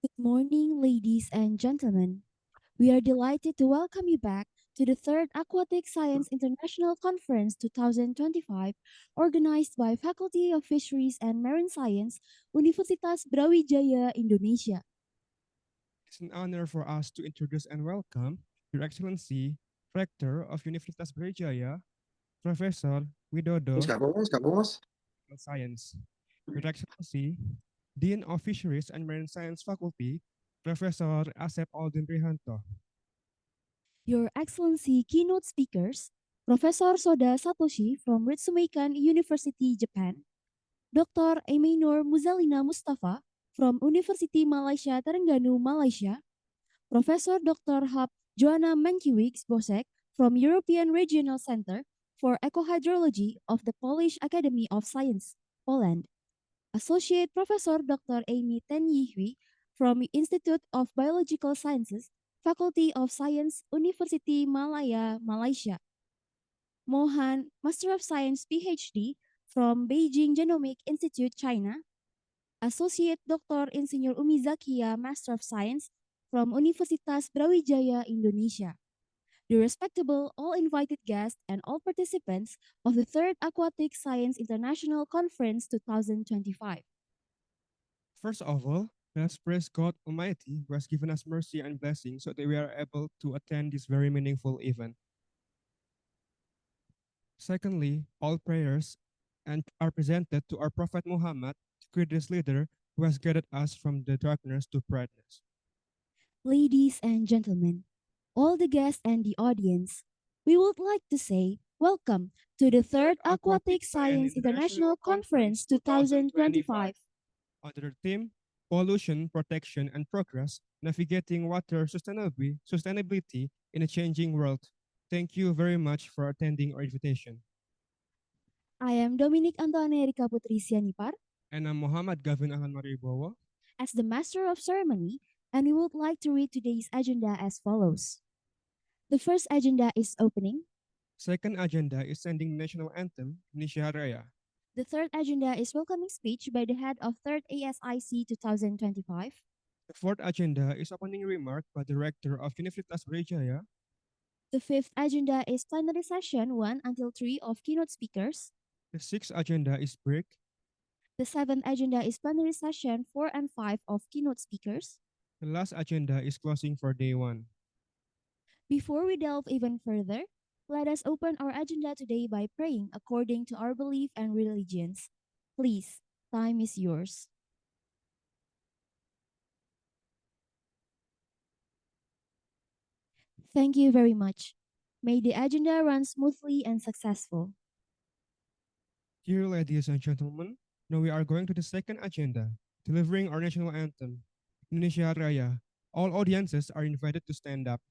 Good morning, ladies and gentlemen. We are delighted to welcome you back to the third Aquatic Science International Conference 2025, organized by Faculty of Fisheries and Marine Science, Universitas Brawijaya, Indonesia. It's an honor for us to introduce and welcome Your Excellency, Rector of Universitas Brawijaya, Professor Bos, Widodo, Kak Bos, Kak Bos. of Science. Your Excellency, Dean of Fisheries and Marine Science Faculty, Professor Asep Aldin Rihanto. Your Excellency keynote speakers, Professor Soda Satoshi from Ritsumeikan University, Japan, Dr. Ainur Muzalina Mustafa from University Malaysia Terengganu, Malaysia, Professor Dr. Hab Joanna Mankiewicz Bosek from European Regional Center for Ecohydrology of the Polish Academy of Science, Poland, Associate Professor Dr. Amy Tenyihui from Institute of Biological Sciences, Faculty of Science, University Malaya, Malaysia, Mohan, Master of Science PhD from Beijing Genomic Institute, China, Associate Dr. Insinyur Umi Zakia, Master of Science from Universitas Brawijaya, Indonesia. The respectable all invited guests and all participants of the third Aquatic Science International Conference 2025. First of all, let's praise God Almighty who has given us mercy and blessing so that we are able to attend this very meaningful event. Secondly, all prayers and are presented to our Prophet Muhammad, the greatest leader who has guided us from the darkness to brightness. Ladies and gentlemen, all the guests and the audience, we would like to say welcome to the third Aquatic Science International Conference 2025. Under the theme, Pollution, Protection, and Progress, Navigating Water Sustainability in a Changing World. Thank you very much for attending our invitation. I am Dominic Antoine Erika Putri Sianipar And I'm Muhammad Gavin Alan Maribowo. as the Master of Ceremony, and we would like to read today's agenda as follows. The first agenda is opening. Second agenda is sending national anthem, Indonesia Raya. The third agenda is welcoming speech by the head of 3rd ASIC 2025. The fourth agenda is opening remark by the rector of Universitas Brawijaya. The fifth agenda is plenary session 1 until 3 of keynote speakers. The sixth agenda is break. The seventh agenda is plenary session 4 and 5 of keynote speakers. The last agenda is closing for day 1. Before we delve even further, let us open our agenda today by praying according to our belief and religions. Please, time is yours. Thank you very much. May the agenda run smoothly and successful. Dear ladies and gentlemen, now we are going to the second agenda, delivering our national anthem, Indonesia Raya. All audiences are invited to stand up.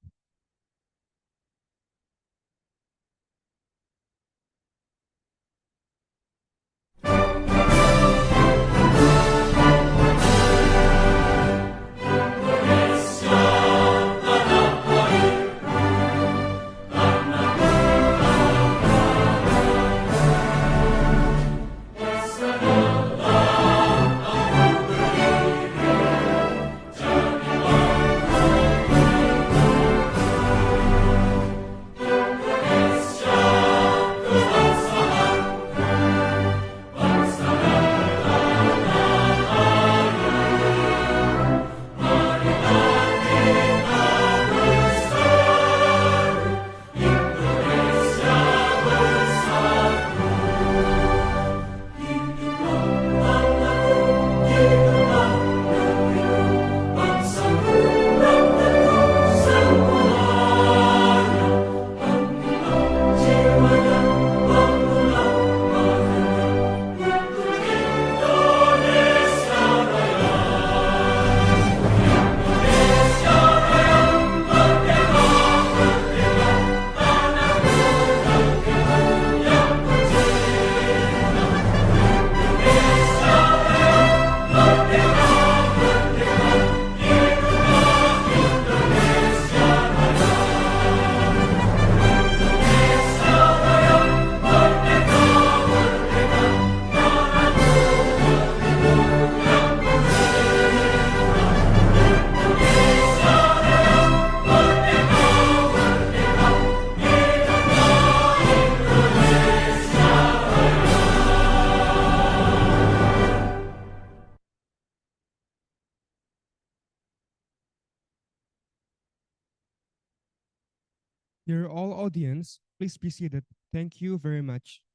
Dear all audience, please be seated. Thank you very much.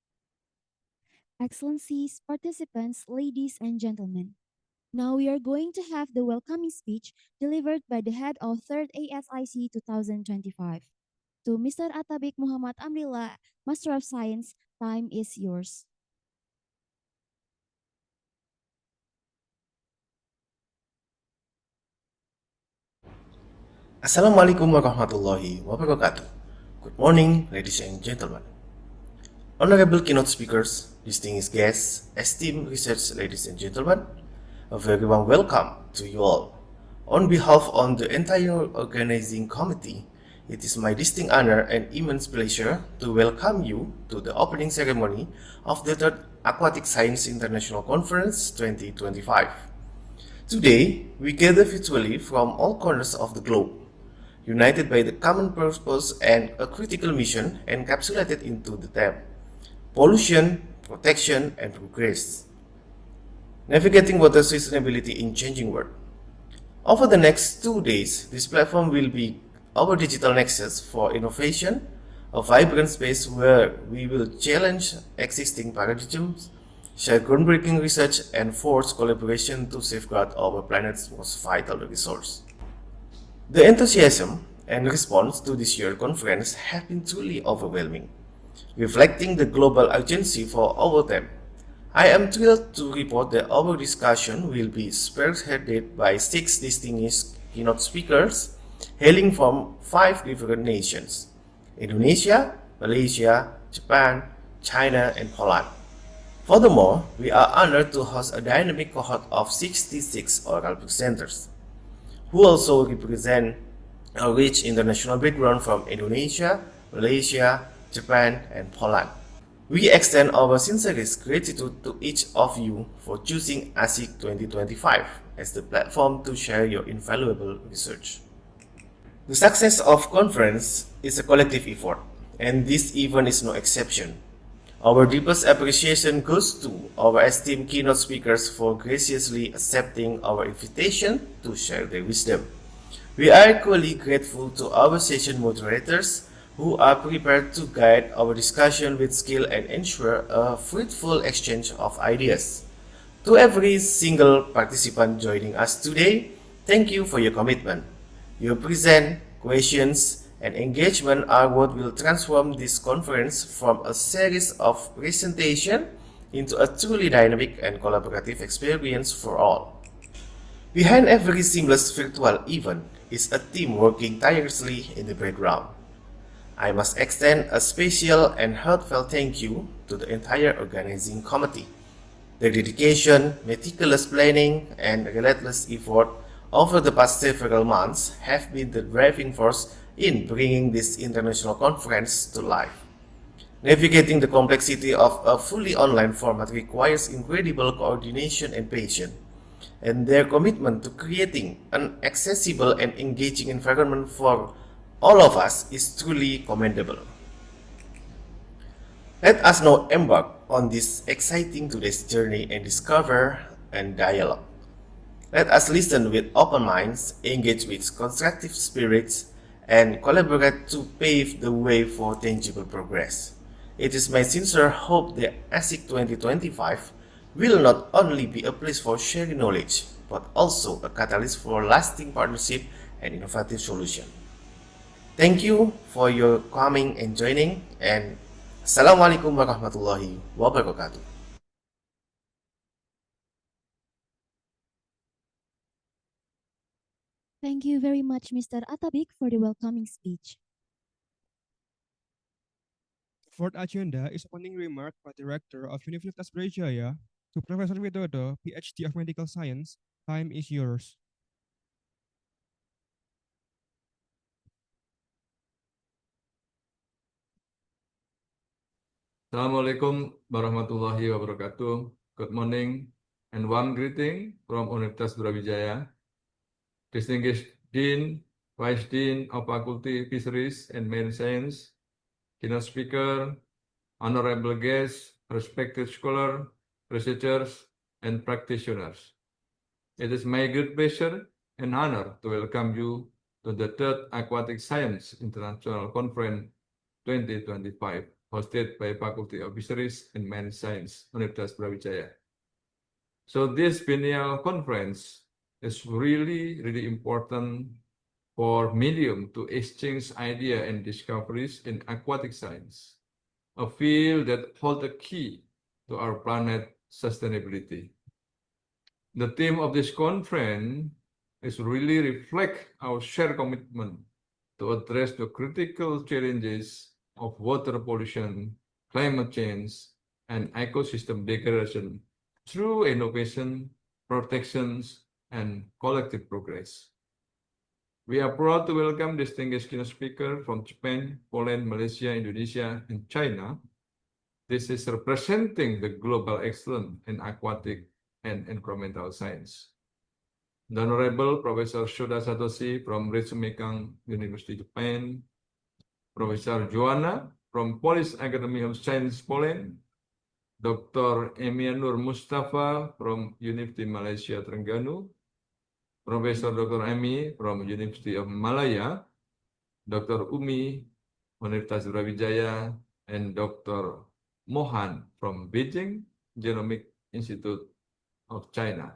Excellencies, participants, ladies and gentlemen. Now we are going to have the welcoming speech delivered by the head of 3rd ASIC 2025. To Mr. Atabik Muhammad Amrillah, Master of Science, time is yours. Assalamualaikum warahmatullahi wabarakatuh. Good morning, ladies and gentlemen. Honorable keynote speakers, distinguished guests, esteemed research ladies and gentlemen, a very warm welcome to you all. On behalf of the entire organizing committee, it is my distinct honor and immense pleasure to welcome you to the opening ceremony of the 3rd Aquatic Science International Conference 2025. Today, we gather virtually from all corners of the globe, united by the common purpose and a critical mission encapsulated into the theme: pollution, protection, and progress. Navigating water sustainability in changing world. Over the next 2 days, this platform will be our digital nexus for innovation, a vibrant space where we will challenge existing paradigms, share groundbreaking research, and force collaboration to safeguard our planet's most vital resource. The enthusiasm and response to this year's conference have been truly overwhelming, reflecting the global urgency for our theme. I am thrilled to report that our discussion will be spearheaded by 6 distinguished keynote speakers hailing from 5 different nations: Indonesia, Malaysia, Japan, China, and Poland. Furthermore, we are honored to host a dynamic cohort of 66 oral presenters, who also represent a rich international background from Indonesia, Malaysia, Japan, and Poland. We extend our sincerest gratitude to each of you for choosing ASIC 2025 as the platform to share your invaluable research. The success of conference is a collective effort, and this event is no exception. Our deepest appreciation goes to our esteemed keynote speakers for graciously accepting our invitation to share their wisdom. We are equally grateful to our session moderators who are prepared to guide our discussion with skill and ensure a fruitful exchange of ideas. To every single participant joining us today, thank you for your commitment. Your present, questions, and engagement are what will transform this conference from a series of presentations into a truly dynamic and collaborative experience for all. Behind every seamless virtual event is a team working tirelessly in the background. I must extend a special and heartfelt thank you to the entire organizing committee. Their dedication, meticulous planning, and relentless effort over the past several months have been the driving force in bringing this international conference to life. Navigating the complexity of a fully online format requires incredible coordination and patience, and their commitment to creating an accessible and engaging environment for all of us is truly commendable. Let us now embark on this exciting today's journey and discover and dialogue. Let us listen with open minds, engage with constructive spirits, and collaborate to pave the way for tangible progress. It is my sincere hope that ASIC 2025 will not only be a place for sharing knowledge, but also a catalyst for lasting partnership and innovative solutions. Thank you for your coming and joining, and Assalamualaikum warahmatullahi wabarakatuh. Thank you very much, Mr. Atabik, for the welcoming speech. Fourth agenda is opening remark by Director of Universitas Brawijaya to Professor Widodo, PhD of Medical Science. Time is yours. Assalamualaikum warahmatullahi wabarakatuh. Good morning and warm greeting from Universitas Brawijaya. Distinguished Dean, Vice Dean of Faculty Fisheries and Marine Science, keynote speaker, honorable guests, respected scholars, researchers, and practitioners. It is my great pleasure and honor to welcome you to the third Aquatic Science International Conference 2025, hosted by Faculty of Fisheries and Marine Science, Universitas Brawijaya. So this biennial conference is really important for medium to exchange ideas and discoveries in aquatic science, a field that holds the key to our planet sustainability. The theme of this conference is really reflect our shared commitment to address the critical challenges of water pollution, climate change, and ecosystem degradation through innovation, protections, and collective progress. We are proud to welcome distinguished keynote speakers from Japan, Poland, Malaysia, Indonesia, and China. This is representing the global excellence in aquatic and environmental science. The Honorable Professor Shoda Satoshi from Ritsumeikan University, Japan, Professor Joanna from Polish Academy of Science, Poland, Dr. Emianur Mustafa from University Malaysia, Terengganu, Professor Dr. Emi from University of Malaya, Dr. Umi, Universitas Brawijaya, and Dr. Mohan from Beijing Genomic Institute of China.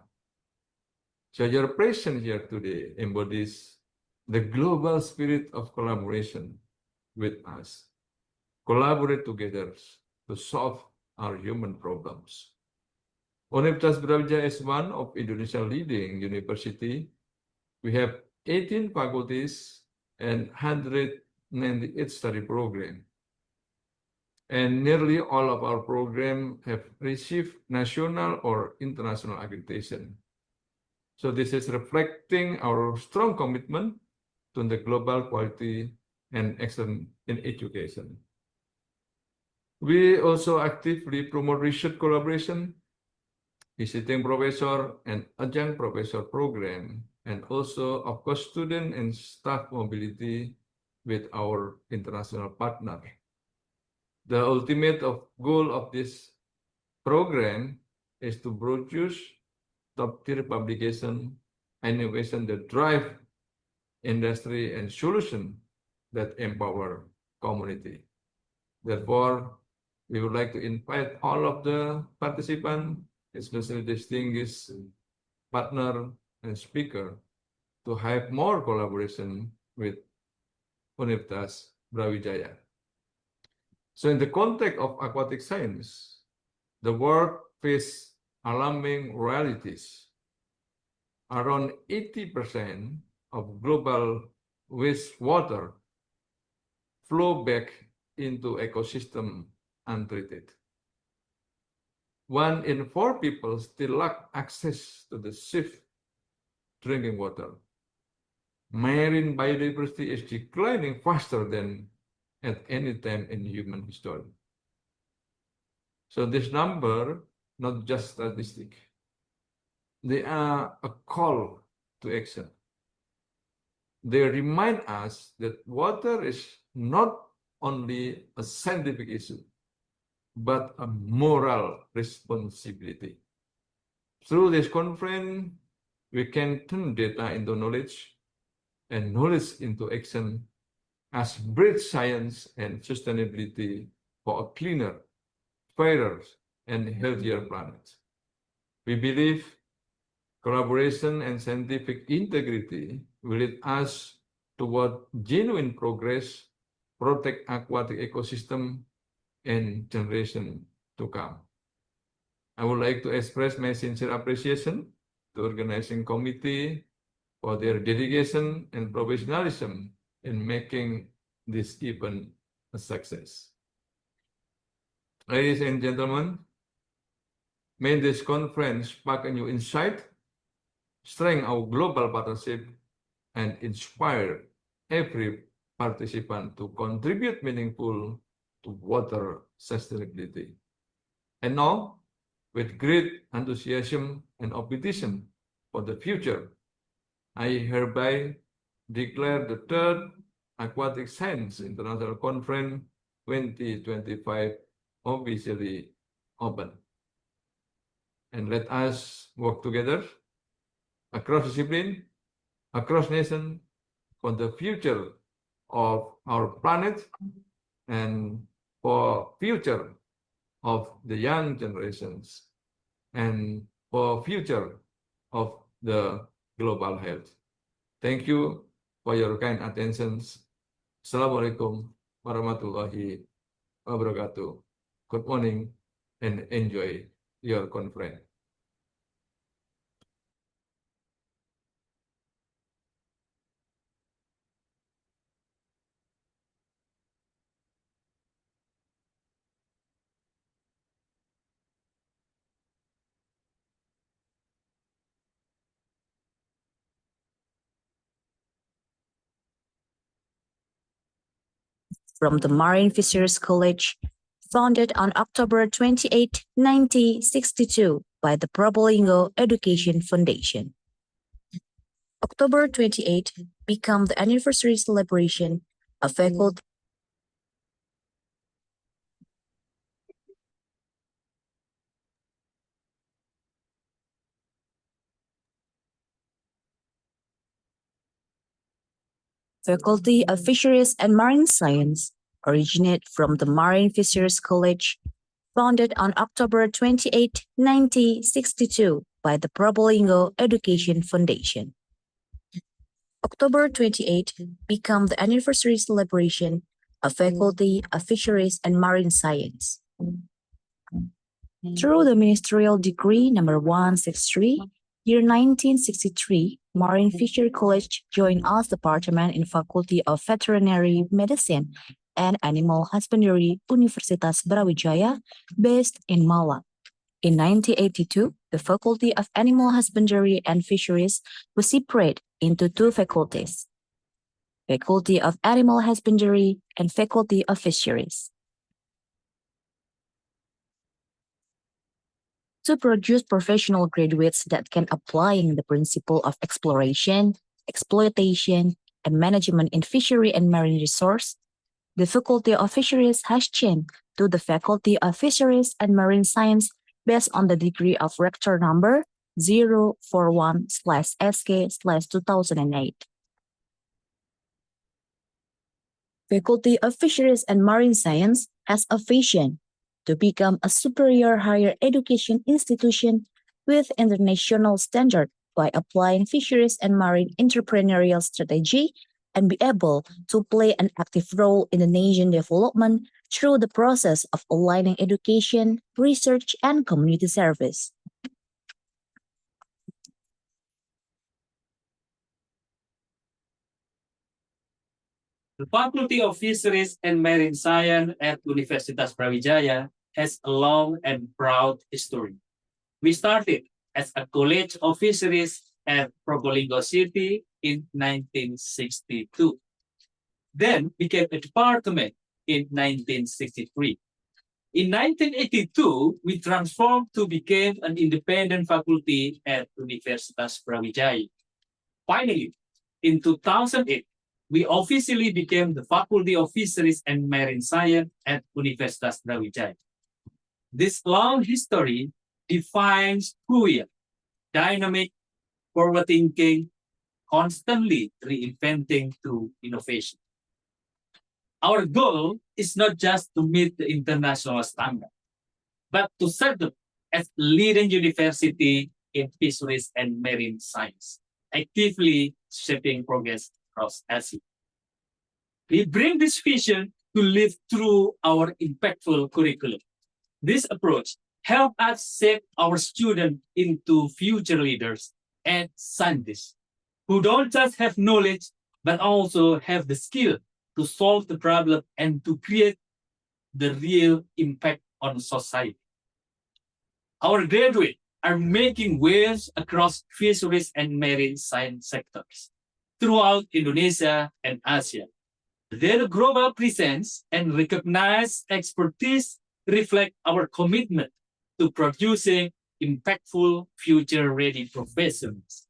So your presence here today embodies the global spirit of collaboration with us. Collaborate together to solve our human problems. Universitas Brawijaya is one of Indonesia's leading university. We have 18 faculties and 198 study programs. And nearly all of our programs have received national or international accreditation. So this is reflecting our strong commitment to the global quality and excellence in education. We also actively promote research collaboration, visiting professor and adjunct professor program, and also, of course, student and staff mobility with our international partner. The ultimate goal of this program is to produce top-tier publication and innovation that drive industry and solution that empower community. Therefore, we would like to invite all of the participants, especially distinguished partner and speaker, to have more collaboration with Universitas Brawijaya. So in the context of aquatic science, the world faces alarming realities. Around 80% of global wastewater flow back into ecosystem untreated. 1 in 4 people still lack access to the safe drinking water. Marine biodiversity is declining faster than at any time in human history. So this number, not just statistic, they are a call to action. They remind us that water is not only a scientific issue, but a moral responsibility. Through this conference, we can turn data into knowledge and knowledge into action as bridge science and sustainability for a cleaner, fairer, and healthier planet. We believe collaboration and scientific integrity will lead us toward genuine progress, protect aquatic ecosystem, and generation to come. I would like to express my sincere appreciation to organizing committee for their dedication and professionalism in making this event a success. Ladies and gentlemen, may this conference spark a new insight, strengthen our global partnership, and inspire every participant to contribute meaningful to water sustainability. And now, with great enthusiasm and optimism for the future, I hereby declare the third Aquatic Science International Conference 2025 officially open. And let us work together across discipline, across nation, for the future of our planet and for future of the young generations and for future of the global health. Thank you for your kind attention. Assalamualaikum warahmatullahi wabarakatuh. Good morning and enjoy your conference. From the Marine Fisheries College, founded on October 28, 1962 by the Probolinggo Education Foundation. October 28 became the anniversary celebration of faculty of Fisheries and Marine Science, originate from the Marine Fisheries College, founded on October 28, 1962 by the Probolinggo Education Foundation. October 28 became the anniversary celebration of Faculty of Fisheries and Marine Science. Through the Ministerial Decree number 163, year 1963, Marine Fisheries College joined us Department in Faculty of Veterinary Medicine and Animal Husbandry, Universitas Brawijaya, based in Malang. In 1982, the Faculty of Animal Husbandry and Fisheries was separated into two faculties, Faculty of Animal Husbandry and Faculty of Fisheries, to produce professional graduates that can apply the principle of exploration, exploitation, and management in fishery and marine resource. The Faculty of Fisheries has changed to the Faculty of Fisheries and Marine Science based on the degree of Rector number 041/SK/2008. Faculty of Fisheries and Marine Science has a vision to become a superior higher education institution with international standard by applying fisheries and marine entrepreneurial strategy and be able to play an active role in the nation development through the process of aligning education, research, and community service. The Faculty of Fisheries and Marine Science at Universitas Brawijaya has a long and proud history. We started as a College of Fisheries at Probolinggo City in 1962, then became a department in 1963. In 1982, we transformed to become an independent faculty at Universitas Brawijaya. Finally, in 2008, we officially became the Faculty of Fisheries and Marine Science at Universitas Brawijaya. This long history defines who we are: dynamic, forward-thinking, constantly reinventing through innovation. Our goal is not just to meet the international standard, but to serve as leading university in fisheries and marine science, actively shaping progress across ASIC. We bring this vision to live through our impactful curriculum. This approach helps us shape our students into future leaders and scientists who don't just have knowledge, but also have the skill to solve the problem and to create the real impact on society. Our graduates are making waves across fisheries and marine science sectors throughout Indonesia and Asia. Their global presence and recognized expertise reflect our commitment to producing impactful, future-ready professionals.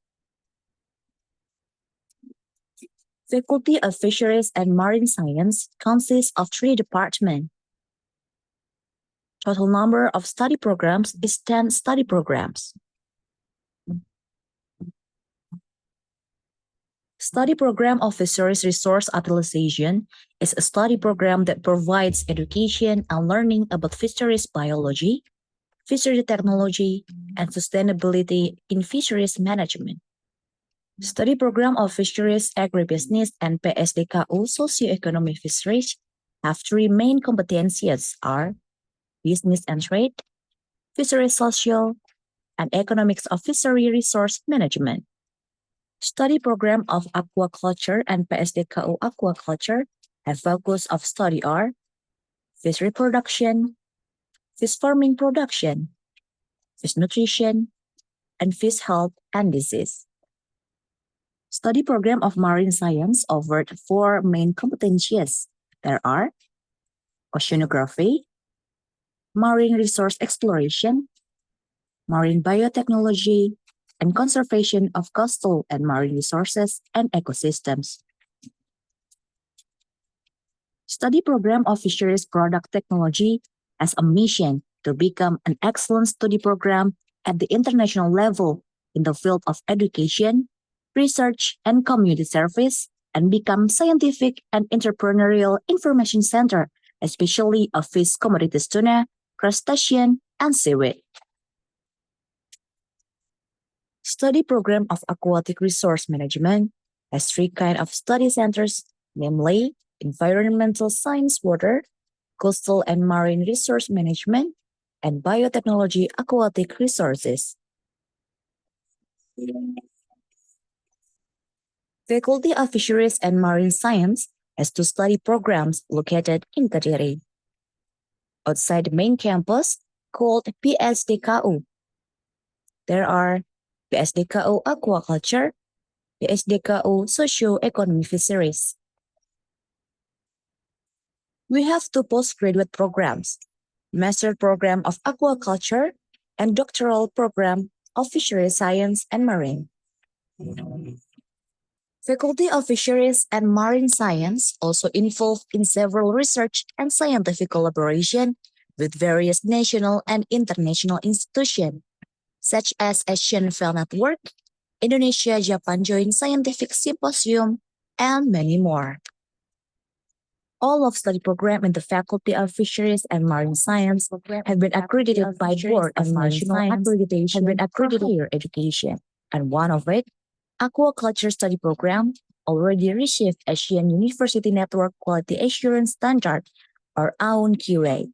Faculty of Fisheries and Marine Science consists of 3 departments. Total number of study programs is 10 study programs. Study Program of Fisheries Resource Utilization is a study program that provides education and learning about fisheries biology, fishery technology, and sustainability in fisheries management. Study Program of Fisheries Agribusiness and PSDKU Socioeconomic Fisheries have three main competencies are business and trade, fisheries social, and economics of fishery resource management. Study Program of Aquaculture and PSDKU Aquaculture have focus of study are fish reproduction, fish farming production, fish nutrition, and fish health and disease. Study Program of Marine Science offered four main competencies. There are oceanography, marine resource exploration, marine biotechnology, and conservation of coastal and marine resources and ecosystems. Study Program of Fisheries Product Technology has a mission to become an excellent study program at the international level in the field of education, research, and community service, and become scientific and entrepreneurial information center, especially of fish commodities tuna, crustacean, and seaweed. Study Program of Aquatic Resource Management has three kinds of study centers, namely environmental science water, coastal and marine resource management, and biotechnology aquatic resources. Faculty of Fisheries and Marine Science has two study programs located in Kediri. Outside the main campus, called PSDKU, there are PSDKU Aquaculture, PSDKU Socio-Economic Fisheries. We have two postgraduate programs, Master Program of Aquaculture and Doctoral Program of Fisheries Science and Marine. Faculty of Fisheries and Marine Science also involved in several research and scientific collaboration with various national and international institutions, such as Asian Fell Network, Indonesia-Japan Joint Scientific Symposium, and many more. All of study program in the Faculty of Fisheries and Marine Science have been accredited by Board of National Accreditation for Higher Education, and one of it, Aquaculture Study Program, already received Asian University Network Quality Assurance Standard, or AUN-QA.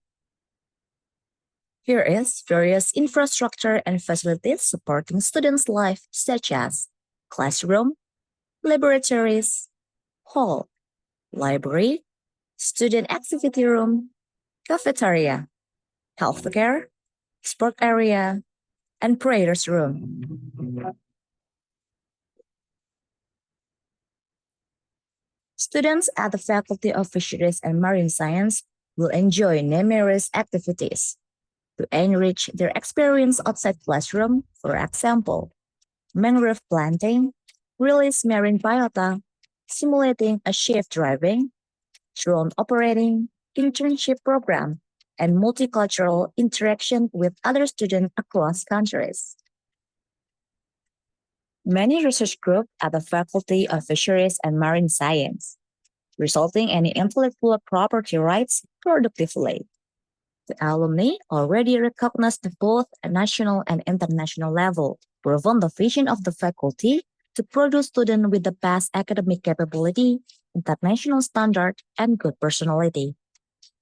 Here is various infrastructure and facilities supporting students' life, such as classroom, laboratories, hall, library, student activity room, cafeteria, healthcare, sport area, and prayers room. Students at the Faculty of Fisheries and Marine Science will enjoy numerous activities to enrich their experience outside classroom, for example, mangrove planting, release marine biota, simulating a shift driving, drone operating, internship program, and multicultural interaction with other students across countries. Many research groups at the Faculty of Fisheries and Marine Science, resulting in intellectual property rights productively. The alumni already recognized both at national and international level, proven the vision of the faculty to produce students with the best academic capability, international standard, and good personality.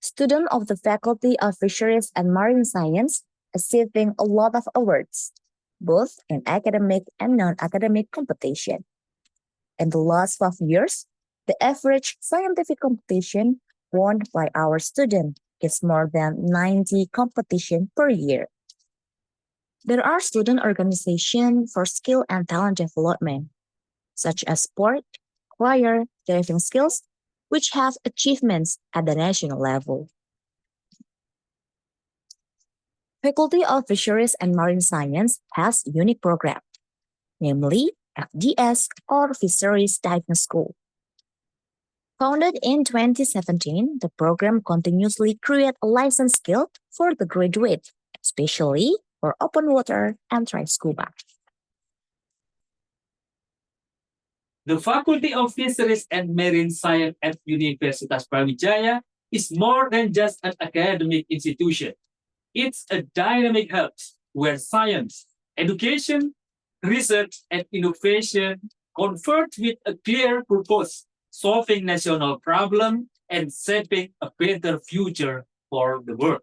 Students of the Faculty of Fisheries and Marine Science achieving a lot of awards, both in academic and non-academic competition. In the last 5 years, the average scientific competition won by our students is more than 90 competition per year. There are student organizations for skill and talent development, such as sport, choir, diving skills, which have achievements at the national level. Faculty of Fisheries and Marine Science has unique program, namely FDS or Fisheries Diving School. Founded in 2017, the program continuously creates a license skill for the graduate, especially for open water and dry scuba. The Faculty of Fisheries and Marine Science at Universitas Brawijaya is more than just an academic institution. It's a dynamic hub where science, education, research, and innovation converge with a clear purpose, solving national problems and shaping a better future for the world.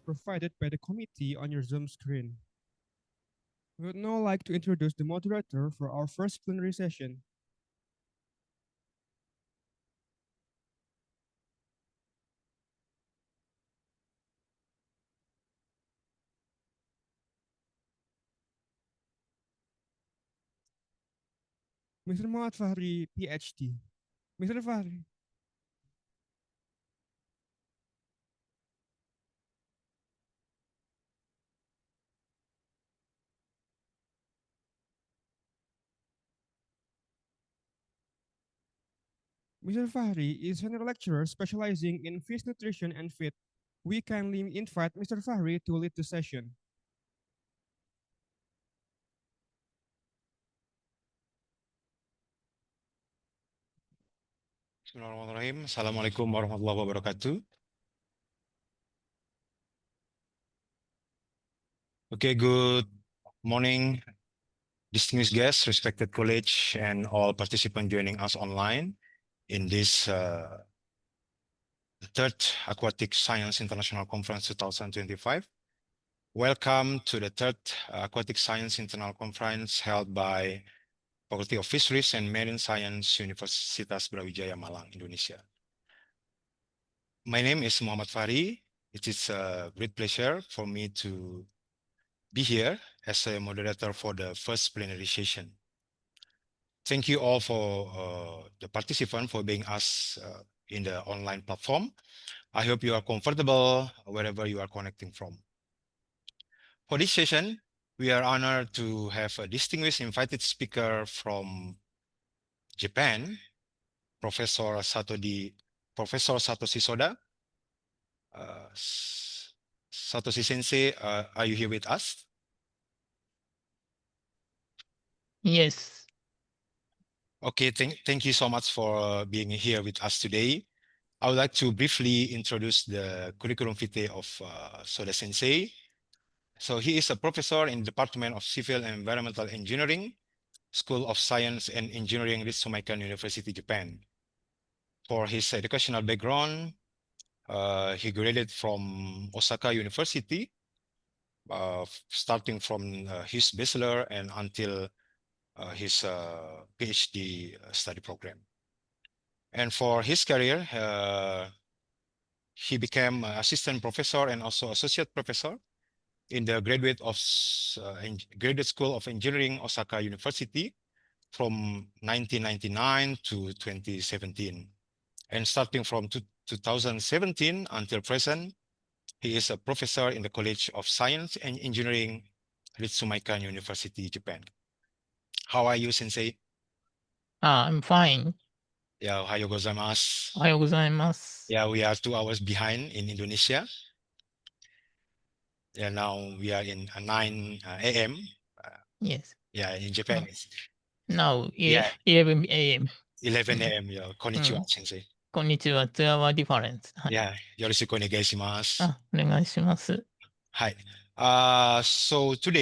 Provided by the committee on your Zoom screen. We would now like to introduce the moderator for our first plenary session. Mr. Muhammad Fahri, PhD. Mr. Fahri. Mr. Fahri is senior lecturer specializing in fish nutrition and feed. We kindly invite Mr. Fahri to lead the session. Bismillahirrahmanirrahim. Assalamualaikum warahmatullahi wabarakatuh. Okay, good morning, distinguished guests, respected college, and all participants joining us online in this third Aquatic Science International Conference 2025. Welcome to the third Aquatic Science International Conference held by Faculty of Fisheries and Marine Science, Universitas Brawijaya Malang, Indonesia. My name is Muhammad Fahri. It is a great pleasure for me to be here as a moderator for the first plenary session. Thank you all for the participants for being us in the online platform. I hope you are comfortable wherever you are connecting from. For this session, we are honored to have a distinguished invited speaker from Japan, Professor Satoshi Soda. Satoshi Sensei, are you here with us? Yes. Okay, thank you so much for being here with us today. I would like to briefly introduce the curriculum vitae of Soda Sensei. So he is a professor in the Department of Civil and Environmental Engineering, School of Science and Engineering, Ritsumeikan University, Japan. For his educational background, he graduated from Osaka University, starting from his bachelor and until his PhD study program. And for his career, he became assistant professor and also associate professor in the Graduate School of Engineering, Osaka University from 1999 to 2017. And starting from 2017 until present, he is a professor in the College of Science and Engineering, Ritsumeikan University, Japan. How are you, Sensei? I'm fine. Yeah, ohayo gozaimasu. おはようございます。 Yeah, we are 2 hours behind in Indonesia. Yeah, now we are in 9 a.m. Yes. Yeah, in Japan, Oh. it's Now, Yeah. 11 a.m. 11 a.m. Yeah, konnichiwa, Sensei. こんにちは。2 hour difference. はい。 Yeah, よろしくお願いします。あ、お願いします。はい。So today,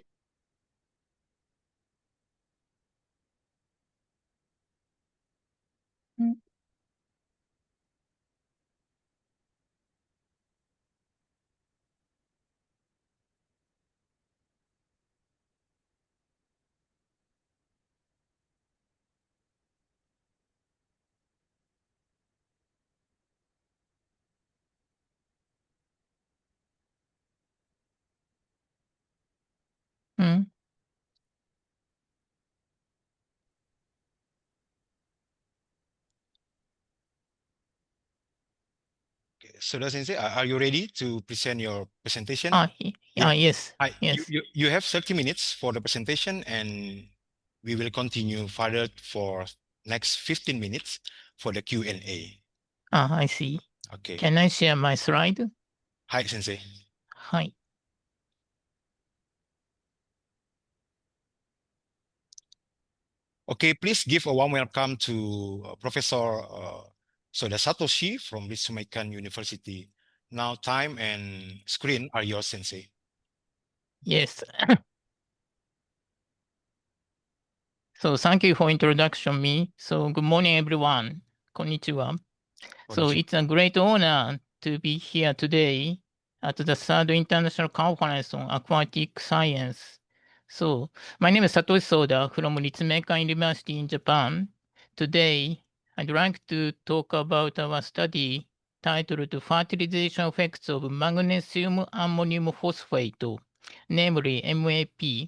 Soda Sensei, are you ready to present your presentation? Yes. Hi, Yes. you have 30 minutes for the presentation, and we will continue further for next 15 minutes for the Q&A. I see. Okay. Can I share my slide? Hi, Sensei. はい。 Okay, please give a warm welcome to Professor Soda Satoshi from Ritsumeikan University. Now, time and screen are yours, Sensei. Yes. So thank you for introduction me. So good morning, everyone. こんにちは. So it's a great honor to be here today at the third international conference on aquatic science. So my name is Satoshi Soda from Ritsumeikan University in Japan. Today, I'd like to talk about our study titled Fertilization Effects of Magnesium Ammonium Phosphate, namely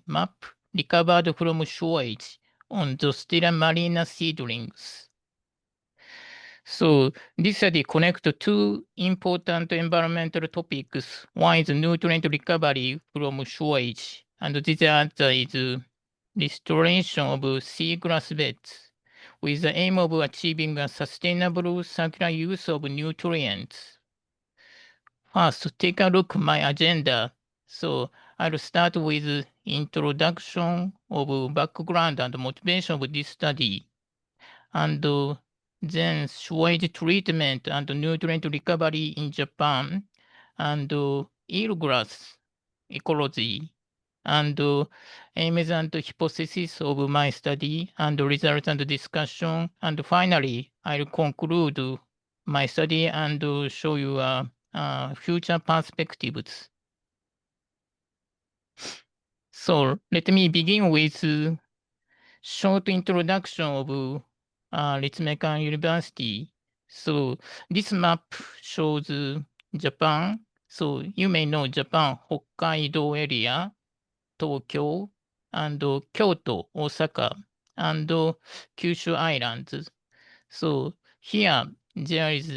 MAP, recovered from shortage on Zostera marina seedlings. So this study connects two important environmental topics. One is nutrient recovery from shortage, and the other is restoration of seagrass beds with the aim of achieving a sustainable circular use of nutrients. First, take a look at my agenda. So I'll start with introduction of background and motivation of this study. And then shortage treatment and nutrient recovery in Japan, and eelgrass ecology, and aims and hypothesis of my study, and results and discussion. And finally, I'll conclude my study and show you future perspectives. So let me begin with short introduction of Ritsumeikan University. So this map shows Japan. So you may know Japan, Hokkaido area, Tokyo, and Kyoto, Osaka, and Kyushu Islands. So here there is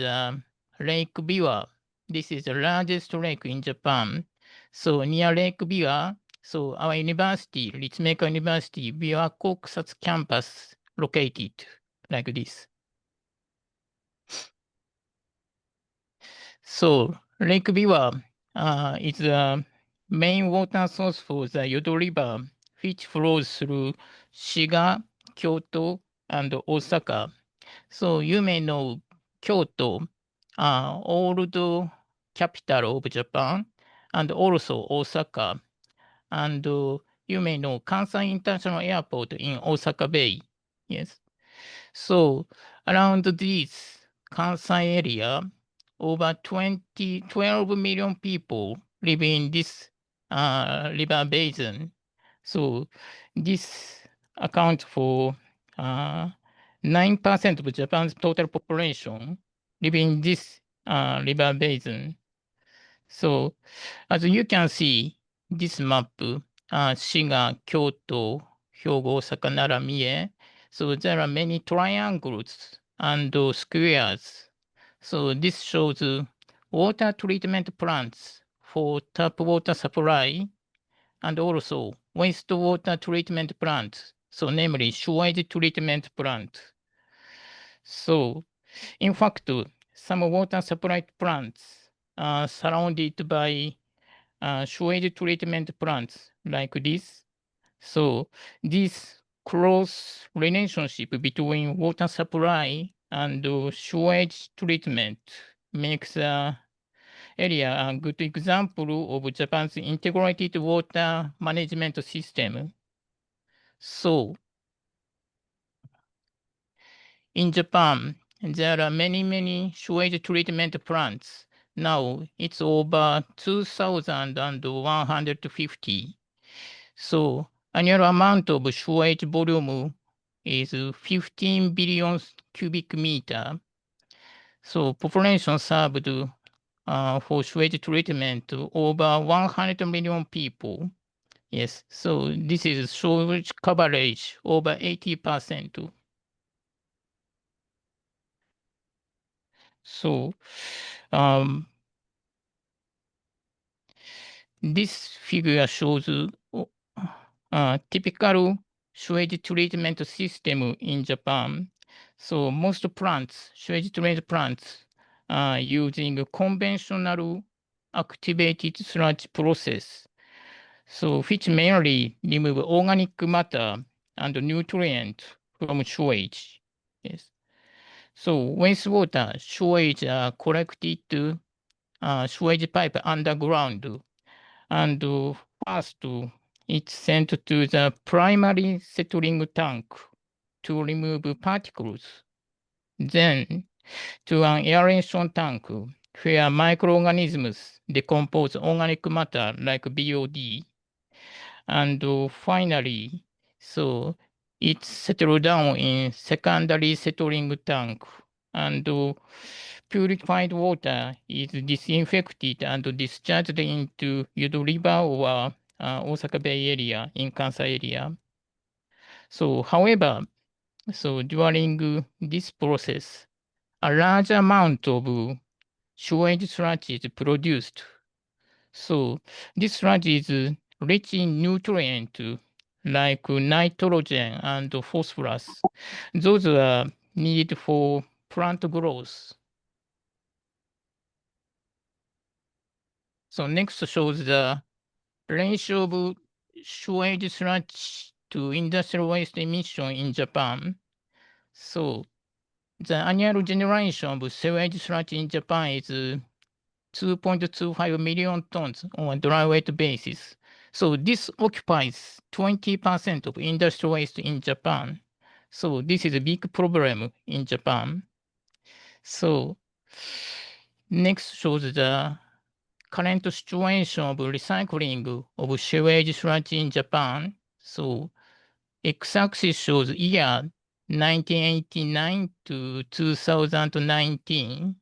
Lake Biwa. This is the largest lake in Japan. So near Lake Biwa, so our university, Ritsumeikan University, Biwa Kokusatsu campus located like this. So Lake Biwa is the main water source for the Yodo River which flows through Shiga, Kyoto, and Osaka. So you may know Kyoto, old capital of Japan, and also Osaka. And you may know Kansai International Airport in Osaka Bay. Yes. So around this Kansai area, over 12 million people live in this river basin. So this accounts for 9% of Japan's total population living in this river basin. So as you can see, this map, Shiga, Kyoto, Hyogo, Osaka, Nara, Mie. So there are many triangles and squares. So this shows water treatment plants for tap water supply and also wastewater treatment plants. So namely sewage treatment plant. So in fact, some water supply plants are surrounded by sewage treatment plants like this. So this close relationship between water supply and sewage treatment makes the area a good example of Japan's integrated water management system. So in Japan, there are many sewage treatment plants. Now it's over 2,150. So annual amount of sewage volume is 15 billion cubic meter. So population served for sewage treatment over 100 million people. Yes, so this is sewage coverage over 80%. So this figure shows typical sewage treatment system in Japan. So most plants, sewage treatment plants, are using a conventional activated sludge process. So which mainly remove organic matter and nutrient from sewage. Yes. So wastewater sewage are collected to sewage pipe underground, and first it's sent to the primary settling tank to remove particles, then to an aeration tank where microorganisms decompose organic matter like BOD, and finally, so it's settled down in secondary settling tank, and purified water is disinfected and discharged into Yudo River or Osaka Bay area in Kansai area. So however, so during this process, a large amount of sewage sludge is produced. So this sludge is rich in nutrients like nitrogen and phosphorus. Those are needed for plant growth. So next shows the ratio of sewage sludge to industrial waste emission in Japan. So the annual generation of sewage sludge in Japan is 2.25 million tons on a dry weight basis. So this occupies 20% of industrial waste in Japan. So this is a big problem in Japan. So next shows the current situation of recycling of sewage sludge in Japan. So x-axis shows year 1989 to 2019.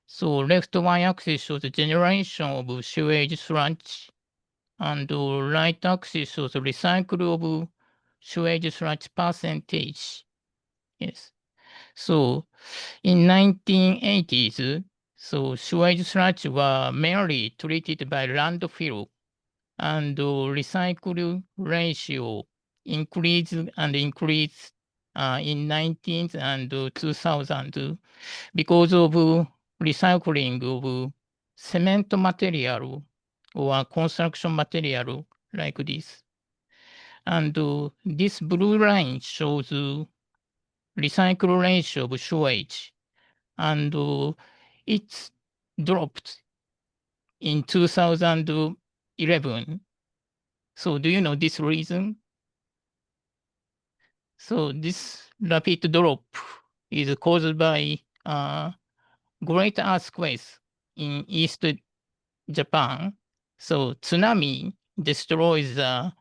So left y-axis shows the generation of sewage sludge, and right axis shows the recycle of sewage sludge percentage. Yes. So in 1980s, so sewage sludge were mainly treated by landfill, and recycle ratio increased in 19th and 2000 because of recycling of cement material or construction material like this. And this blue line shows recycle ratio of sewage. And it's dropped in 2011. So do you know this reason? So this rapid drop is caused by great earthquakes in East Japan. So tsunami destroys the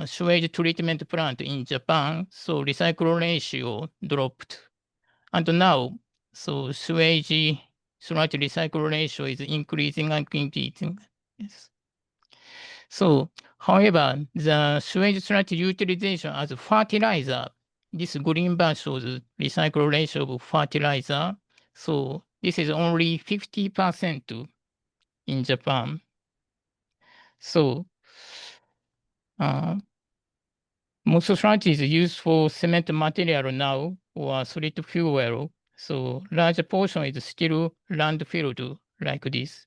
sewage treatment plant in Japan. So recycle ratio dropped. And now, so sewage sludge recycle ratio is increasing and increasing. Yes. So, however, the sewage sludge utilization as fertilizer, this green bar shows recycle ratio of fertilizer. So this is only 50% in Japan. So most sludge is used for cement material now or solid fuel. So large portion is still landfilled like this.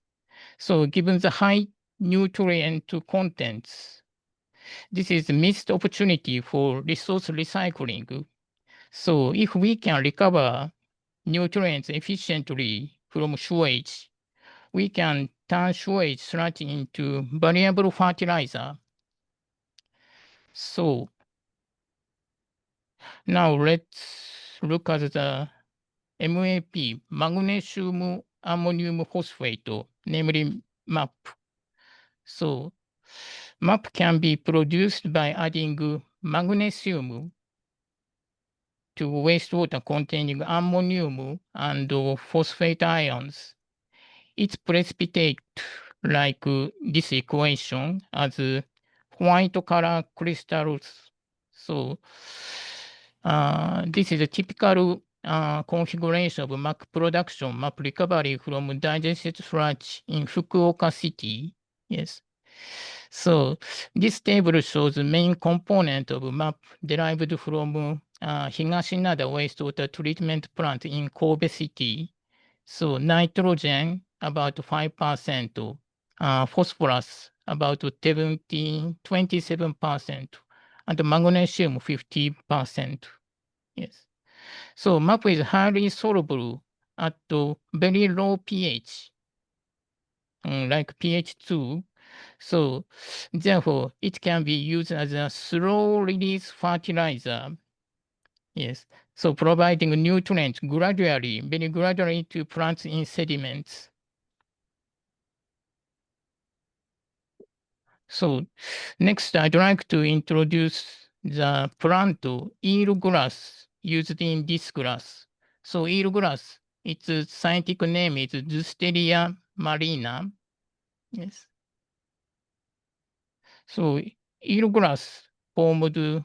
So given the high nutrient contents, this is a missed opportunity for resource recycling. So if we can recover nutrients efficiently from sewage, we can turn sewage sludge into valuable fertilizer. So now let's look at the MAP, magnesium ammonium phosphate, namely MAP. So MAP can be produced by adding magnesium to wastewater containing ammonium and phosphate ions. It's precipitate like this equation as white color crystals. So this is a typical configuration of MAP production, MAP recovery from digested sludge in Fukuoka City. Yes. So this table shows the main component of MAP derived from Higashinada wastewater treatment plant in Kobe City. So nitrogen about 5%, phosphorus about 27%, and magnesium 50%. Yes. So MAP is highly soluble at very low pH, like pH 2. So therefore, it can be used as a slow release fertilizer. Yes. So providing nutrients gradually, very gradually to plants in sediments. So next, I'd like to introduce the plant eelgrass used in this grass. So eelgrass, its scientific name is Zusteria marina. Yes. So eelgrass formed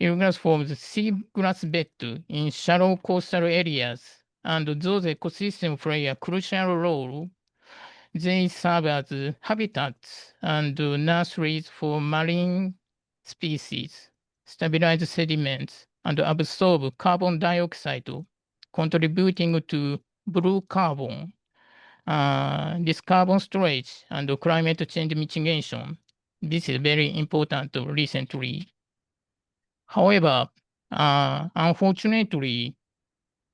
eelgrass forms seagrass bed in shallow coastal areas, and those ecosystems play a crucial role. They serve as habitats and nurseries for marine species, stabilize sediments, and absorb carbon dioxide, contributing to blue carbon, this carbon storage, and climate change mitigation. This is very important recently. However, unfortunately,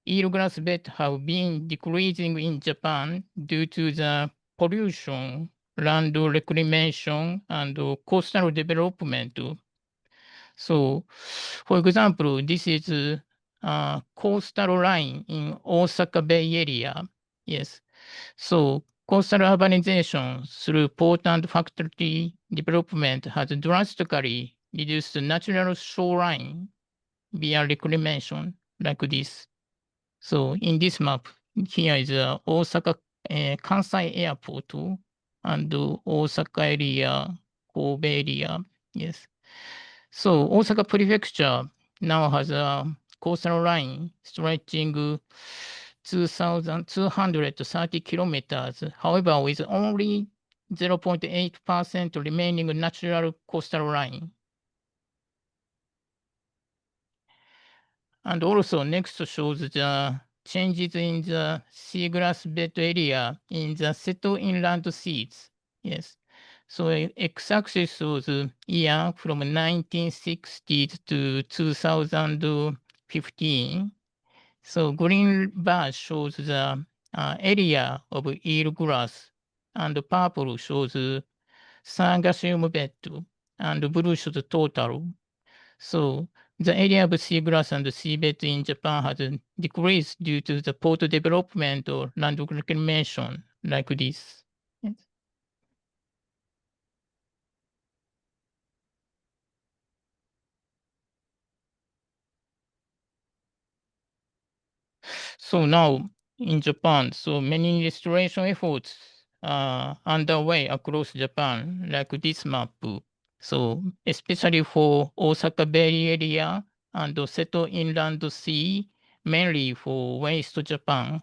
eelgrass beds have been decreasing in Japan due to the pollution, land reclamation, and coastal development. So, for example, this is a coastal line in Osaka Bay area. Yes. So, coastal urbanization through port and factory development has drastically reduced the natural shoreline via reclamation like this. So in this map, here is Osaka Kansai Airport and Osaka area, Kobe area. Yes. So Osaka Prefecture now has a coastal line stretching 2,230 kilometers. However, with only 0.8% remaining natural coastal line. And also next shows the changes in the seagrass bed area in the Seto Inland Seas. Yes. So x-axis was year from 1960s to 2015. So green bar shows the area of eelgrass, and purple shows Sargassum bed, and blue shows the total. So the area of seagrass and seabed in Japan has decreased due to the port development or land reclamation like this. Yes. So now in Japan, so many restoration efforts are underway across Japan, like this map. So especially for Osaka Bay area and Seto Inland Sea, mainly for West Japan.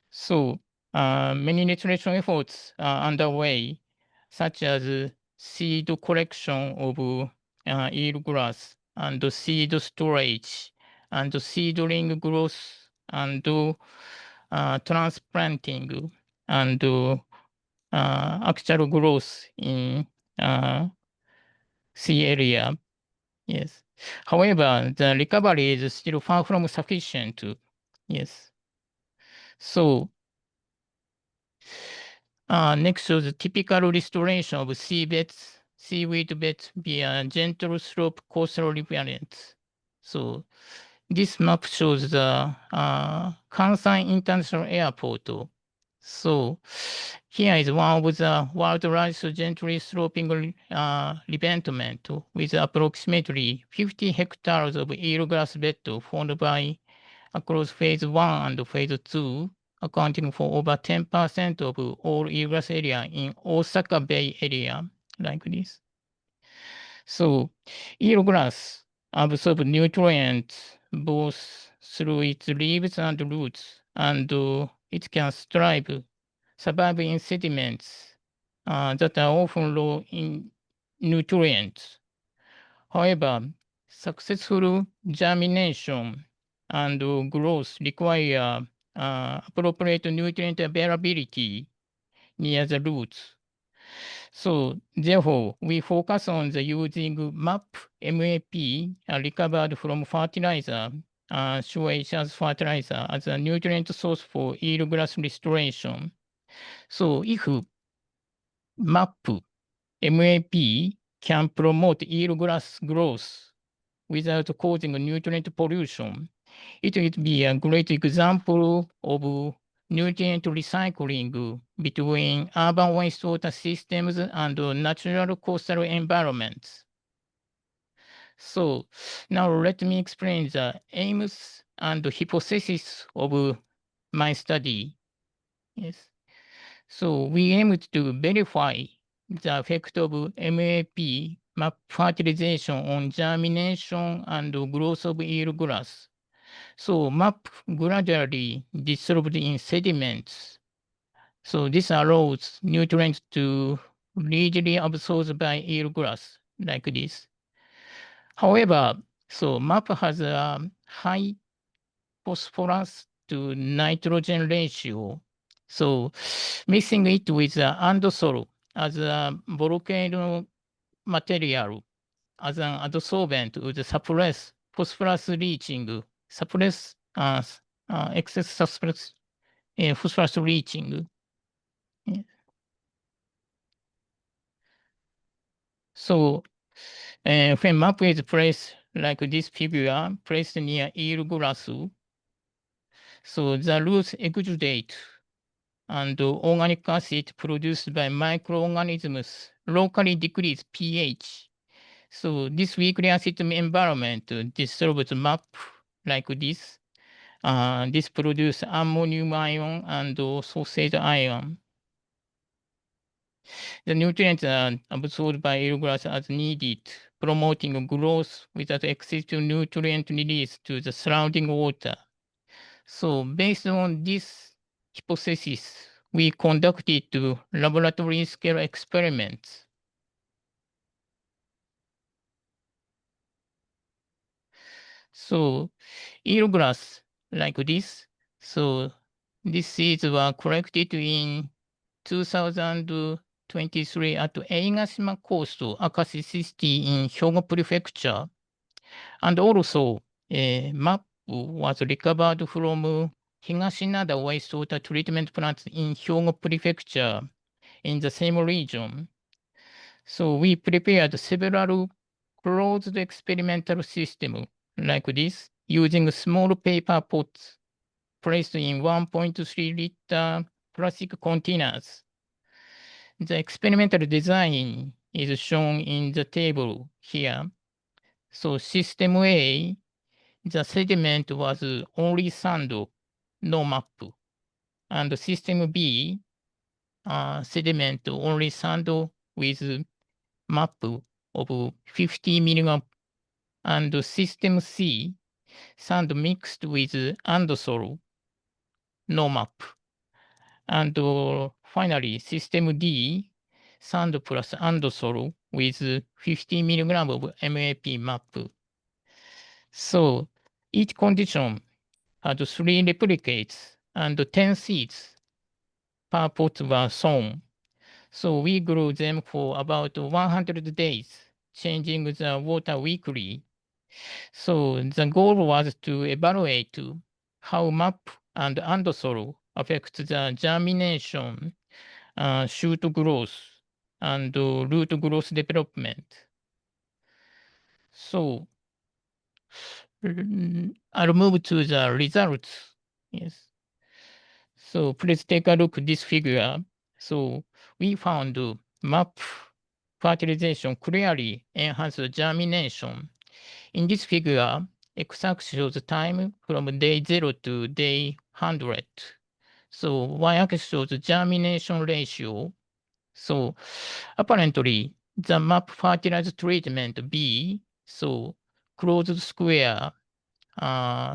So many restoration efforts are underway, such as seed collection of eelgrass and seed storage and seedling growth and transplanting and actual growth in sea area. Yes. However, the recovery is still far from sufficient. Yes. So next shows the typical restoration of seaweed beds via gentle slope coastal rivulets. So this map shows the Kansai International Airport. So here is one of the world's largest gently sloping revetment with approximately 50 hectares of eelgrass bed formed by across phase 1 and phase 2, accounting for over 10% of all eelgrass area in Osaka Bay area, like this. So eelgrass absorb nutrients both through its leaves and roots, and it can survive in sediments that are often low in nutrients. However, successful germination and growth require appropriate nutrient availability near the roots. So therefore, we focus on the using MAP, recovered from fertilizer, sewage as fertilizer, as a nutrient source for eelgrass restoration. So if MAP can promote eelgrass growth without causing nutrient pollution, it would be a great example of nutrient recycling between urban wastewater systems and natural coastal environments. So now let me explain the aims and hypothesis of my study. Yes. So we aimed to verify the effect of MAP fertilization on germination and growth of eelgrass. So MAP gradually dissolved in sediments. So this allows nutrients to readily absorbed by eelgrass like this. However, so MAP has a high phosphorus to nitrogen ratio. So mixing it with andosol as a volcano material as an adsorbent would suppress phosphorus leaching, suppress excess phosphorus leaching. Yeah. So when MAP is placed like this figure, placed near eelgrass, so the roots exudate and organic acid produced by microorganisms locally decrease pH. So this weakly acid environment dissolves MAP like this. This produces ammonium ion and sulfate ion. The nutrients are absorbed by eelgrass as needed, promoting growth without excessive nutrient release to the surrounding water. So based on this hypothesis, we conducted laboratory scale experiments. So eelgrass like this. So These seeds were collected in 2023 at Eigashima Coast, Akashi City in Hyogo Prefecture. And also, a map was recovered from Higashinada wastewater treatment plant in Hyogo Prefecture in the same region. So we prepared several closed experimental systems like this using small paper pots placed in 1.3 liter plastic containers. The experimental design is shown in the table here. So system A, the sediment was only sand, no map. And system B, sediment only sand with map of 50 milligram. And system C, sand mixed with andesol, no map. And finally, system D, sand plus andesol with 50 milligram of MAP map. So each condition had 3 replicates and 10 seeds per pot were sown. So we grew them for about 100 days, changing the water weekly. So the goal was to evaluate how MAP and andesol affect the germination, shoot growth, and root growth development. So I'll move to the results. Yes. So please take a look at this figure. So we found MAP fertilization clearly enhances germination. In this figure, x-axis shows the time from day 0 to day 100. So y-axis shows the germination ratio. So apparently, the MAP fertilizer treatment B, so closed square,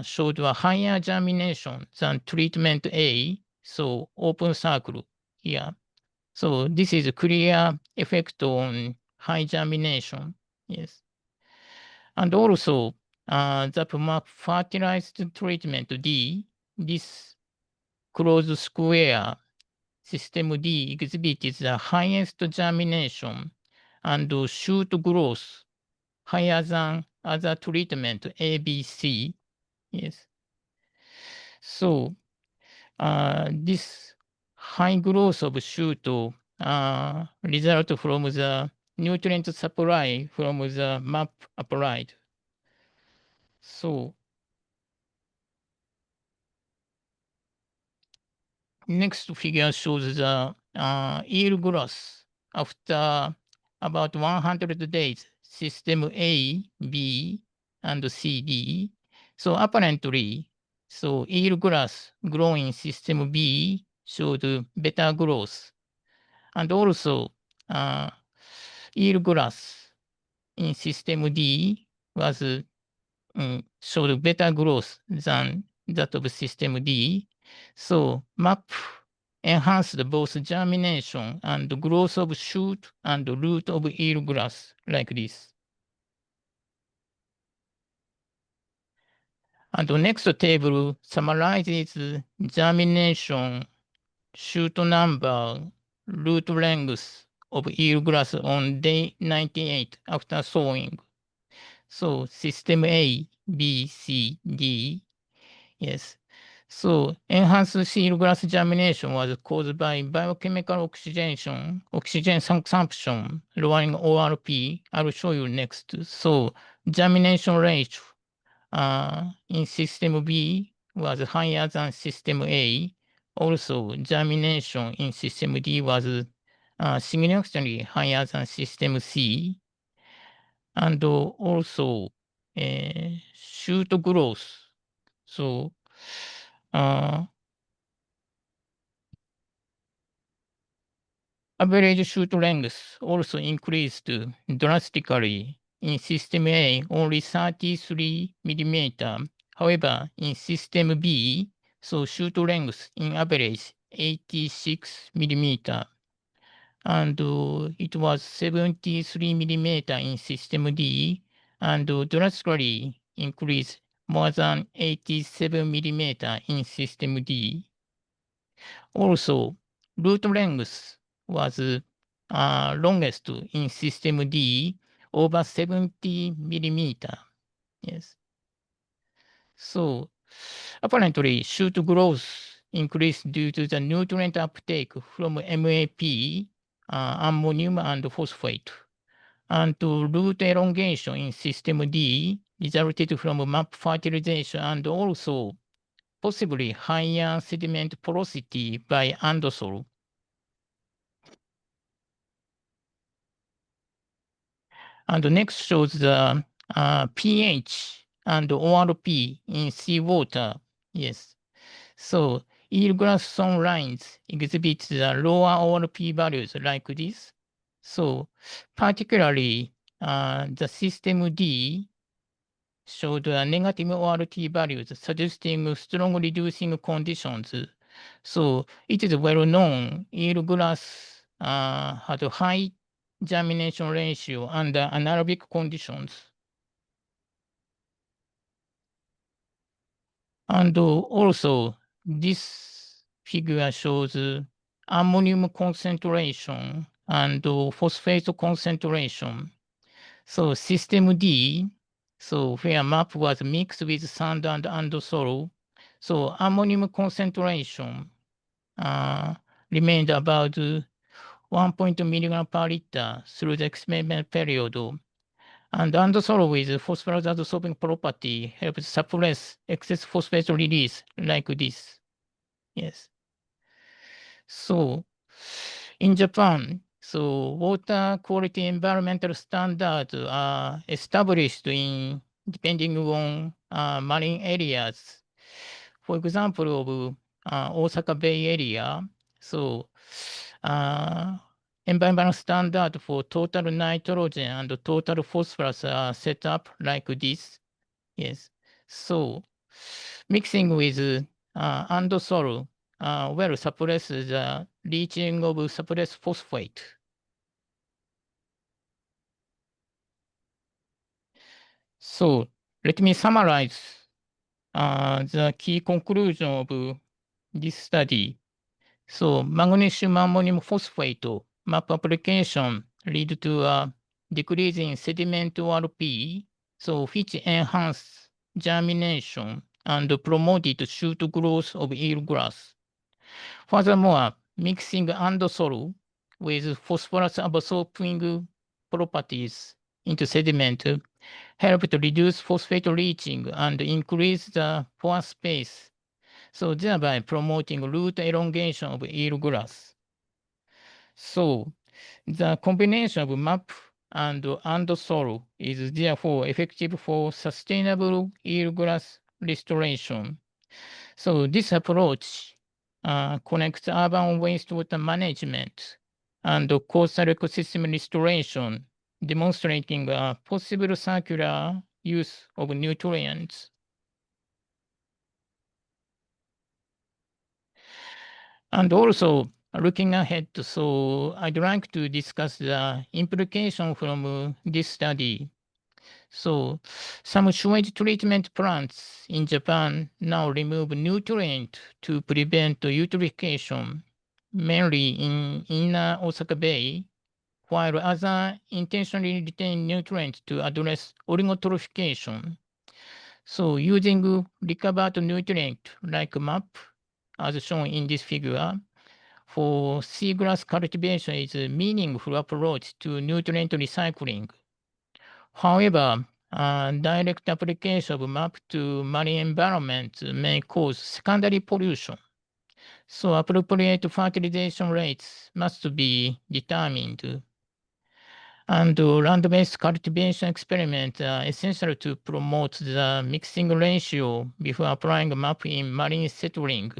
showed a higher germination than treatment A, so open circle here. So this is a clear effect on high germination. Yes. And also, the MAP fertilized treatment D, this closed square system D exhibited the highest germination and shoot growth higher than other treatment A, B, C. Yes. So this high growth of shoot result from the nutrient supply from the MAP applied. So next figure shows the yield growth after about 100 days, system A, B, and C, D. So apparently, so yield growth growing system B showed better growth. And also, yield growth in system D was showed better growth than that of system D. So MAP enhanced both germination and growth of shoot and root of eelgrass like this. And the next table summarizes germination, shoot number, root length of eelgrass on day 98 after sowing. So system A, B, C, D. Yes. So enhanced sealgrass germination was caused by biochemical oxidation, oxygen consumption, lowering ORP. I will show you next. So germination rate in system B was higher than system A. Also, germination in system D was significantly higher than system C. And also, shoot growth. So, average shoot length also increased drastically. In system A, only 33 millimeter. However, in system B, so shoot length in average 86 millimeter. And it was 73 millimeter in system D, and drastically increased more than 87 millimeter in system D. Also, root length was longest in system D, over 70 millimeter. Yes. So, apparently, shoot growth increased due to the nutrient uptake from MAP, ammonium and phosphate. And root elongation in system D resulted from MAP fertilization and also possibly higher sediment porosity by andosol. And next shows the pH and ORP in seawater. Yes. So eelgrass zone lines exhibit the lower ORP values like this. So particularly the system D showed negative ORT values suggesting strong reducing conditions. So it is well known eelgrass had a high germination ratio under anaerobic conditions. And also, this figure shows ammonium concentration and phosphate concentration. So system D, so where MAP was mixed with sand and soil, so ammonium concentration remained about 1 milligram per liter through the experiment period. And andosol with phosphorus adsorbing property helps suppress excess phosphate release like this. Yes. So in Japan, so water quality environmental standards are established in depending on marine areas. For example, of Osaka Bay area, so environmental standard for total nitrogen and total phosphorus are set up like this. Yes. So mixing with andosol well suppresses the leaching of suppressed phosphate. So let me summarize the key conclusion of this study. So magnesium ammonium phosphate MAP application lead to a decrease in sediment ORP, so which enhance germination and promoted shoot growth of eelgrass. Furthermore, mixing andosol with phosphorus absorbing properties into sediment helped reduce phosphate leaching and increase the pore space, so thereby promoting root elongation of eelgrass. So the combination of MAP and andosol is therefore effective for sustainable eelgrass restoration. So this approach connects urban wastewater management and coastal ecosystem restoration, demonstrating a possible circular use of nutrients. And also, looking ahead, so I'd like to discuss the implication from this study. So some sewage treatment plants in Japan now remove nutrient to prevent eutrophication, mainly in inner Osaka Bay, while others intentionally retain nutrients to address oligotrophication. So using recovered nutrient like MAP, as shown in this figure, for seagrass cultivation is a meaningful approach to nutrient recycling. However, direct application of MAP to marine environment may cause secondary pollution. So appropriate fertilization rates must be determined. And land-based cultivation experiments are essential to promote the mixing ratio before applying MAP in marine settling.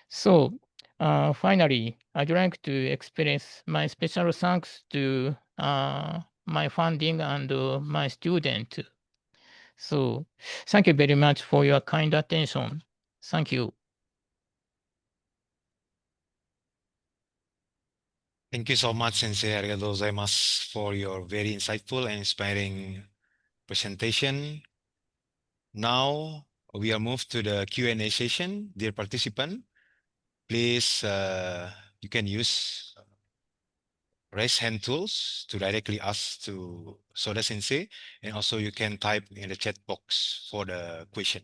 So finally, I'd like to express my special thanks to my funding and my student. So thank you very much for your kind attention. Thank you. Thank you so much, Sensei. Arigatou gozaimasu for your very insightful and inspiring presentation. Now, we are moved to the Q&A session. Dear participant, please, you can use raise hand tools to directly ask to Soda Sensei, and also you can type in the chat box for the question.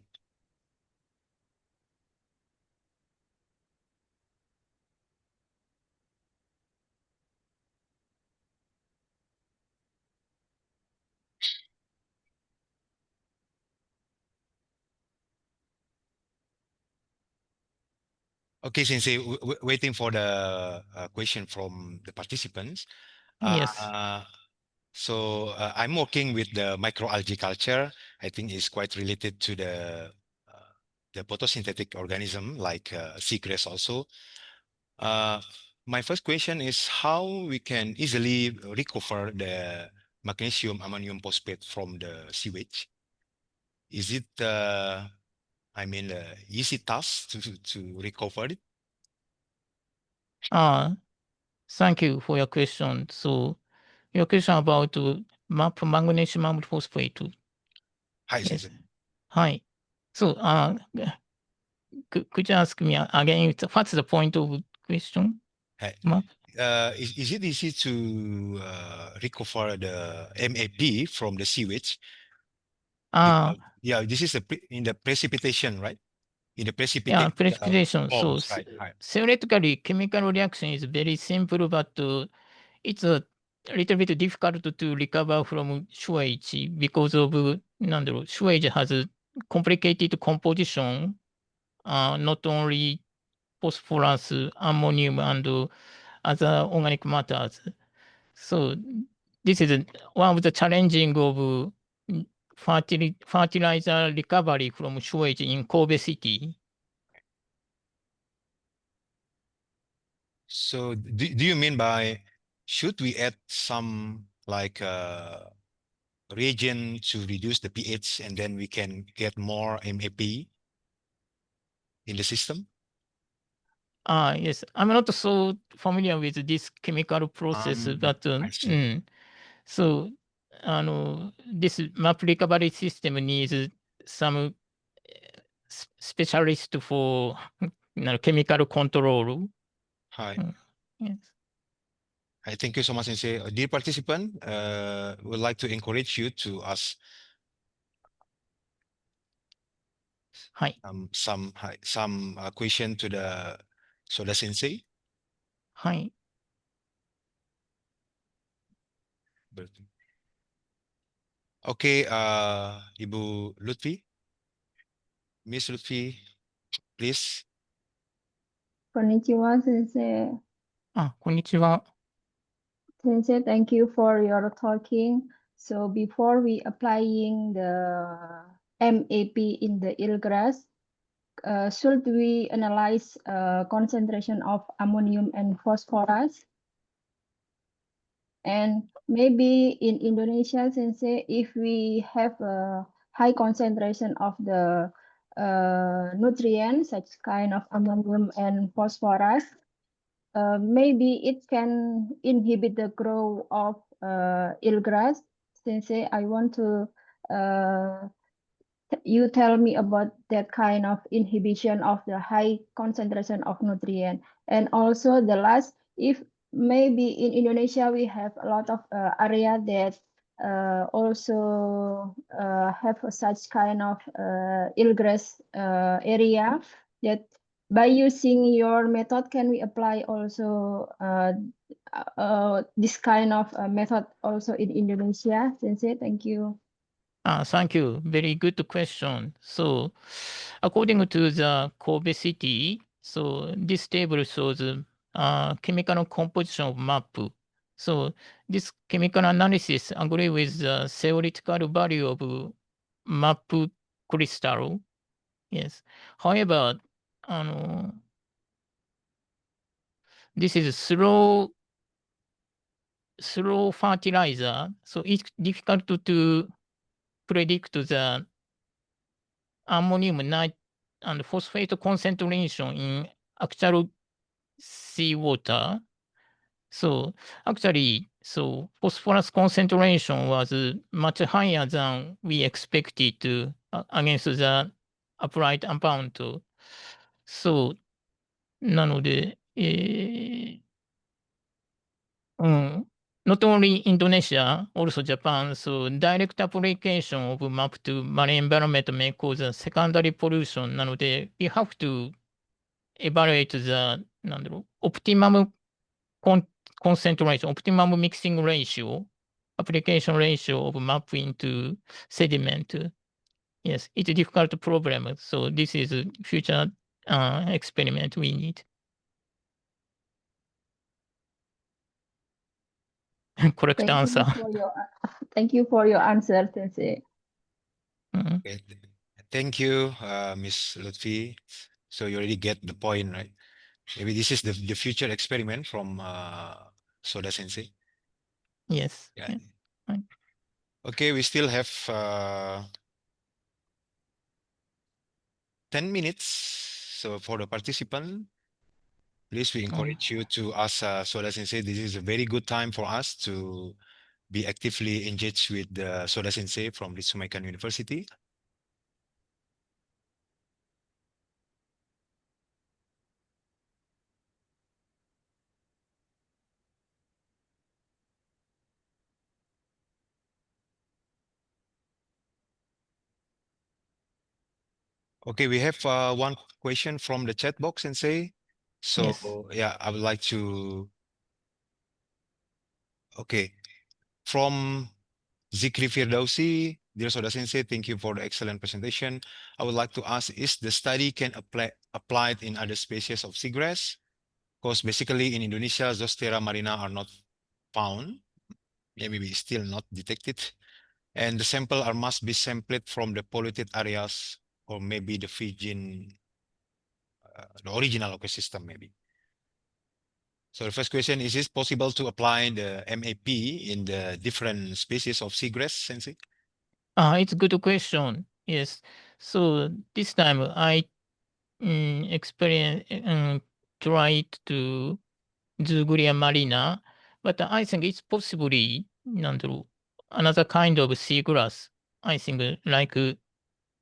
Okay, Sensei, waiting for the question from the participants. Yes. So I'm working with the microalgae culture. I think it's quite related to the photosynthetic organism like seagrass also. My first question is how we can easily recover the magnesium ammonium phosphate from the sewage. Is it, easy task to recover it? Thank you for your question. So your question about map magnesium phosphate. Hi, Yes. Sensei. Hi. So could you ask me again what's the point of question? Hi. Map? Is it easy to recover the MAP from the sewage? Yeah, this is in the precipitation, right? In the Yeah, precipitation precipitation. So forms, right? theoretically, chemical reaction is very simple, but it's a little bit difficult to recover from sewage because of sewage has a complicated composition, not only phosphorus, ammonium, and other organic matters. So this is one of the challenging of fertilizer recovery from sewage in Kobe City. So do you mean by should we add some like reagent to reduce the pH and then we can get more MAP in the system? Yes, I'm not so familiar with this chemical process, but I see. so this map recovery system needs some specialist for chemical control. Hi. Yes. I thank you so much, Sensei. Dear participant, would like to encourage you to ask some question to the Soda Sensei. Hi. Okay, Ibu Lutfi, Miss Lutfi, please. Konnichiwa, Sensei. こんにちは。 Sensei, thank you for your talking. So before we applying the MAP in the eelgrass, should we analyze concentration of ammonium and phosphorus? And maybe in Indonesia, Sensei, if we have a high concentration of the nutrients, such kind of ammonium and phosphorus, maybe it can inhibit the growth of eelgrass. Sensei, I want to you tell me about that kind of inhibition of the high concentration of nutrient. And also the last, if maybe in Indonesia we have a lot of area that also have such kind of eelgrass area, that by using your method, can we apply also this kind of method also in Indonesia? Sensei, thank you. Thank you. Very good question. So, according to the Kobe City, so this table shows chemical composition of map. So this chemical analysis agree with the theoretical value of map crystal. Yes. However, this is slow fertilizer, so it's difficult to predict the ammonium nitrate and phosphate concentration in actual seawater. So actually, phosphorus concentration was much higher than we expected against the applied amount. そう。なので、not only Indonesia, also Japan, so direct application of map to marine environment may cause a secondary pollution なので、we have to evaluate the なんだろう、optimum concentration, optimum mixing ratio, application ratio of map into sediment. Yes, it's a difficult problem. So this is a future experiment we need. Correct Thank answer. you for your thank you for your answer, Sensei. Mhm. Okay. Thank you, Miss Lutfi. So you already get the point, right? Maybe this is the future experiment from Soda Sensei. Yes. Yeah. Yeah. Right. Okay, we still have 10 minutes. So for the participant, please we encourage you to ask Soda Sensei. This is a very good time for us to be actively engaged with the Soda Sensei from Ritsumeikan University. Okay, we have one question from the chat box, Sensei. So Yes. yeah, I would like to. Okay, from Zikri Firdausi, dear Soda Sensei, thank you for the excellent presentation. I would like to ask, is the study can applied in other species of seagrass? Because basically in Indonesia, Zostera marina are not found. Yeah, maybe still not detected. And the sample are must be sampled from the polluted areas or maybe the Fijian, the original ecosystem maybe. So the first question, is it possible to apply the MAP in the different species of seagrass, Sensei? It's a good question. Yes. So this time I tried to Zugria marina, but I think it's possibly なんだろう another kind of seagrass. I think like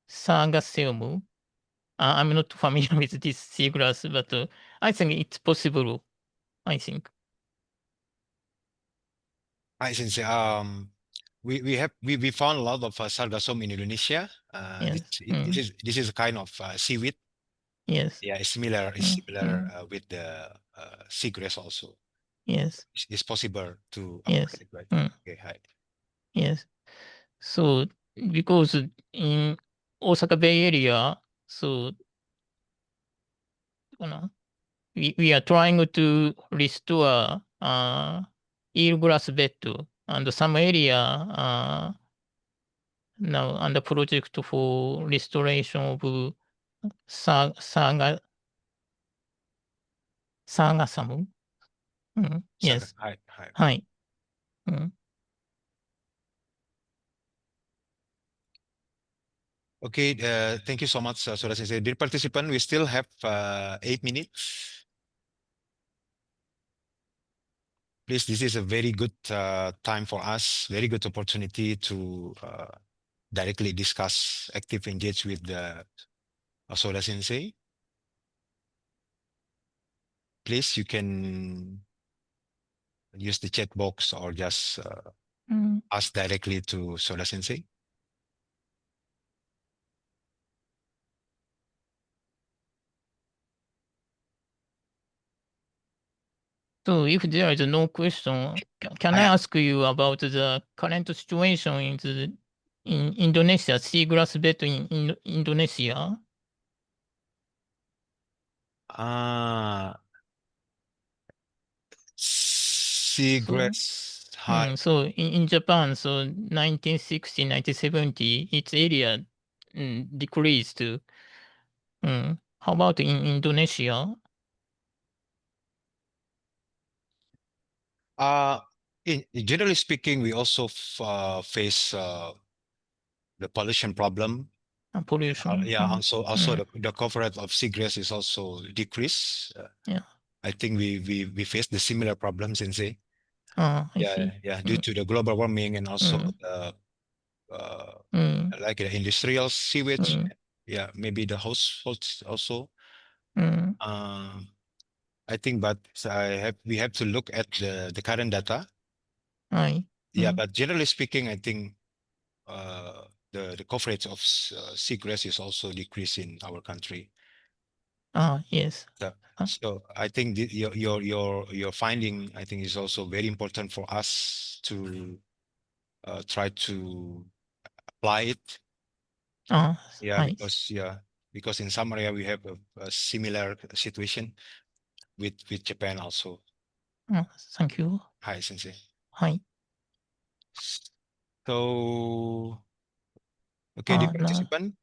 Sargassum. I'm not familiar with this seagrass, but I think it's possible. I think. Hi, Sensei. We found a lot of sargassum in Indonesia. Yes. Mm. This is a kind of seaweed. Yes. Yeah, it's similar. It's Mm. similar Mm. with the seagrass also. Yes. It's possible to apply Yes. it, right? Mm. Okay, hi. Yes. So because in Osaka Bay Area, so we are trying to restore eelgrass bed and some area now under project for restoration of sargassum. Yes. Hi, hi. はい。うん。Okay, thank you so much, Sora Sensei. Dear participant, we still have 8 minutes. Please, this is a very good time for us, very good opportunity to directly discuss, active engage with the Soda Sensei. Please, you can use the chat box or just ask directly to Soda Sensei. So if there is no question, can I ask you about the current situation in Indonesia, seagrass bed in Indonesia? Seagrass high. So in Japan, so 1960, 1970, its area decreased. How about in Indonesia? Generally speaking, we also face the pollution problem. Pollution. Yeah, also the coverage of seagrass is also decreased. Yeah. I think we face the similar problems in say. I see. Yeah, due to the global warming and also the like the industrial sewage. yeah, maybe the host also. Mm. I think, but we have to look at the current data. はい。 Yeah, うん。 but generally speaking, I think the coverage of seagrass is also decreased in our country. Yes. So, あ so I think your finding, I think, is also very important for us to try to apply it. あ、 Yeah, はい。 because in some area we have a similar situation with Japan also. Thank you. Hi, Sensei. はい。 So, okay, the participant,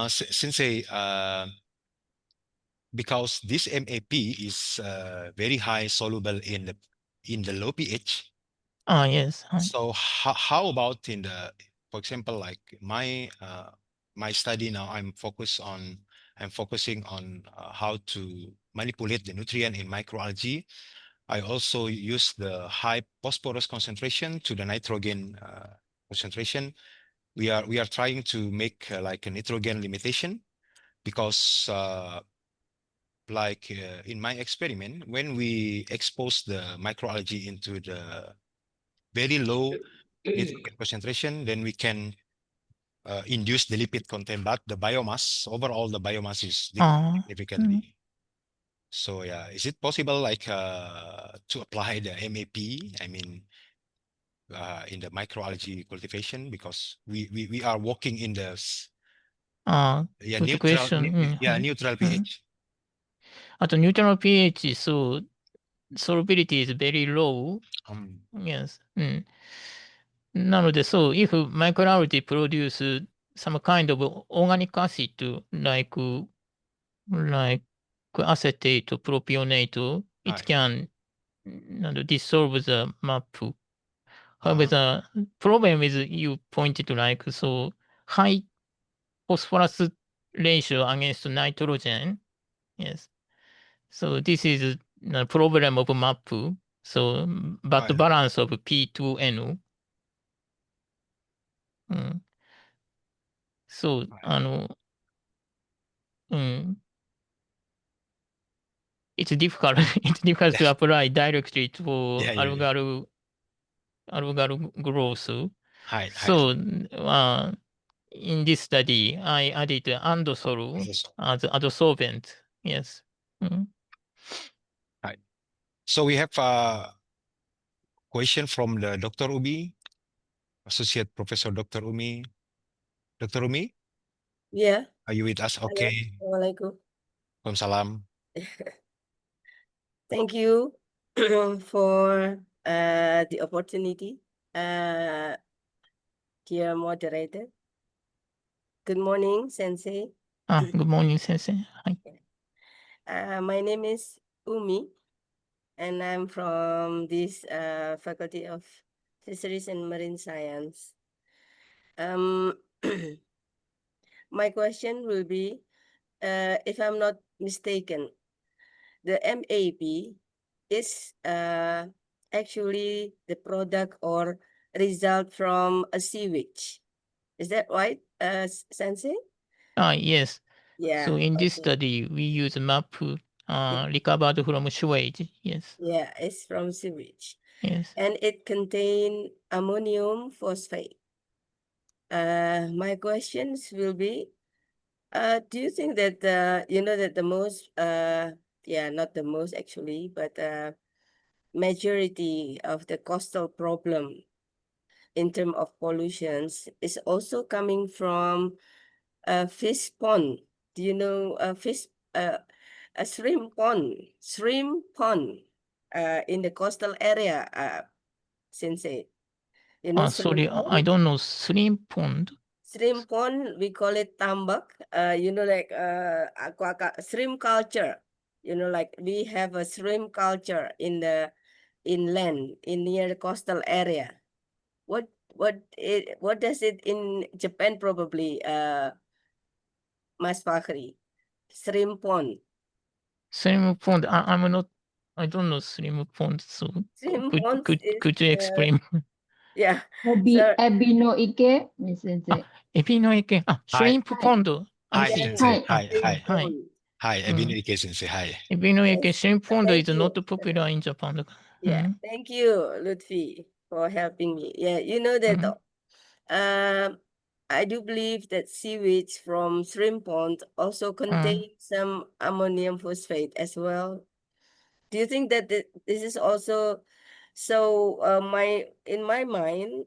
Sensei, because this MAP is very high soluble in the low pH. Yes. はい。 So how about for example, like my study now, I'm focusing on how to manipulate the nutrient in microalgae. I also use the high phosphorus concentration to the nitrogen concentration. We are trying to make like a nitrogen limitation because in my experiment, when we expose the microalgae into the very low nitrogen concentration, then we can induce the lipid content, but the biomass, overall the biomass is decreased significantly. So yeah, is it possible like to apply the MAP? I mean, in the microalgae cultivation, because we are working in the Good question. neutral pH. あと、neutral pH, so solubility is very low. Yes. なので、so if microalgae produce some kind of organic acid like acetate, propionate, it can dissolve the map. However, the problem is you pointed like so high phosphorus ratio against nitrogen. Yes. So this is the problem of map. So, but the balance of P2N. So, it's difficult. It's difficult to apply directly to algal growth. So, in this study, I added andosol as adsorbent. Yes. Right. So we have a question from the Dr. Umi, Associate Professor Dr. Umi. Dr. Umi, Yeah. are you with us? Okay. Assalamualaikum. Waalaikumsalam. Thank you for the opportunity, dear moderator. Good morning, Sensei. Good morning, Sensei. My name is Umi, and I'm from this Faculty of Fisheries and Marine Science. My question will be, if I'm not mistaken, the MAP is actually the product or result from a sewage. Is that right, Sensei? Yes. Yeah. So in this study, we use map recovered from sewage. Yes. Yeah, it's from sewage. Yes. And it contains ammonium phosphate. My questions will be, do you think that that the most not the most actually, but majority of the coastal problem in terms of pollutions is also coming from a fish pond? Do you know a shrimp pond in the coastal area, Sensei? You know Sorry, shrimp pond? I don't know. Shrimp pond. Shrimp pond, we call it tambak. Like shrimp culture. Like we have a shrimp culture in the inland, in near the coastal area. What does it in Japan probably, Mas Fakhri? Shrimp pond. Shrimp pond. I'm not. I don't know shrimp pond. So Shrimp ponds is could you explain? yeah. Abino Ike, Miss Sensei. エビの池、あ、シュリンプポンド。I Hi, see. Sensei. Hi. Hi, hi. Hi. Hi, Ebino Ike Sensei. Hi. エビの池、 Yes. シュリンプポンド Thank is not you. popular in Japan. Yeah, thank you, Lutfi, for helping me. Yeah, you know that I do believe that sewage from shrimp pond also contain some ammonium phosphate as well. Do you think that this is also so? In my mind,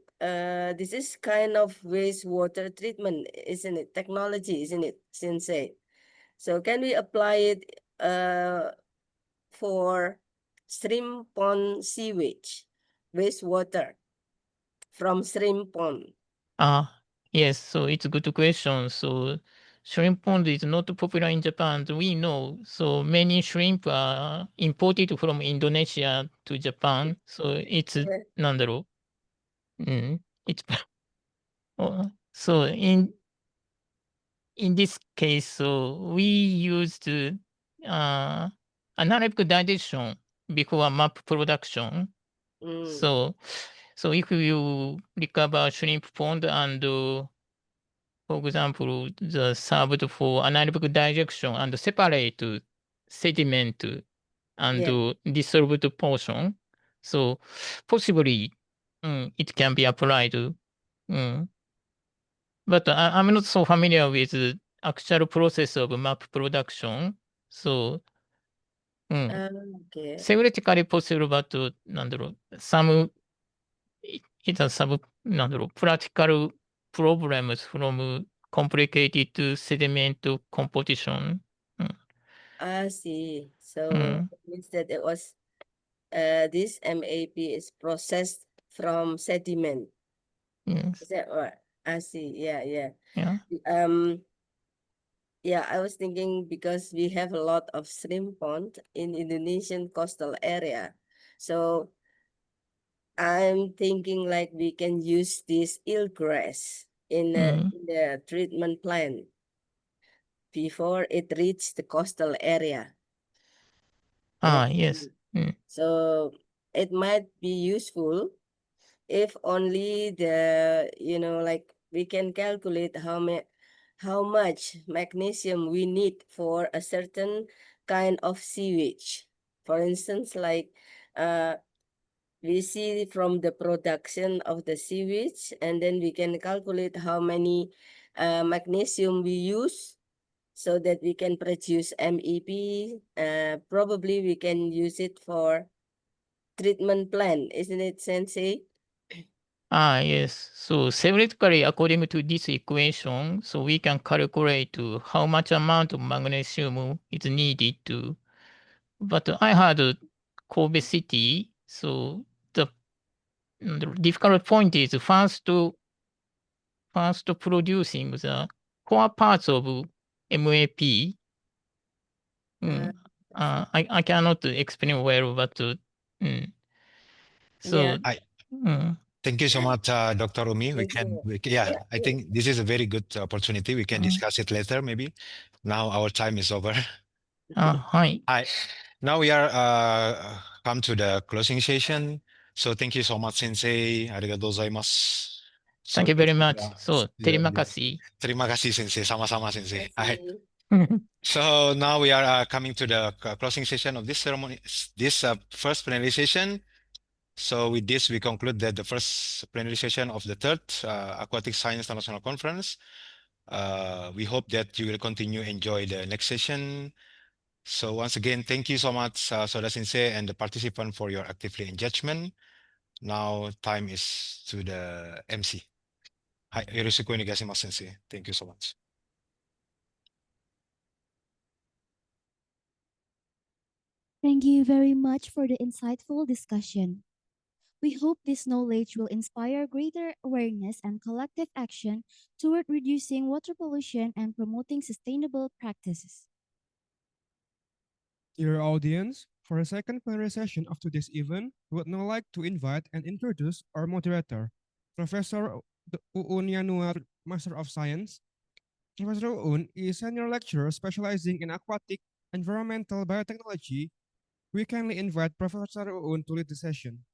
this is kind of wastewater treatment, isn't it? Technology, isn't it, Sensei? So can we apply it for shrimp pond sewage, wastewater from shrimp pond? Yes, so it's a good question. So shrimp pond is not popular in Japan, we know. So many shrimp are imported from Indonesia to Japan. So it's, Yeah. なんだろう。it's, so in this case, so we used anaerobic digestion before map production. Mm, So if you recover shrimp pond and, for example, the served for anaerobic digestion and separate sediment and yeah. dissolved portion, so possibly it can be applied. But I'm not so familiar with the actual process of map production. So, Okay. theoretically possible, but なんだろう、some it has some なんだろう、practical problems from complicated sediment composition. I see. So Mm, it means that it was this MAP is processed from sediment. yes, Is that right? I see. Yeah, yeah. yeah. Yeah, I was thinking because we have a lot of shrimp pond in Indonesian coastal area. So I'm thinking like we can use this eelgrass in the treatment plant before it reach the coastal area. Yes. So it might be useful if only the, like we can calculate how much magnesium we need for a certain kind of sewage. For instance, like we see from the production of the sewage, and then we can calculate how many magnesium we use so that we can produce MEP. Probably we can use it for treatment plan, isn't it, Sensei? Yes. So theoretically, according to this equation, so we can calculate how much amount of magnesium is needed to. But I had Kobe City, so the difficult point is first producing the core parts of MAP. I cannot explain well, but Yeah. so. Thank you so much, Dr. Umi. Thank you. Yeah, Yeah, I think this is a very good opportunity. We can discuss it later, maybe. Now our time is over. Hi. Hi. Now we are come to the closing session. So thank you so much, Sensei. Arigatou gozaimasu. Thank you very much. So, terima kasih. Terima kasih, Sensei. Sama-sama, Sensei. Hi. see. So now we are coming to the closing session of this ceremony, this first plenary session. So with this, we conclude that the first plenary session of the third Aquatic Science International Conference. We hope that you will continue enjoy the next session. So once again, thank you so much, Soda Sensei and the participant for your actively engagement. Now time is to the MC. Hai, yoroshiku onegaishimasu, Sensei. Thank you so much. Thank you very much for the insightful discussion. We hope this knowledge will inspire greater awareness and collective action toward reducing water pollution and promoting sustainable practices. Dear audience, for the second plenary session of today's event, we would now like to invite and introduce our moderator, Professor Uun Yanuar, Master of Science. Professor Uun is senior lecturer specializing in aquatic environmental biotechnology. We kindly invite Professor Uun to lead the session.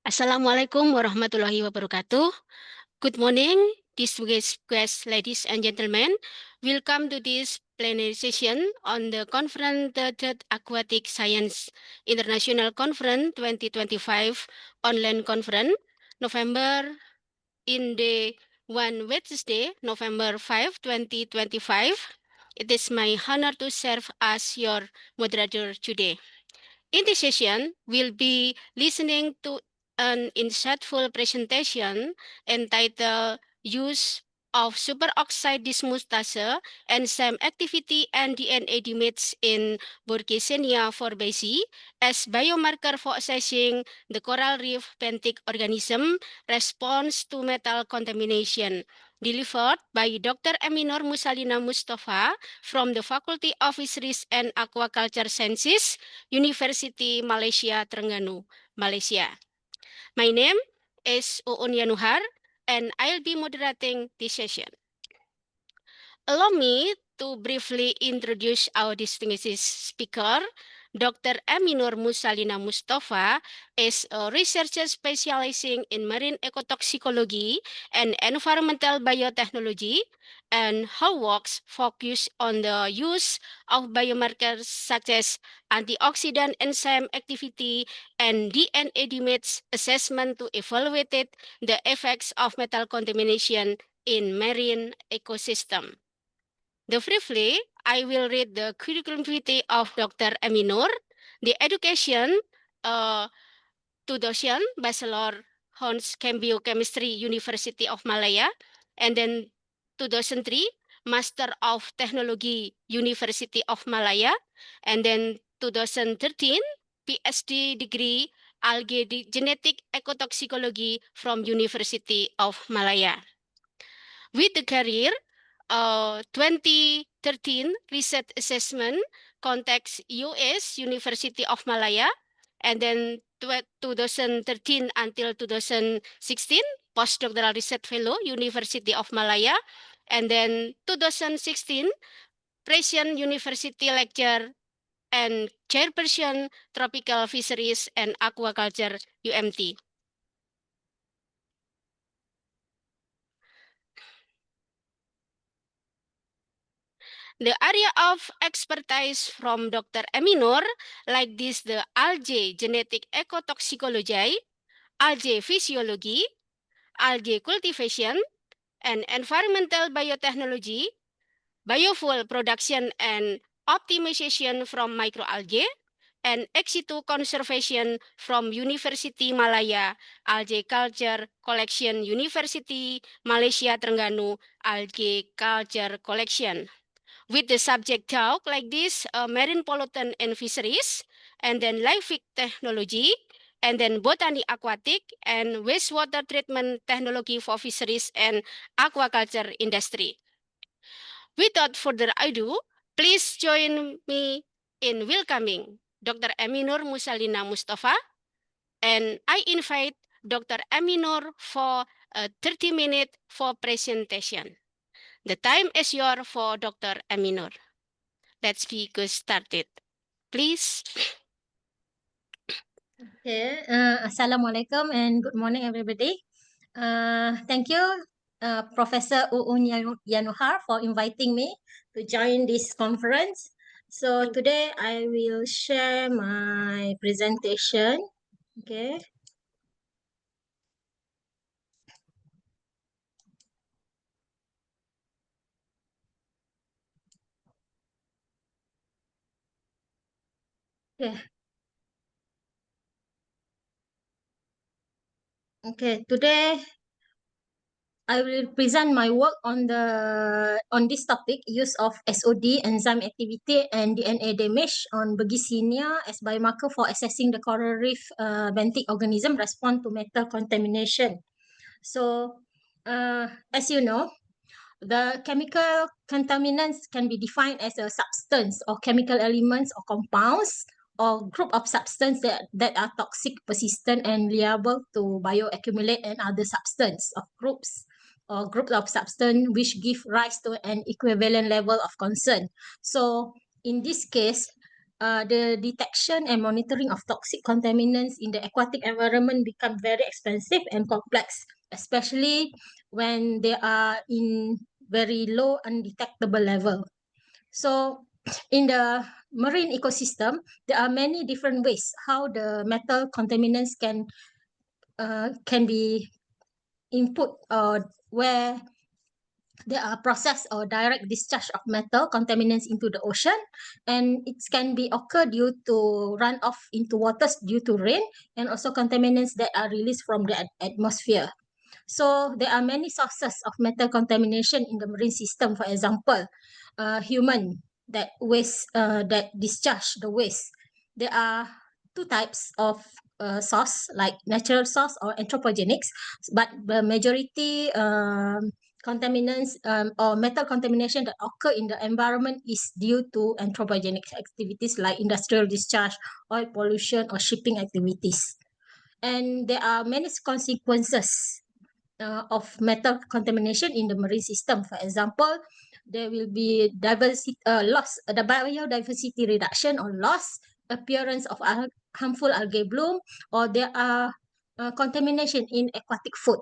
Assalamualaikum warahmatullahi wabarakatuh. Good morning, distinguished guests, ladies and gentlemen. Welcome to this plenary session on the conference, the Third Aquatic Science International Conference 2025 online conference, November in the one Wednesday, November 5, 2025. It is my honor to serve as your moderator today. In this session, we'll be listening to an insightful presentation entitled Use of Superoxide Dismutase Enzyme Activity and DNA Damage in Burkisenia forbaceae as Biomarker for Assessing the Coral Reef Benthic Organism Response to Metal Contamination, delivered by Dr. Aminur Musalina Mustafa from the Faculty of Fisheries and Aquaculture Sciences, University Malaysia Terengganu, Malaysia. My name is Uun Yanuhar and I'll be moderating this session. Allow me to briefly introduce our distinguished speaker. Dr. Aminur Musalina Mustafa is a researcher specializing in marine ecotoxicology and environmental biotechnology, and her works focus on the use of biomarkers such as antioxidant enzyme activity and DNA damage assessment to evaluate the effects of metal contamination in marine ecosystem. Briefly, I will read the curriculum vitae of Dr. Aminur. The education, 2000, Bachelor Honors Biochemistry, University of Malaya, and then 2003, Master of Technology, University of Malaya, and then 2013, PhD degree, Algae Genetic Ecotoxicology from University of Malaya. With the career, 2013 research assessment context US University of Malaya, and then 2013 until 2016 postdoctoral research fellow University of Malaya, and then 2016 Present University lecture and chairperson tropical fisheries and aquaculture UMT. The area of expertise from Dr. Aminur, like this, the algae genetic ecotoxicology, algae physiology, algae cultivation, and environmental biotechnology, biofuel production and optimization from microalgae, and ex situ conservation from University Malaya, Algae Culture Collection University, Malaysia Terengganu, Algae Culture Collection. With the subject talk like this, marine pollutant and fisheries, and then live feed technology, and then botany aquatic, and wastewater treatment technology for fisheries and aquaculture industry. Without further ado, please join me in welcoming Dr. Aminur Musalina Mustafa, and I invite Dr. Aminur for a 30-minute for presentation. The time is yours for Dr. Aminur. Let's get started. Please. Okay, Assalamualaikum and good morning, everybody. Thank you, Professor Uun Yanuhar, for inviting me to join this conference. So today I will share my presentation. Okay. Okay. Okay. Today I will present my work on this topic, use of SOD, enzyme activity, and DNA damage on Bergisinia as biomarker for assessing the coral reef benthic organism response to metal contamination. So, as you know, the chemical contaminants can be defined as a substance or chemical elements or compounds or group of substances that are toxic, persistent, and liable to bioaccumulate and other substance of groups or group of substance which give rise to an equivalent level of concern. So in this case, the detection and monitoring of toxic contaminants in the aquatic environment become very expensive and complex, especially when they are in very low undetectable level. So in the marine ecosystem, there are many different ways how the metal contaminants can be input or where there are process or direct discharge of metal contaminants into the ocean, and it can be occur due to runoff into waters due to rain, and also contaminants that are released from the atmosphere. So there are many sources of metal contamination in the marine system. For example, human that waste that discharge the waste. There are two types of source, like natural source or anthropogenics, but the majority contaminants or metal contamination that occur in the environment is due to anthropogenic activities like industrial discharge, oil pollution, or shipping activities. And there are many consequences of metal contamination in the marine system. For example, there will be loss, the biodiversity reduction or loss, appearance of harmful algae bloom, or there are contamination in aquatic food.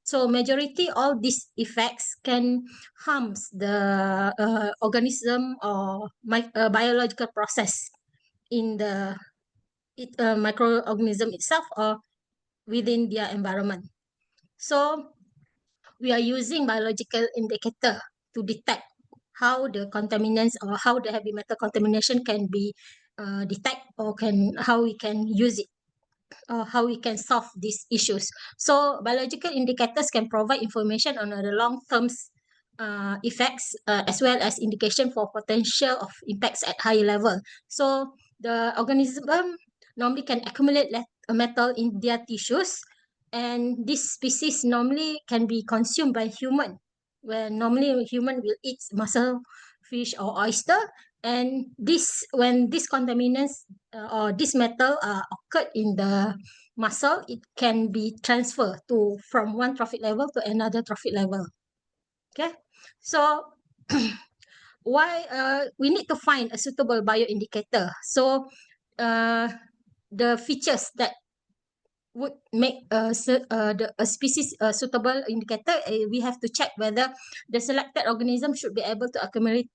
So majority all these effects can harms the organism or biological process in the microorganism itself or within their environment. So we are using biological indicator to detect how the contaminants or how the heavy metal contamination can be detect or how we can use it or how we can solve these issues. So biological indicators can provide information on the long-term effects as well as indication for potential of impacts at high level. So the organism normally can accumulate metal in their tissues, and this species normally can be consumed by human, where normally human will eat mussel, fish, or oyster. And when these contaminants or this metal occurred in the mussel, it can be transferred from one trophic level to another trophic level. Okay, so why we need to find a suitable bioindicator. So the features that would make a species a suitable indicator, we have to check whether the selected organism should be able to accumulate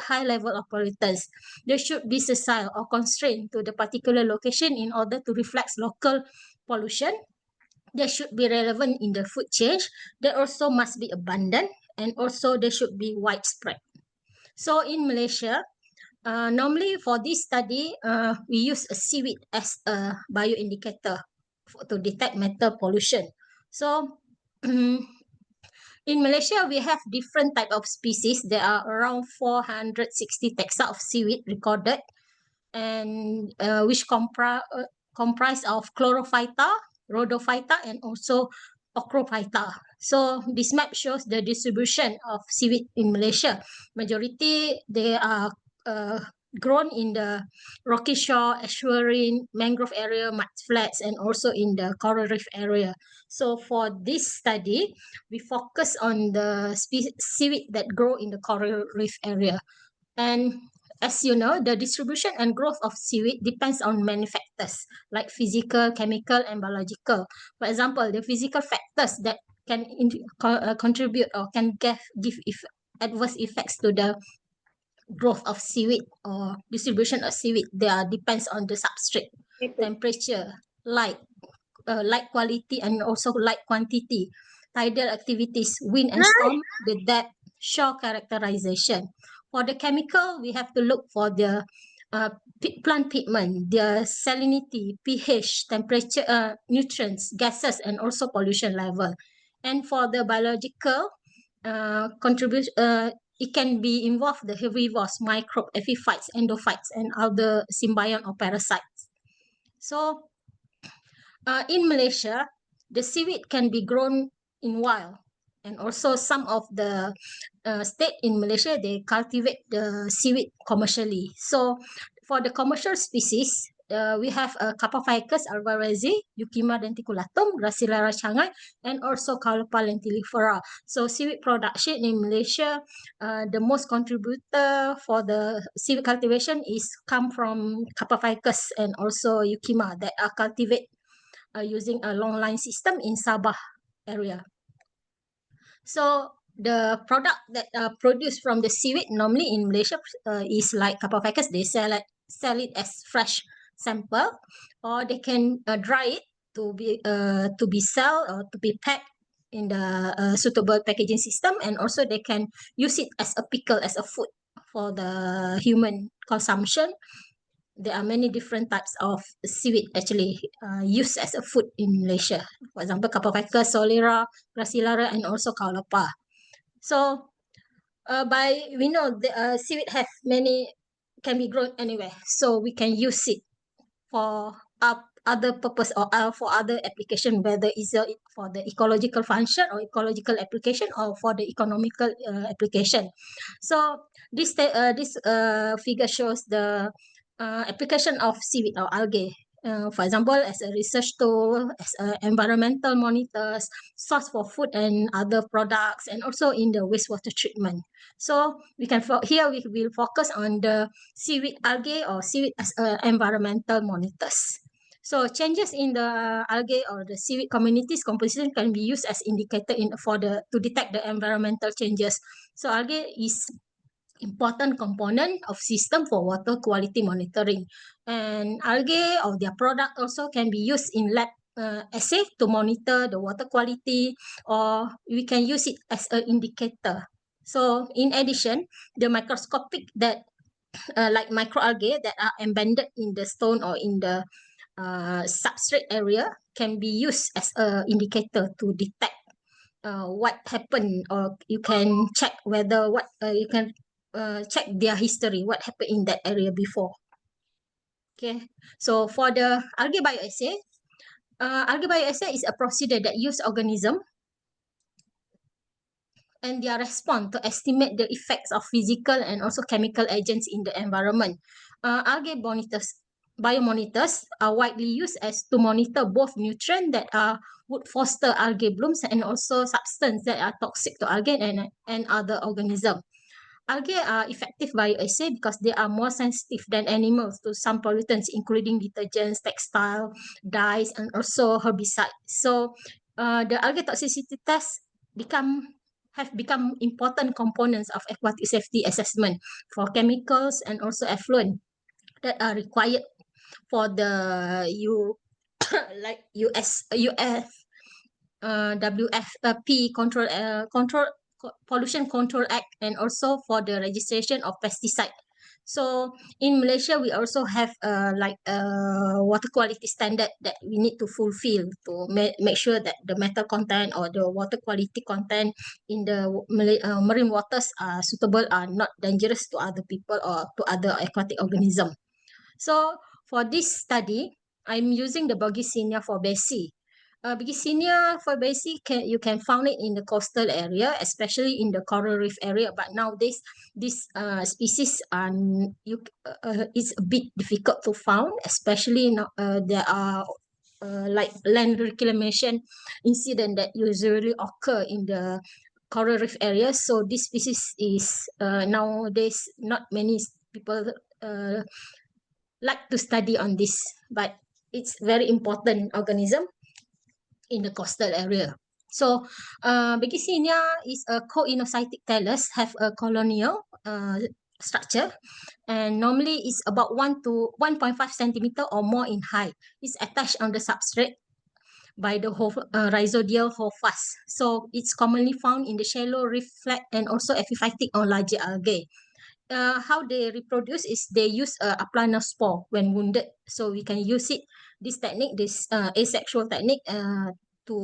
high level of pollutants. They should be sessile or constrained to the particular location in order to reflect local pollution. They should be relevant in the food chain. They also must be abundant, and also they should be widespread. So in Malaysia, normally for this study, we use a seaweed as a bioindicator to detect metal pollution. So in Malaysia, we have different type of species. There are around 460 taxa of seaweed recorded, and which comprise of chlorophyta, rhodophyta, and also ochrophyta. So this map shows the distribution of seaweed in Malaysia. Majority they are grown in the rocky shore, estuarine, mangrove area, mud flats, and also in the coral reef area. So for this study, we focus on the seaweed that grow in the coral reef area. And as you know, the distribution and growth of seaweed depends on many factors like physical, chemical, and biological. For example, the physical factors that can contribute or can give adverse effects to the growth of seaweed or distribution of seaweed, depends on the substrate, temperature, light quality, and also light quantity, tidal activities, wind and storm, the depth, shore characterization. For the chemical, we have to look for the plant pigment, their salinity, pH, temperature, nutrients, gases, and also pollution level. And for the biological contribution, it can be involved the herbivores, microbe, epiphytes, endophytes, and other symbiont or parasites. So in Malaysia, the seaweed can be grown in wild, and also some of the state in Malaysia, they cultivate the seaweed commercially. So for the commercial species, we have Capophycus alvarezi, Euchima denticulatum, Gracillara changai, and also Caulopa lentilifera. So seaweed production in Malaysia, the most contributor for the seaweed cultivation is come from Capophycus and also Euchima that are cultivated using a long line system in Sabah area. So the product that are produced from the seaweed normally in Malaysia is like Capophycus. They sell it as fresh sample, or they can dry it to be sell or to be packed in the suitable packaging system, and also they can use it as a pickle, as a food for the human consumption. There are many different types of seaweed actually used as a food in Malaysia. For example, Capophycus, Solera, Gracillara, and also Caulopa. So we know the seaweed have many, can be grown anywhere. So we can use it for other purpose or for other application, whether it's for the ecological function or ecological application or for the economical application. So this figure shows the application of seaweed or algae. For example, as a research tool, as environmental monitors, source for food and other products, and also in the wastewater treatment. So we can here we will focus on the seaweed algae or seaweed as environmental monitors. So changes in the algae or the seaweed communities composition can be used as indicator to detect the environmental changes. So algae is important component of system for water quality monitoring, and algae or their product also can be used in lab assay to monitor the water quality, or we can use it as an indicator. So in addition, the microscopic that like microalgae that are embedded in the stone or in the substrate area can be used as an indicator to detect what happened, or you can check whether you can check their history, what happened in that area before. Okay, so for the algae bioassay is a procedure that use organism and their response to estimate the effects of physical and also chemical agents in the environment. Algae biomonitors are widely used as to monitor both nutrients that would foster algae blooms and also substances that are toxic to algae and other organisms. Algae are effective bioassay because they are more sensitive than animals to some pollutants, including detergents, textile, dyes, and also herbicides. So the algae toxicity tests have become important components of aquatic safety assessment for chemicals and also effluent that are required for the like WFP Pollution Control Act, and also for the registration of pesticide. So in Malaysia, we also have like a water quality standard that we need to fulfill to make sure that the metal content or the water quality content in the marine waters are suitable, are not dangerous to other people or to other aquatic organisms. So for this study, I'm using the Bergesinia fabaceae. Bergesinia fabaceae you can find it in the coastal area, especially in the coral reef area. But nowadays, this species is a bit difficult to find, especially there are like land reclamation incident that usually occur in the coral reef area. So this species is nowadays not many people like to study on this, but it's very important organism in the coastal area. So Bergesinia is a co-inocytic thallus, have a colonial structure, and normally it's about 1 to 1.5 centimeter or more in height. It's attached on the substrate by the rhizodial hoofus. So it's commonly found in the shallow reef flat and also epiphytic on larger algae. How they reproduce is they use a planospore when wounded. So we can use this technique, this asexual technique to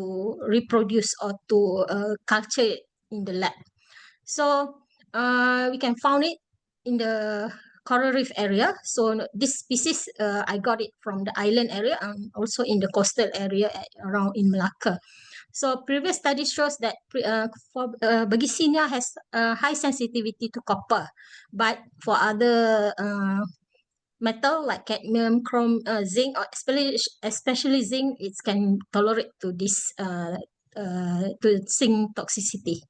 reproduce or to culture it in the lab. So we can find it in the coral reef area. So this species, I got it from the island area and also in the coastal area around in Malacca. So previous study shows that Bergesinia has high sensitivity to copper, but for other metal like cadmium, chrome, zinc, or especially zinc, it can tolerate to this to zinc toxicity.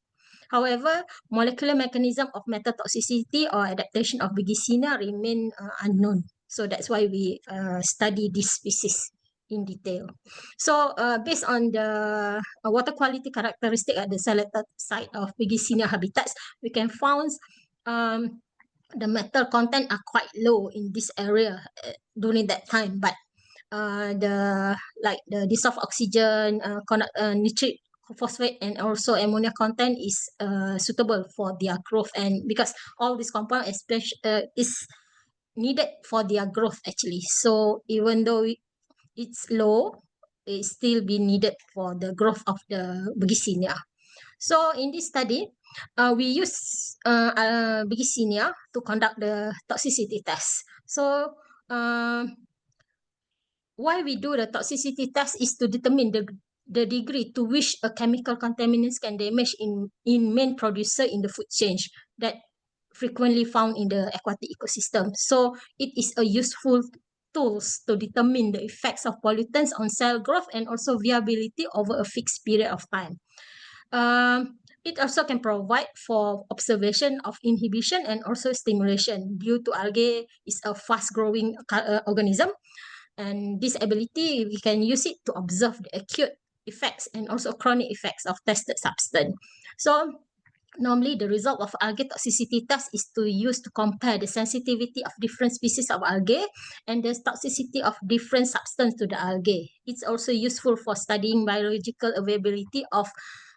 However, molecular mechanism of metal toxicity or adaptation of Begisinia remain unknown. So that's why we study this species in detail. So based on the water quality characteristic at the selected site of Begisinia habitats, we can find the metal content are quite low in this area during that time, but the dissolved oxygen, nitrate, phosphate, and also ammonia content is suitable for their growth, and because all these compound is needed for their growth actually. So even though it's low, it still be needed for the growth of the Begisinia. So in this study, we use Begisinia to conduct the toxicity test. So why we do the toxicity test is to determine the degree to which a chemical contaminants can damage in main producer in the food chain that frequently found in the aquatic ecosystem. So it is a useful tools to determine the effects of pollutants on cell growth and also viability over a fixed period of time. It also can provide for observation of inhibition and also stimulation due to algae is a fast-growing organism. And this ability, we can use it to observe the acute effects and also chronic effects of tested substance. So normally the result of algae toxicity test is to use to compare the sensitivity of different species of algae and the toxicity of different substance to the algae. It's also useful for studying biological availability of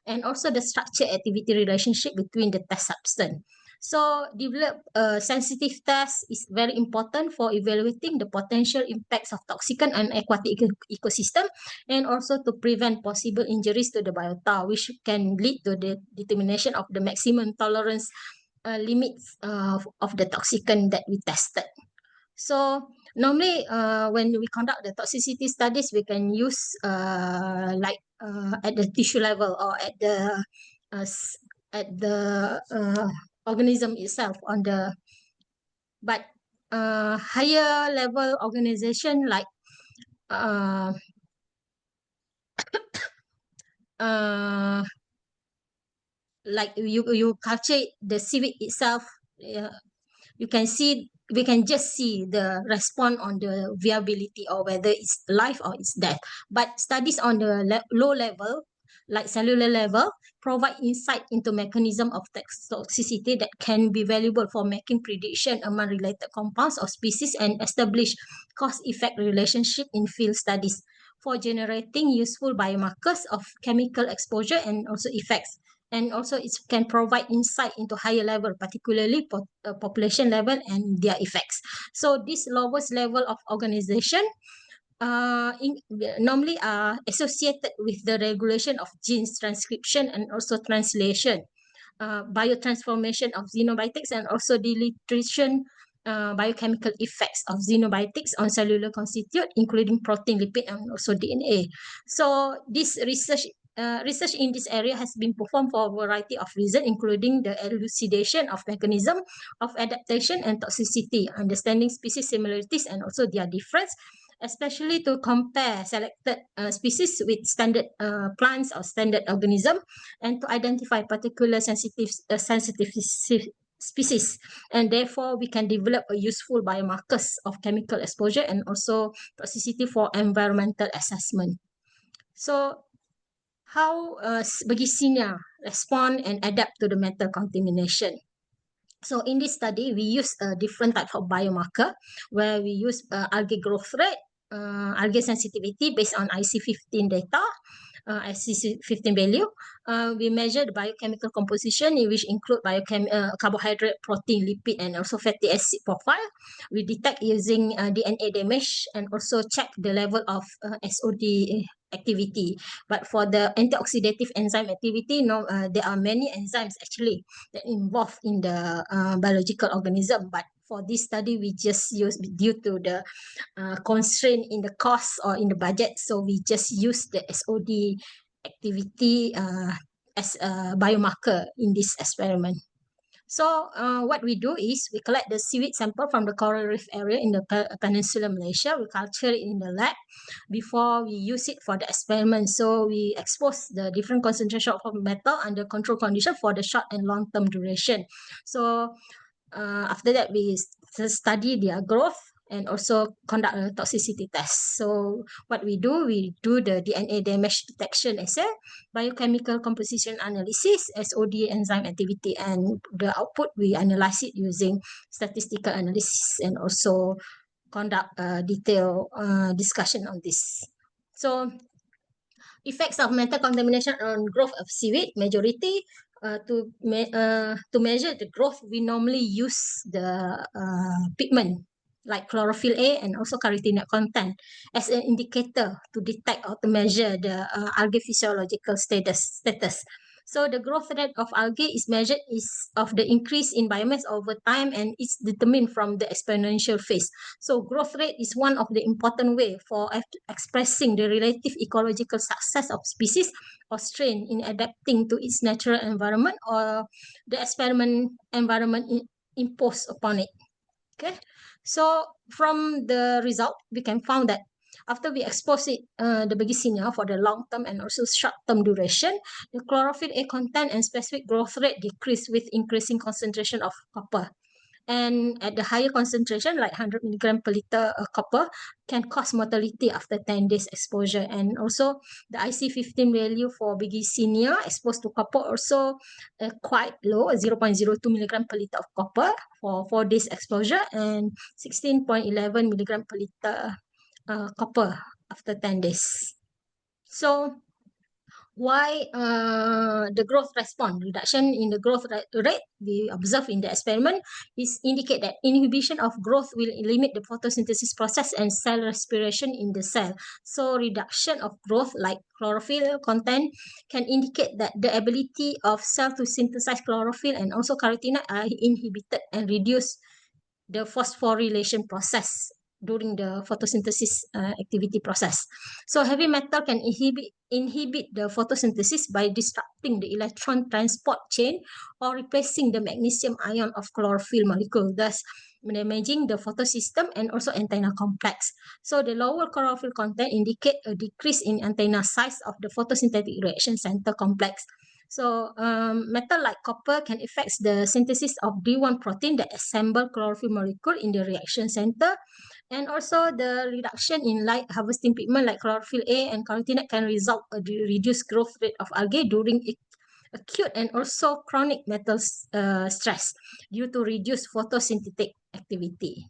and also the structure activity relationship between the test substance. So develop a sensitive test is very important for evaluating the potential impacts of toxicant on aquatic ecosystem and also to prevent possible injuries to the biota, which can lead to the determination of the maximum tolerance limits of the toxicant that we tested. So normally when we conduct the toxicity studies, we can use at the tissue level or at the organism itself on the higher level organization like like you culture the seaweed itself, we can just see the response on the viability or whether it's life or it's death. But studies on the low level, like cellular level, provide insight into mechanism of toxicity that can be valuable for making prediction among related compounds or species and establish cause-effect relationship in field studies for generating useful biomarkers of chemical exposure and also effects. And also it can provide insight into higher level, particularly population level and their effects. So this lowest level of organization normally are associated with the regulation of genes transcription and also translation, biotransformation of xenobiotics and also deletion biochemical effects of xenobiotics on cellular constituent, including protein, lipid, and also DNA. So this research in this area has been performed for a variety of reasons, including the elucidation of mechanism of adaptation and toxicity, understanding species similarities and also their difference, especially to compare selected species with standard plants or standard organism, and to identify particular sensitive species, and therefore we can develop a useful biomarkers of chemical exposure and also toxicity for environmental assessment. So how Begisinia respond and adapt to the metal contamination? So in this study, we use different types of biomarker where we use algae growth rate, algae sensitivity based on IC15 data, IC15 value. We measure the biochemical composition, which include carbohydrate, protein, lipid, and also fatty acid profile. We detect using DNA damage and also check the level of SOD activity. But for the antioxidative enzyme activity, there are many enzymes actually that involved in the biological organism. But for this study, we just use, due to the constraint in the cost or in the budget, so we just use the SOD activity as a biomarker in this experiment. So what we do is we collect the seaweed sample from the coral reef area in the Peninsular Malaysia. We culture it in the lab before we use it for the experiment. So we expose the different concentration of metal under control condition for the short and long term duration. So after that, we study their growth and also conduct a toxicity test. So what we do the DNA damage detection assay, biochemical composition analysis, SOD enzyme activity, and the output we analyze it using statistical analysis and also conduct a detailed discussion on this. So effects of metal contamination on growth of seaweed, majority to measure the growth, we normally use the pigment like chlorophyll A and also carotenoid content as an indicator to detect or to measure the algae physiological status. So the growth rate of algae is measured of the increase in biomass over time, and it's determined from the exponential phase. So growth rate is one of the important way for expressing the relative ecological success of species or strain in adapting to its natural environment or the experiment environment imposed upon it. Okay, so from the result, we can find that after we expose it, the Bergesinia for the long-term and also short-term duration, the chlorophyll A content and specific growth rate decrease with increasing concentration of copper. And at the higher concentration, like 100 milligram per liter copper, can cause mortality after 10 days exposure. And also the IC15 value for Bergesinia exposed to copper also quite low, 0.02 milligram per liter of copper for 4 days exposure and 16.11 milligram per liter copper after 10 days. So why the growth response reduction in the growth rate we observe in the experiment is indicate that inhibition of growth will limit the photosynthesis process and cell respiration in the cell. So reduction of growth like chlorophyll content can indicate that the ability of cell to synthesize chlorophyll and also carotenoid are inhibited and reduce the phosphorylation process during the photosynthesis activity process. So heavy metal can inhibit the photosynthesis by disrupting the electron transport chain or replacing the magnesium ion of chlorophyll molecule, thus damaging the photosystem and also antenna complex. So the lower chlorophyll content indicate a decrease in antenna size of the photosynthetic reaction center complex. So metal like copper can affect the synthesis of D1 protein that assemble chlorophyll molecule in the reaction center. And also the reduction in light harvesting pigment like chlorophyll A and carotenoid can result in a reduced growth rate of algae during acute and also chronic metal stress due to reduced photosynthetic activity.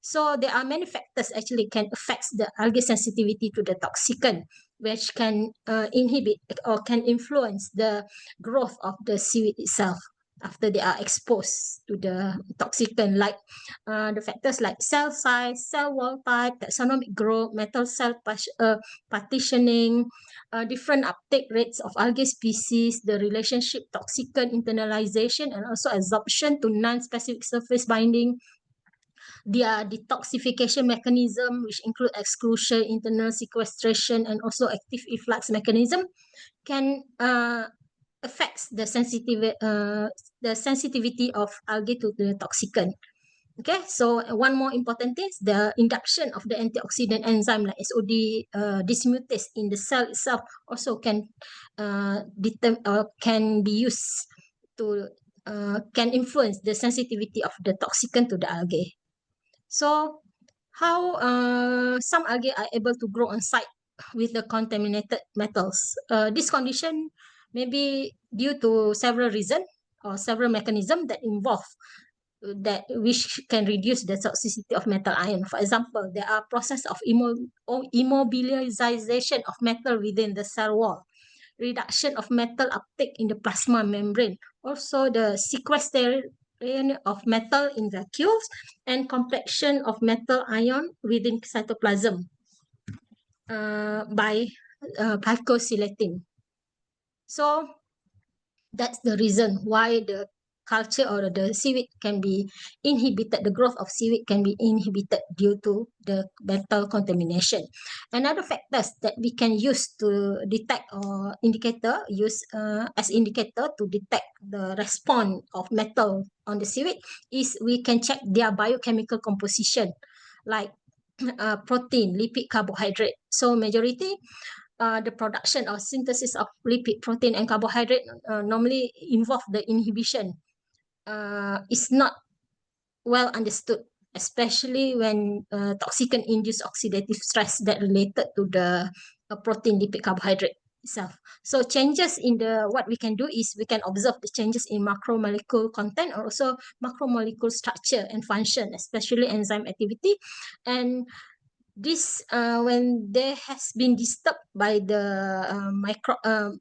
So there are many factors actually can affect the algae sensitivity to the toxicant, which can inhibit or can influence the growth of the seaweed itself after they are exposed to the toxicant, like the factors like cell size, cell wall type, taxonomic growth, metal cell partitioning, different uptake rates of algae species, the relationship toxicant internalization and also absorption to non-specific surface binding, their detoxification mechanism, which include exclusion, internal sequestration, and also active efflux mechanism, can affect the sensitivity of algae to the toxicant. Okay, so one more important thing is the induction of the antioxidant enzyme like SOD dismutase in the cell itself also can be used to can influence the sensitivity of the toxicant to the algae. So how some algae are able to grow on site with the contaminated metals? This condition may be due to several reasons or several mechanisms that involve that which can reduce the toxicity of metal ion. For example, there are process of immobilization of metal within the cell wall, reduction of metal uptake in the plasma membrane, also the sequestration of metal in vacuoles, and compaction of metal ion within cytoplasm by glycosylating. So that's the reason why the culture or the seaweed can be inhibited, the growth of seaweed can be inhibited due to the metal contamination. Another factors that we can use to detect or as indicator to detect the response of metal on the seaweed is we can check their biochemical composition, like protein, lipid, carbohydrate. So majority the production or synthesis of lipid, protein, and carbohydrate normally involve the inhibition is not well understood, especially when toxicant-induced oxidative stress that related to the protein, lipid, carbohydrate itself. So changes in the what we can do is we can observe the changes in macromolecule content or also macromolecule structure and function, especially enzyme activity, and this when there has been disturbed by the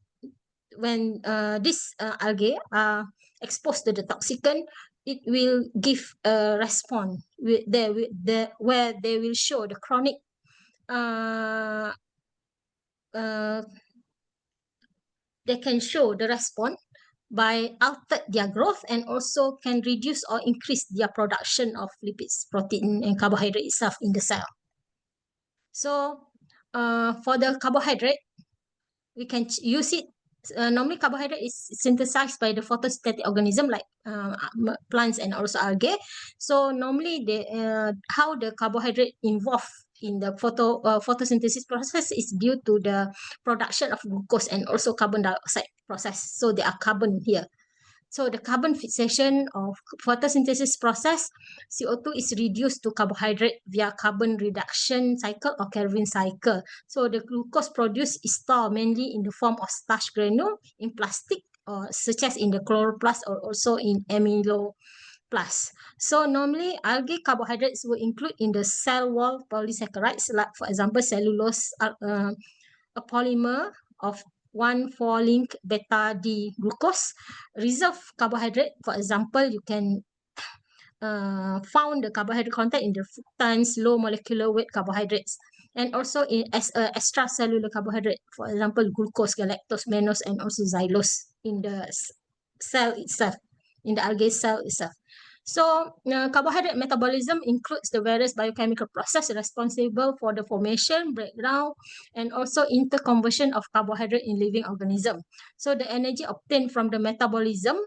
when this algae are exposed to the toxicant, it will give a response where they will show the chronic they can show the response by altered their growth and also can reduce or increase their production of lipids, protein, and carbohydrate itself in the cell. So for the carbohydrate, we can use it. Normally, carbohydrate is synthesized by the photosynthetic organism like plants and also algae. So normally, how the carbohydrate involved in the photosynthesis process is due to the production of glucose and also carbon dioxide process. So there are carbon here. So the carbon fixation of photosynthesis process, CO2 is reduced to carbohydrate via carbon reduction cycle or Calvin cycle. So the glucose produced is stored mainly in the form of starch granule in plastic, such as in the chloroplast or also in amyloplast. So normally algae carbohydrates will include in the cell wall polysaccharides, like for example cellulose, a polymer of 1,4-link beta-D glucose. Reserve carbohydrate, for example, you can found the carbohydrate content in the fructans, low molecular weight carbohydrates, and also as a extracellular carbohydrate, for example, glucose, galactose, mannose, and also xylose in the cell itself, in the algae cell itself. So carbohydrate metabolism includes the various biochemical process responsible for the formation, breakdown, and also interconversion of carbohydrate in living organism. So the energy obtained from the metabolism,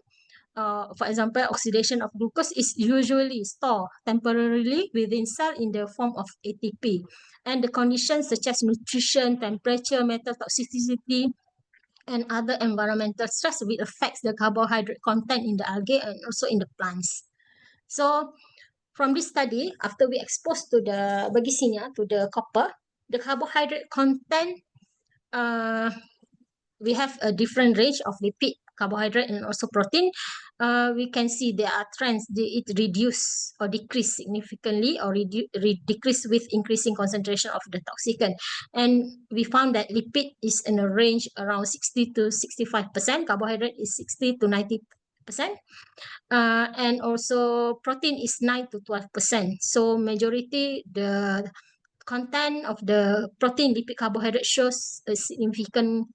for example, oxidation of glucose is usually stored temporarily within cell in the form of ATP. And the conditions such as nutrition, temperature, metal toxicity, and other environmental stress will affect the carbohydrate content in the algae and also in the plants. So from this study, after we exposed to the Bergesinia, to the copper, the carbohydrate content, we have a different range of lipid, carbohydrate, and also protein. We can see there are trends, it reduce or decrease significantly or decrease with increasing concentration of the toxicant. And we found that lipid is in a range around 60 to 65%, carbohydrate is 60 to 90%. And also protein is 9 to 12%. So majority, the content of the protein, lipid, carbohydrate shows a significant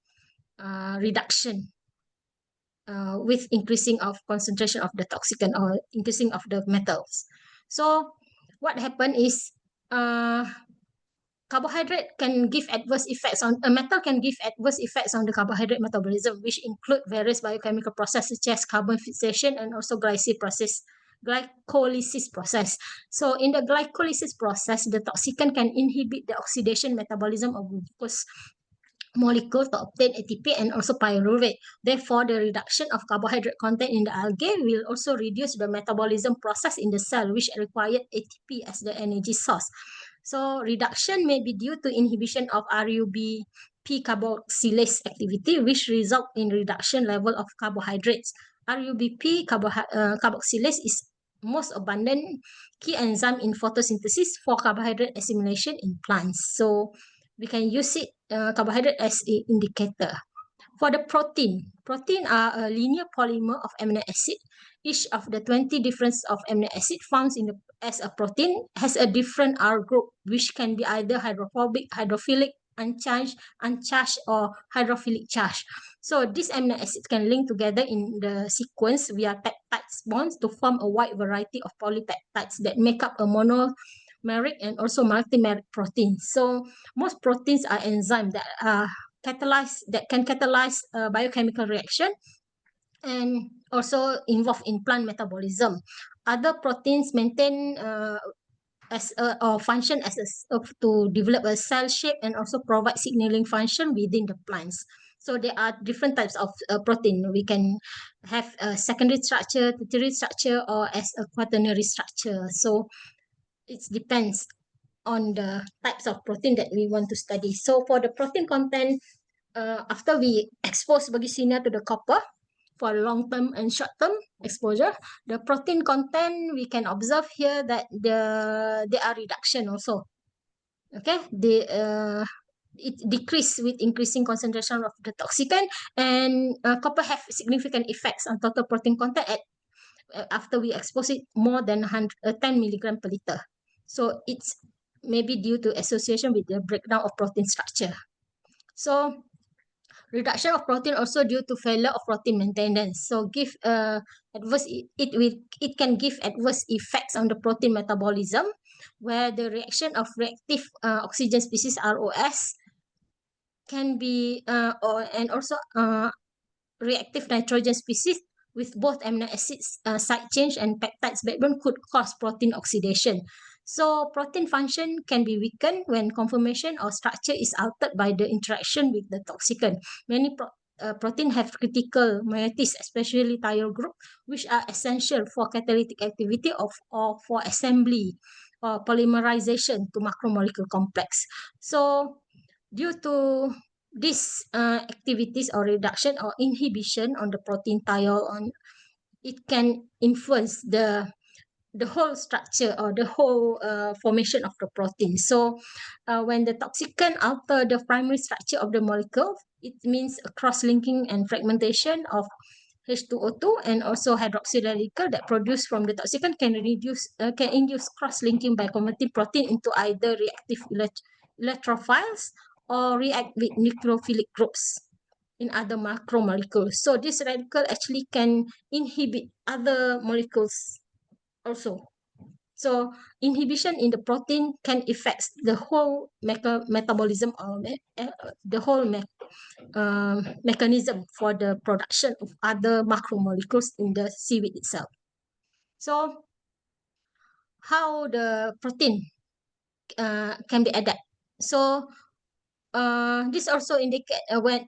reduction with increasing of concentration of the toxicant or increasing of the metals. So what happened is carbohydrate can give adverse effects on a metal can give adverse effects on the carbohydrate metabolism, which include various biochemical processes such as carbon fixation and also glycolysis process. So in the glycolysis process, the toxicant can inhibit the oxidation metabolism of glucose molecule to obtain ATP and also pyruvate. Therefore, the reduction of carbohydrate content in the algae will also reduce the metabolism process in the cell, which required ATP as the energy source. So reduction may be due to inhibition of RUBP carboxylase activity, which result in reduction level of carbohydrates. RUBP carboxylase is most abundant key enzyme in photosynthesis for carbohydrate assimilation in plants. So we can use it carbohydrate as an indicator. For the protein are a linear polymer of amino acid. Each of the 20 difference of amino acid found as a protein has a different R group, which can be either hydrophobic, hydrophilic, uncharged or hydrophilic charge. So these amino acids can link together in the sequence via peptide bonds to form a wide variety of polypeptides that make up a monomeric and also multimeric protein. So most proteins are enzymes that can catalyze a biochemical reaction and also involved in plant metabolism. Other proteins maintain or function as to develop a cell shape and also provide signaling function within the plants. So there are different types of protein. We can have a secondary structure, tertiary structure, or as a quaternary structure. So it depends on the types of protein that we want to study. So for the protein content, after we expose Bergesinia to the copper for long-term and short-term exposure, the protein content we can observe here that there are reduction also. Okay, it decrease with increasing concentration of the toxicant, and copper have significant effects on total protein content at after we expose it more than 10 milligram per liter. So it's maybe due to association with the breakdown of protein structure. So reduction of protein also due to failure of protein maintenance. So give it can give adverse effects on the protein metabolism, where the reaction of reactive oxygen species ROS can be and also reactive nitrogen species with both amino acids side change and peptides backbone could cause protein oxidation. So protein function can be weakened when conformation or structure is altered by the interaction with the toxicant. Many protein have critical moieties, especially thiol group, which are essential for catalytic activity or for assembly or polymerization to macromolecule complex. So due to these activities or reduction or inhibition on the protein thiol, it can influence the whole structure or the whole formation of the protein. So when the toxicant alter the primary structure of the molecule, it means a cross-linking and fragmentation of H2O2 and also hydroxyl radical that produced from the toxicant can induce cross-linking by converting protein into either reactive electrophiles or react with nucleophilic groups in other macromolecules. So this radical actually can inhibit other molecules also. So inhibition in the protein can affect the whole metabolism or the whole mechanism for the production of other macromolecules in the seaweed itself. So how the protein can be adapted? So this also indicate when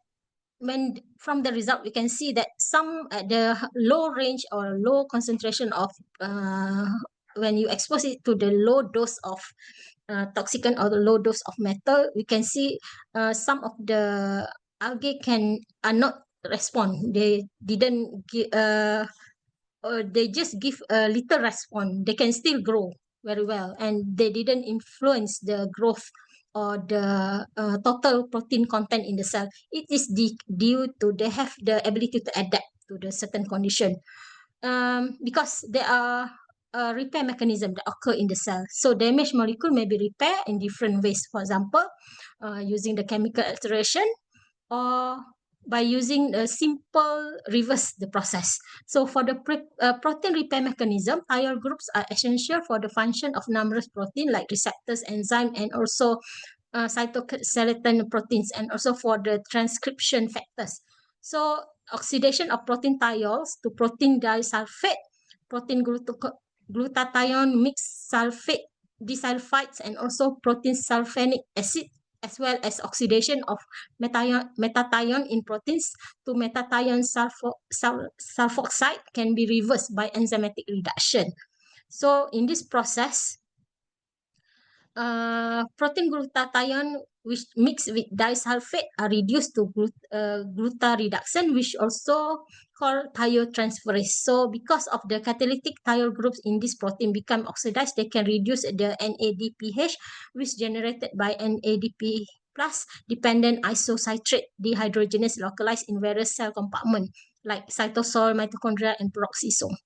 from the result we can see that some at the low range or low concentration of when you expose it to the low dose of toxicant or the low dose of metal, we can see some of the algae are not respond. They didn't give they just give a little response. They can still grow very well, and they didn't influence the growth or the total protein content in the cell. It is due to they have the ability to adapt to the certain condition, because there are repair mechanism that occur in the cell. So damaged molecule may be repaired in different ways. For example, using the chemical alteration or by using a simple reverse the process. So for the protein repair mechanism, thiol groups are essential for the function of numerous protein like receptors, enzyme, and also cytoskeleton proteins, and also for the transcription factors. So oxidation of protein thiols to protein disulfate, protein glutathione mixed sulfate disulfides, and also protein sulfanic acid, as well as oxidation of metathione in proteins to metathione sulfoxide can be reversed by enzymatic reduction. So in this process, protein glutathione which mixed with disulfate are reduced to glutareduction, which also called thiotransferase. So because of the catalytic thiol groups in this protein become oxidized, they can reduce the NADPH, which generated by NADP plus dependent isocitrate dehydrogenase localized in various cell compartments like cytosol, mitochondria, and peroxisome.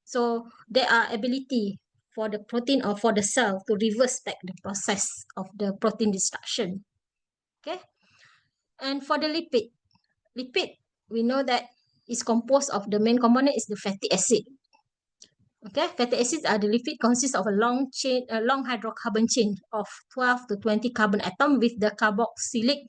So there are ability for the protein or for the cell to reverse back the process of the protein destruction. Okay, and for the lipid, we know that is composed of the main component is the fatty acid. Okay, fatty acids are the lipid consists of a long hydrocarbon chain of 12 to 20 carbon atom with the carboxylic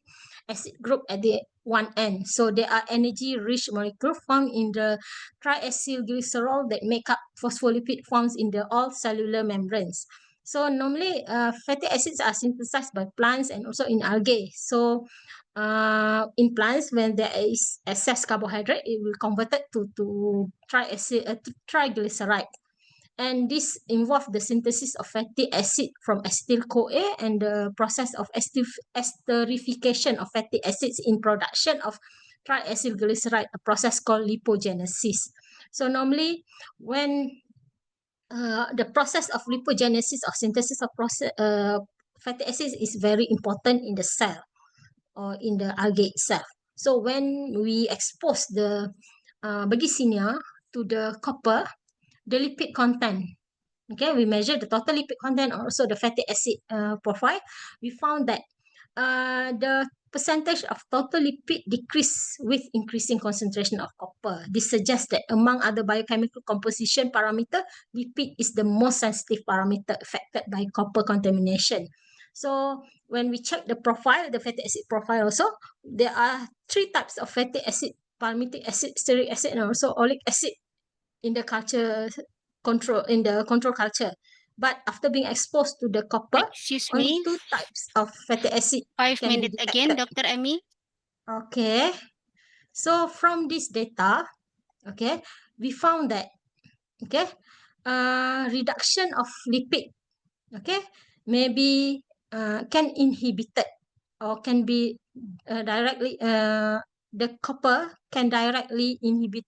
acid group at the one end. So they are energy-rich molecules found in the triacylglycerol that make up phospholipid forms in the all cellular membranes. So normally, fatty acids are synthesized by plants and also in algae. So in plants, when there is excess carbohydrate, it will convert it to triglyceride. And this involves the synthesis of fatty acid from acetyl-CoA and the process of esterification of fatty acids in production of triacylglyceride, a process called lipogenesis. So normally, when the process of lipogenesis or synthesis of fatty acids is very important in the cell or in the algae itself. So when we expose the Bergesinia to the copper, the lipid content, okay, we measure the total lipid content or also the fatty acid profile. We found that the percentage of total lipid decrease with increasing concentration of copper. This suggests that among other biochemical composition parameter, lipid is the most sensitive parameter affected by copper contamination. So when we check the profile, the fatty acid profile also, there are 3 types of fatty acid: palmitic acid, stearic acid, and also oleic acid in the control culture. But after being exposed to the copper, Excuse only me, 2 types of fatty acid 5 can be minutes again, detected. Dr. Amy. Okay, so from this data, okay, we found that, okay, reduction of lipid, okay, maybe can inhibited or can be directly, the copper can directly inhibit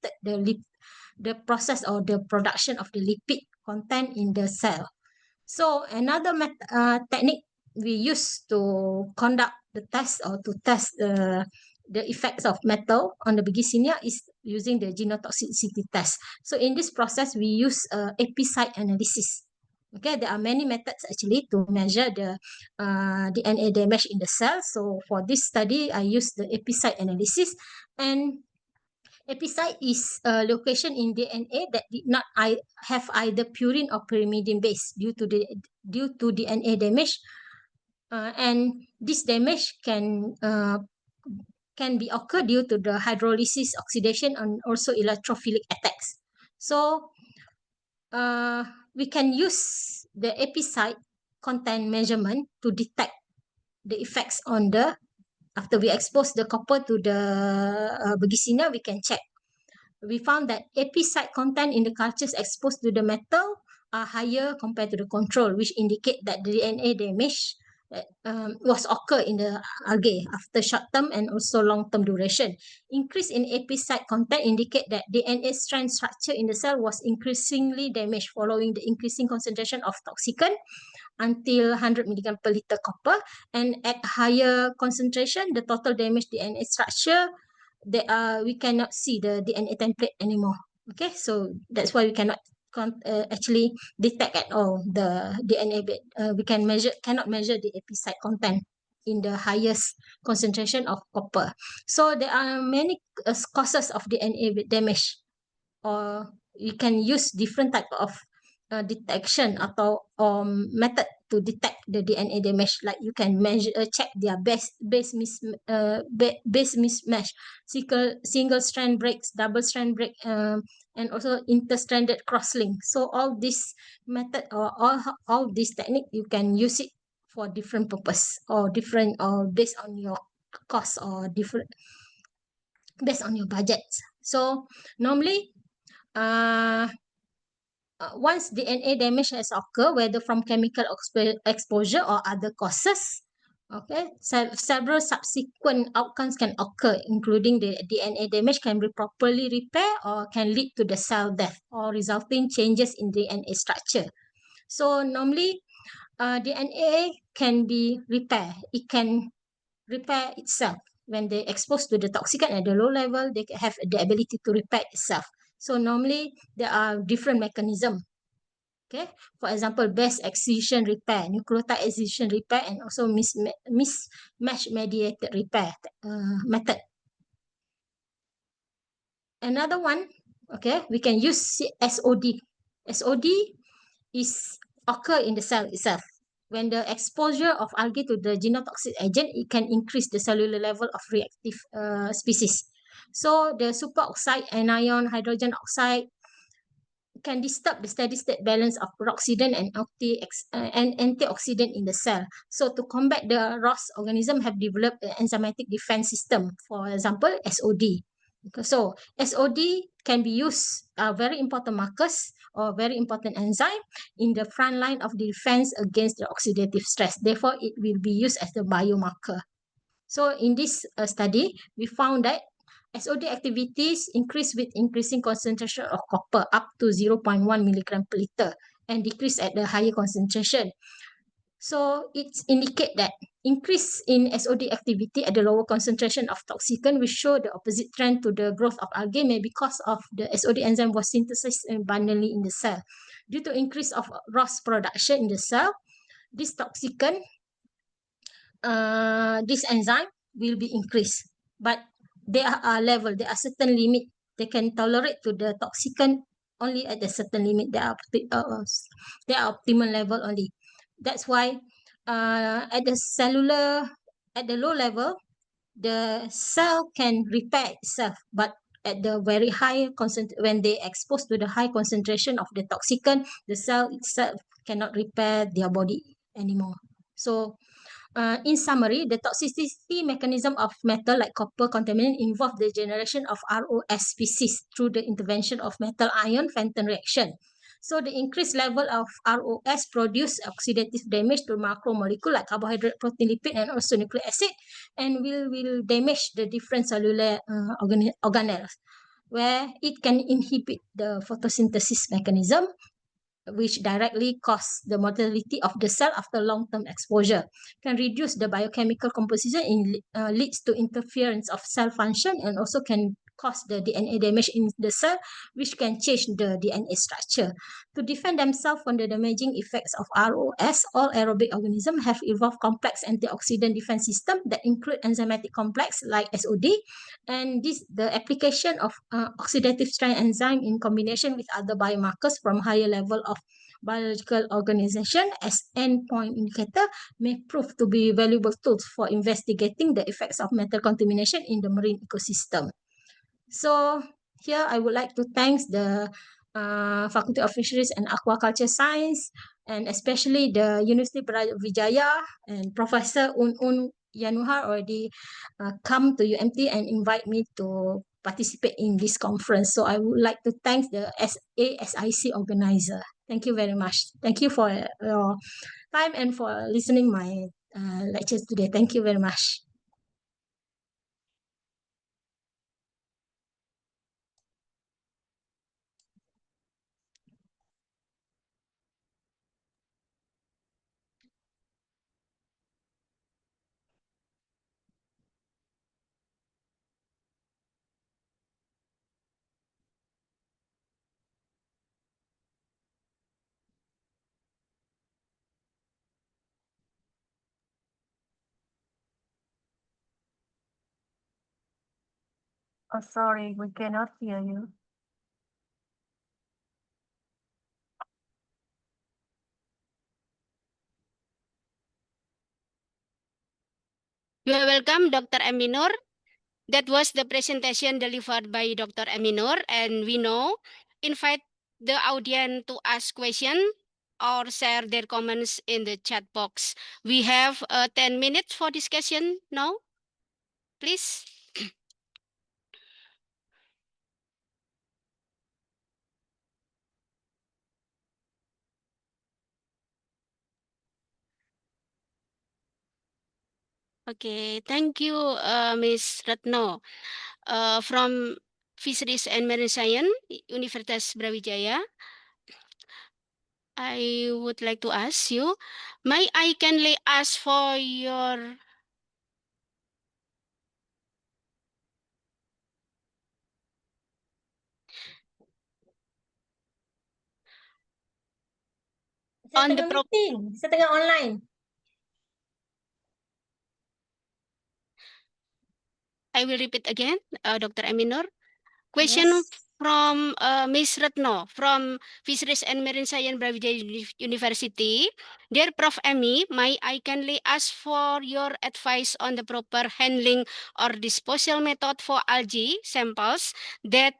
the process or the production of the lipid content in the cell. So another technique we use to conduct the test or to test the effects of metal on the Bergesinia is using the genotoxicity test. So in this process, we use API analysis. Okay, there are many methods actually to measure the DNA damage in the cell. So for this study, I use the API analysis, and API is a location in DNA that did not have either purine or pyrimidine base due to DNA damage, and this damage can be occur due to the hydrolysis, oxidation, and also electrophilic attacks. So we can use the API content measurement to detect the effects on the, after we expose the copper to the Bergesinia, we can check. We found that API content in the cultures exposed to the metal are higher compared to the control, which indicate that the DNA damage was occur in the algae after short-term and also long-term duration. Increase in API content indicate that DNA strand structure in the cell was increasingly damaged following the increasing concentration of toxicant until 100 milligram per liter copper, and at higher concentration, the total damaged DNA structure, we cannot see the DNA template anymore. Okay, so that's why we cannot actually detect at all the DNA. We cannot measure the API content in the highest concentration of copper. So there are many causes of DNA damage, or you can use different type of detection atau method to detect the DNA damage. Like you can measure, check their base mismatch, single strand breaks, double strand break, and also interstranded crosslink. So all this method or all this technique, you can use it for different purpose or different, or based on your cost or different based on your budget. So normally, once DNA damage has occurred, whether from chemical exposure or other causes, okay, several subsequent outcomes can occur, including the DNA damage can be properly repaired or can lead to the cell death or resulting changes in DNA structure. So normally, DNA can be repaired. It can repair itself. When they exposed to the toxicant at the low level, they have the ability to repair itself. So normally there are different mechanisms Okay, for example, base excision repair, nucleotide excision repair, and also mismatch mediated repair method. Another one, okay, we can use SOD. SOD is occur in the cell itself. When the exposure of algae to the genotoxic agent, it can increase the cellular level of reactive species. So the superoxide anion hydrogen oxide can disturb the steady state balance of peroxidant and antioxidant in the cell. So to combat the ROS, organism have developed an enzymatic defense system, for example, SOD. So SOD can be used very important markers or very important enzyme in the front line of defense against the oxidative stress. Therefore, it will be used as the biomarker. So in this study, we found that SOD activities increase with increasing concentration of copper up to 0.1 milligram per liter and decrease at the higher concentration. So it indicates that increase in SOD activity at the lower concentration of toxicant will show the opposite trend to the growth of algae, maybe because of the SOD enzyme was synthesized abundantly in the cell. Due to increase of ROS production in the cell, this toxicant, this enzyme will be increased. But there are level, there are certain limit they can tolerate to the toxicant only at a certain limit. They are optimal level only. That's why at the cellular, at the low level, the cell can repair itself, but at the very high when they exposed to the high concentration of the toxicant, the cell itself cannot repair their body anymore. So in summary, the toxicity mechanism of metal like copper contaminant involve the generation of ROS species through the intervention of metal ion Fenton reaction. So the increased level of ROS produce oxidative damage to macromolecule like carbohydrate, protein, lipid, and also nucleic acid, and will damage the different cellular organelles, where it can inhibit the photosynthesis mechanism, which directly cause the mortality of the cell after long-term exposure, can reduce the biochemical composition and leads to interference of cell function, and also can cause the DNA damage in the cell, which can change the DNA structure. To defend themselves from the damaging effects of ROS, all aerobic organisms have evolved complex antioxidant defense system that include enzymatic complex like SOD, and the application of oxidative stress enzyme in combination with other biomarkers from higher level of biological organization as endpoint indicator may prove to be valuable tools for investigating the effects of metal contamination in the marine ecosystem. So here I would like to thank the Faculty of Fisheries and Aquaculture Science, and especially the University Brawijaya and Professor Un Yanuhar already come to UMT and invite me to participate in this conference. So I would like to thank the ASIC organizer. Thank you very much. Thank you for your time and for listening my lectures today. Thank you very much. Oh, sorry, we cannot hear you. You are welcome, Dr. Aminur. That was the presentation delivered by Dr. Aminur, and we now invite the audience to ask questions or share their comments in the chat box. We have 10 minutes for discussion now. Please. Okay, thank you, Ms. Retno. From Fisheries and Marine Science, Universitas Brawijaya, I would like to ask you, may I kindly ask for your On the tengah meeting, saya tengah online. I will repeat again, Dr. Aminor. Question Yes. from Ms. Retno from Fisheries and Marine Science Brawijaya University. Dear Prof. Amy, may I kindly ask for your advice on the proper handling or disposal method for algae samples that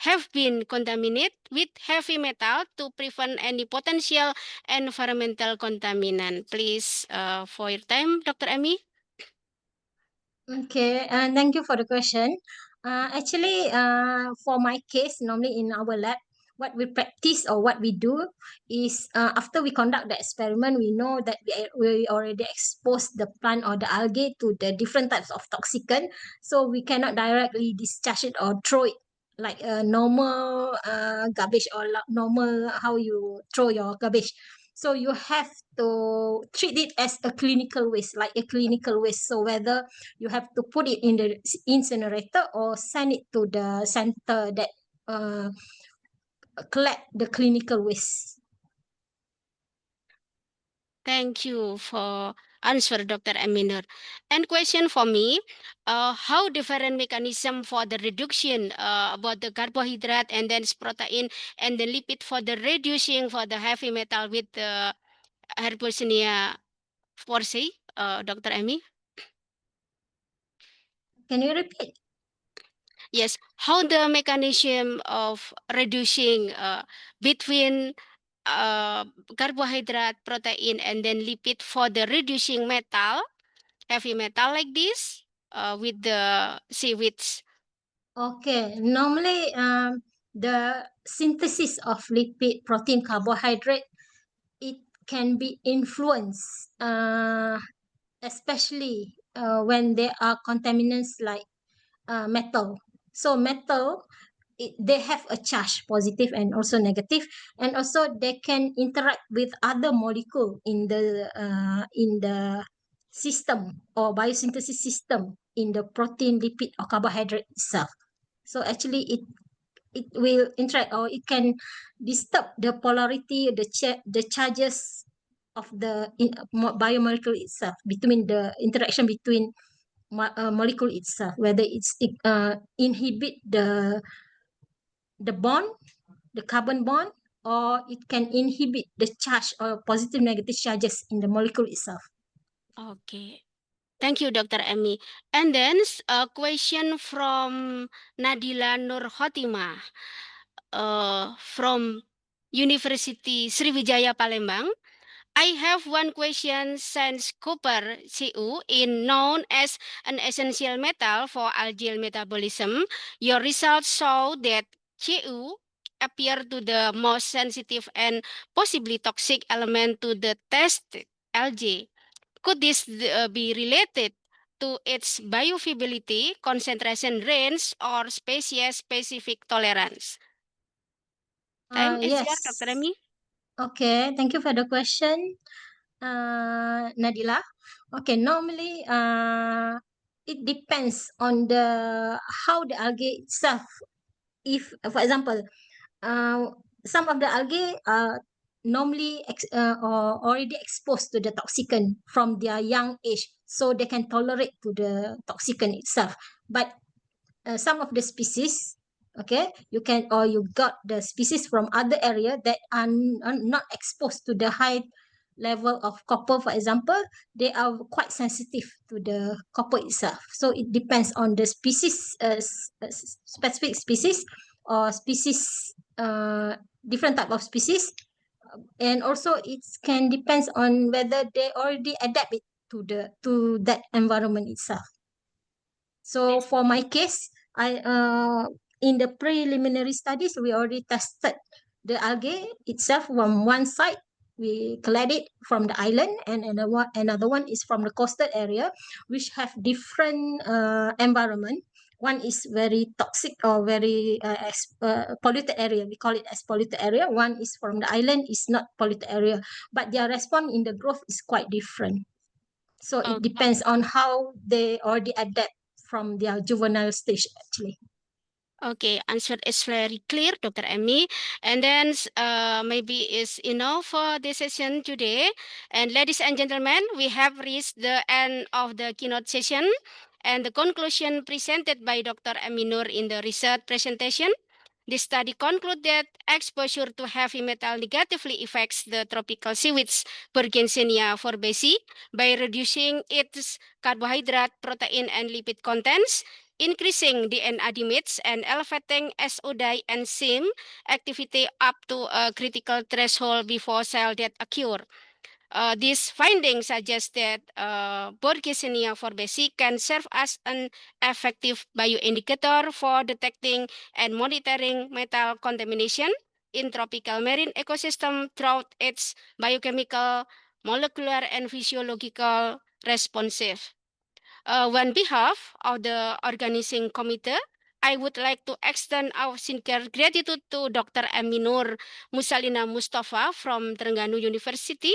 have been contaminated with heavy metal to prevent any potential environmental contaminant. Please, for your time, Dr. Amy. Okay, and thank you for the question. Actually, for my case, normally in our lab, what we practice or what we do is after we conduct the experiment, we know that we already exposed the plant or the algae to the different types of toxicant, so we cannot directly discharge it or throw it like a normal garbage or normal how you throw your garbage. So you have to treat it as a clinical waste, like a clinical waste. So whether you have to put it in the incinerator or send it to the center that collect the clinical waste. Thank you for answer, Dr. Aminur. And question for me, how different mechanism for the reduction about the carbohydrate and then protein and the lipid for the reducing for the heavy metal with the Herpesenia forcei, Dr. Amy? Can you repeat? Yes, how the mechanism of reducing between carbohydrate, protein, and then lipid for the reducing metal, heavy metal like this, with the seaweeds. Okay, normally the synthesis of lipid, protein, carbohydrate, it can be influenced, especially when there are contaminants like metal. So metal, they have a charge, positive and also negative, and also they can interact with other molecule in the system or biosynthesis system in the protein, lipid, or carbohydrate itself. So actually, it will interact or it can disturb the polarity, the charges of the biomolecule itself, between the interaction between molecule itself, whether it's inhibit the bond, the carbon bond, or it can inhibit the charge or positive negative charges in the molecule itself. Okay. Thank you, Dr. Amy. And then a question from Nadila Nur Khotimah from University Sriwijaya Palembang. I have one question since copper Cu is known as an essential metal for algae metabolism. Your results show that Cu appear to the most sensitive and possibly toxic element to the test algae. Could this be related to its bioavailability, concentration range, or species-specific tolerance? Time is Yes. yours, Dr. Amy. Okay, thank you for the question, Nadila. Okay, normally it depends on how the algae itself. If, for example, some of the algae are normally or already exposed to the toxicant from their young age, so they can tolerate to the toxicant itself. But some of the species, okay, you got the species from other area that are not exposed to the high level of copper, for example, they are quite sensitive to the copper itself. So it depends on the species, specific species or species, different type of species, and also it can depends on whether they already adapt it to that environment itself. So for my case, I in the preliminary studies, we already tested the algae itself from one side. We collect it from the island, and another one is from the coastal area, which have different environment. One is very toxic or very polluted area. We call it as polluted area. One is from the island, is not polluted area, but their response in the growth is quite different. So it depends on how they already adapt from their juvenile stage, actually. Okay, answer is very clear, Dr. Emmy. And then maybe is enough for this session today. And ladies and gentlemen, we have reached the end of the keynote session and the conclusion presented by Dr. Emmy Nur in the research presentation. The study concluded that exposure to heavy metal negatively affects the tropical seaweeds Bergensenia forbesi by reducing its carbohydrate, protein, and lipid contents, increasing the adimits, and elevating SODI enzyme activity up to a critical threshold before cell death occur. These findings suggest that Borgesinia forbesi can serve as an effective bioindicator for detecting and monitoring metal contamination in tropical marine ecosystem throughout its biochemical, molecular, and physiological responsive. On behalf of the organizing committee, I would like to extend our sincere gratitude to Dr. Aminur Musalina Mustafa from Terengganu University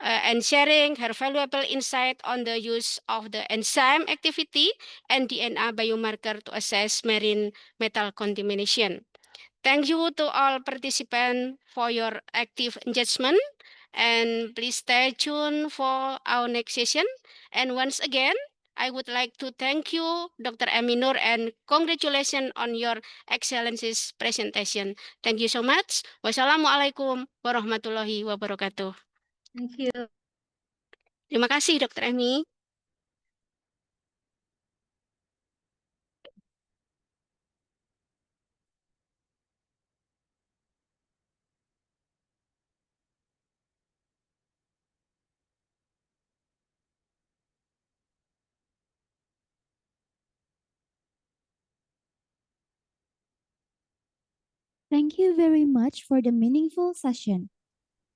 and sharing her valuable insight on the use of the enzyme activity and DNA biomarker to assess marine metal contamination. Thank you to all participants for your active engagement and please stay tuned for our next session. And once again, I would like to thank you, Dr. Aminur, and congratulations on your excellency's presentation. Thank you so much. Wassalamualaikum warahmatullahi wabarakatuh. Thank you. Terima kasih, Dr. Emi. Thank you very much for the meaningful session.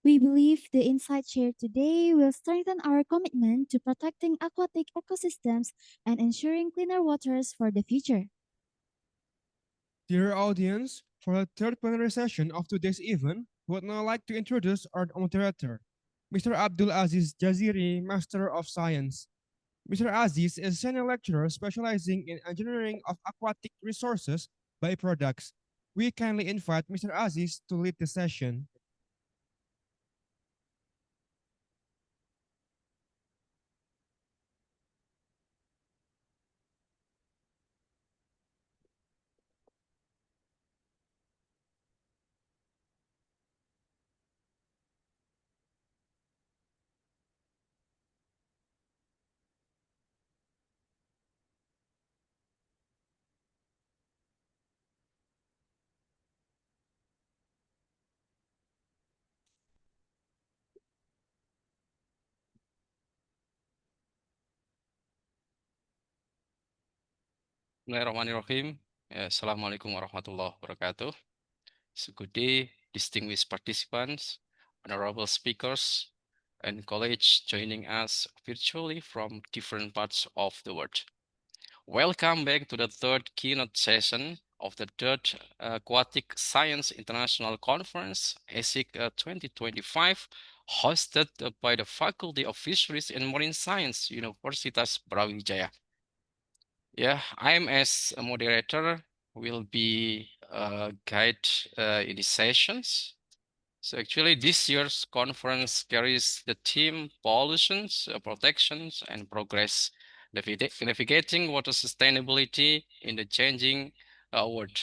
We believe the insights shared today will strengthen our commitment to protecting aquatic ecosystems and ensuring cleaner waters for the future. Dear audience, for the third plenary session of today's event, we would now like to introduce our moderator, Mr. Abdul Aziz Jaziri, Master of Science. Mr. Aziz is a senior lecturer specializing in engineering of aquatic resources byproducts. We kindly invite Mr. Aziz to lead the session. Bismillahirrahmanirrahim. Assalamualaikum warahmatullahi wabarakatuh. So good day, distinguished participants, honorable speakers, and colleagues joining us virtually from different parts of the world. Welcome back to the third keynote session of the third Aquatic Science International Conference, ASIC 2025, hosted by the Faculty of Fisheries and Marine Science, Universitas Brawijaya. Yeah, I'm as a moderator will be guide in these sessions. So actually this year's conference carries the theme pollutions, protections, and progress, navigating water sustainability in the changing world,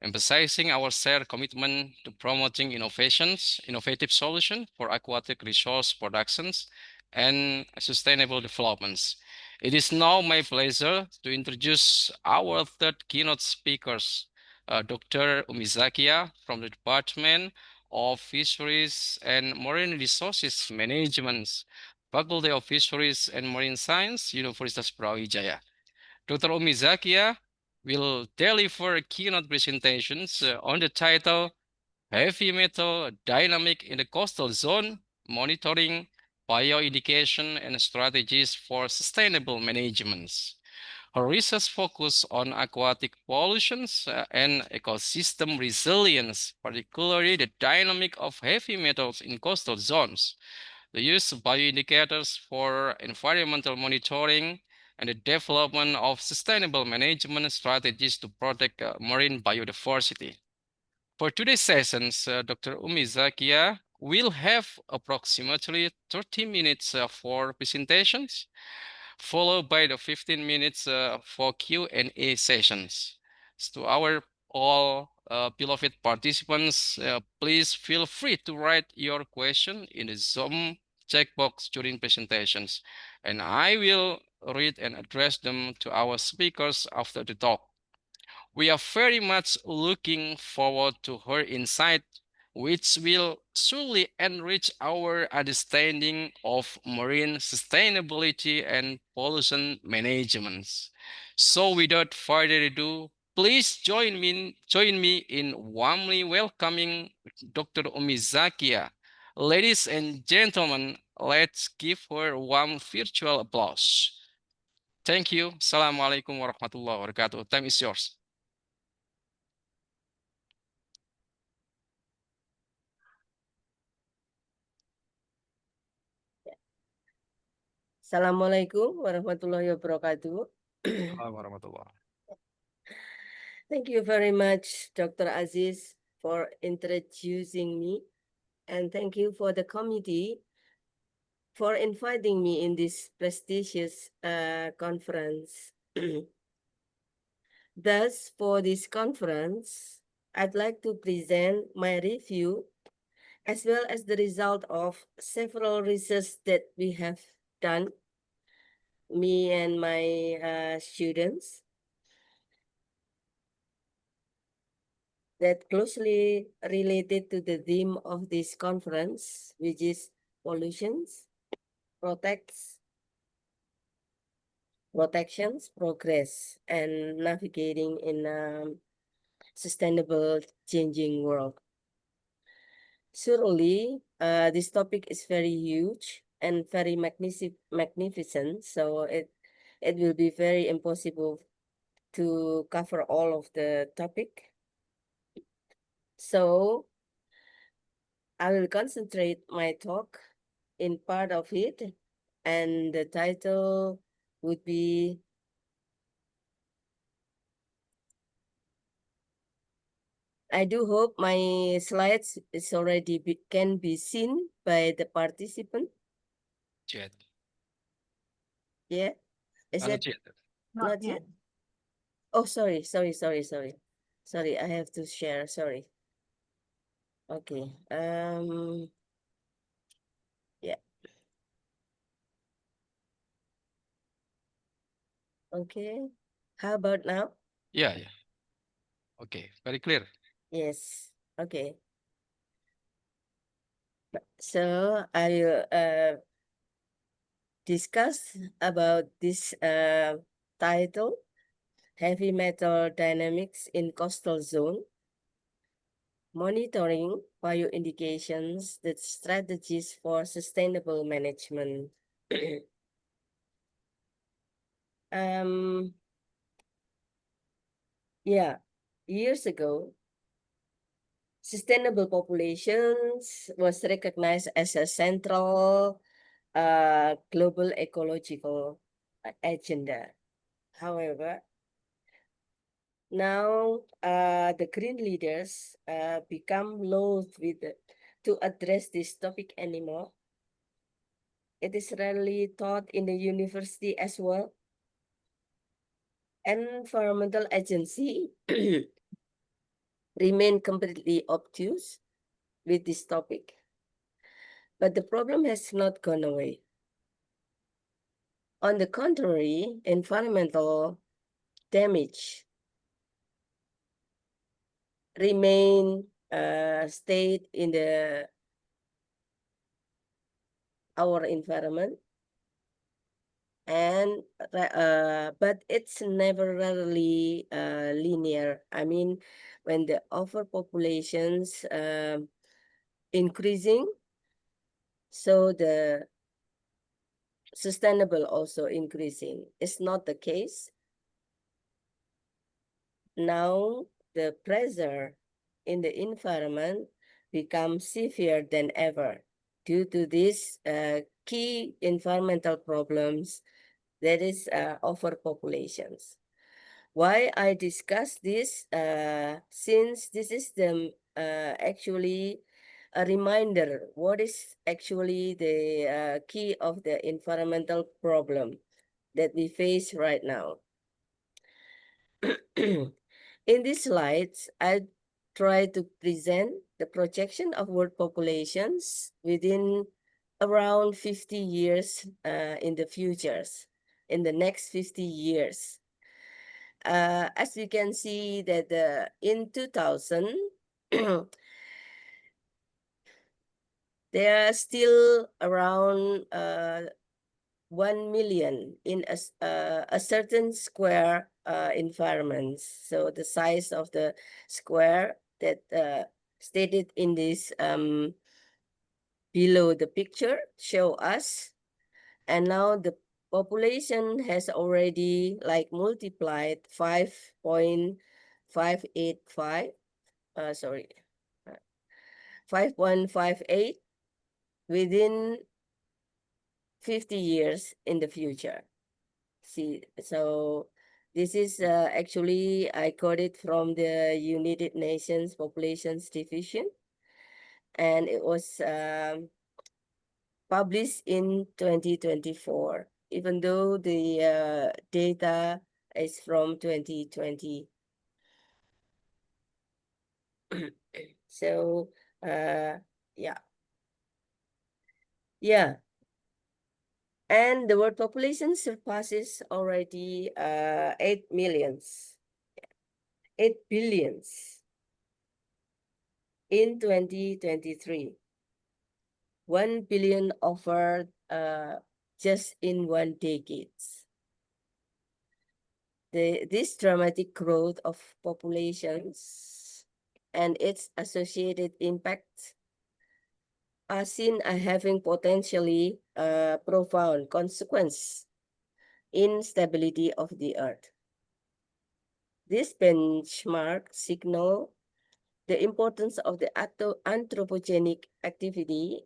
emphasizing our shared commitment to promoting innovative solutions for aquatic resource productions and sustainable developments. It is now my pleasure to introduce our third keynote speakers, Dr. Umizakia from the Department of Fisheries and Marine Resources Management, Faculty of Fisheries and Marine Science, Universitas Brawijaya. Dr. Umizakia will deliver keynote presentations on the title Heavy Metal Dynamic in the Coastal Zone, Monitoring, Bioindication, and Strategies for Sustainable Management. Her research focus on aquatic pollutions and ecosystem resilience, particularly the dynamic of heavy metals in coastal zones, the use of bioindicators for environmental monitoring, and the development of sustainable management strategies to protect marine biodiversity. For today's sessions, Dr. Umi Zakia will have approximately 30 minutes for presentations, followed by the 15 minutes for Q&A sessions. So to our all beloved participants, please feel free to write your question in the Zoom chat box during presentations, and I will read and address them to our speakers after the talk. We are very much looking forward to her insight, which will surely enrich our understanding of marine sustainability and pollution management. So without further ado, please join me in warmly welcoming Dr. Omizakia. Ladies and gentlemen, let's give her a warm virtual applause. Thank you. Assalamualaikum warahmatullahi wabarakatuh. Time is yours. Assalamualaikum warahmatullahi wabarakatuh. Thank you very much, Dr. Aziz, for introducing me. And thank you for the committee for inviting me in this prestigious conference. Thus, for this conference, I'd like to present my review as well as the result of several research that we have done, me and my students, that closely related to the theme of this conference, which is pollutions, protections, progress, and navigating in a sustainable changing world. Surely, this topic is very huge and very magnificent, so it will be very impossible to cover all of the topic. So I will concentrate my talk in part of it, and the title would be I do hope my slides is already can be seen by the participant. Yet. Yeah, is Not it yet. not yet? Oh, sorry. Sorry, I have to share. Sorry. Okay. Yeah. Okay. How about now? Yeah. Okay, very clear. Yes. Okay. So I will discuss about this title, Heavy Metal Dynamics in Coastal Zone, Monitoring Bioindications, the Strategies for Sustainable Management. Yeah, years ago, sustainable populations was recognized as a central global ecological agenda. However, now the green leaders become loath to address this topic anymore. It is rarely taught in the university as well. Environmental agency remain completely obtuse with this topic. But the problem has not gone away. On the contrary, environmental damage remain stayed in our environment, and but it's never really linear. I mean, when the overpopulations increasing, so the sustainable also increasing. It's not the case. Now the pressure in the environment becomes severe than ever due to these key environmental problems that is overpopulations. Why I discuss this? Since this is the actually a reminder what is actually the key of the environmental problem that we face right now. In these slides, I try to present the projection of world populations within around 50 years in the futures, in the next 50 years. As you can see that in 2000, there are still around 1 million in a certain square environments. So the size of the square that stated in this below the picture show us. And now the population has already like multiplied 5.585, sorry, 5.58 within 50 years in the future. See, so this is actually, I got it from the United Nations Populations Division, and it was published in 2024, even though the data is from 2020. So, yeah. Yeah. And the world population surpasses already 8 millions, 8 billions in 2023. 1 billion over just in 1 decade. This dramatic growth of populations and its associated impacts are seen as having potentially profound consequence in stability of the earth. This benchmark signal the importance of the anthropogenic activity,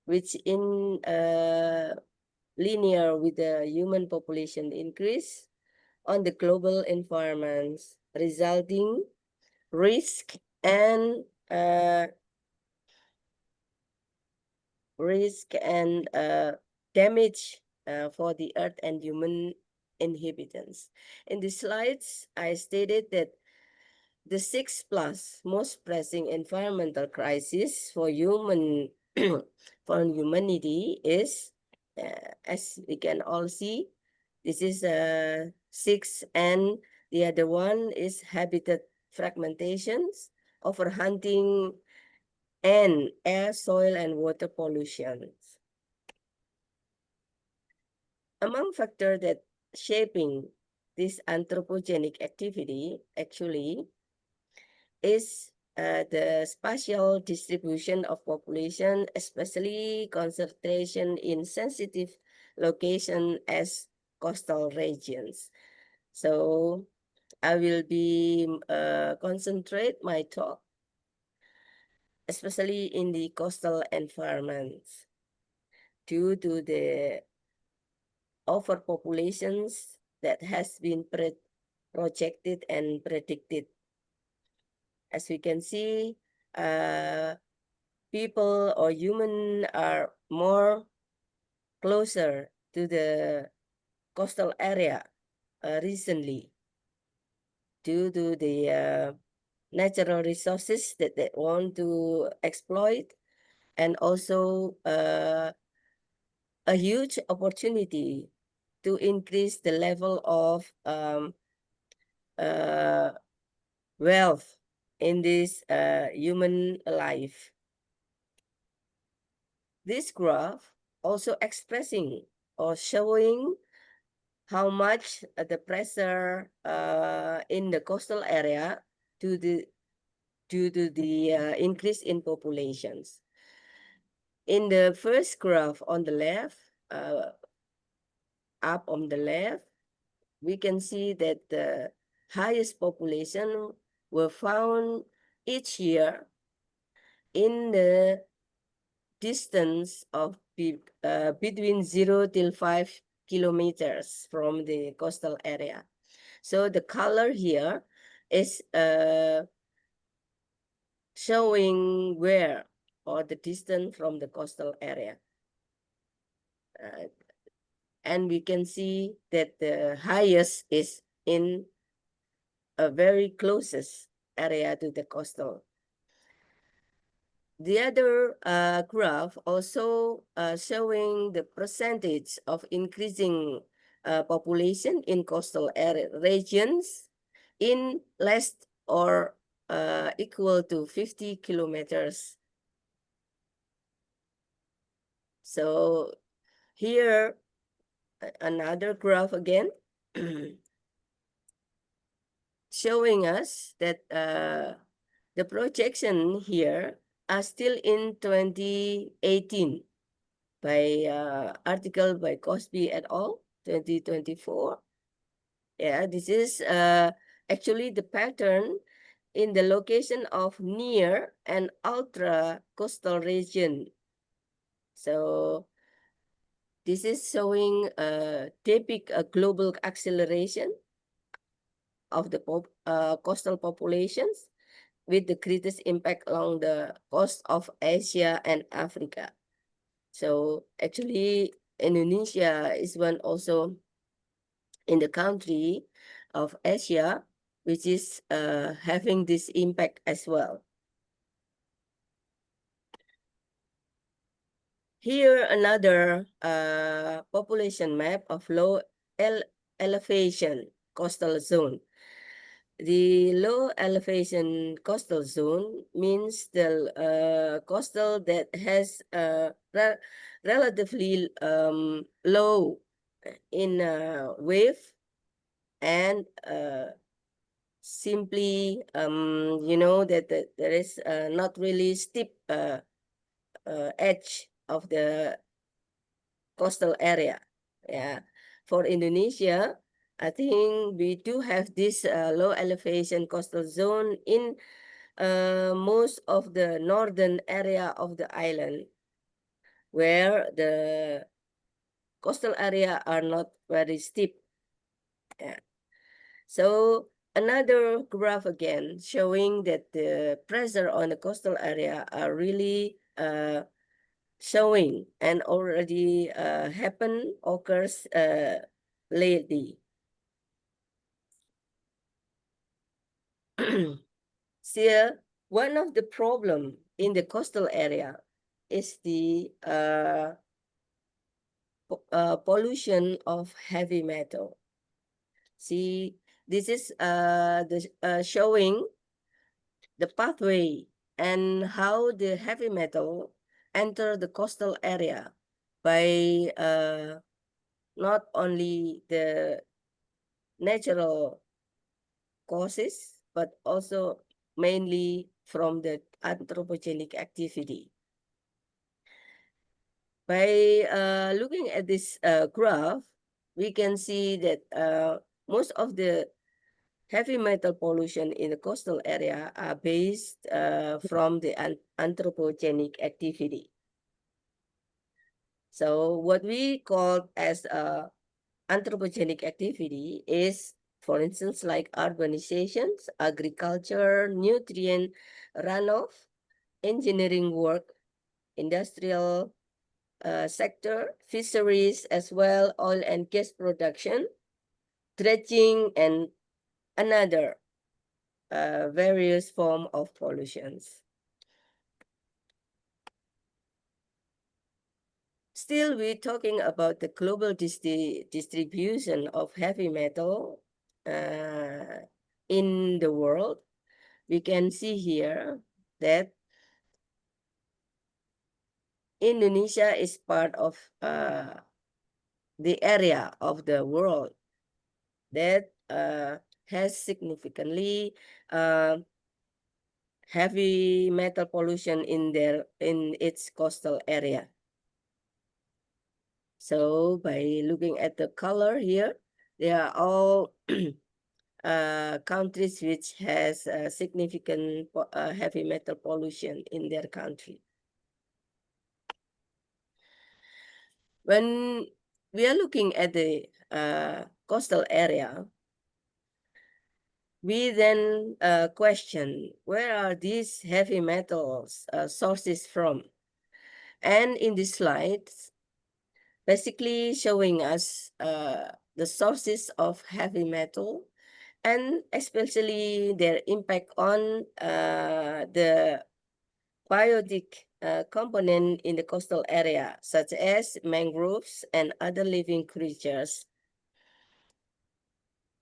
which in linear with the human population increase on the global environments, resulting risk and damage for the earth and human inhabitants. In the slides, I stated that the 6 plus most pressing environmental crisis for for humanity is, as we can all see, this is 6, and the other one is habitat fragmentations, overhunting, and air, soil, and water pollution. Among factors that shaping this anthropogenic activity actually is the spatial distribution of population, especially concentration in sensitive location as coastal regions. So I will be concentrate my talk, especially in the coastal environments, due to the overpopulations that has been projected and predicted. As we can see, people or human are more closer to the coastal area recently due to the natural resources that they want to exploit, and also a huge opportunity to increase the level of wealth in this human life. This graph also expressing or showing how much the pressure in the coastal area due to the increase in populations. In the first graph on the left, up on the left, we can see that the highest population were found each year in the distance of between 0 till 5 kilometers from the coastal area. So the color here is showing where or the distance from the coastal area. And we can see that the highest is in a very closest area to the coastal. The other graph also showing the percentage of increasing population in coastal area regions in less or equal to 50 kilometers. So here, another graph again, showing us that the projection here are still in 2018 by article by Cosby et al. 2024. Yeah, this is actually the pattern in the location of near and ultra coastal region. So this is showing a typical global acceleration of the coastal populations with the greatest impact along the coast of Asia and Africa. So actually, Indonesia is one also in the country of Asia, which is having this impact as well. Here, another population map of low elevation coastal zone. The low elevation coastal zone means the coastal that has relatively low in wave and simply you know that there is not really steep edge of the coastal area. Yeah, for Indonesia, I think we do have this low elevation coastal zone in most of the northern area of the island, where the coastal area are not very steep. Yeah. So another graph again showing that the pressure on the coastal area are really showing and already occurs lately. See, one of the problem in the coastal area is the pollution of heavy metal. See, this is showing the pathway and how the heavy metal enter the coastal area by not only the natural causes, but also mainly from the anthropogenic activity. By looking at this graph, we can see that most of the heavy metal pollution in the coastal area are based from the anthropogenic activity. So what we call as anthropogenic activity is, for instance, like urbanizations, agriculture, nutrient runoff, engineering work, industrial sector, fisheries as well, oil and gas production, dredging, and another various form of pollutions. Still, we're talking about the global distribution of heavy metal in the world. We can see here that Indonesia is part of the area of the world that has significantly heavy metal pollution in its coastal area. So by looking at the color here, they are all countries which has significant heavy metal pollution in their country. When we are looking at the coastal area, we then question where are these heavy metals sources from? And in this slide, basically showing us the sources of heavy metal and especially their impact on the biotic component in the coastal area, such as mangroves and other living creatures.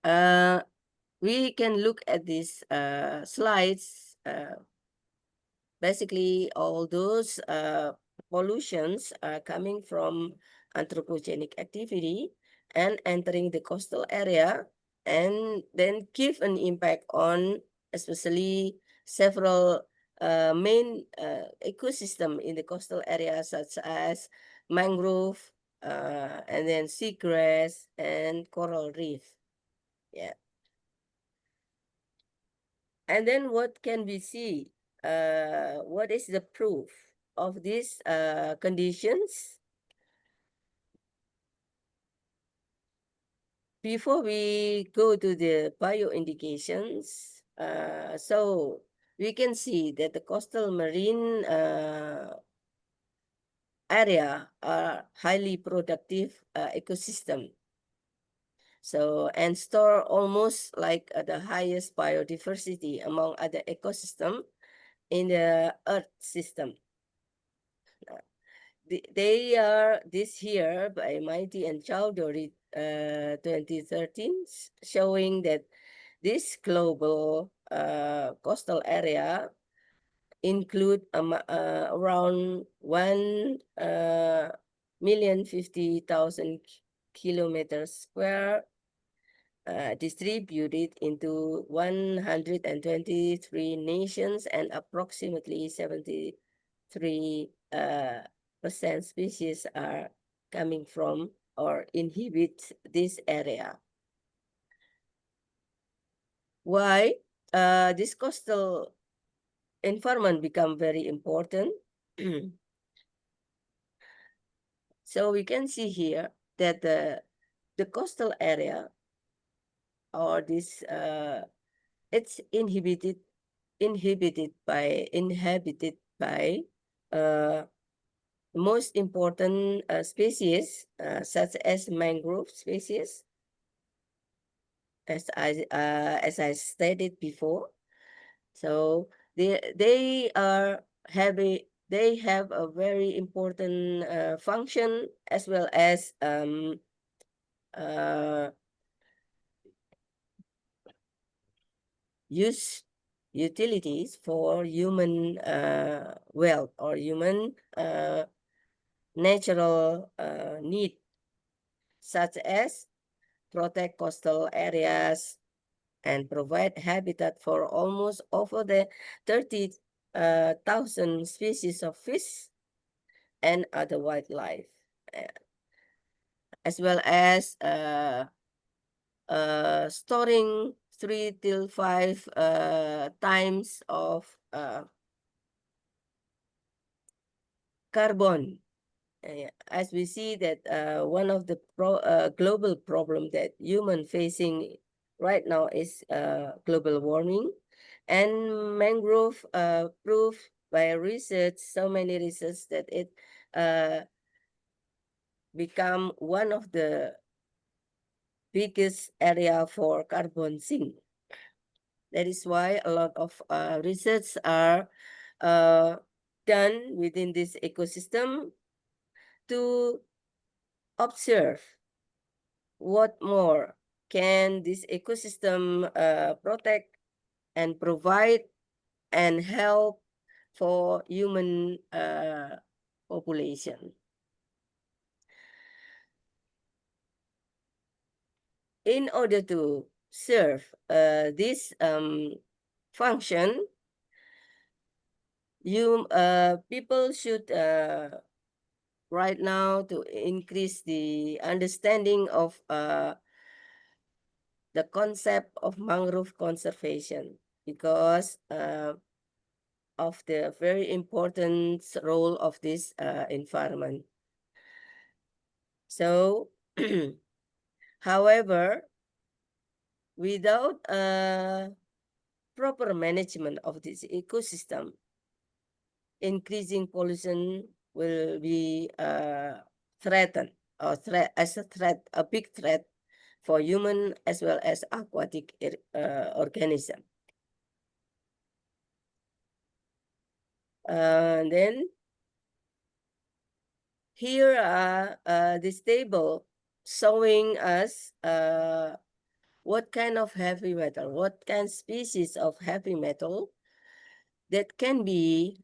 We can look at these slides. Basically, all those pollutions are coming from anthropogenic activity and entering the coastal area and then give an impact on especially several main ecosystem in the coastal area such as mangrove and then seagrass and coral reef. Yeah. And then what can we see? What is the proof of these conditions? Before we go to the bioindications, so we can see that the coastal marine area are highly productive ecosystem. So, and store almost like the highest biodiversity among other ecosystem in the Earth system. They are this year by Mighty and Chowdhury 2013 showing that this global coastal area include around 1,050,000 kilometers square distributed into 123 nations and approximately 73 percent species are coming from or inhabit this area. Why this coastal environment become very important? So we can see here that the coastal area or this it's inhabited by most important species such as mangrove species, as I stated before. So they have a very important function as well as use utilities for human wealth or human natural need, such as protect coastal areas and provide habitat for almost over the 30,000 species of fish and other wildlife, as well as storing 3 till 5 times of carbon. As we see that one of the global problem that human facing right now is global warming, and mangrove proof by research, so many research that it become one of the biggest area for carbon sink. That is why a lot of research are done within this ecosystem to observe what more can this ecosystem protect and provide and help for human population. In order to serve this function, people should right now to increase the understanding of the concept of mangrove conservation because of the very important role of this environment. So However, without proper management of this ecosystem, increasing pollution will be threatened or a big threat for human as well as aquatic organism. Then here are this table showing us what kind of heavy metal, what kind species of heavy metal that can be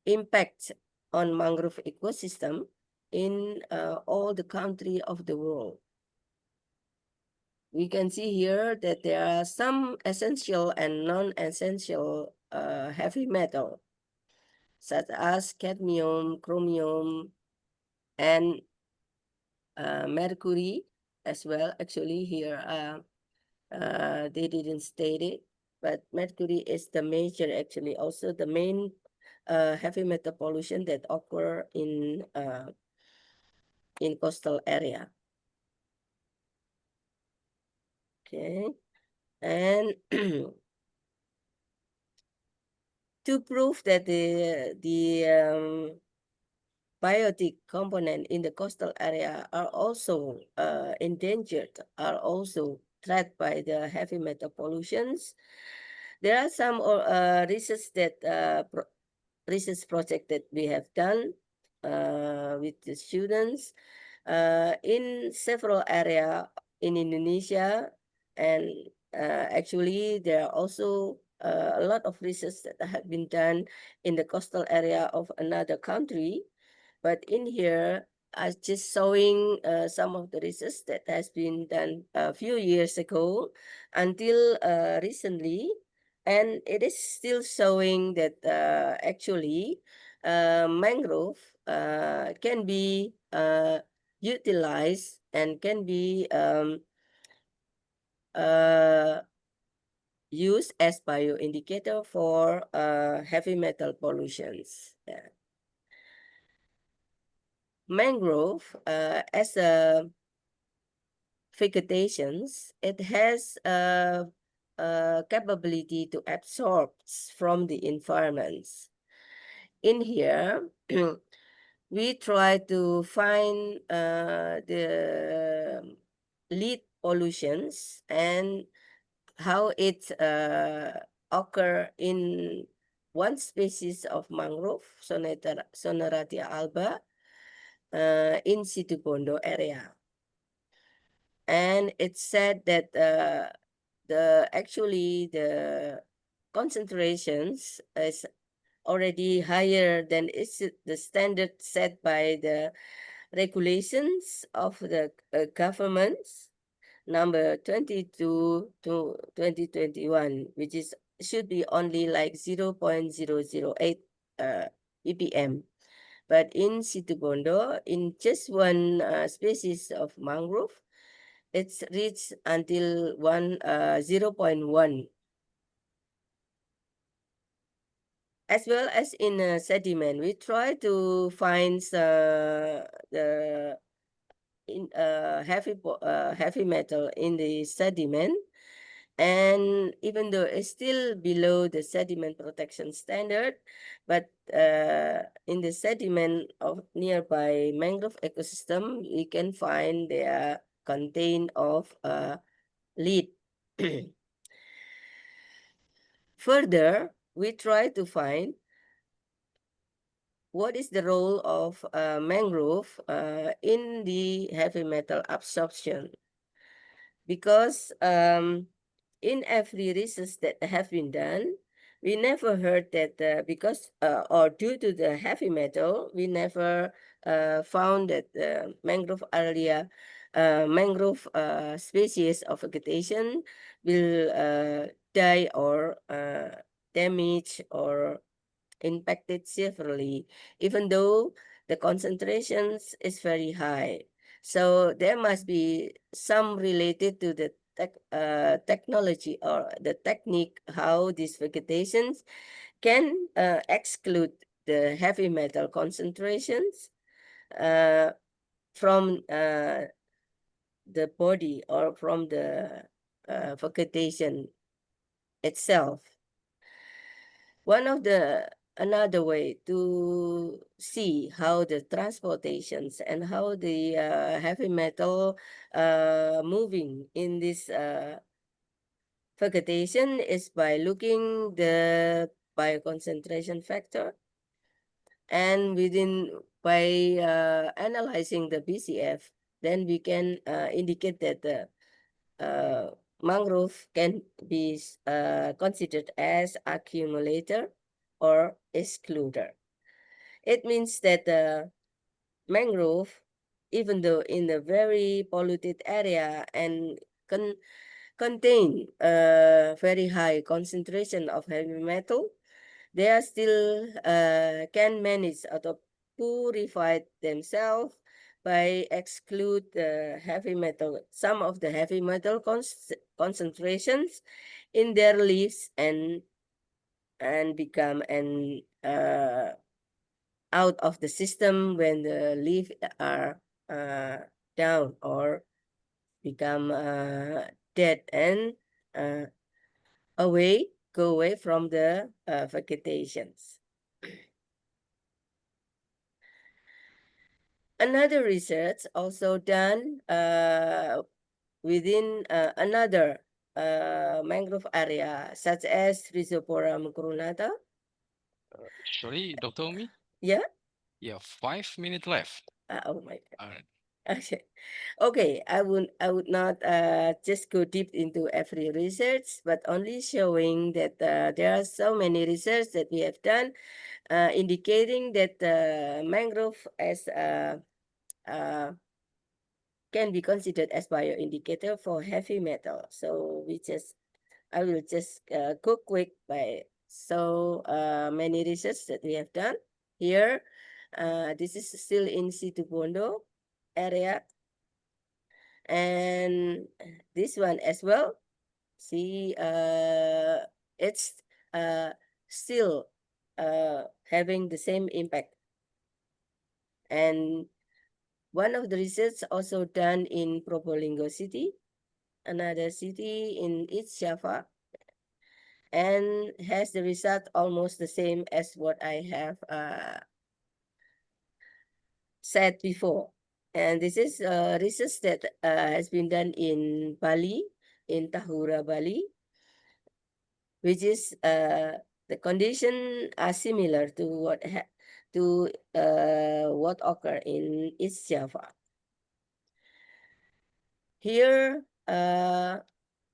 impact on mangrove ecosystem in all the country of the world. We can see here that there are some essential and non-essential heavy metal, such as cadmium, chromium, and mercury as well. Actually, here they didn't state it, but mercury is the major, actually, also the main heavy metal pollution that occur in coastal area. Okay, and to prove that the biotic component in the coastal area are also endangered, are also threatened by the heavy metal pollutions, there are some research that research project that we have done with the students in several area in Indonesia, and actually there are also a lot of research that have been done in the coastal area of another country. But in here, I just showing some of the research that has been done a few years ago until recently, and it is still showing that actually mangrove can be utilized and can be used as bioindicator for heavy metal pollutions. Yeah. Mangrove as a vegetations, it has a capability to absorb from the environments. In here, we try to find the lead pollutions and how it occur in one species of mangrove, Soneratia alba, in Situbondo area. And it's said that the concentrations is already higher than the standard set by the regulations of the governments, number 22 to 2021, which should be only like 0.008 ppm. But in Situbondo, in just one species of mangrove, it's reached until 0.1. As well as in sediment, we try to find the heavy metal in the sediment, and even though it's still below the sediment protection standard, but in the sediment of nearby mangrove ecosystem, we can find they are contained of lead. Further, we try to find what is the role of mangrove in the heavy metal absorption. Because in every research that have been done, we never heard that because or due to the heavy metal, we never found that mangrove area, mangrove species of vegetation will die or damage or impacted severely, even though the concentrations is very high. So there must be some related to the technology or the technique how these vegetations can exclude the heavy metal concentrations from the body or from the vegetation itself. One of the another way to see how the transportations and how the heavy metal moving in this vegetation is by looking the bioconcentration factor, and by analyzing the BCF, then we can indicate that the mangrove can be considered as accumulator or excluder. It means that the mangrove, even though in a very polluted area and contain a very high concentration of heavy metal, they are still can manage or purify themselves by exclude the heavy metal, some of the heavy metal concentrations in their leaves and become out of the system when the leaves are down or become dead and go away from the vegetations. Another research also done within another mangrove area, such as Rhizopora mucronata. Sorry, Dr. Omi? Yeah? Yeah, 5 minutes left. Oh my God. All right. Okay. Okay, I would not just go deep into every research, but only showing that there are so many research that we have done indicating that mangrove as can be considered as bioindicator for heavy metal. So I will just go quick by so many research that we have done here. This is still in Situbondo area, and this one as well. See, it's still having the same impact. And one of the research also done in Probolinggo City, another city in East Java, and has the result almost the same as what I have said before. And this is research that has been done in Bali, in Tahura, Bali, which is the condition are similar to what occur in East Java. Here,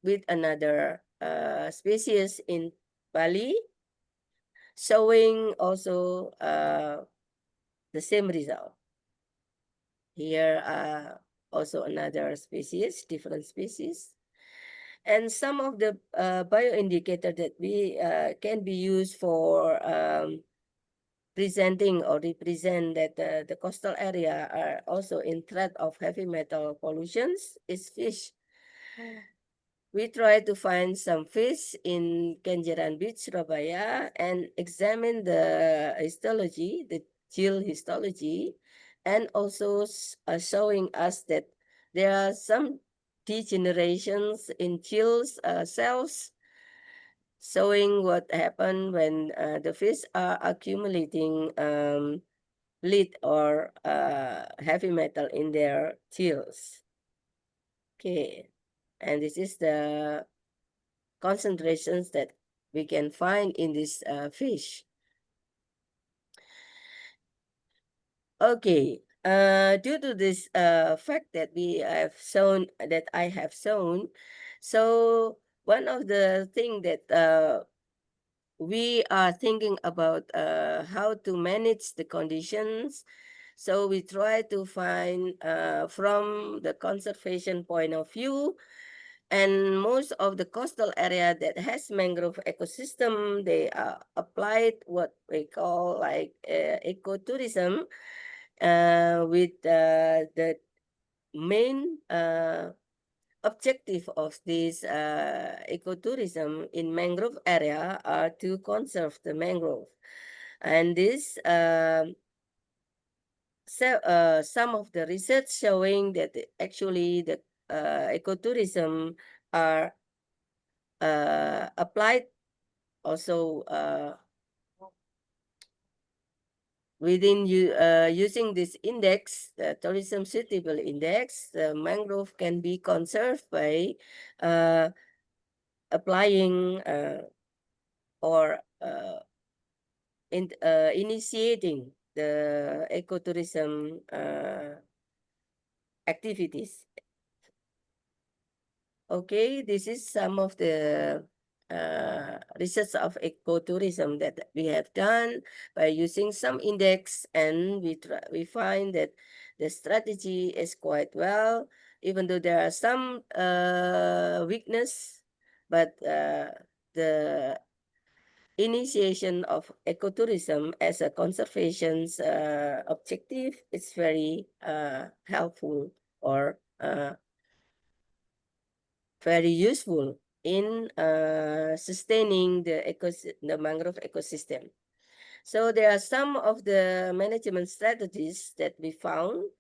with another species in Bali, showing also the same result. Here also another species, different species. And some of the bioindicator that we can be used for presenting or represent that the coastal area are also in threat of heavy metal pollutions is fish. We try to find some fish in Kenjeran Beach, Surabaya, and examine the histology, the gill histology, and also showing us that there are some degenerations in gills cells, showing what happened when the fish are accumulating lead or heavy metal in their gills. Okay, and this is the concentrations that we can find in this fish. Okay, due to this fact that I have shown, so one of the thing that we are thinking about how to manage the conditions. So we try to find from the conservation point of view, and most of the coastal area that has mangrove ecosystem, they applied what we call like ecotourism with the main objective of this ecotourism in mangrove area are to conserve the mangrove. And this some of the research showing that actually the ecotourism are applied also within using this index, the tourism suitable index, the mangrove can be conserved by applying or initiating the ecotourism activities. Okay, this is some of the research of ecotourism that we have done by using some index, and we find that the strategy is quite well, even though there are some weakness, but the initiation of ecotourism as a conservation objective is very helpful or very useful in sustaining the mangrove ecosystem. So there are some of the management strategies that we found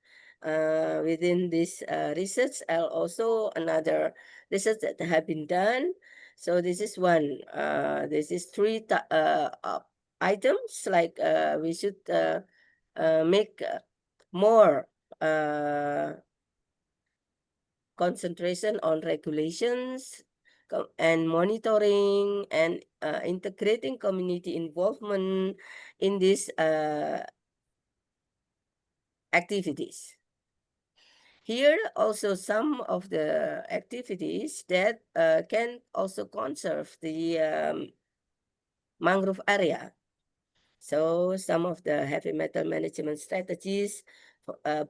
within this research, and also another research that have been done. So this is one. This is three items, like we should make more concentration on regulations and monitoring, and integrating community involvement in these activities. Here also some of the activities that can also conserve the mangrove area. So some of the heavy metal management strategies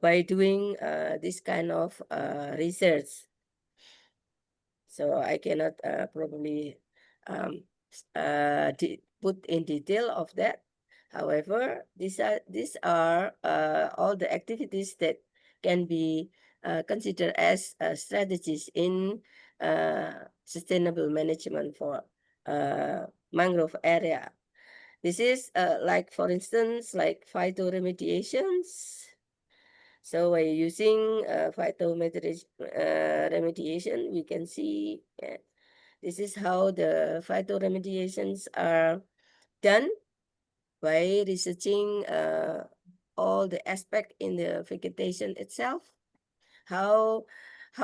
by doing this kind of research. So I cannot probably put in detail of that. However, these are all the activities that can be considered as strategies in sustainable management for mangrove area. This is like, for instance, like phytoremediations. So by using phytoremediation, we can see this is how the phytoremediations are done by researching all the aspect in the vegetation itself, how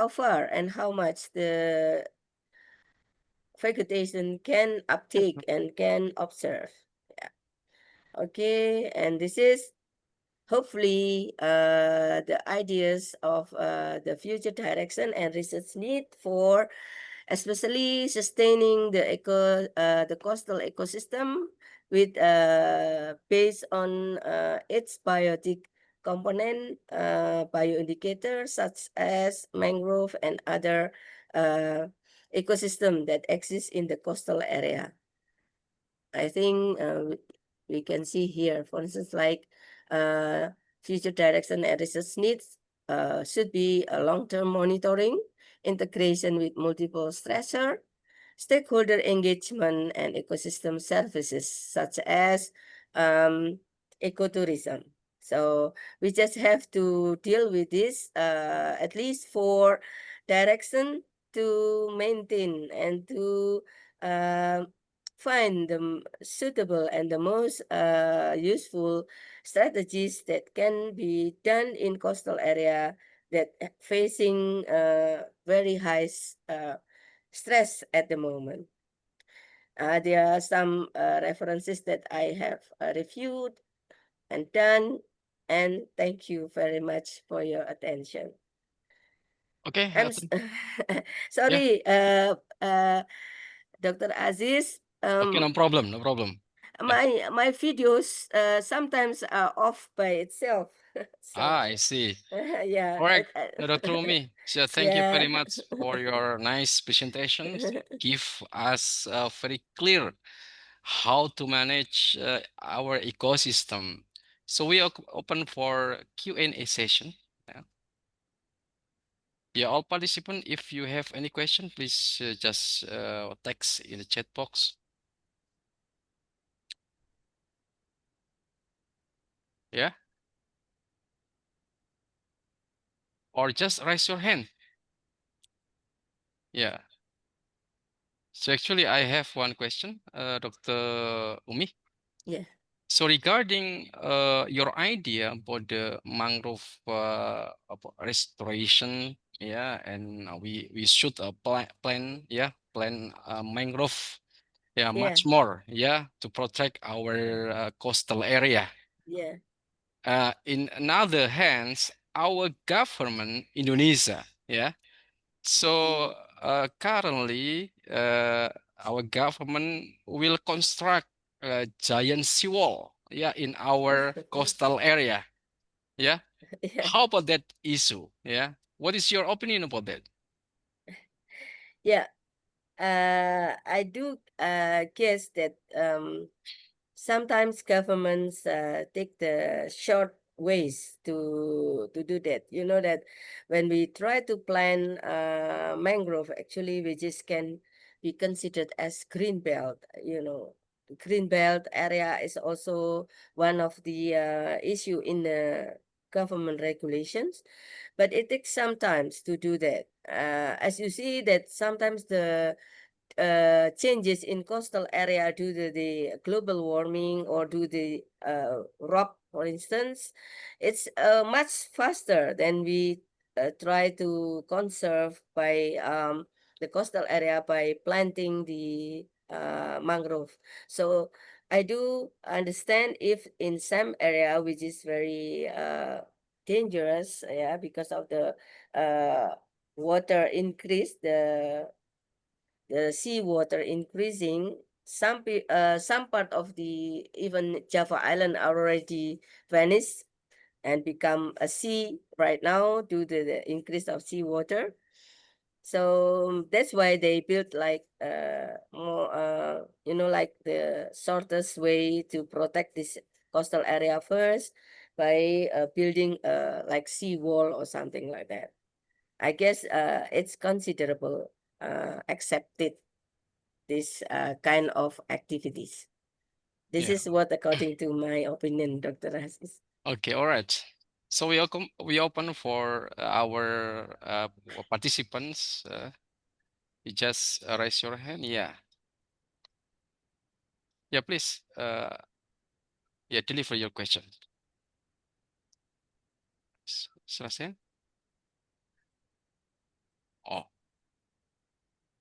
far and how much the vegetation can uptake and can observe. Yeah. Okay, and this is hopefully the ideas of the future direction and research need for especially sustaining the coastal ecosystem with based on its biotic component bioindicators such as mangrove and other ecosystem that exist in the coastal area. I think we can see here, for instance, like future direction and research needs should be a long-term monitoring, integration with multiple stressor, stakeholder engagement, and ecosystem services such as ecotourism. So we just have to deal with this at least for direction to maintain and to find the suitable and the most useful strategies that can be done in coastal area that facing very high stress at the moment. There are some references that I have reviewed and done, and thank you very much for your attention. Okay, I'm sorry, Dr. Aziz. okay, no problem, no problem. My videos sometimes are off by itself. So I see. yeah, Correct. Not through me. So thank you very yeah. much for your nice presentations. Give us very clear how to manage our ecosystem. So we are open for Q&A session. Yeah, all participants, if you have any question, please just text in the chat box. Yeah. or just raise your hand. Yeah. So actually, I have one question, Dr. Umi. Yeah. So regarding your idea about the mangrove restoration, yeah, and we should plan, yeah, plan mangrove, yeah, Yeah. much more, yeah, to protect our coastal area. Yeah. In another hands, our government, Indonesia, yeah. So currently, our government will construct a giant seawall, yeah, in our coastal area. Yeah. Yeah. How about that issue? Yeah. What is your opinion about that? Yeah. I do guess that sometimes governments take the short ways to do that. You know that when we try to plant mangrove, actually we just can be considered as green belt. You know, green belt area is also one of the issue in the government regulations, but it takes some time to do that. As you see that sometimes the changes in coastal area due to the global warming or due to the rock, for instance, it's much faster than we try to conserve by the coastal area by planting the mangrove. So I do understand if in some area which is very dangerous, yeah, because of the water increase, the seawater increasing, some part of the even Java Island already vanished and become a sea right now due to the increase of seawater. So that's why they built like more like the shortest way to protect this coastal area first by building like sea wall or something like that. I guess it's considerable accepted this kind of activities. This Yeah. is what according to my opinion, Dr. Aziz. Okay. All right. So we open for our participants. You just raise your hand. Yeah. Yeah. Please. Yeah. Deliver your question. Selesai. Oh.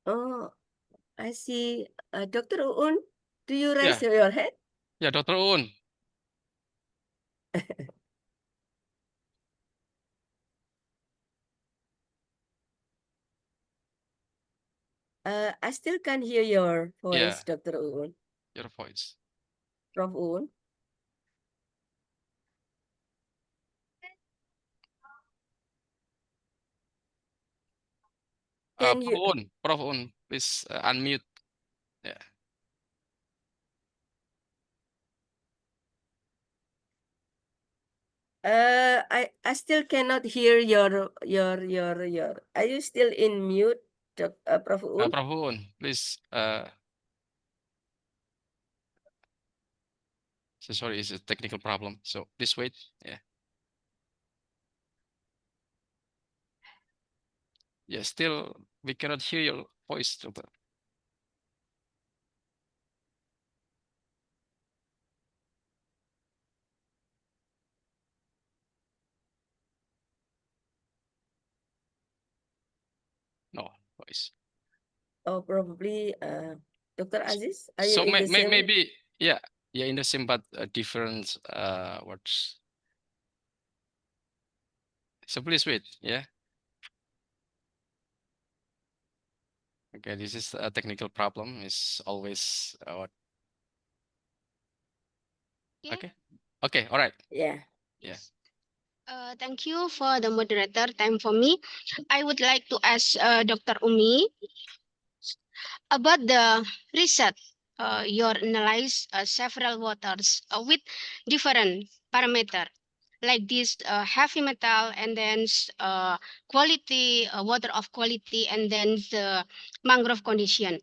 Oh, I see. Dr. Uun, do you raise Yeah. your hand? Yeah, Dr. Un. I still can't hear your Yeah, voice, Dr. Uun. your voice. Prof. Uun. Can you? Prof. Un, please unmute. Yeah. I still cannot hear your. Are you still in mute, Prof. Uun? Prof. Un, please. So sorry, it's a technical problem. So please wait. Yeah. Yeah, still we cannot hear your voice, Doctor. No voice. Oh, probably. Dr. Aziz, are you So in the same? maybe yeah, in the same but different words. So please wait. Yeah. Okay, this is a technical problem. It's always what? Okay. Okay. All right. Yeah. Yeah. Thank you for the moderator time for me. I would like to ask Dr. Umi about the research. You analyze several waters with different parameter like this heavy metal and then quality water of quality and then the mangrove condition.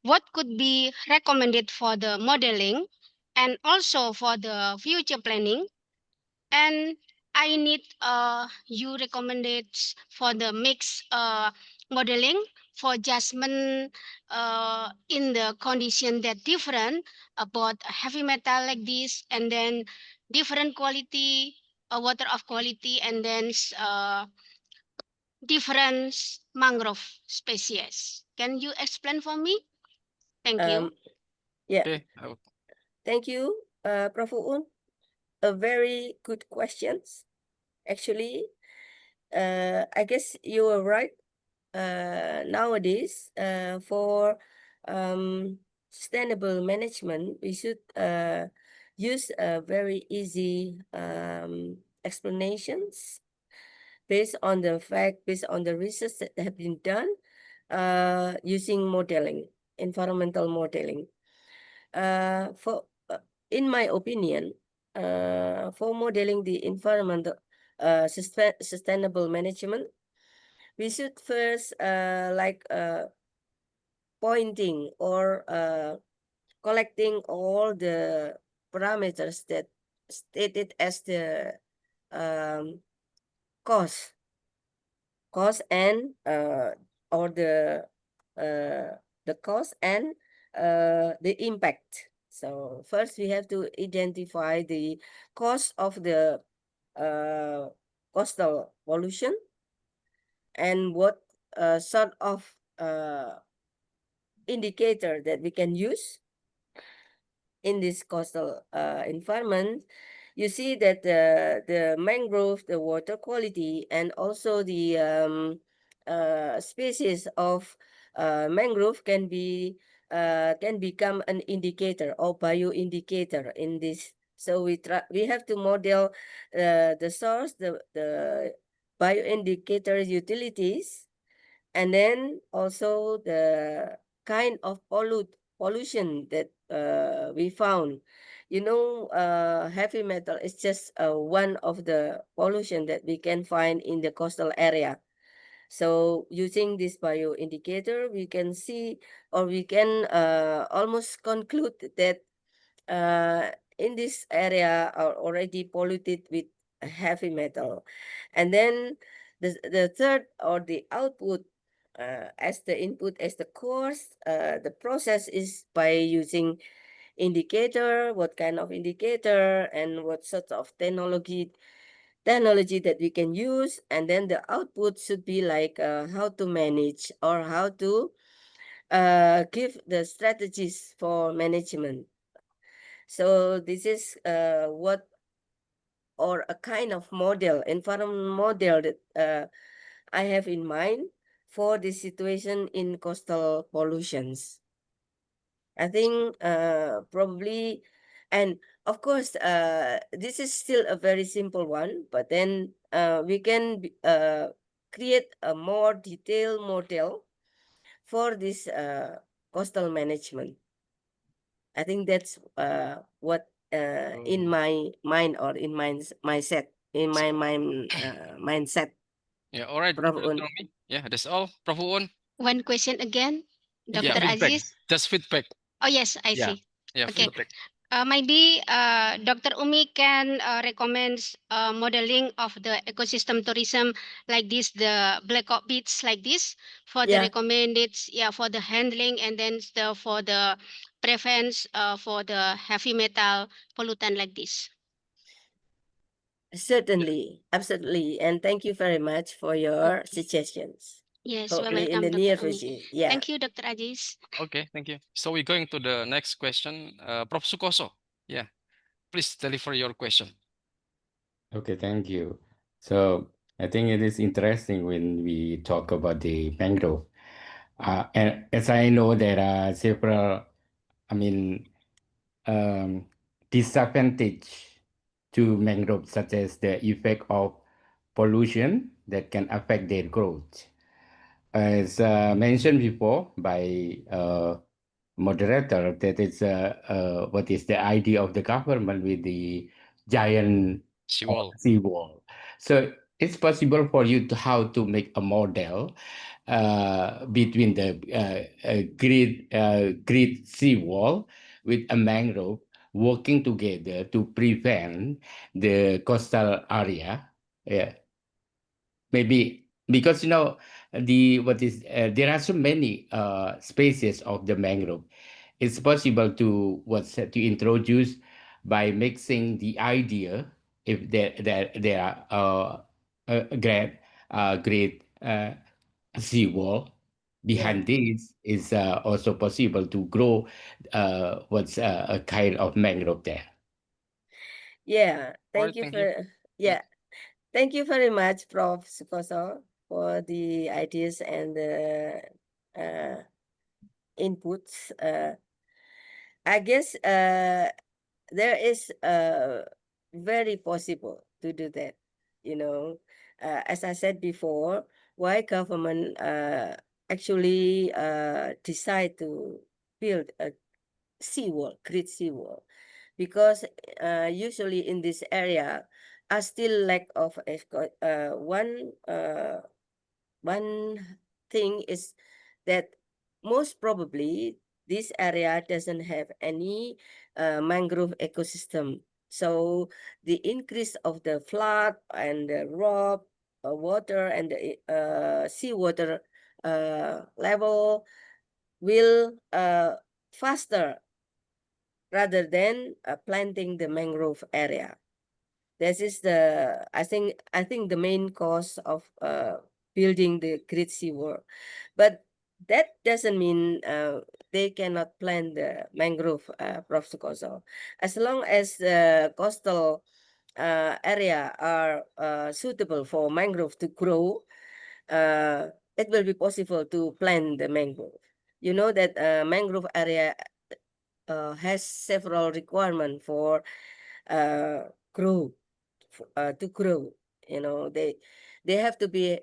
What could be recommended for the modeling and also for the future planning? And I need you recommended for the mix modeling for adjustment in the condition that different about heavy metal like this, and then different quality water of quality, and then different mangrove species. Can you explain for me? Thank you. Yeah. Okay. Thank you, Prof. Un. A very good questions. Actually, I guess you are right. Nowadays, for sustainable management, we should use very easy explanations based on the fact, based on the research that have been done using modeling, environmental modeling. In my opinion, for modeling the environmental sustainable management, we should first pointing or collecting all the parameters that stated as the cost and or the cost and the impact. So first we have to identify the cost of the coastal pollution and what sort of indicator that we can use in this coastal environment. You see that the mangrove, the water quality, and also the species of mangrove can become an indicator or bioindicator in this. So we have to model the source, the bioindicator utilities, and then also the kind of pollution that we found. Heavy metal is just one of the pollution that we can find in the coastal area. So using this bioindicator, we can see, or we can almost conclude that in this area are already polluted with heavy metal. And then the third, or the output, as the input, as the course, the process is by using indicator, what kind of indicator, and what sort of technology that we can use. And then the output should be like how to manage, or how to give the strategies for management. So this is what, or a kind of model, environment model that I have in mind for the situation in coastal pollutions. I think probably, and of course, this is still a very simple one, but then we can create a more detailed model for this coastal management. I think that's what in my mind, or in my set, in my mind mindset. Yeah, all right. Prof. Dr. Un. Umi. Yeah, that's all. Prof. Un. One question again, Yeah, Dr. feedback. Aziz. Just feedback. Oh yes, I Yeah. see. Yeah, Okay. feedback. Maybe Dr. Umi can recommend modeling of the ecosystem tourism like this, the black oak beach like this, for the Yeah. recommended, for the handling, and then for the prevents for the heavy metal pollutant like this. Certainly, absolutely, and thank you very much for your suggestions. Yes, you are Hopefully in the welcome, near Dr. Umi. future. Yeah. Thank you, Dr. Aziz. Okay, thank you. So we're going to the next question. Prof. Sukoso. Yeah, please deliver your question. Okay, thank you. So I think it is interesting when we talk about the mangrove. And as I know, there are several, I mean, disadvantage to mangroves, such as the effect of pollution that can affect their growth. As mentioned before by moderator, that is what is the idea of the government with the giant seawall. So it's possible for you to how to make a model between the grid seawall with a mangrove working together to prevent the coastal area. Yeah, maybe because there are so many species of the mangrove. It's possible to introduce by mixing the idea if there are great seawall. Yeah. Behind this is also possible to grow a kind of mangrove there. Yeah. All right, Thank you thank you. for yeah. Thank you very much, Prof. Sukoso, for the ideas and the inputs. I guess there is very possible to do that. You know, as I said before, why government actually decide to build a seawall, great seawall, because usually in this area are still lack of one thing is that most probably this area doesn't have any mangrove ecosystem. So the increase of the flood and the raw water and the seawater level will faster rather than planting the mangrove area. This is I think the main cause of building the great seawall. But that doesn't mean they cannot plant the mangrove, Prof. Sukoso. As long as the coastal area are suitable for mangrove to grow, it will be possible to plant the mangrove. You know that mangrove area has several requirements for grow to grow. You know, they have to be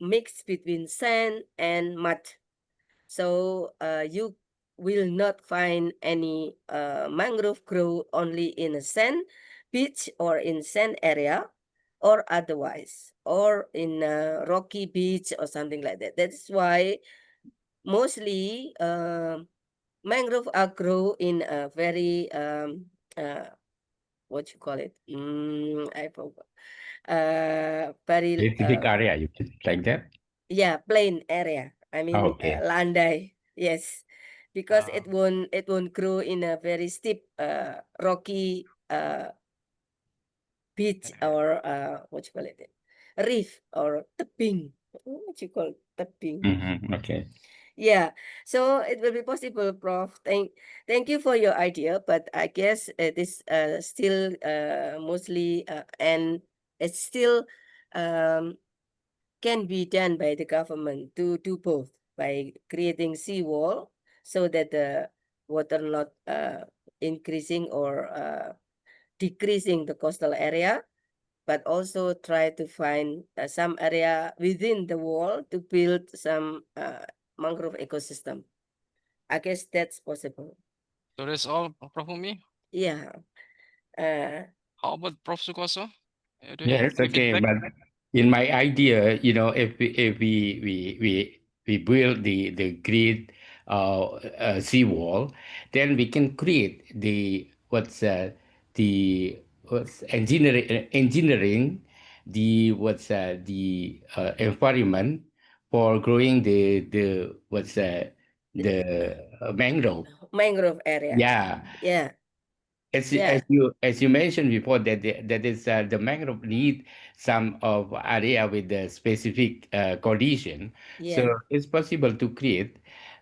mixed between sand and mud. So you will not find any mangrove grow only in a sand beach or in sand area or otherwise or in a rocky beach or something like that. That's why mostly mangrove are grow in a very what you call it? I forgot. Very Specific area, you can like that. yeah, plain area. I mean, Okay. landai. Yes, because it won't grow in a very steep, rocky beach or what you call it, reef or tebing. What you call tebing? Okay. Yeah, so it will be possible, Prof. Thank you for your idea, but I guess it is still mostly and it's still um, can be done by the government to do both by creating seawall so that the water not increasing or decreasing the coastal area, but also try to find some area within the wall to build some mangrove ecosystem. I guess that's possible. So that's all, Prof. Umi. Yeah. How about Prof. Sukoso? Do you have Yes, any okay, feedback? but in my idea, if we build the grid seawall, then we can create what's engineering the environment for growing the mangrove. Mangrove area. Yeah, Yeah. as you, Yeah. as you mentioned before, that is the mangrove need some of area with the specific condition. So Yeah. it's possible to create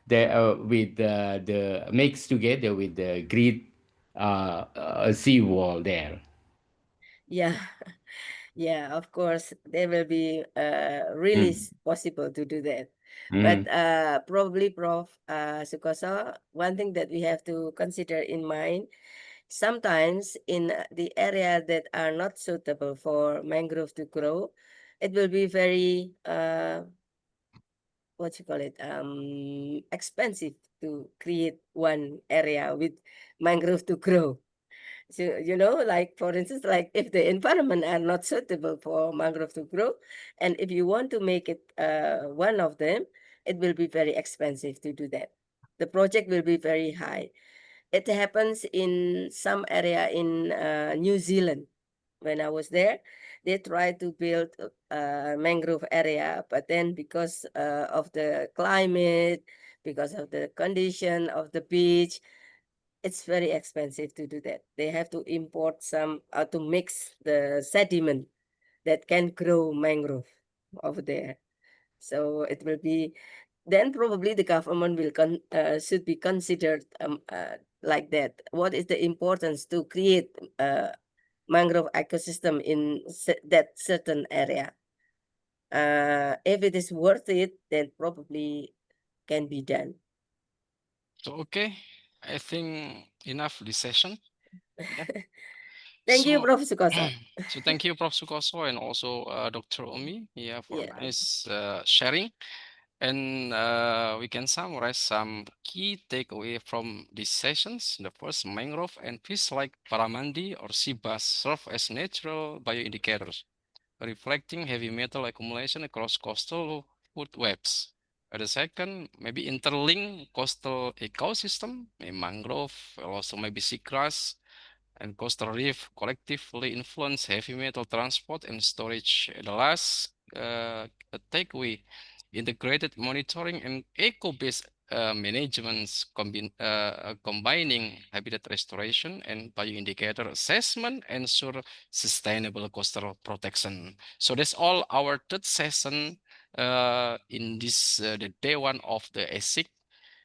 the mix together with the grid seawall there. Yeah. Yeah, of course, there will be really Mm. possible to do that. But Mm. probably, Prof. Sukoso, one thing that we have to consider in mind, sometimes in the area that are not suitable for mangrove to grow, it will be very what you call it expensive to create one area with mangrove to grow. So, you know, like for instance, like if the environment are not suitable for mangrove to grow, and if you want to make it one of them, it will be very expensive to do that. The project will be very high. it happens in some area in New Zealand. When I was there, they tried to build a mangrove area, but then because of the climate, because of the condition of the beach, it's very expensive to do that. They have to import some to mix the sediment that can grow mangrove over there. So it will be then probably the government will should be considered like that. What is the importance to create mangrove ecosystem in that certain area? If it is worth it, then probably can be done. So, okay, I think enough this session. Yeah. Thank you, So, Prof. Sukoso. so thank you, Prof. Sukoso, and also Dr. Omi, yeah, for Yeah. nice sharing. And we can summarize some key takeaway from these sessions. The first, mangrove and fish like paramandi or sea bass serve as natural bioindicators, reflecting heavy metal accumulation across coastal food webs. The second, maybe interlink coastal ecosystem, mangrove, also maybe seagrass, and coastal reef collectively influence heavy metal transport and storage. The last takeaway, integrated monitoring and eco-based managements combining habitat restoration and bioindicator assessment ensure sustainable coastal protection. So that's all our third session in this the day one of the ASIC.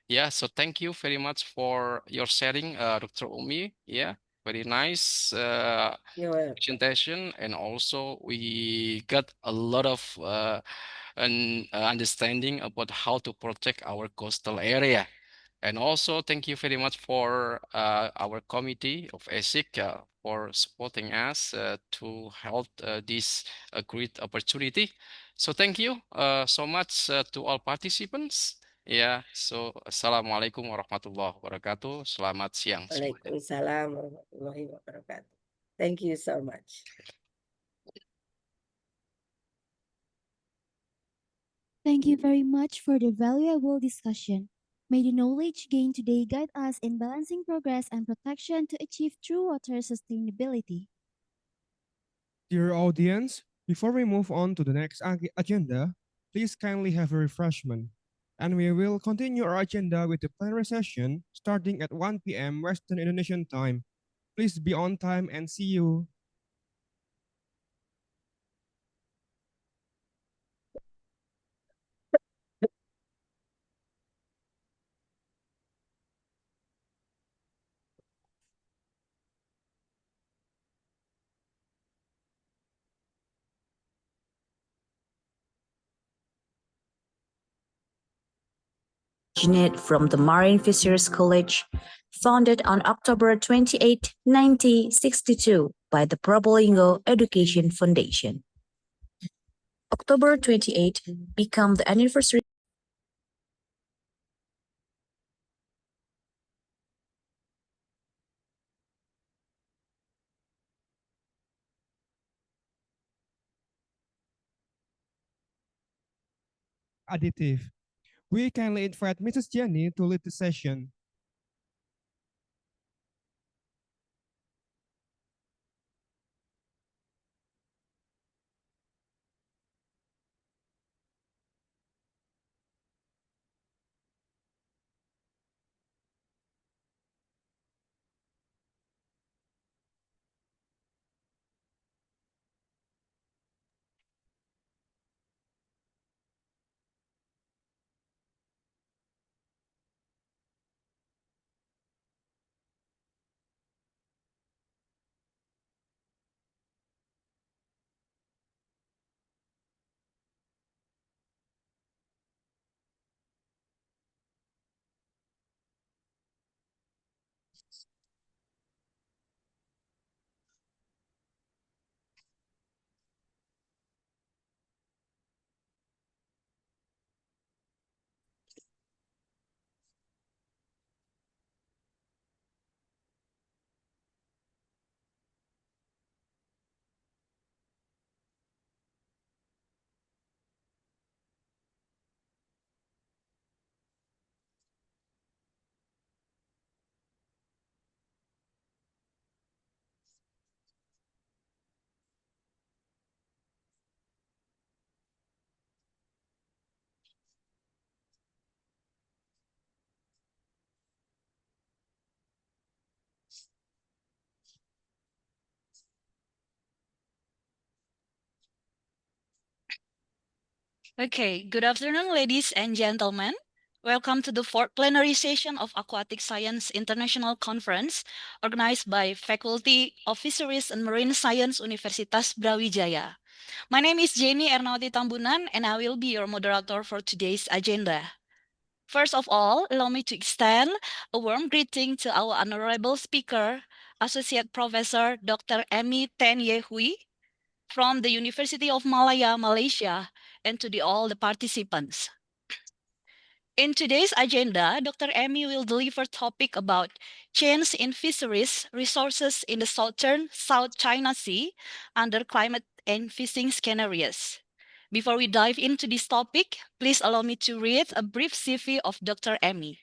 Yeah, so thank you very much for your sharing, Dr. Umi. Yeah, very nice You're welcome. presentation, and also we got a lot of understanding about how to protect our coastal area. And also thank you very much for our committee of ASIC for supporting us to help this great opportunity. So thank you so much to all participants. Ya, so assalamualaikum warahmatullahi wabarakatuh. Selamat siang semuanya. Waalaikumsalam warahmatullahi wabarakatuh. Thank you so much. Thank you very much for the valuable discussion. May the knowledge gained today guide us in balancing progress and protection to achieve true water sustainability. Dear audience, before we move on to the next agenda, please kindly have a refreshment. And we will continue our agenda with the plenary session starting at 1 p.m. Western Indonesian time. Please be on time and see you. Originated from the Marine Fisheries College, founded on October 28, 1962 by the Probolinggo Education Foundation. October 28 became the anniversary Additive. We kindly invite Mrs. Jenny to lead the session. Okay, good afternoon, ladies and gentlemen. Welcome to the fourth plenary session of Aquatic Science International Conference, organized by Faculty of Fisheries and Marine Science Universitas Brawijaya. My name is Jenny Ernawati Tambunan, and I will be your moderator for today's agenda. First of all, allow me to extend a warm greeting to our honorable speaker, Associate Professor Dr. Amy Ten Ye Hui, from the University of Malaya, Malaysia, and to all the participants. In today's agenda, Dr. Amy will deliver topic about change in fisheries resources in the southern South China Sea under climate and fishing scenarios. Before we dive into this topic, please allow me to read a brief CV of Dr. Amy.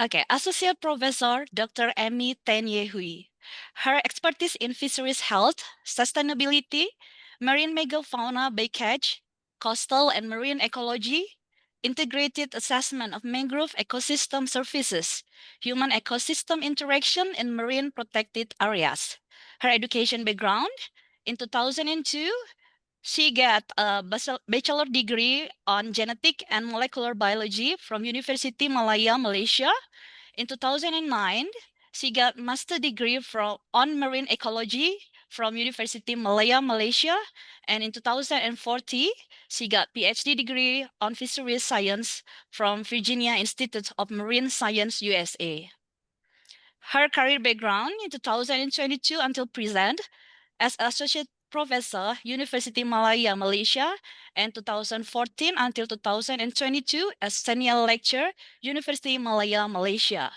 Okay, Associate Professor Dr. Amy Ten Ye Hui. Her expertise in fisheries health, sustainability, marine megafauna bycatch, coastal and marine ecology, integrated assessment of mangrove ecosystem services, human ecosystem interaction in marine protected areas. Her education background, in 2002, she got a bachelor degree on genetic and molecular biology from University Malaya, Malaysia. In 2009, she got master degree on marine ecology from University Malaya, Malaysia. And in 2014, she got PhD degree on fisheries science from Virginia Institute of Marine Science, USA. Her career background in 2022 until present as Associate Professor, University Malaya, Malaysia, and 2014 until 2022 as Senior Lecturer, University Malaya, Malaysia.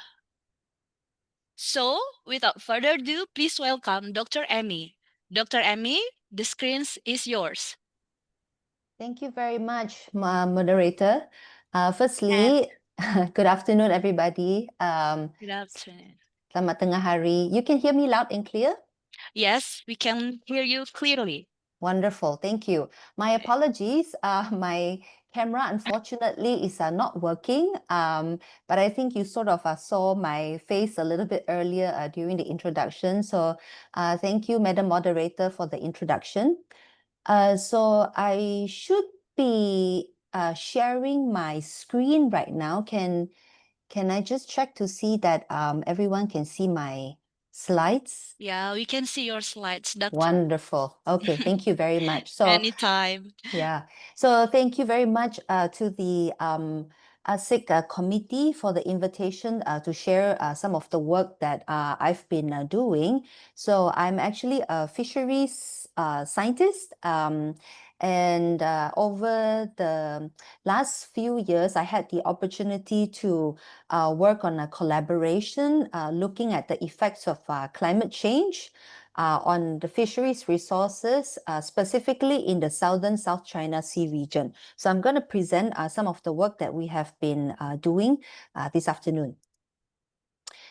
So, without further ado, please welcome Dr. Amy. Dr. Amy, the screen is yours. Thank you very much, moderator. Firstly, good afternoon, everybody. Good afternoon. Selamat tengah hari. You can hear me loud and clear? Yes, we can hear you clearly. Wonderful, thank you. My apologies, my camera unfortunately is not working, but I think you sort of saw my face a little bit earlier during the introduction. So thank you, Madam Moderator, for the introduction. So I should be sharing my screen right now. Can I just check to see that everyone can see my slides? Yeah, we can see your slides, Doctor. Wonderful. Okay, thank you very much. So anytime. Yeah, so thank you very much to the ASIC committee for the invitation to share some of the work that I've been doing. So I'm actually a fisheries scientist, and over the last few years, I had the opportunity to work on a collaboration looking at the effects of climate change on the fisheries resources, specifically in the southern South China Sea region. So I'm going to present some of the work that we have been doing this afternoon.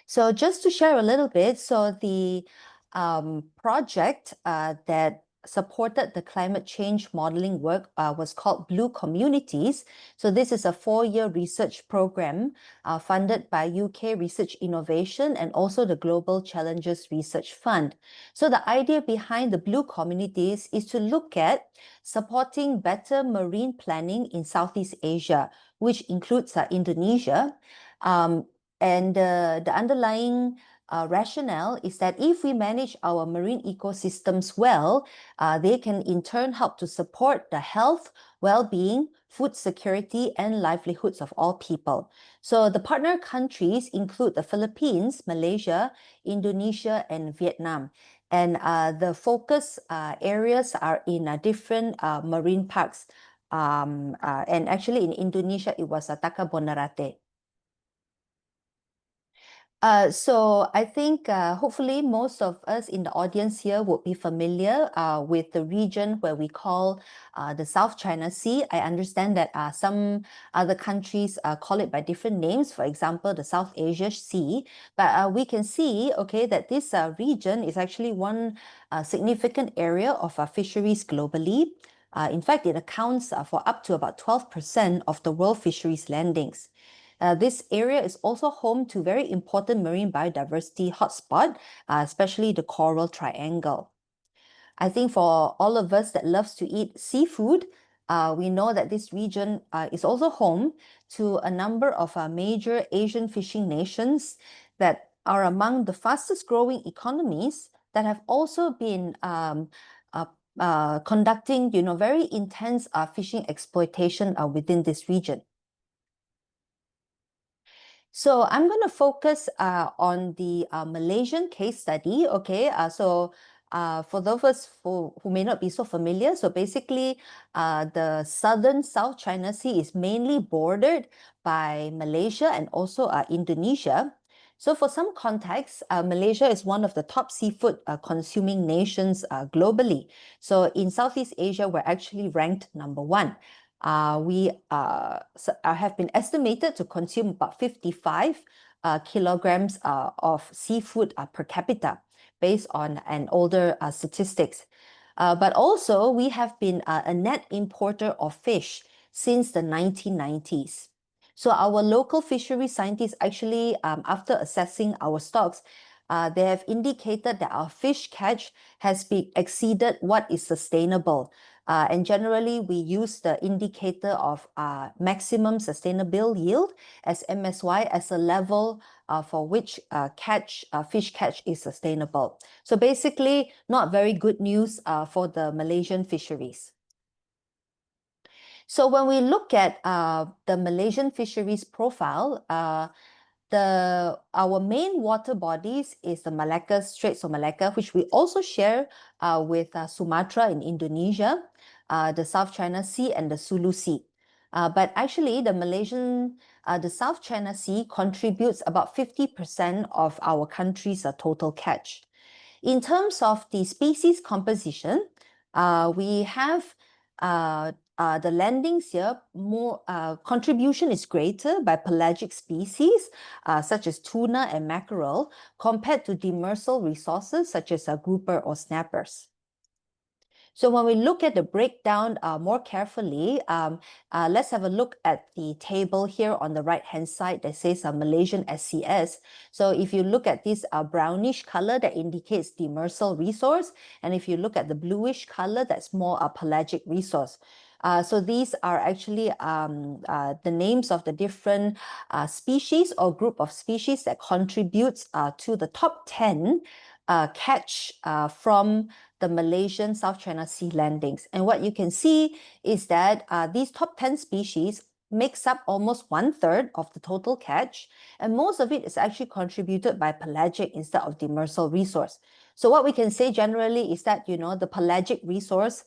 So just to share a little bit, so the project that supported the climate change modeling work was called Blue Communities. So this is a 4-year research program funded by UK Research Innovation and also the Global Challenges Research Fund. So the idea behind the Blue Communities is to look at supporting better marine planning in Southeast Asia, which includes Indonesia. And the underlying rationale is that if we manage our marine ecosystems well, they can in turn help to support the health, well-being, food security, and livelihoods of all people. So the partner countries include the Philippines, Malaysia, Indonesia, and Vietnam. And the focus areas are in different marine parks. And actually in Indonesia, it was Taka Bonarate. So I think hopefully most of us in the audience here would be familiar with the region where we call the South China Sea. I understand that some other countries call it by different names, for example, the South Asia Sea. But we can see, okay, that this region is actually one significant area of fisheries globally. In fact, it accounts for up to about 12% of the world fisheries landings. This area is also home to very important marine biodiversity hotspot, especially the Coral Triangle. I think for all of us that loves to eat seafood, we know that this region is also home to a number of major Asian fishing nations that are among the fastest growing economies that have also been conducting, very intense fishing exploitation within this region. So I'm going to focus on the Malaysian case study. Okay, for those of us who may not be so familiar, so basically the southern South China Sea is mainly bordered by Malaysia and also Indonesia. So for some context, Malaysia is one of the top seafood consuming nations globally. So in Southeast Asia, we're actually ranked #1. We have been estimated to consume about 55 kilograms of seafood per capita based on an older statistics. But also, we have been a net importer of fish since the 1990s. So our local fishery scientists actually, after assessing our stocks, they have indicated that our fish catch has been exceeded what is sustainable. And generally, we use the indicator of maximum sustainable yield as MSY as a level for which fish catch is sustainable. So basically, not very good news for the Malaysian fisheries. So when we look at the Malaysian fisheries profile, our main water bodies is the Malacca Straits of Malacca, which we also share with Sumatra in Indonesia, the South China Sea and the Sulu Sea. But actually, the South China Sea contributes about 50% of our country's total catch. In terms of the species composition, we have the landings here, more contribution is greater by pelagic species such as tuna and mackerel compared to demersal resources such as grouper or snappers. So when we look at the breakdown more carefully, let's have a look at the table here on the right-hand side that says Malaysian SCS. So if you look at this brownish color, that indicates demersal resource. And if you look at the bluish color, that's more a pelagic resource. So these are actually the names of the different species or group of species that contributes to the top 10 catch from the Malaysian South China Sea landings. And what you can see is that these top 10 species makes up almost 1/3 of the total catch, and most of it is actually contributed by pelagic instead of demersal resource. So what we can say generally is that, the pelagic resource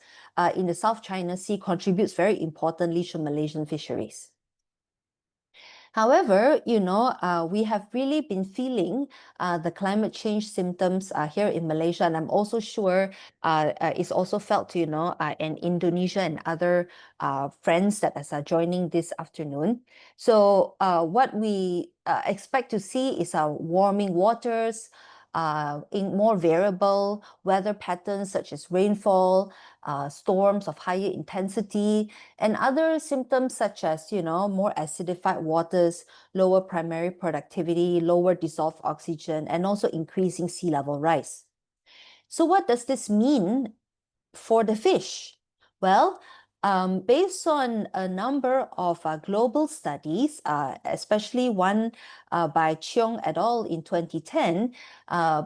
in the South China Sea contributes very importantly to Malaysian fisheries. However, we have really been feeling the climate change symptoms here in Malaysia, and I'm also sure it's also felt, in Indonesia and other friends that are joining this afternoon. So what we expect to see is warming waters, in more variable weather patterns such as rainfall, storms of higher intensity, and other symptoms such as, more acidified waters, lower primary productivity, lower dissolved oxygen, and also increasing sea level rise. So what does this mean for the fish? Well, based on a number of global studies, especially one by Cheong et al. In 2010,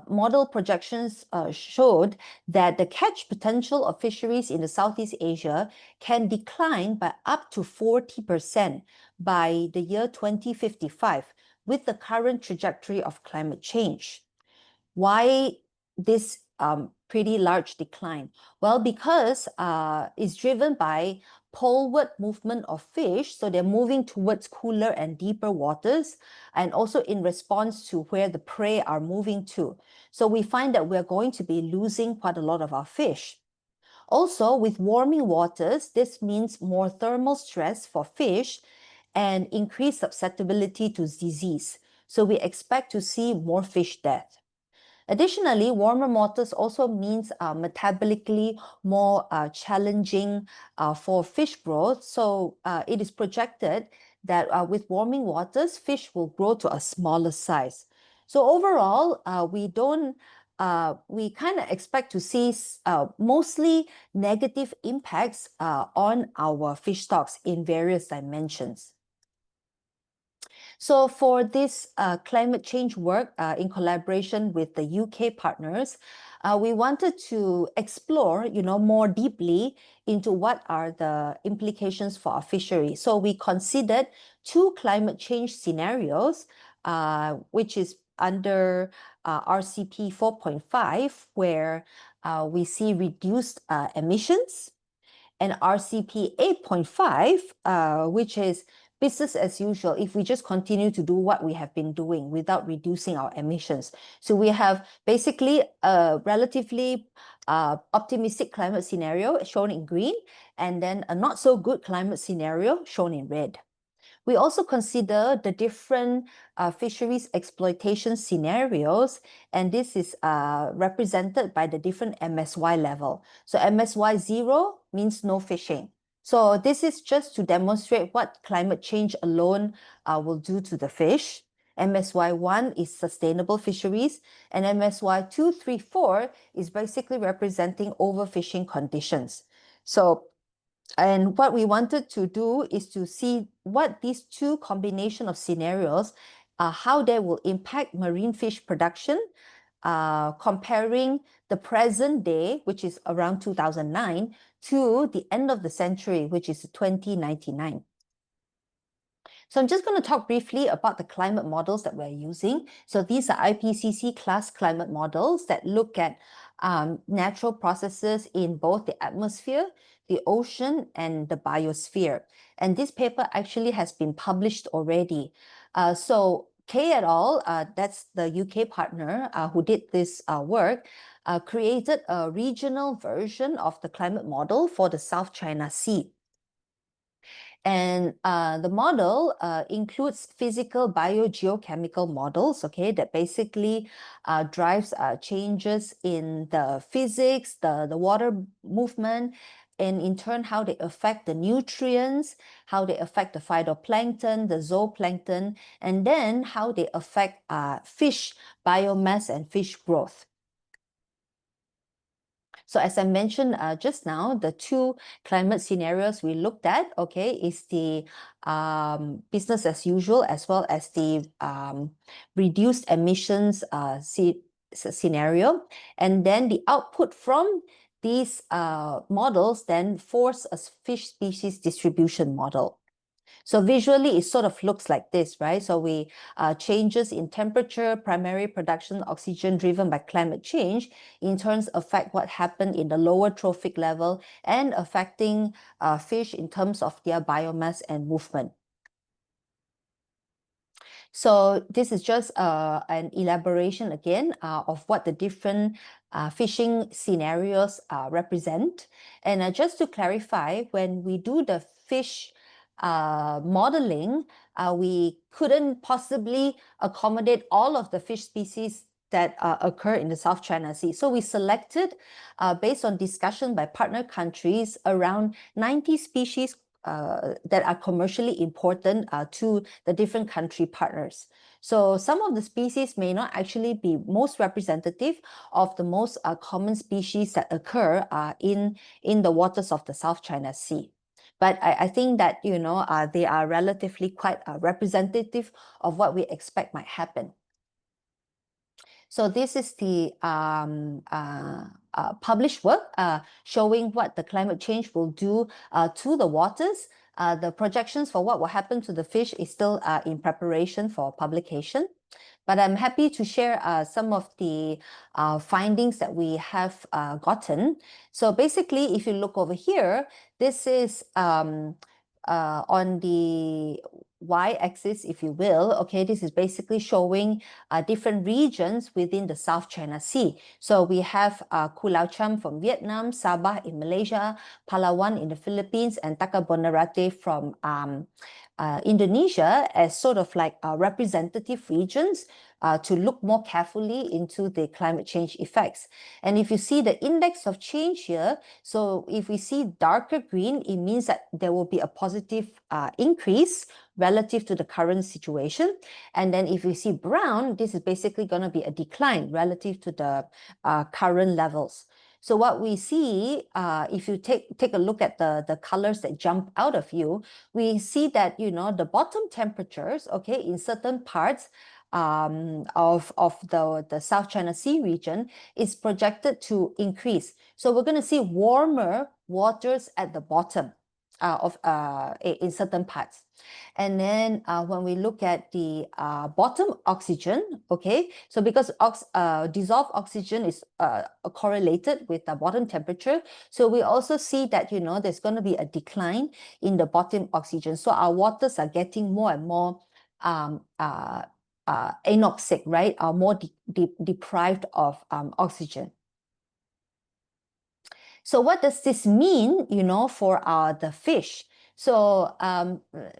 model projections showed that the catch potential of fisheries in the Southeast Asia can decline by up to 40% by the year 2055 with the current trajectory of climate change. Why this pretty large decline? Well, because it's driven by poleward movement of fish. So they're moving towards cooler and deeper waters, and also in response to where the prey are moving to. So we find that we're going to be losing quite a lot of our fish. Also, with warming waters, this means more thermal stress for fish and increased susceptibility to disease. So we expect to see more fish death. Additionally, warmer waters also means metabolically more challenging for fish growth. So it is projected that with warming waters, fish will grow to a smaller size. So overall, we kind of expect to see mostly negative impacts on our fish stocks in various dimensions. So for this climate change work in collaboration with the UK partners, we wanted to explore, more deeply into what are the implications for our fishery. So we considered 2 climate change scenarios, which is under RCP 4.5, where we see reduced emissions, and RCP 8.5, which is business as usual if we just continue to do what we have been doing without reducing our emissions. So we have basically a relatively optimistic climate scenario shown in green, and then a not so good climate scenario shown in red. We also consider the different fisheries exploitation scenarios, and this is represented by the different MSY level. So MSY 0 means no fishing. So this is just to demonstrate what climate change alone will do to the fish. MSY 1 is sustainable fisheries, and MSY 2, 3, 4 is basically representing overfishing conditions. And what we wanted to do is to see what these 2 combination of scenarios, how they will impact marine fish production, comparing the present day, which is around 2009, to the end of the century, which is 2099. So I'm just going to talk briefly about the climate models that we're using. So these are IPCC class climate models that look at natural processes in both the atmosphere, the ocean, and the biosphere. And this paper actually has been published already. So Kay et al., that's the UK partner who did this work, created a regional version of the climate model for the South China Sea. And the model includes physical biogeochemical models, okay, that basically drives changes in the physics, the water movement, and in turn, how they affect the nutrients, how they affect the phytoplankton, the zooplankton, and then how they affect fish biomass and fish growth. So as I mentioned just now, the 2 climate scenarios we looked at, okay, is the business as usual as well as the reduced emissions scenario. And then the output from these models then force a fish species distribution model. So visually, it sort of looks like this, right? So we changes in temperature, primary production, oxygen driven by climate change, in turns affect what happened in the lower trophic level and affecting fish in terms of their biomass and movement. So this is just an elaboration again of what the different fishing scenarios represent. And just to clarify, when we do the fish modeling, we couldn't possibly accommodate all of the fish species that occur in the South China Sea. So we selected, based on discussion by partner countries, around 90 species that are commercially important to the different country partners. So some of the species may not actually be most representative of the most common species that occur in the waters of the South China Sea. But I think that, they are relatively quite representative of what we expect might happen. So this is the published work showing what the climate change will do to the waters. The projections for what will happen to the fish is still in preparation for publication. But I'm happy to share some of the findings that we have gotten. So basically, if you look over here, this is on the y-axis, if you will. Okay, this is basically showing different regions within the South China Sea. So we have Pulau Cham from Vietnam, Sabah in Malaysia, Palawan in the Philippines, and Takabonerate from Indonesia as sort of like representative regions to look more carefully into the climate change effects. And if you see the index of change here, so if we see darker green, it means that there will be a positive increase relative to the current situation. And then if we see brown, this is basically going to be a decline relative to the current levels. So what we see, if you take a look at the colors that jump out of you, we see that, you know, the bottom temperatures, okay, in certain parts of the South China Sea region is projected to increase. So we're going to see warmer waters at the bottom in certain parts. And then when we look at the bottom oxygen, okay, so because dissolved oxygen is correlated with the bottom temperature, so we also see that, you know, there's going to be a decline in the bottom oxygen. So our waters are getting more and more anoxic, right, are more deprived of oxygen. So what does this mean, you know, for the fish? So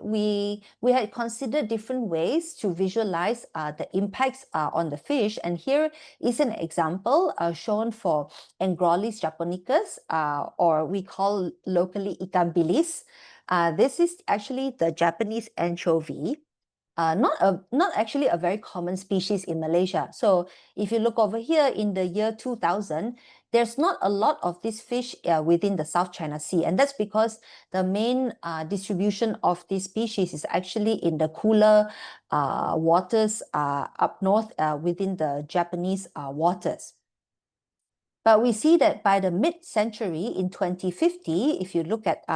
we had considered different ways to visualize the impacts on the fish. And here is an example shown for Angrolis japonicus, or we call locally ikan bilis. This is actually the Japanese anchovy. Not actually a very common species in Malaysia. So if you look over here in the year 2000, there's not a lot of this fish within the South China Sea. And that's because the main distribution of this species is actually in the cooler waters up north within the Japanese waters. But we see that by the mid-century in 2050, if you look at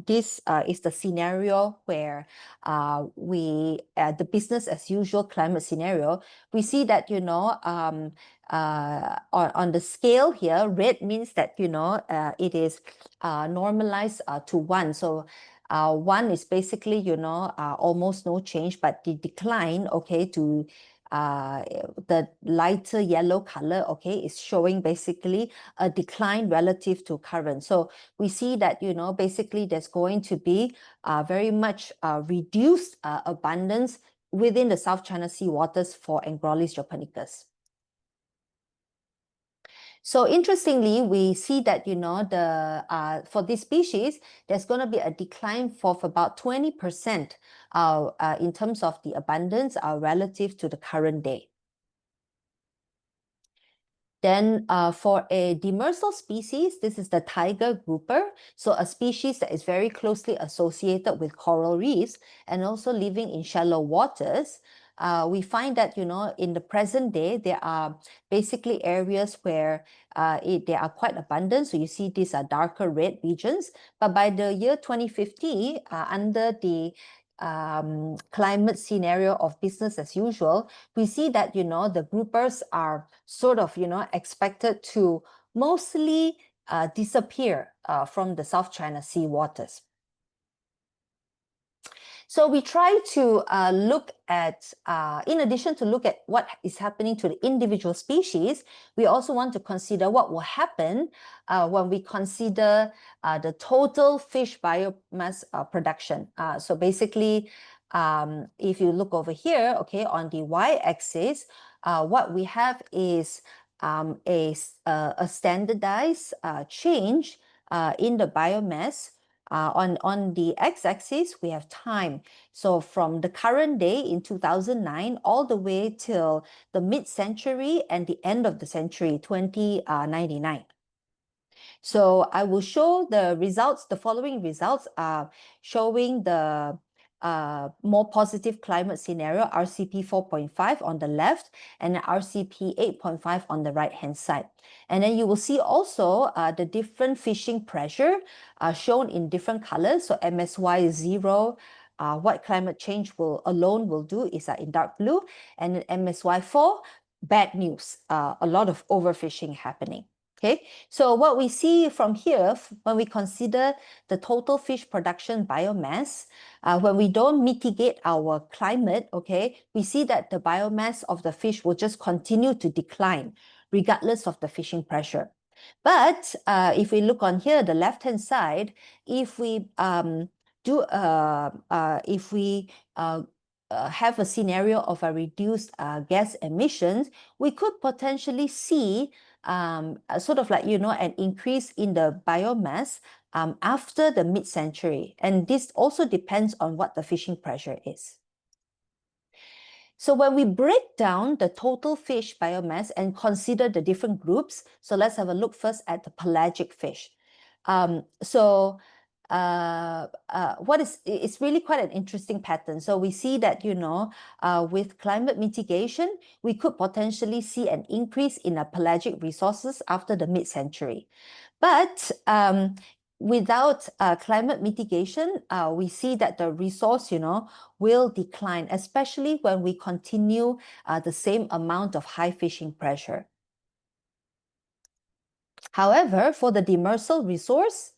this is the scenario where the business as usual climate scenario, we see that, you know, on the scale here, red means that, you know, it is normalized to 1. So 1 is basically, you know, almost no change, but the decline, okay, to the lighter yellow color, okay, is showing basically a decline relative to current. So we see that, you know, basically there's going to be very much reduced abundance within the South China Sea waters for Angrolis japonicus. So interestingly, we see that, you know, for this species, there's going to be a decline of about 20% in terms of the abundance relative to the current day. Then for a demersal species, this is the tiger grouper. So a species that is very closely associated with coral reefs and also living in shallow waters. We find that, you know, in the present day, there are basically areas where they are quite abundant. So you see these are darker red regions. But by the year 2050, under the climate scenario of business as usual, we see that, you know, the groupers are sort of, you know, expected to mostly disappear from the South China Sea waters. So we try to look at, in addition to look at what is happening to the individual species, we also want to consider what will happen when we consider the total fish biomass production. So basically, if you look over here, okay, on the y-axis, what we have is a standardized change in the biomass. On the x-axis, we have time. So from the current day in 2009 all the way till the mid-century and the end of the century, 2099. So I will show the results. The following results are showing the more positive climate scenario, RCP 4.5 on the left and RCP 8.5 on the right-hand side. And then you will see also the different fishing pressure shown in different colors. So MSY is 0, what climate change alone will do is in dark blue, and in MSY4, bad news, a lot of overfishing happening. Okay, so what we see from here, when we consider the total fish production biomass, when we don't mitigate our climate, okay, we see that the biomass of the fish will just continue to decline regardless of the fishing pressure. But if we look on here, the left-hand side, if we have a scenario of a reduced gas emissions, we could potentially see sort of like, an increase in the biomass after the mid-century. And this also depends on what the fishing pressure is. So when we break down the total fish biomass and consider the different groups, so let's have a look first at the pelagic fish. It's really quite an interesting pattern. So we see that, with climate mitigation, we could potentially see an increase in pelagic resources after the mid-century. But without climate mitigation, we see that the resource, will decline, especially when we continue the same amount of high fishing pressure. However, for the demersal resource,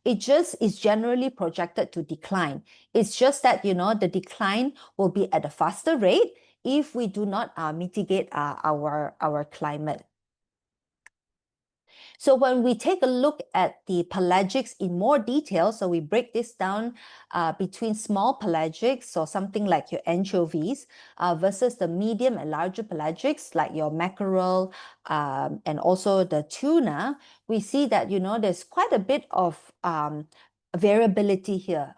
it just is generally projected to decline. It's just that, the decline will be at a faster rate if we do not mitigate our climate. So when we take a look at the pelagics in more detail, so we break this down between small pelagics, so something like your anchovies, versus the medium and larger pelagics like your mackerel and also the tuna, we see that, there's quite a bit of variability here.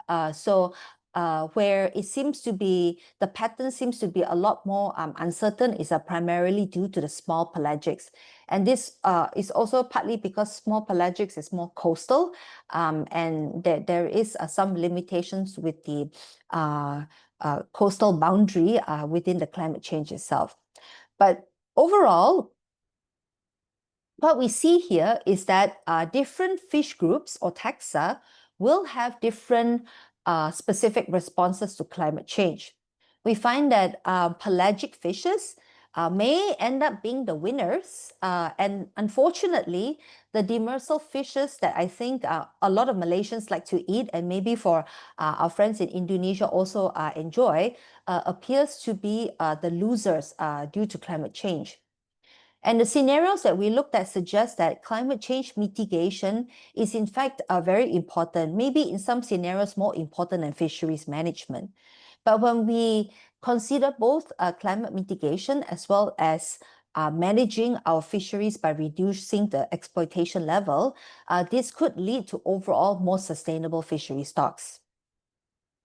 Where it seems to be, the pattern seems to be a lot more uncertain is primarily due to the small pelagics. And this is also partly because small pelagics is more coastal, and there is some limitations with the coastal boundary within the climate change itself. But overall, what we see here is that different fish groups or taxa will have different specific responses to climate change. We find that pelagic fishes may end up being the winners. And unfortunately, the demersal fishes that I think a lot of Malaysians like to eat, and maybe for our friends in Indonesia also enjoy, appears to be the losers due to climate change. And the scenarios that we looked at suggest that climate change mitigation is in fact very important, maybe in some scenarios more important than fisheries management. But when we consider both climate mitigation as well as managing our fisheries by reducing the exploitation level, this could lead to overall more sustainable fishery stocks.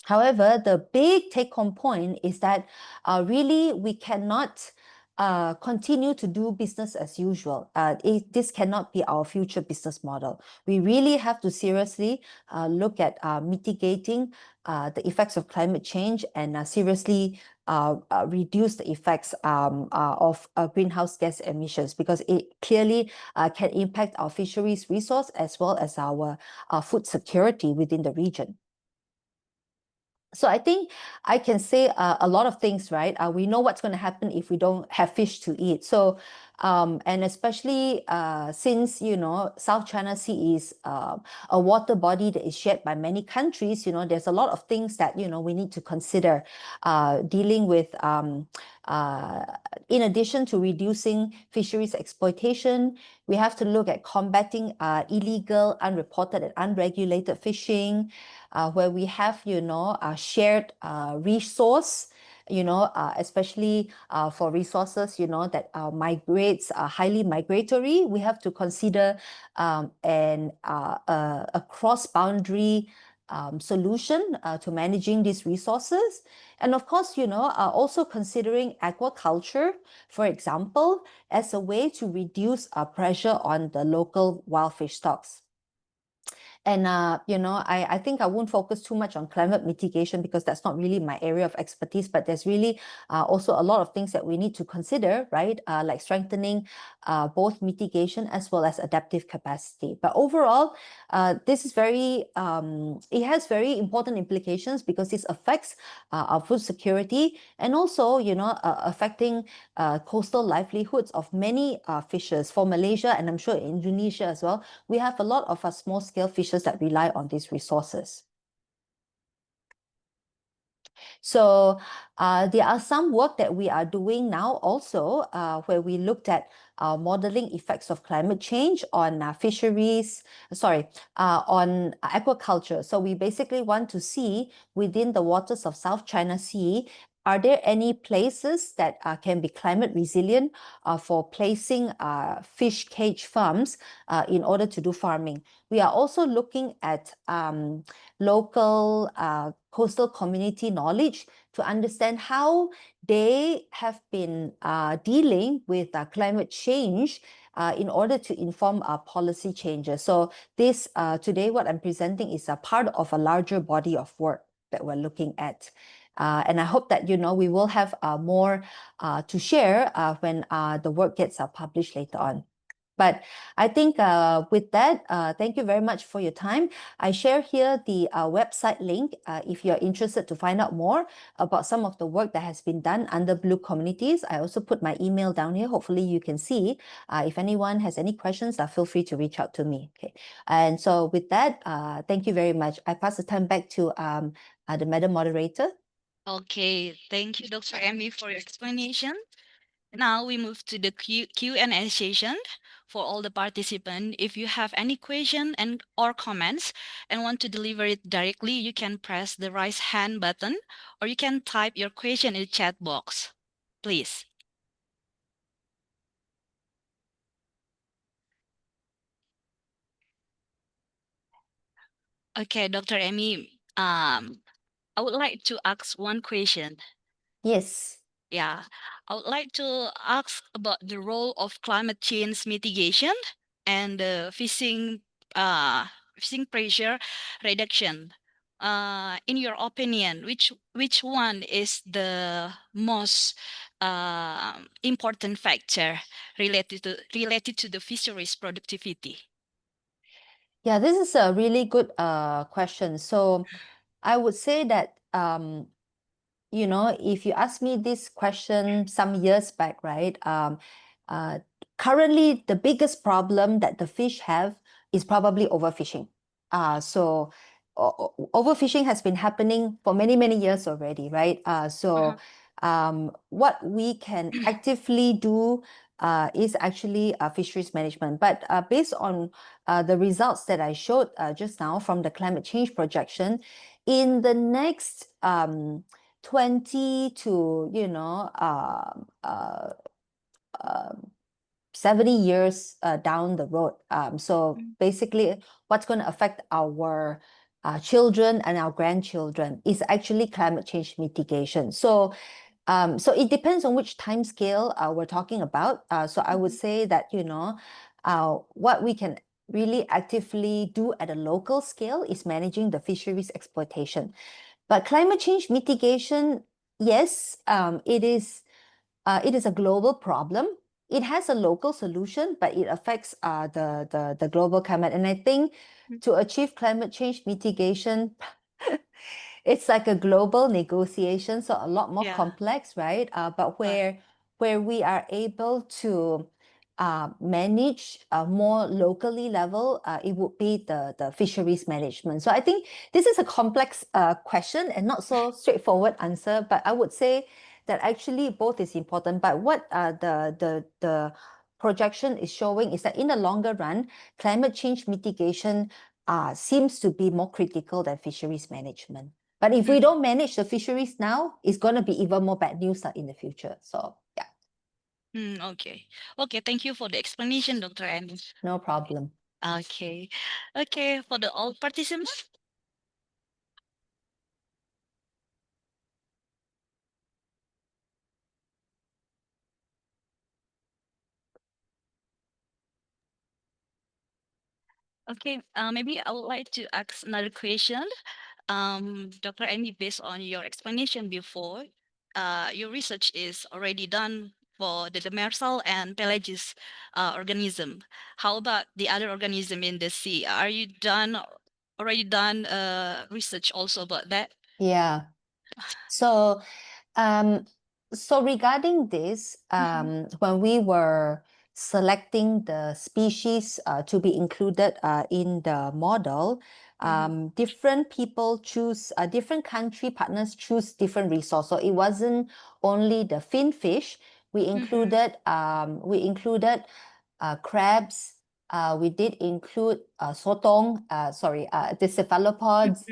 However, the big take-home point is that really we cannot continue to do business as usual. This cannot be our future business model. We really have to seriously look at mitigating the effects of climate change and seriously reduce the effects of greenhouse gas emissions, because it clearly can impact our fisheries resource as well as our food security within the region. So I think I can say a lot of things, right? We know what's going to happen if we don't have fish to eat. So, and especially since, South China Sea is a water body that is shared by many countries, there's a lot of things that, we need to consider dealing with, in addition to reducing fisheries exploitation, we have to look at combating illegal, unreported, and unregulated fishing, where we have, shared resource, especially for resources, that migrates, highly migratory. We have to consider a cross-boundary solution to managing these resources. And of course, also considering aquaculture, for example, as a way to reduce pressure on the local wild fish stocks. And, I think I won't focus too much on climate mitigation because that's not really my area of expertise, but there's really also a lot of things that we need to consider, right? Like strengthening both mitigation as well as adaptive capacity. But overall, this is it has very important implications because this affects our food security and also, affecting coastal livelihoods of many fishers for Malaysia and I'm sure Indonesia as well. We have a lot of small scale fishers that rely on these resources. So there are some work that we are doing now also where we looked at modeling effects of climate change on on aquaculture. So we basically want to see within the waters of South China Sea, are there any places that can be climate resilient for placing fish cage farms in order to do farming? We are also looking at local coastal community knowledge to understand how they have been dealing with climate change in order to inform our policy changes. So this today, what I'm presenting is a part of a larger body of work that we're looking at. And I hope that, we will have more to share when the work gets published later on. But I think with that, thank you very much for your time. I share here the website link if you're interested to find out more about some of the work that has been done under Blue Communities. I also put my email down here. Hopefully you can see. If anyone has any questions, feel free to reach out to me. Okay. And so with that, thank you very much. I pass the time back to the Madam Moderator. Okay, thank you, Dr. Emmy, for your explanation. Now we move to the Q&A session for all the participants. If you have any question or comments and want to deliver it directly, you can press the raise hand button or you can type your question in the chat box, please. Okay, Dr. Emmy, I would like to ask one question. Yes. Yeah, I would like to ask about the role of climate change mitigation and fishing pressure reduction. In your opinion, which one is the most important factor related to the fisheries productivity? Yeah, this is a really good question. So I would say that if you ask me this question some years back, right? Currently, the biggest problem that the fish have is probably overfishing. So overfishing has been happening for many, many years already, right? What we can actively do is actually fisheries management. But based on the results that I showed just now from the climate change projection, in the next 20 to 70 years down the road. So basically what's going to affect our children and our grandchildren is actually climate change mitigation. So it depends on which time scale we're talking about. So I would say that, what we can really actively do at a local scale is managing the fisheries exploitation. But climate change mitigation, yes, it is a global problem. It has a local solution, but it affects the global climate. And I think to achieve climate change mitigation, it's like a global negotiation, so a lot more complex, right? But where we are able to manage more locally level, it would be the fisheries management. So I think this is a complex question and not so straightforward answer, but I would say that actually both is important. But what the projection is showing is that in the longer run, climate change mitigation seems to be more critical than fisheries management. But if we don't manage the fisheries now, it's going to be even more bad news in the future. So, yeah. Okay. Okay, thank you for the explanation, Dr. Annie. No problem. Okay. Okay, for the all participants. Okay, maybe I would like to ask another question. Dr. Amy, based on your explanation before, your research is already done for the demersal and pelagic organism. How about the other organism in the sea? Are you already done research also about that? Yeah. So, so regarding this, when we were selecting the species to be included in the model, different people choose, different country partners choose different resource. So it wasn't only the finfish. We included crabs. We did include the cephalopods,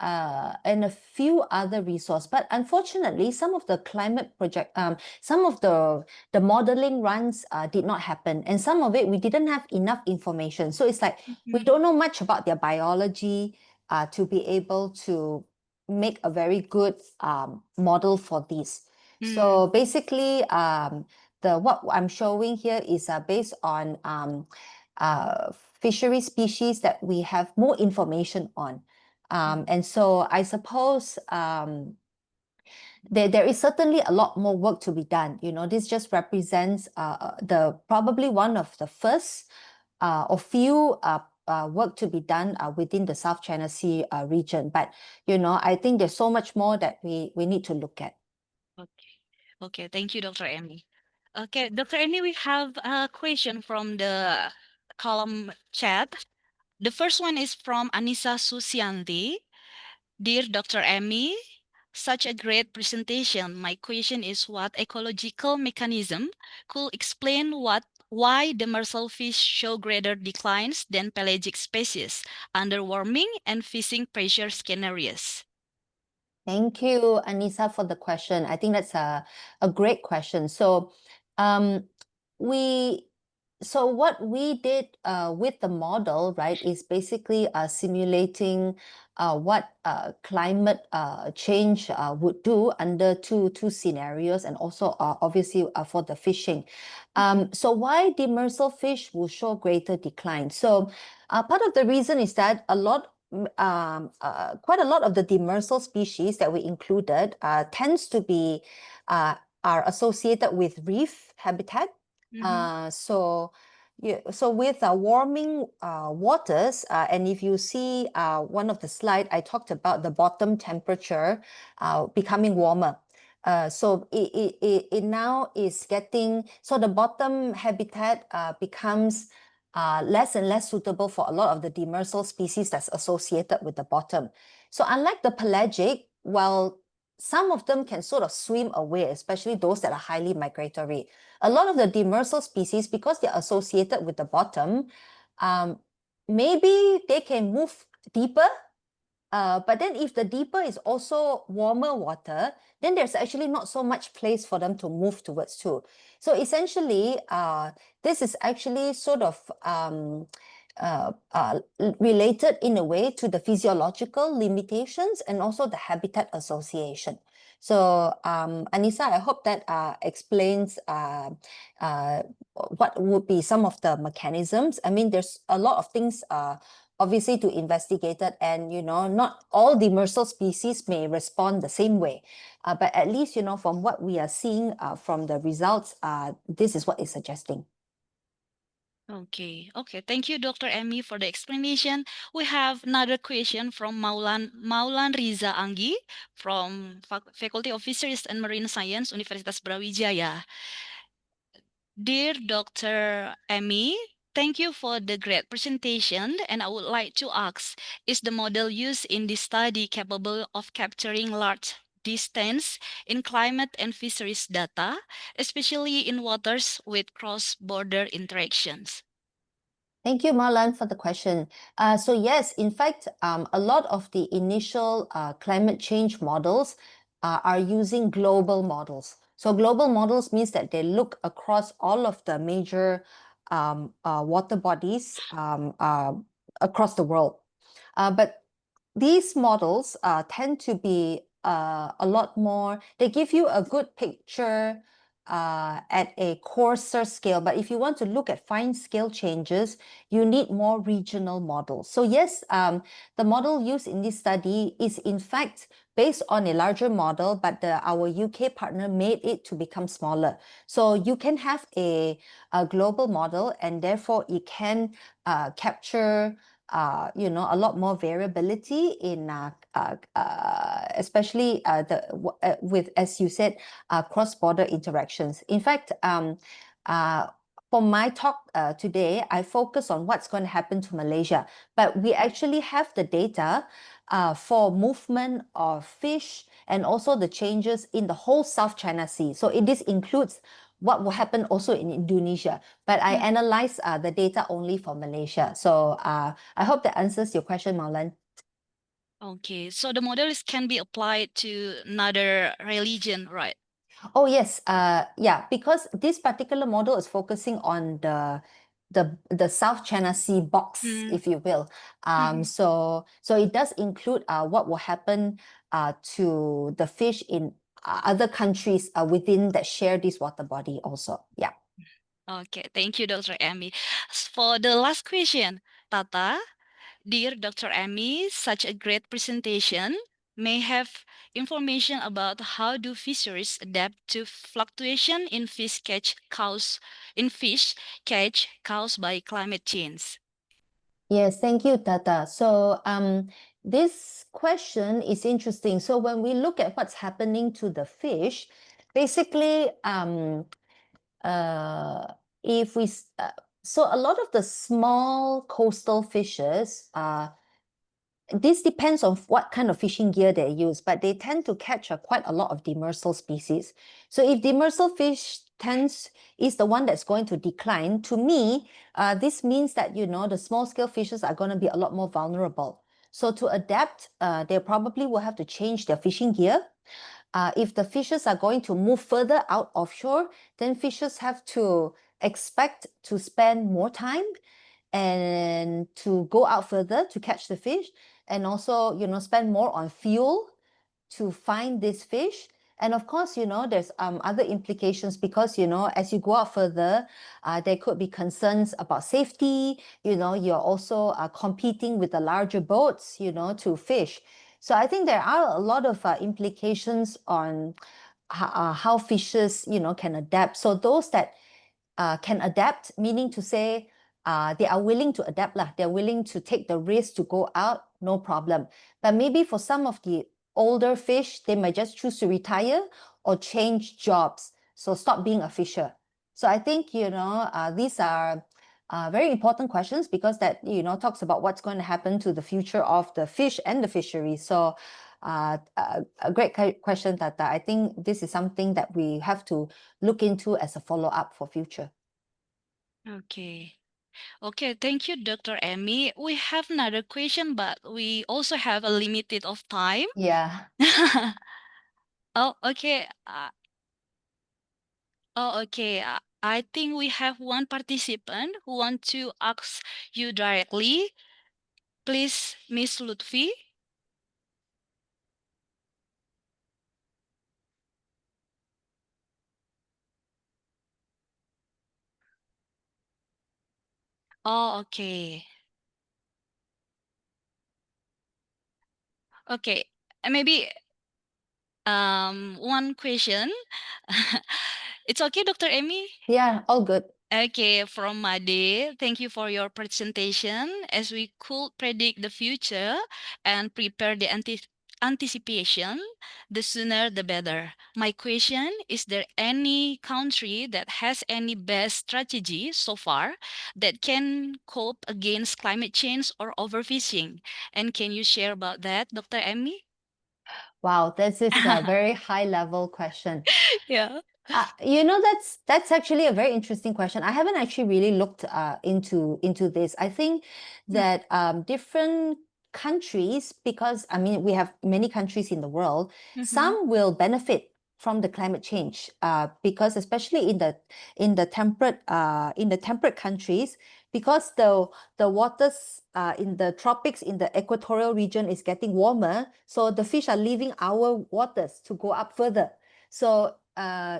and a few other resources. But unfortunately, some of the some of the modeling runs did not happen, and some of it we didn't have enough information. So it's like we don't know much about their biology to be able to make a very good model for these. So basically, what I'm showing here is based on fishery species that we have more information on. And so I suppose there is certainly a lot more work to be done. You know, this just represents probably one of the first or few work to be done within the South China Sea region. But, you know, I think there's so much more that we need to look at. Okay, thank you, Dr. Amy. Okay, Dr. Amy, we have a question from the column chat. The first one is from Anissa Susianti. Dear Dr. Amy, such a great presentation. My question is what ecological mechanism could explain why demersal fish show greater declines than pelagic species under warming and fishing pressure scenarios? Thank you, Anissa, for the question. I think that's a great question. So, what we did with the model, right, is basically simulating what climate change would do under two scenarios, and also obviously for the fishing. So why demersal fish will show greater decline? So part of the reason is that quite a lot of the demersal species that we included tends to be are associated with reef habitat. So with warming waters, and if you see one of the slide, I talked about the bottom temperature becoming warmer. So it now is so the bottom habitat becomes less and less suitable for a lot of the demersal species that's associated with the bottom. So unlike the pelagic, well, some of them can sort of swim away, especially those that are highly migratory. A lot of the demersal species, because they're associated with the bottom, maybe they can move deeper. But then if the deeper is also warmer water, then there's actually not so much place for them to move towards too. So essentially, this is actually sort of related in a way to the physiological limitations and also the habitat association. So, Anissa, I hope that explains what would be some of the mechanisms. I mean, there's a lot of things obviously to investigate it, and you know, not all demersal species may respond the same way, but at least, you know, from what we are seeing from the results, this is what it's suggesting. Okay, thank you, Dr. Amy, for the explanation. We have another question from Maulan Riza Anggi from Faculty of Fisheries and Marine Science, Universitas Brawijaya. Dear Dr. Amy, thank you for the great presentation, and I would like to ask, is the model used in this study capable of capturing large distance in climate and fisheries data, especially in waters with cross-border interactions? Thank you, Marlan, for the question. So yes, in fact, a lot of the initial climate change models are using global models. So global models means that they look across all of the major water bodies across the world. But these models tend to be a lot more, they give you a good picture at a coarser scale, but if you want to look at fine scale changes, you need more regional models. So yes, the model used in this study is in fact based on a larger model, but our UK partner made it to become smaller. So you can have a global model, and therefore it can capture a lot more variability in especially with, as you said, cross-border interactions. In fact, for my talk today, I focus on what's going to happen to Malaysia, but we actually have the data for movement of fish and also the changes in the whole South China Sea. So this includes what will happen also in Indonesia, but I analyze the data only for Malaysia. So I hope that answers your question, Marlon. Okay, so the models can be applied to another religion, right? Oh yes, yeah, because this particular model is focusing on the South China Sea box, if you will. So it does include what will happen to the fish in other countries within that share this water body also. Yeah. Okay, thank you, Dr. Amy. For the last question, Tata, dear Dr. Amy, such a great presentation. May have information about how do fisheries adapt to fluctuation in fish catch caused by climate change. Yes, thank you, Tata. So this question is interesting. So when we look at what's happening to the fish, basically, if we so a lot of the small coastal fishes, this depends on what kind of fishing gear they use, but they tend to catch quite a lot of demersal species. So if demersal fish is the one that's going to decline, to me, this means that, the small scale fishes are going to be a lot more vulnerable. So to adapt, they probably will have to change their fishing gear. If the fishes are going to move further out offshore, then fishes have to expect to spend more time and to go out further to catch the fish, and also, spend more on fuel to find this fish. And of course, there's other implications because, as you go out further, there could be concerns about safety. You're also competing with the larger boats, to fish. So I think there are a lot of implications on how fishes, can adapt. So those that can adapt, meaning to say they are willing to adapt. They're willing to take the risk to go out, no problem. But maybe for some of the older fish, they might just choose to retire or change jobs. So stop being a fisher. So I think, these are very important questions because that, talks about what's going to happen to the future of the fish and the fishery. So a great question, Tata. I think this is something that we have to look into as a follow-up for future. Okay. Okay, thank you, Dr. Amy. We have another question, but we also have a limited of time. Yeah. Oh, okay. I think we have one participant who want to ask you directly. Please, Miss Lutfi. Oh, okay. Okay, maybe one question. It's okay, Dr. Amy? Yeah, all good. Okay, from Made, thank you for your presentation. As we could predict the future and prepare the anticipation, the sooner the better. My question, is there any country that has any best strategy so far that can cope against climate change or overfishing? And can you share about that, Dr. Emmy? Wow, this is a very high level question. Yeah. That's actually a very interesting question. I haven't actually really looked into this. I think that different countries, because we have many countries in the world, some will benefit from the climate change, because especially in the temperate countries, because the waters in the tropics, in the equatorial region is getting warmer, so the fish are leaving our waters to go up further. So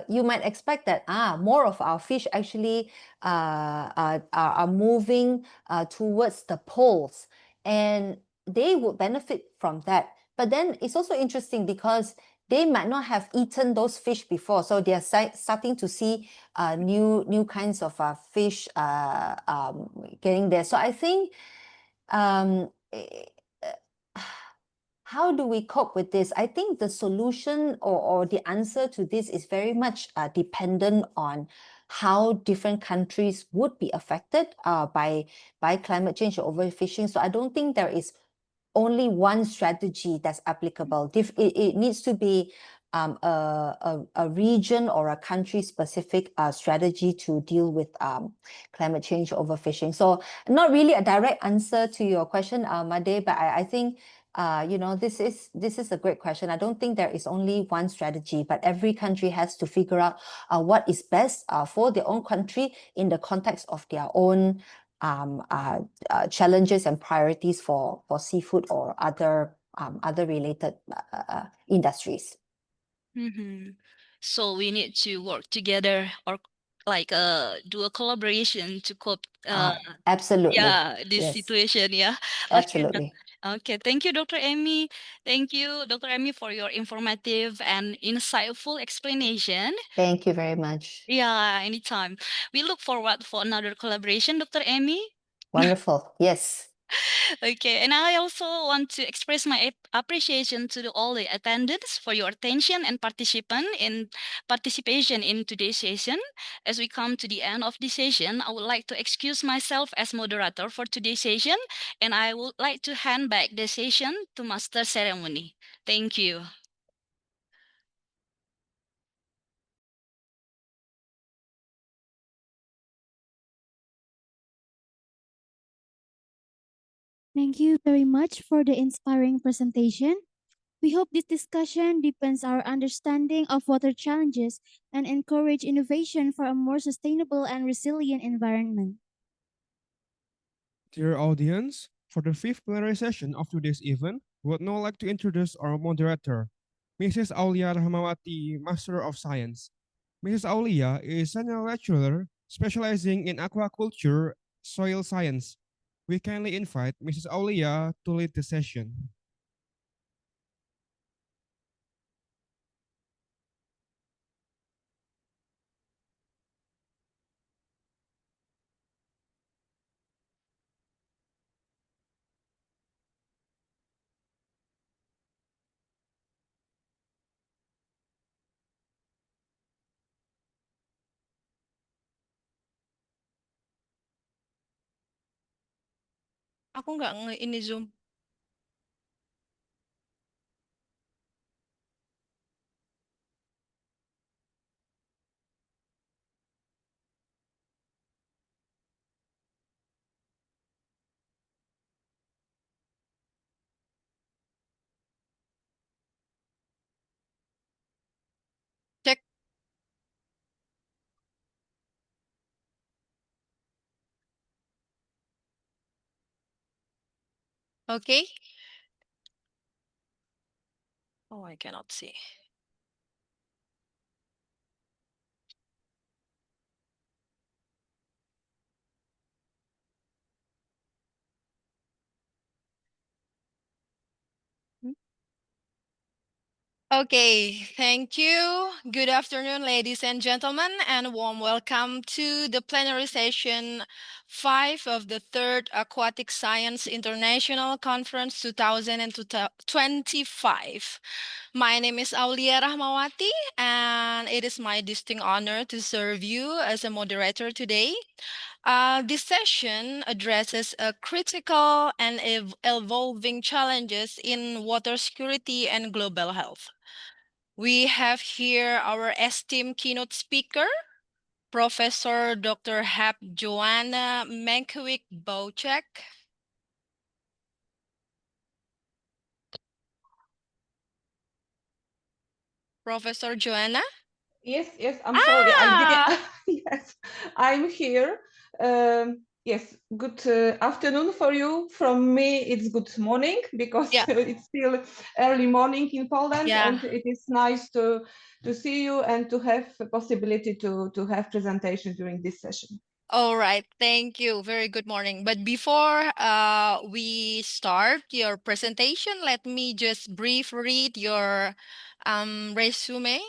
you might expect that more of our fish actually are moving towards the poles, and they would benefit from that. But then it's also interesting because they might not have eaten those fish before, so they are starting to see new kinds of fish getting there. So I think how do we cope with this? I think the solution or the answer to this is very much dependent on how different countries would be affected by climate change or overfishing. So I don't think there is only one strategy that's applicable. It needs to be a region or a country specific strategy to deal with climate change overfishing. So not really a direct answer to your question, Made, but I think this is a great question. I don't think there is only one strategy, but every country has to figure out what is best for their own country in the context of their own challenges and priorities for seafood or other related industries. So we need to work together or like do a collaboration to cope Absolutely. this Yes. situation. Okay. Absolutely. Okay, thank you, Dr. Amy. Thank you, Dr. Amy, for your informative and insightful explanation. Thank you very much. Yeah, anytime. We look forward for another collaboration, Dr. Amy. Wonderful. Yes. Okay, and I also want to express my appreciation to all the attendants for your attention and participation in today's session. As we come to the end of the session, I would like to excuse myself as moderator for today's session, and I would like to hand back the session to Master Ceremony. Thank you. Thank you very much for the inspiring presentation. We hope this discussion deepens our understanding of water challenges and encourage innovation for a more sustainable and resilient environment. Dear audience, for the fifth plenary session of today's event, we would now like to introduce our moderator, Mrs. Aulia Rahmawati, Master of Science. Mrs. Aulia is a senior lecturer specializing in aquaculture soil science. We kindly invite Mrs. Aulia to lead the session. Aku nggak ini Zoom. Cek. Okay. Oh, I cannot see. Okay, thank you. Good afternoon, ladies and gentlemen, and warm welcome to the plenary session 5 of the 3rd Aquatic Science International Conference 2025. My name is Aulia Rahmawati, and it is my distinct honor to serve you as a moderator today. This session addresses critical and evolving challenges in water security and global health. We have here our esteemed keynote speaker, Professor Dr. Hap Joanna Mankiewicz-Bouchek. Professor Joanna? Yes, I'm sorry. I didn't. Yes, I'm here. Yes, good afternoon for you. From me, it's good morning because it's still early morning in Poland, and it is nice to see you and to have a possibility to have presentation during this session. All right, thank you. Very good morning. But before we start your presentation, let me just brief read your resume.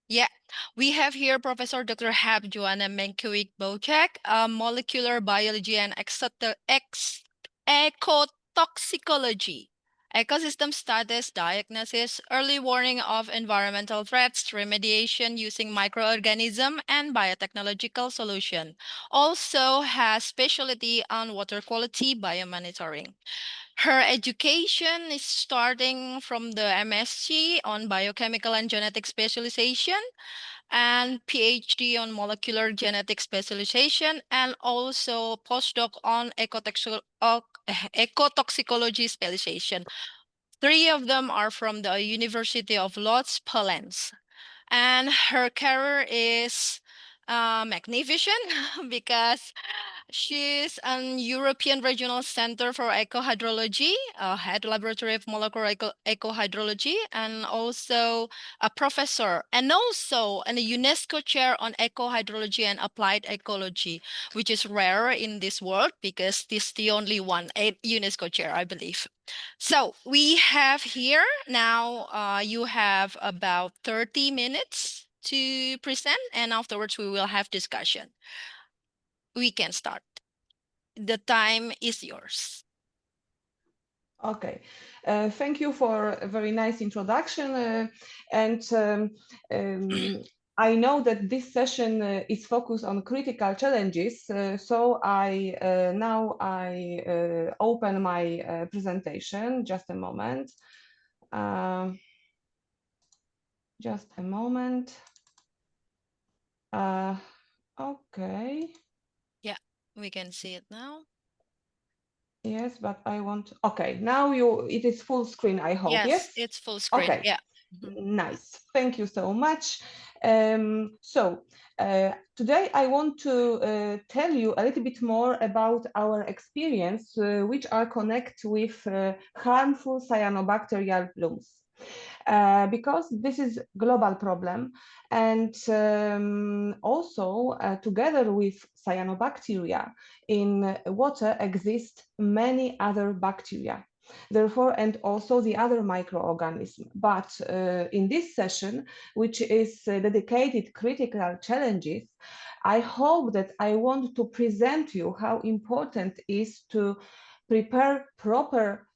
Yeah, we have here Professor Dr. Hab Joanna Menkiewicz-Bocek, molecular biology and ecotoxicology, ecosystem status diagnosis, early warning of environmental threats, remediation using microorganism, and biotechnological solution. Also has specialty on water quality biomonitoring. Her education is starting from the MSc on biochemical and genetic specialization and PhD on molecular genetic specialization and also postdoc on ecotoxicology specialization. 3 of them are from the University of Lodz, Poland. And her career is magnificent because she's an European Regional Center for Ecohydrology, head laboratory of molecular ecohydrology, and also a professor, and also a UNESCO chair on ecohydrology and applied ecology, which is rare in this world because this is the only one, a UNESCO chair, I believe. So we have here now, you have about 30 minutes to present, and afterwards we will have discussion. We can start. The time is yours. Okay, thank you for a very nice introduction. I know that this session is focused on critical challenges, so now I open my presentation. Just a moment. Just a moment. Okay. Yeah, we can see it now. Yes, but I want. Okay, now it is full screen, I hope. Yes, it's full screen. Okay. Yeah. Nice. Thank you so much. Today I want to tell you a little bit more about our experience, which are connected with harmful cyanobacterial blooms. Because this is global problem, and also together with cyanobacteria in water exist many other bacteria, therefore, and also the other microorganisms. But in this session, which is dedicated critical challenges, I hope that I want to present you how important is to prepare proper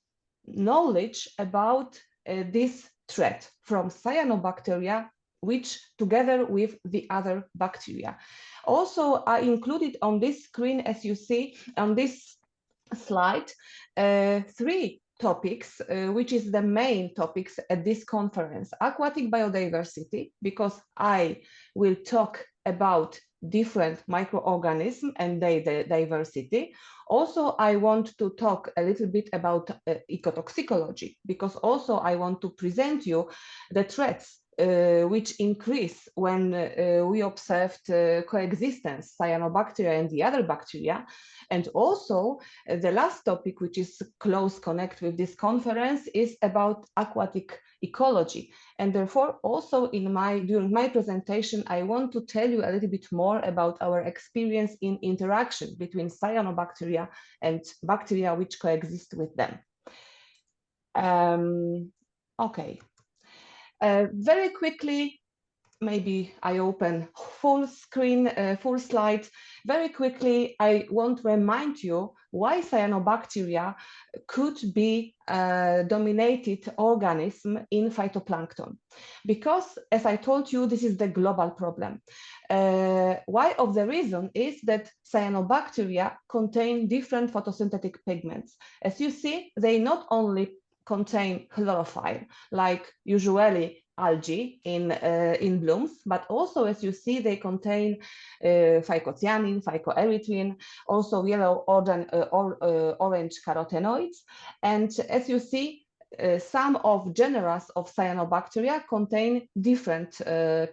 knowledge about this threat from cyanobacteria, which together with the other bacteria. Also, I included on this screen, as you see on this slide, 3 topics, which is the main topics at this conference. Aquatic biodiversity, because I will talk about different microorganisms and their diversity. Also, I want to talk a little bit about ecotoxicology, because also I want to present you the threats which increase when we observed coexistence, cyanobacteria and the other bacteria. And also the last topic, which is close connect with this conference, is about aquatic ecology. And therefore also during my presentation, I want to tell you a little bit more about our experience in interaction between cyanobacteria and bacteria which coexist with them. Okay. Very quickly, maybe I open full screen, full slide. Very quickly, I want to remind you why cyanobacteria could be a dominated organism in phytoplankton. Because, as I told you, this is the global problem. Why of the reason is that cyanobacteria contain different photosynthetic pigments. As you see, they not only contain chlorophyll, like usually algae in blooms, but also, as you see, they contain phycocyanin, phycoerythrin, also yellow orange carotenoids. And as you see, some of genera of cyanobacteria contain different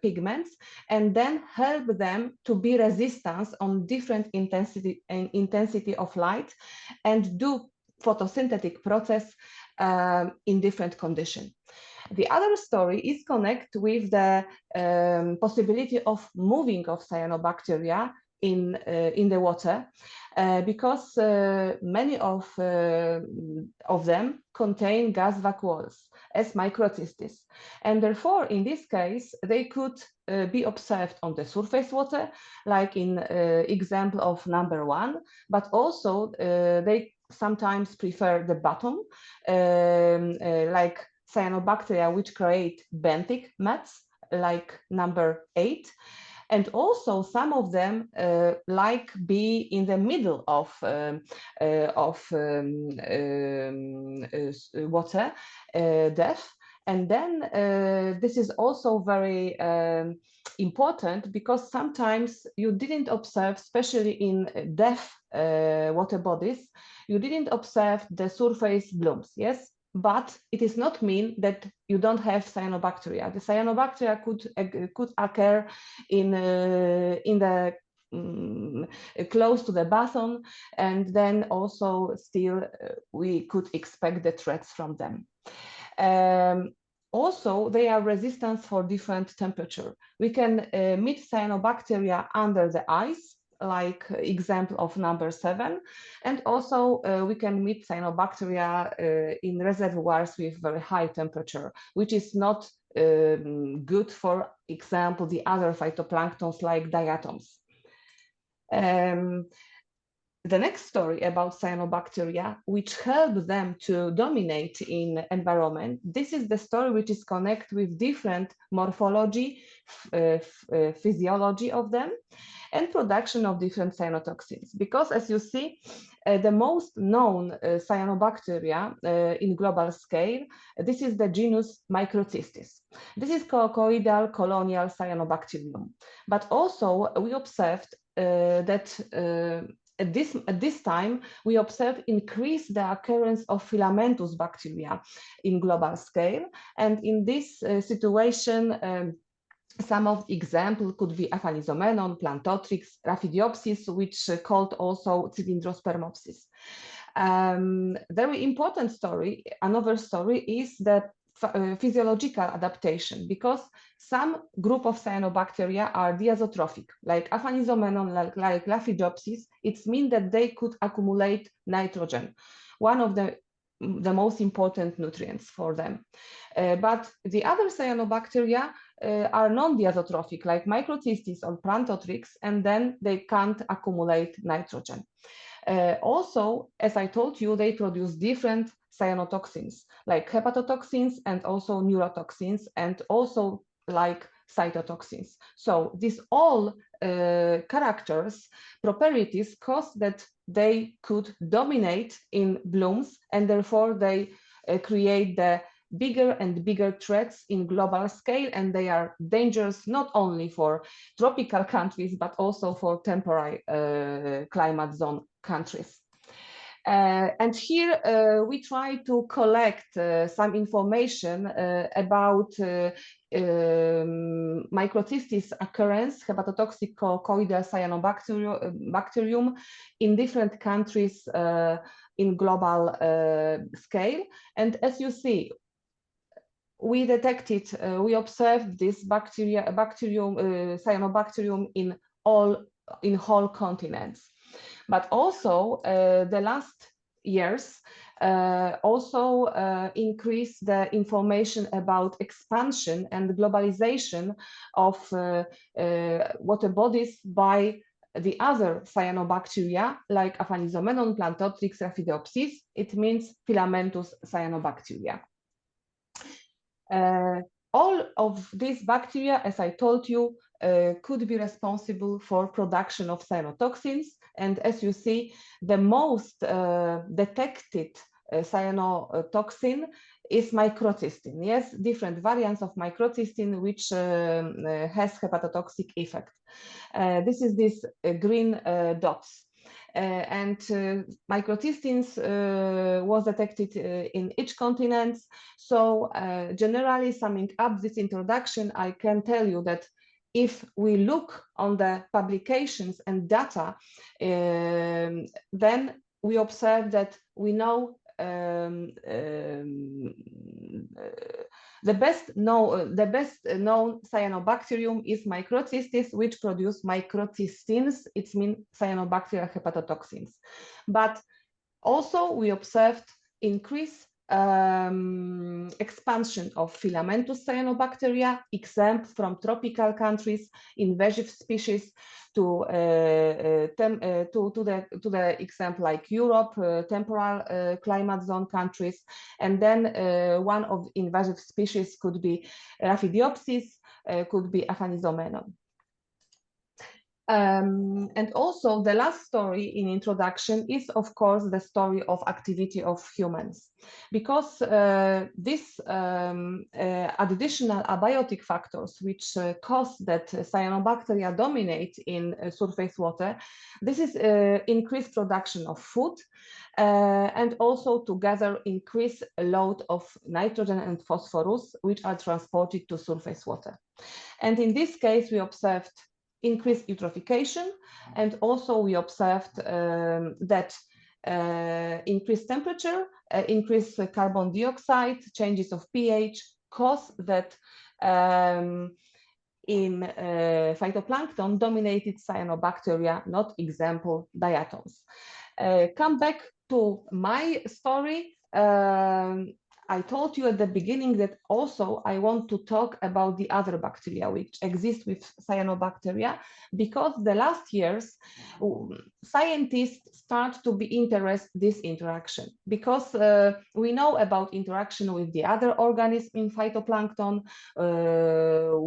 pigments and then help them to be resistant on different intensity of light and do photosynthetic process in different conditions. The other story is connected with the possibility of moving of cyanobacteria in the water, because many of them contain gas vacuoles as microcystis, and therefore in this case they could be observed on the surface water, like in example of number 1, but also they sometimes prefer the bottom, like cyanobacteria which create benthic mats, like number 8. And also some of them like be in the middle of water depth. And then this is also very important, because sometimes you didn't observe, especially in depth water bodies, you didn't observe the surface blooms, yes? But it is not mean that you don't have cyanobacteria. The cyanobacteria could occur in the close to the basin, and then also still we could expect the threats from them. Also, they are resistant for different temperature. We can meet cyanobacteria under the ice, like example of number 7, and also we can meet cyanobacteria in reservoirs with very high temperature, which is not good, for example, the other phytoplanktons like diatoms. The next story about cyanobacteria, which help them to dominate in environment, this is the story which is connected with different morphology, physiology of them, and production of different cyanotoxins. Because as you see, the most known cyanobacteria in global scale, this is the genus Microcystis. This is coccoidal colonial cyanobacterium. But also we observed that at this time, we observed increase the occurrence of filamentous bacteria in global scale. And in this situation, some of the examples could be Aphanizomenon, Plantotrix, Raphidiopsis, which called also Cylindrospermopsis. Very important story, another story is the physiological adaptation, because some group of cyanobacteria are diazotrophic, like Aphanizomenon, like Raphidiopsis. It means that they could accumulate nitrogen, one of the most important nutrients for them. But the other cyanobacteria are non-diazotrophic, like Microcystis or Plantotrix, and then they can't accumulate nitrogen. Also, as I told you, they produce different cyanotoxins, like hepatotoxins and also neurotoxins, and also like cytotoxins. So these all characters, properties, cause that they could dominate in blooms, and therefore they create the bigger and bigger threats in global scale, and they are dangerous not only for tropical countries, but also for temperate climate zone countries. And here we try to collect some information about Microcystis occurrence, hepatotoxic coccoidal cyanobacterium in different countries in global scale. And as you see, we detected, we observed this cyanobacterium in whole continents. But also the last years also increased the information about expansion and globalization of water bodies by the other cyanobacteria, like Aphanizomenon, Plantotrix, Raphidiopsis. It means filamentous cyanobacteria. All of these bacteria, as I told you, could be responsible for production of cyanotoxins. And as you see, the most detected cyanotoxin is microcystin. Yes, different variants of microcystin, which has hepatotoxic effect. This is this green dots. and microcystins was detected in each continent. So generally, summing up this introduction, I can tell you that if we look on the publications and data, then we observe that we know the best known cyanobacterium is microcystis, which produce microcystins. It means cyanobacterial hepatotoxins. But also we observed increased expansion of filamentous cyanobacteria, exempt from tropical countries, invasive species to the example like Europe, temporal climate zone countries, and then one of invasive species could be Raphidiopsis, could be Aphanizomenon. And also the last story in introduction is, of course, the story of activity of humans, because these additional abiotic factors which cause that cyanobacteria dominate in surface water, this is increased production of food, and also together increase load of nitrogen and phosphorus, which are transported to surface water. And in this case, we observed increased eutrophication, and also we observed that increased temperature, increased carbon dioxide, changes of pH cause that in phytoplankton dominated cyanobacteria, not example diatoms. Come back to my story. I told you at the beginning that also I want to talk about the other bacteria which exist with cyanobacteria, because the last years scientists start to be interested in this interaction, because we know about interaction with the other organisms in phytoplankton.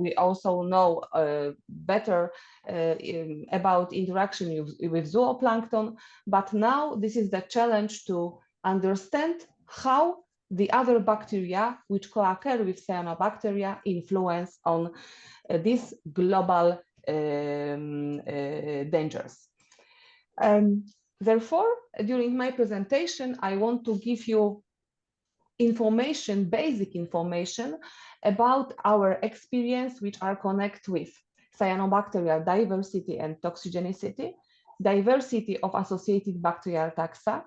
We also know better about interaction with zooplankton, but now this is the challenge to understand how the other bacteria which co-occur with cyanobacteria influence on these global dangers. Therefore, during my presentation, I want to give you information, basic information about our experience which are connected with cyanobacterial diversity and toxigenicity, diversity of associated bacterial taxa,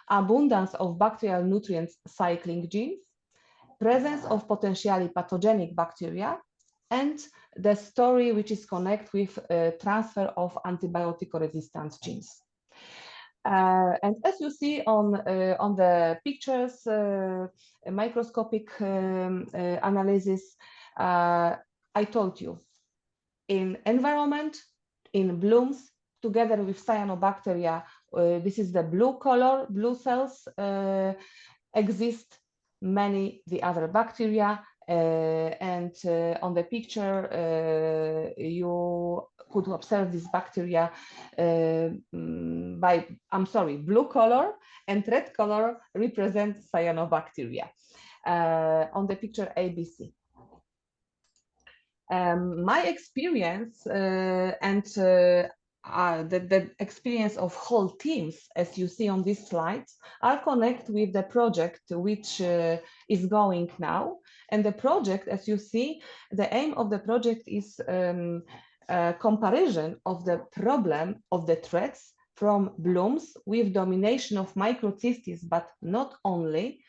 abundance of bacterial nutrients cycling genes, presence of potentially pathogenic bacteria, and the story which is connected with transfer of antibiotic-resistant genes. And as you see on the pictures, microscopic analysis, I told you, in environment, in blooms, together with cyanobacteria, this is the blue color, blue cells, exist many the other bacteria, and on the picture you could observe this bacteria by, blue color, and red color represents cyanobacteria on the picture ABC. My experience and the experience of whole teams, as you see on these slides, are connected with the project which is going now. And the project, as you see, the aim of the project is comparison of the problem of the threats from blooms with domination of microcystis, but not only,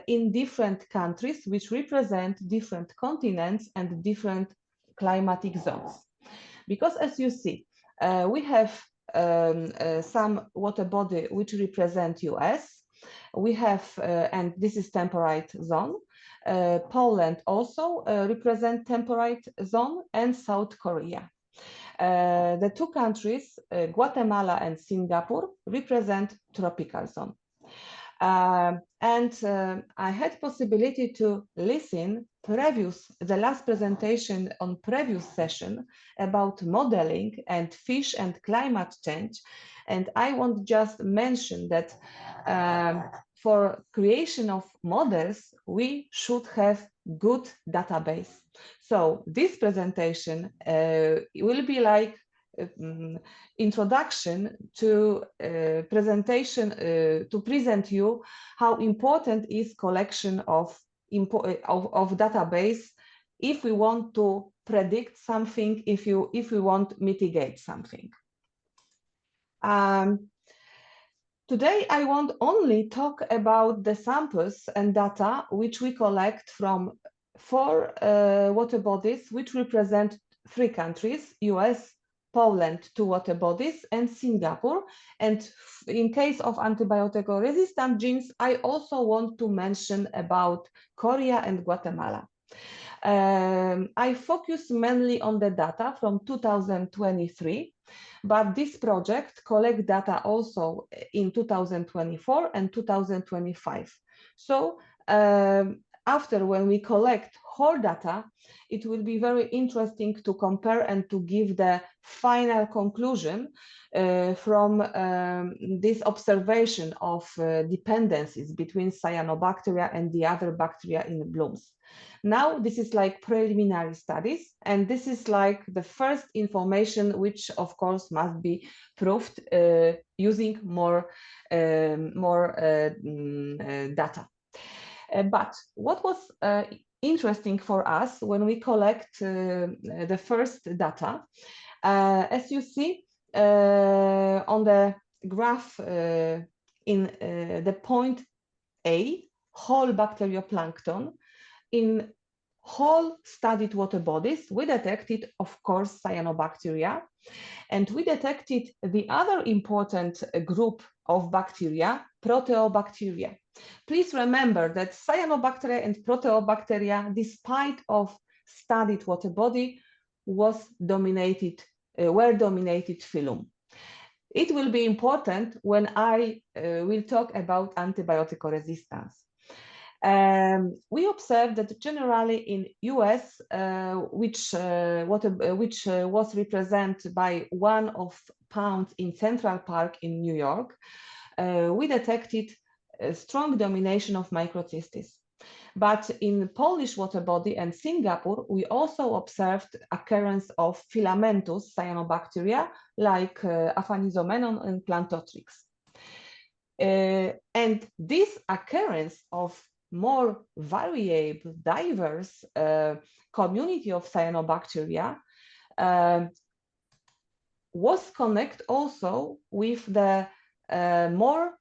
in different countries which represent different continents and different climatic zones. Because as you see, we have some water body which represent US. We have, and this is temperate zone. Poland also represent temperate zone, and South Korea. The two countries, Guatemala and Singapore, represent tropical zone. I had possibility to listen the last presentation on previous session about modeling and fish and climate change. And I want just mention that for creation of models, we should have good database. So this presentation will be like introduction to presentation to present you how important is collection of database if we want to predict something, if we want to mitigate something. Today, I won't only talk about the samples and data which we collect from 4 water bodies, which represent 3 countries: US, Poland, 2 water bodies, and Singapore. And in case of antibiotic-resistant genes, I also want to mention about Korea and Guatemala. I focus mainly on the data from 2023, but this project collects data also in 2024 and 2025. So after, when we collect whole data, it will be very interesting to compare and to give the final conclusion from this observation of dependencies between cyanobacteria and the other bacteria in blooms. Now, this is like preliminary studies, and this is like the first information, which of course must be proved using more data. But what was interesting for us when we collect the first data, as you see on the graph in the point A, whole bacterioplankton, in whole studied water bodies, we detected, of course, cyanobacteria, and we detected the other important group of bacteria, proteobacteria. Please remember that cyanobacteria and proteobacteria, despite of studied water body, were dominated phylum. It will be important when I will talk about antibiotic resistance. We observed that generally in US, which was represented by 1 pound in Central Park in New York, we detected a strong domination of microcystis. But in Polish water body and Singapore, we also observed occurrence of filamentous cyanobacteria like Aphanizomenon and Plantotrix. And this occurrence of more variable, diverse community of cyanobacteria was connected also with the more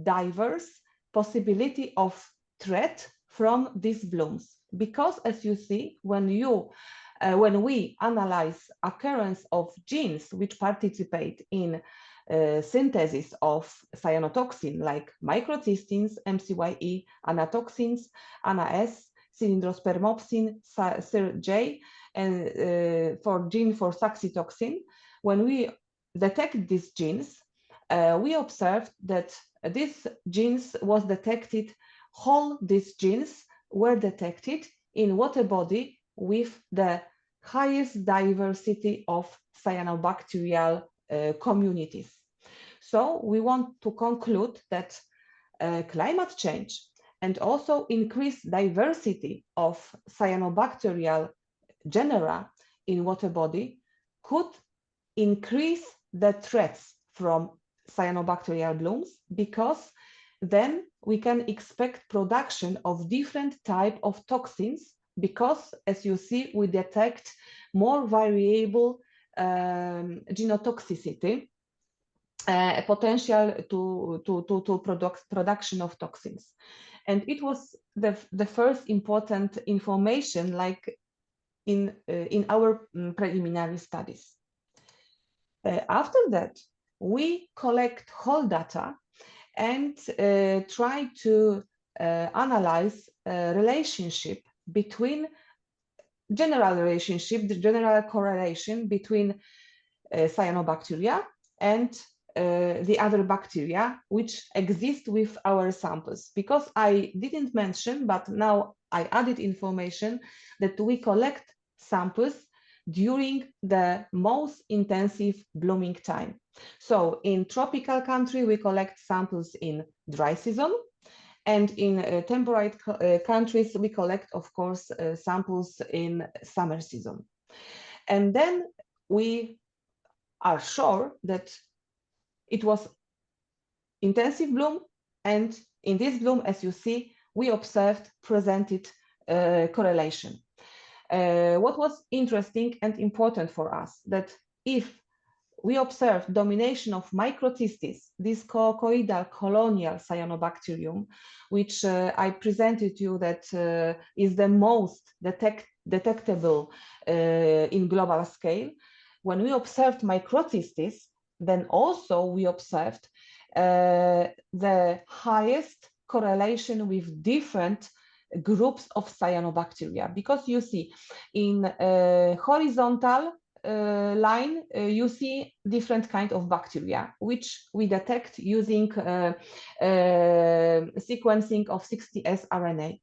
diverse possibility of threat from these blooms. Because as you see, when we analyze occurrence of genes which participate in synthesis of cyanotoxin like microcystins, MCYE, anatoxins, ANA-S, cylindrospermopsin, CYR-J, and for gene for saxitoxin. When we detect these genes, we observed that these genes was detected, these genes were detected in water body with the highest diversity of cyanobacterial communities. So we want to conclude that climate change and also increased diversity of cyanobacterial genera in water body could increase the threats from cyanobacterial blooms, because then we can expect production of different type of toxins, because as you see, we detect more variable genotoxicity, potential to production of toxins. And it was the first important information like in our preliminary studies. After that, we collect whole data and try to analyze a relationship between the general correlation between cyanobacteria and the other bacteria which exist with our samples. Because I didn't mention, but now I added information that we collect samples during the most intensive blooming time. So in tropical country, we collect samples in dry season, and in temperate countries, we collect, of course, samples in summer season. And then we are sure that it was intensive bloom, and in this bloom, as you see, we observed presented correlation. What was interesting and important for us, that if we observed domination of microcystis, this coccoidal colonial cyanobacterium, which I presented to you, that is the most detectable in global scale. When we observed microcystis, then also we observed the highest correlation with different groups of cyanobacteria, because you see in horizontal line, you see different kind of bacteria, which we detect using sequencing of 60S RNA.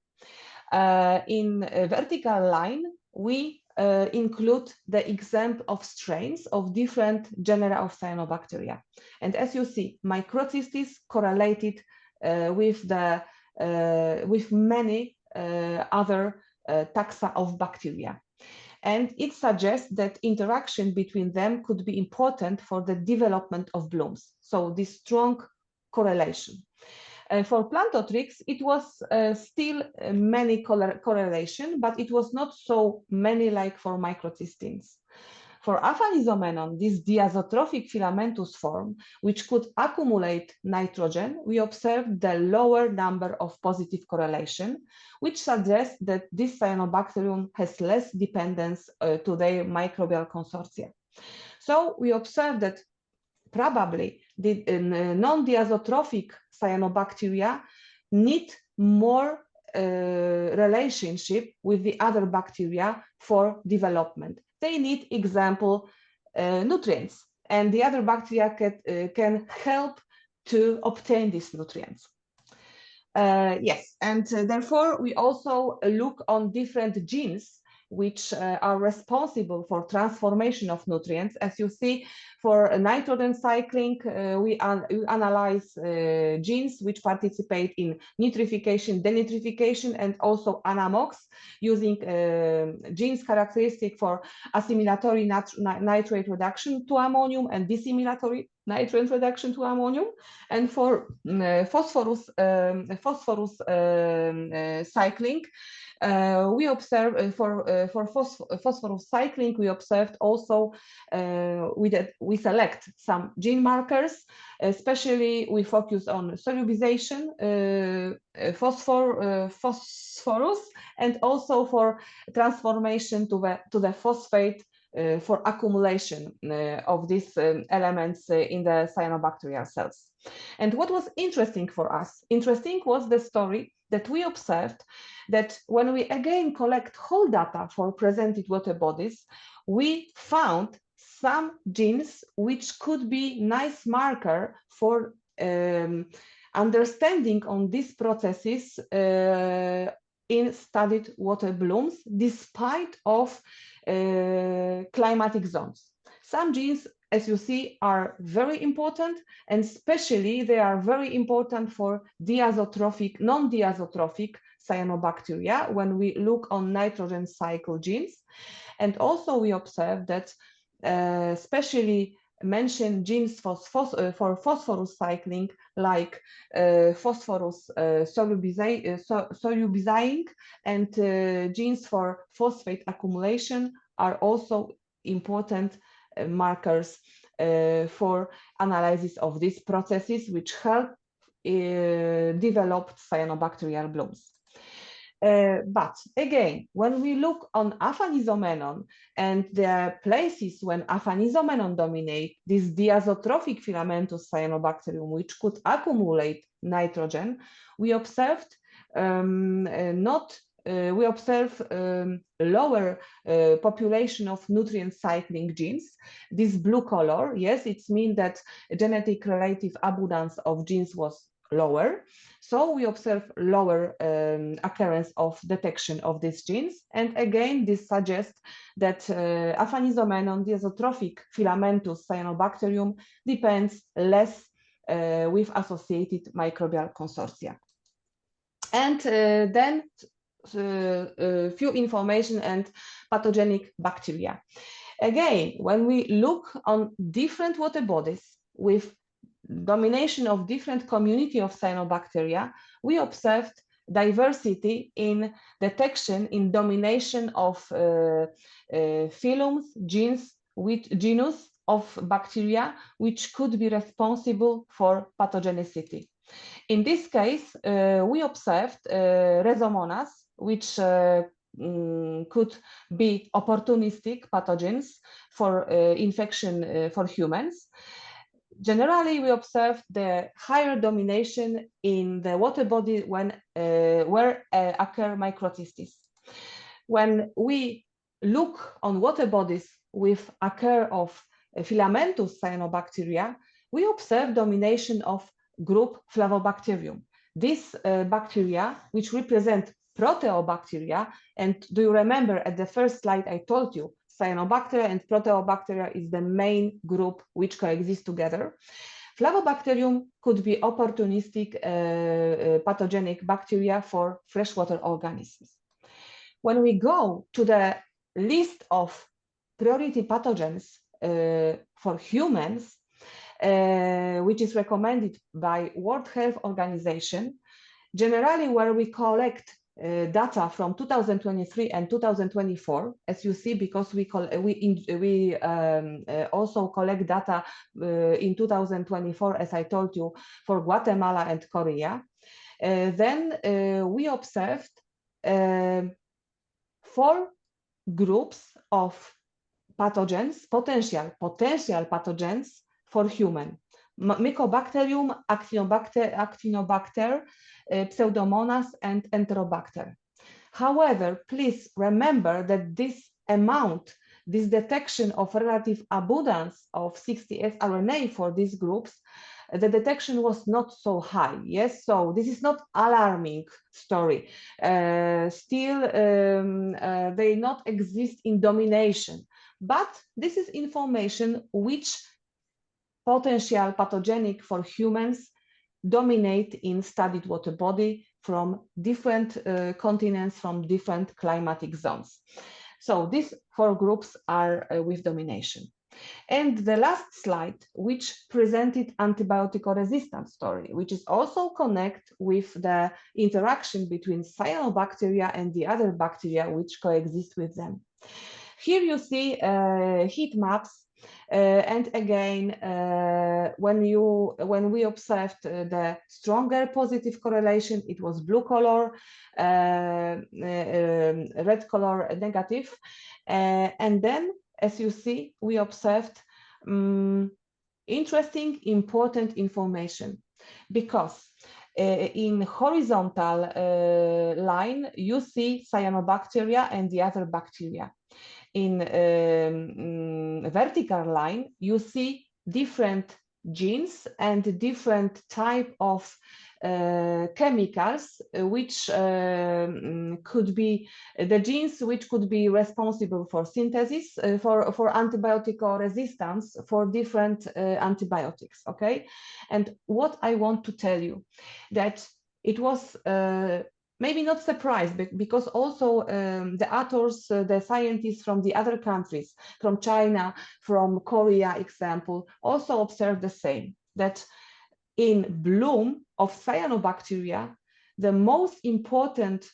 In a vertical line, we include the example of strains of different genera of cyanobacteria. And as you see, microcystis correlated with many other taxa of bacteria. And it suggests that interaction between them could be important for the development of blooms. So this strong correlation. For Plantotrix, it was still many correlation, but it was not so many like for microcystins. For Aphanizomenon, this diazotrophic filamentous form, which could accumulate nitrogen, we observed the lower number of positive correlation, which suggests that this cyanobacterium has less dependence to their microbial consortia. So we observed that probably the non-diazotrophic cyanobacteria need more relationship with the other bacteria for development. They need, example, nutrients, and the other bacteria can help to obtain these nutrients. Yes, and therefore we also look on different genes which are responsible for transformation of nutrients. As you see, for nitrogen cycling, we analyze genes which participate in nitrification, denitrification, and also anamox, using genes characteristic for assimilatory nitrate reduction to ammonium and dissimilatory nitrate reduction to ammonium. And for phosphorus cycling, we observe for phosphorus cycling, we observed also we select some gene markers, especially we focus on solubilization, phosphorus, and also for transformation to the phosphate for accumulation of these elements in the cyanobacterial cells. And what was interesting for us, was the story that we observed that when we again collect whole data for presented water bodies, we found some genes which could be nice marker for understanding on these processes in studied water blooms, despite of climatic zones. Some genes, as you see, are very important, and especially they are very important for diazotrophic, non-diazotrophic cyanobacteria when we look on nitrogen cycle genes. And also we observe that especially mentioned genes for phosphorus cycling, like phosphorus solubilizing and genes for phosphate accumulation are also important markers for analysis of these processes, which help develop cyanobacterial blooms. But again, when we look on Aphanizomenon and the places when Aphanizomenon dominate, this diazotrophic filamentous cyanobacterium, which could accumulate nitrogen, we observed lower population of nutrient cycling genes. This blue color, yes, it means that genetic relative abundance of genes was lower. So we observe lower occurrence of detection of these genes. And again, this suggests that Aphanizomenon diazotrophic filamentous cyanobacterium depends less with associated microbial consortia. And then few information and pathogenic bacteria. Again, when we look on different water bodies with domination of different community of cyanobacteria, we observed diversity in detection in domination of phylums, genus of bacteria, which could be responsible for pathogenicity. In this case, we observed Rhizomonas, which could be opportunistic pathogens for infection for humans. Generally, we observed the higher domination in the water body when where occur microcystis. When we look on water bodies with occur of filamentous cyanobacteria, we observe domination of group Flavobacterium. These bacteria, which represent proteobacteria, and do you remember at the first slide I told you cyanobacteria and proteobacteria is the main group which coexist together. Flavobacterium could be opportunistic pathogenic bacteria for freshwater organisms. When we go to the list of priority pathogens for humans, which is recommended by World Health Organization, generally where we collect data from 2023 and 2024, as you see, because we also collect data in 2024, as I told you, for Guatemala and Korea. Then we observed 4 groups of pathogens, potential pathogens for human. Mycobacterium, Actinobacter, Pseudomonas, and Enterobacter. However, please remember that this amount, this detection of relative abundance of 60S RNA for these groups, the detection was not so high. Yes, so this is not alarming story. Still, they not exist in domination, but this is information which potential pathogenic for humans dominate in studied water body from different continents, from different climatic zones. So these 4 groups are with domination. And the last slide, which presented antibiotic resistance story, which is also connect with the interaction between cyanobacteria and the other bacteria which coexist with them. Here you see heat maps. And again, when we observed the stronger positive correlation, it was blue color, red color negative. And then, as you see, we observed interesting, important information, because in horizontal line, you see cyanobacteria and the other bacteria. In vertical line, you see different genes and different type of chemicals, which could be the genes which could be responsible for synthesis, for antibiotic resistance for different antibiotics, okay? And what I want to tell you, that it was maybe not surprised, because also the authors, the scientists from the other countries, from China, from Korea, example, also observed the same, that in bloom of cyanobacteria, the most important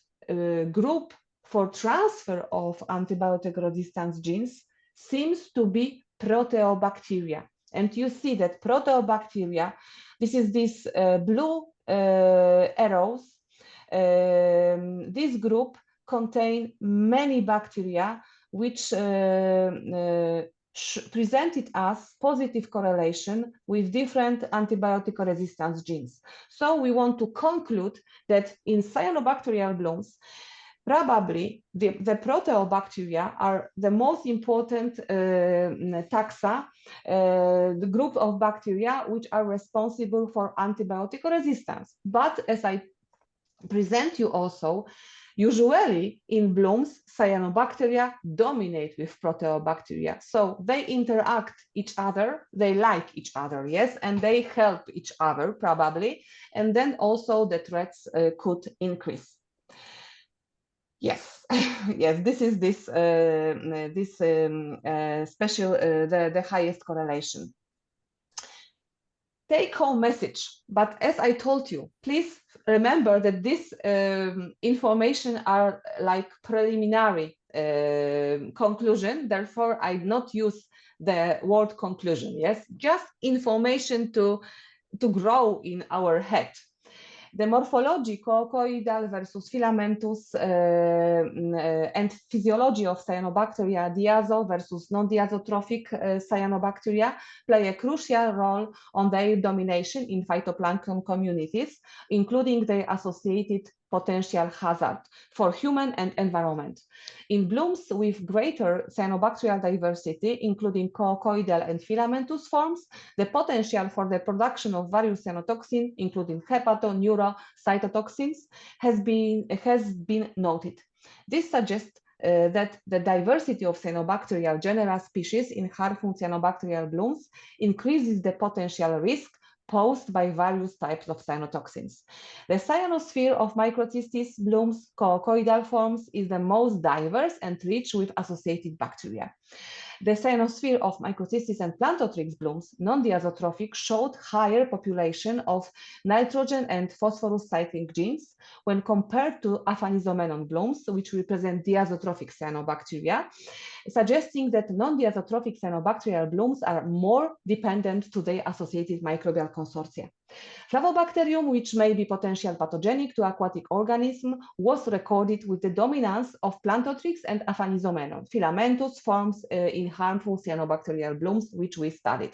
group for transfer of antibiotic resistance genes seems to be proteobacteria. And you see that proteobacteria, this is these blue arrows, this group contain many bacteria which presented us positive correlation with different antibiotic resistance genes. So we want to conclude that in cyanobacterial blooms, probably the proteobacteria are the most important taxa, the group of bacteria which are responsible for antibiotic resistance. But as I present you also, usually in blooms, cyanobacteria dominate with proteobacteria. So they interact each other, they like each other, yes, and they help each other probably. And then also the threats could increase. Yes, yes, this is special, the highest correlation. Take home message, but as I told you, please remember that this information are like preliminary conclusion, therefore I not use the word conclusion. Yes, just information to grow in our head. The morphology, coocoidal versus filamentous, and physiology of cyanobacteria, diazo versus non-diazotrophic cyanobacteria, play a crucial role on their domination in phytoplankton communities, including their associated potential hazard for human and environment. In blooms with greater cyanobacterial diversity, including coocoidal and filamentous forms, the potential for the production of various cyanotoxins, including hepato, neuro, cytotoxins, has been noted. This suggests that the diversity of cyanobacterial genera species in harmful cyanobacterial blooms increases the potential risk posed by various types of cyanotoxins. The cyanosphere of microcystis blooms, coocoidal forms, is the most diverse and rich with associated bacteria. The cyanosphere of microcystis and Plantotrix blooms, non-diazotrophic, showed higher population of nitrogen and phosphorus cycling genes when compared to aphanizomenon blooms, which represent diazotrophic cyanobacteria, suggesting that non-diazotrophic cyanobacterial blooms are more dependent to their associated microbial consortia. Flavobacterium, which may be potential pathogenic to aquatic organism, was recorded with the dominance of Plantotrix and aphanizomenon, filamentous forms in harmful cyanobacterial blooms, which we studied.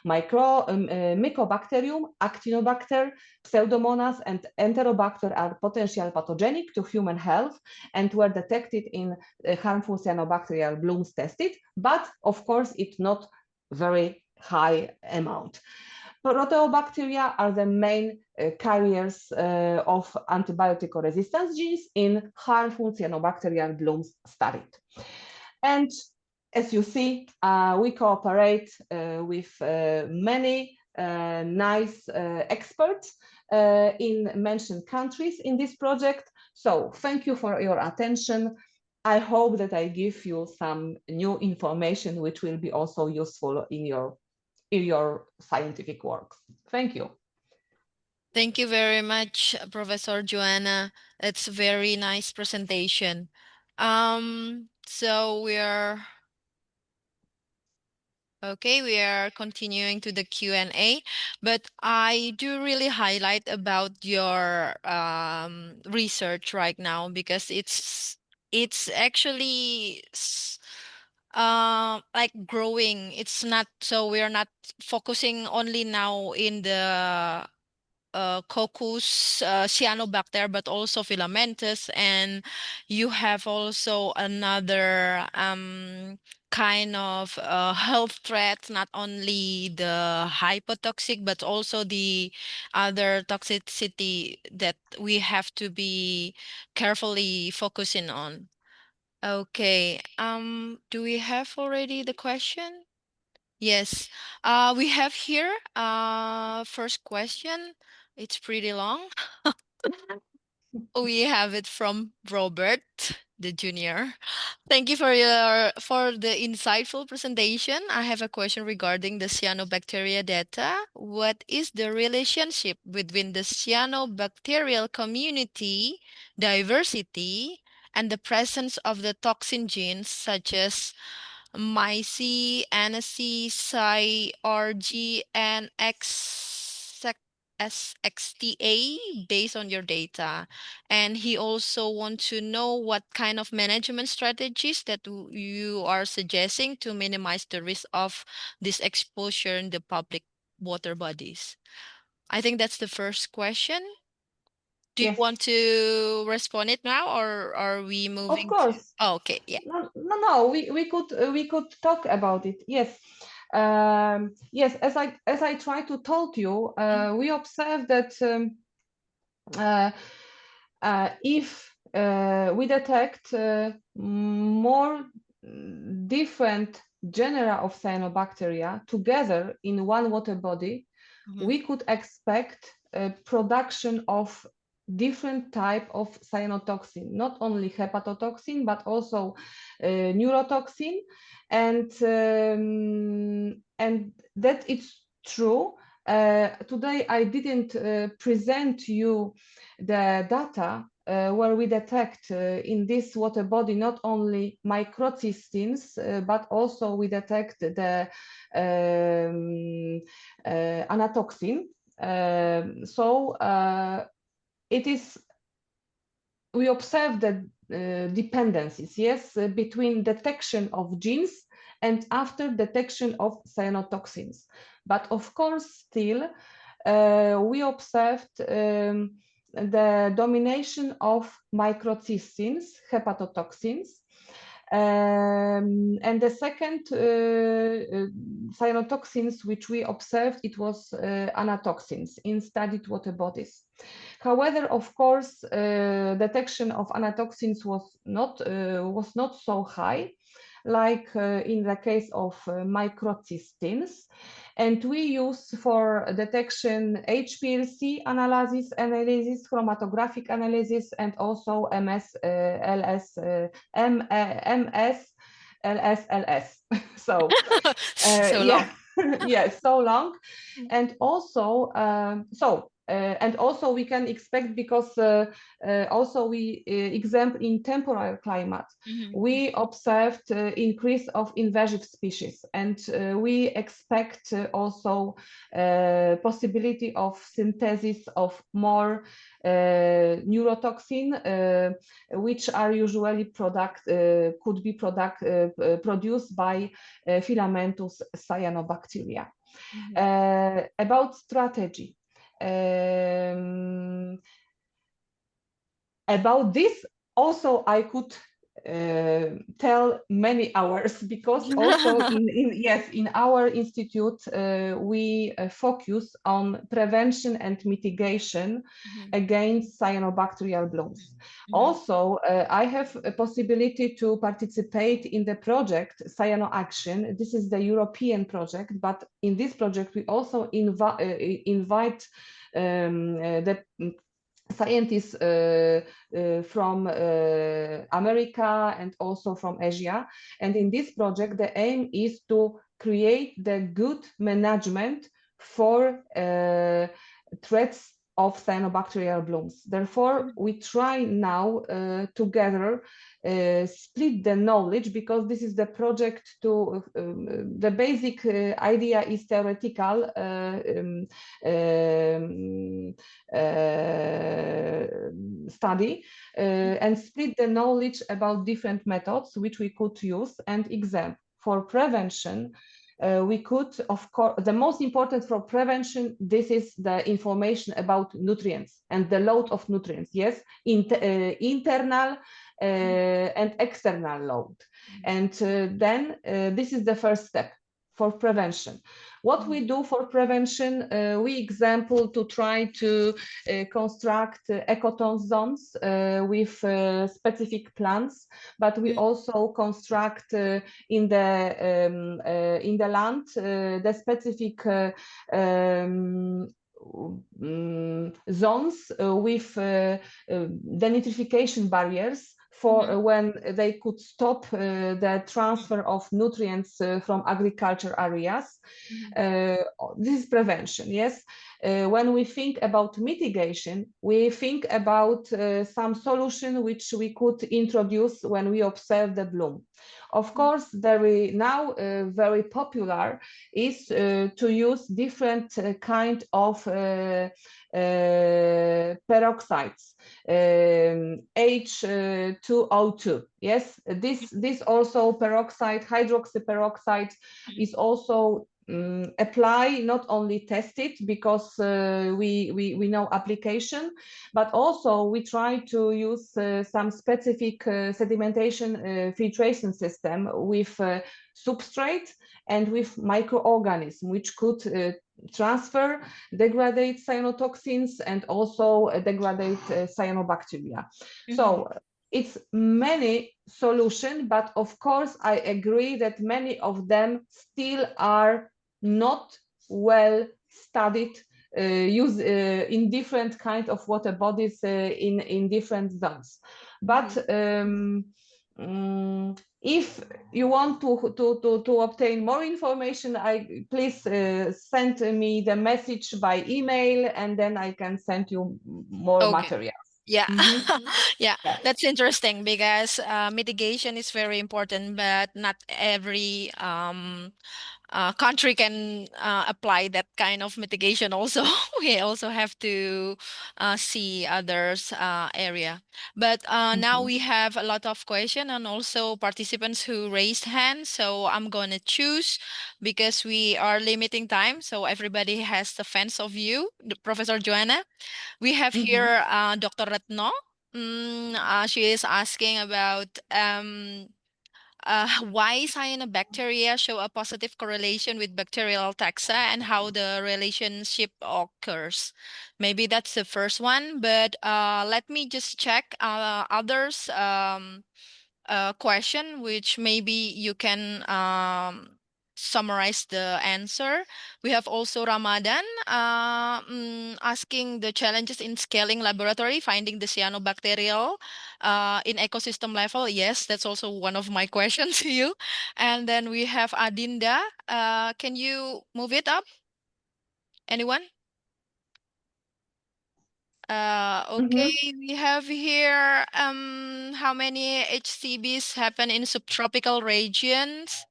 Mycobacterium, Actinobacter, Pseudomonas, and Enterobacter are potential pathogenic to human health and were detected in harmful cyanobacterial blooms tested, but of course it's not very high amount. Proteobacteria are the main carriers of antibiotic resistance genes in harmful cyanobacterial blooms studied. And as you see, we cooperate with many nice experts in mentioned countries in this project. So thank you for your attention. I hope that I give you some new information which will be also useful in your scientific works. Thank you. Thank you very much, Professor Joanna. It's a very nice presentation. So we are continuing to the Q&A, but I do really highlight about your research right now because it's actually like growing. It's not so we're not focusing only now in the coccus cyanobacter, but also filamentous, and you have also another kind of health threat, not only the hypotoxic, but also the other toxicity that we have to be carefully focusing on. Okay, do we have already the question? Yes, we have here first question. It's pretty long. We have it from Robert, the junior. Thank you for the insightful presentation. I have a question regarding the cyanobacteria data. What is the relationship between the cyanobacterial community diversity and the presence of the toxin genes such as MyC, NSC, Psi, RG, and SXTA based on your data? And he also wants to know what kind of management strategies that you are suggesting to minimize the risk of this exposure in the public water bodies. I think that's the first question. Do you want to respond it now, or are we moving? Of course. Okay, yeah. No. We could talk about it. Yes. Yes. As I try to told you, we observe that if we detect more different genera of cyanobacteria together in one water body, we could expect production of different type of cyanotoxin, not only hepatotoxin, but also neurotoxin. And that it's true. Today I didn't present you the data where we detect in this water body not only microcystins, but also we detect the anatoxin. It is, we observe the dependencies, yes, between detection of genes and after detection of cyanotoxins. But of course, still, we observed the domination of microcystins, hepatotoxins. And the second cyanotoxins which we observed, it was anatoxins in studied water bodies. However, of course, detection of anatoxins was not so high, like in the case of microcystins. And we use for detection HPLC analysis, chromatographic analysis, and also MS, LS. So, So yeah, long. yes, so long. And also, and also we can expect, because also we example in temporal climate, we observed increase of invasive species, and we expect also possibility of synthesis of more neurotoxin, which are usually could be produced by Filamentous cyanobacteria. About strategy. About this also I could tell many hours, because also in our institute we focus on prevention and mitigation against cyanobacterial blooms. Also, I have a possibility to participate in the project Cyano Action. This is the European project, but in this project we also invite the scientists from America and also from Asia. And in this project, the aim is to create the good management for threats of cyanobacterial blooms. Therefore, we try now together split the knowledge, because this is the project to the basic idea is theoretical study, and split the knowledge about different methods which we could use. And example for prevention, we could, of course, the most important for prevention, this is the information about nutrients and the load of nutrients, yes, internal and external load. And then this is the first step for prevention. What we do for prevention, we example to try to construct ecotone zones with specific plants, but we also construct in the land the specific zones with denitrification barriers for when they could stop the transfer of nutrients from agriculture areas. This is prevention, yes. When we think about mitigation, we think about some solution which we could introduce when we observe the bloom. Of course, now very popular is to use different kind of peroxides, H2O2. Yes, this also peroxide, hydroxyperoxide is also apply, not only test it, because we know application, but also we try to use some specific sedimentation filtration system with substrate and with microorganism, which could transfer, degrade cyanotoxins, and also degrade cyanobacteria. So it's many solutions, but of course I agree that many of them still are not well studied use in different kind of water bodies in different zones. But if you want to obtain more information, please send me the message by email, and then I can send you more materials. Yeah. Yeah. That's interesting because mitigation is very important, but not every country can apply that kind of mitigation also. We also have to see others area. But now we have a lot of questions and also participants who raised hands. So I'm going to choose because we are limiting time. So everybody has the fence of you, Professor Joanna. We have here Dr. Retno. She is asking about why cyanobacteria show a positive correlation with bacterial taxa and how the relationship occurs. Maybe that's the first one, but let me just check others question, which maybe you can summarize the answer. We have also Ramadan asking the challenges in scaling laboratory, finding the cyanobacterial in ecosystem level. Yes, that's also one of my questions to you. And then we have Adinda. Can you move it up? Anyone? Okay, we have here how many HCBs happen in subtropical regions,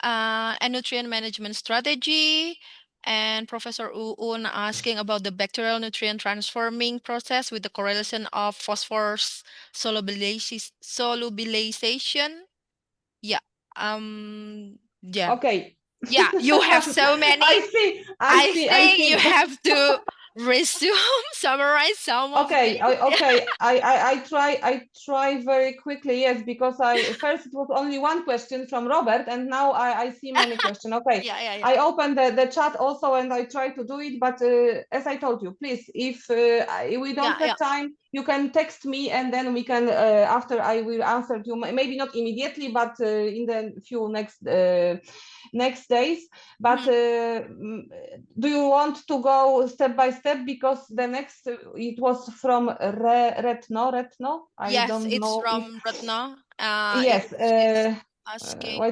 and nutrient management strategy, and Professor Uun asking about the bacterial nutrient transforming process with the correlation of phosphorus solubilization. Yeah. Yeah. Okay. Yeah, you have so many. I see. think you have to resume, summarize some of Okay, them. I try very quickly, yes, because first it was only one question from Robert, and now I see many questions. Okay, Yeah. I opened the chat also, and I try to do it, but as I told you, please, if we don't have time, you can text me, and then we can after I will answer you, maybe not immediately, but in the few next days. But do you want to go step by step, because the next it was from Retno? I Yes, don't it's know if from Ratna. yes. It's asking.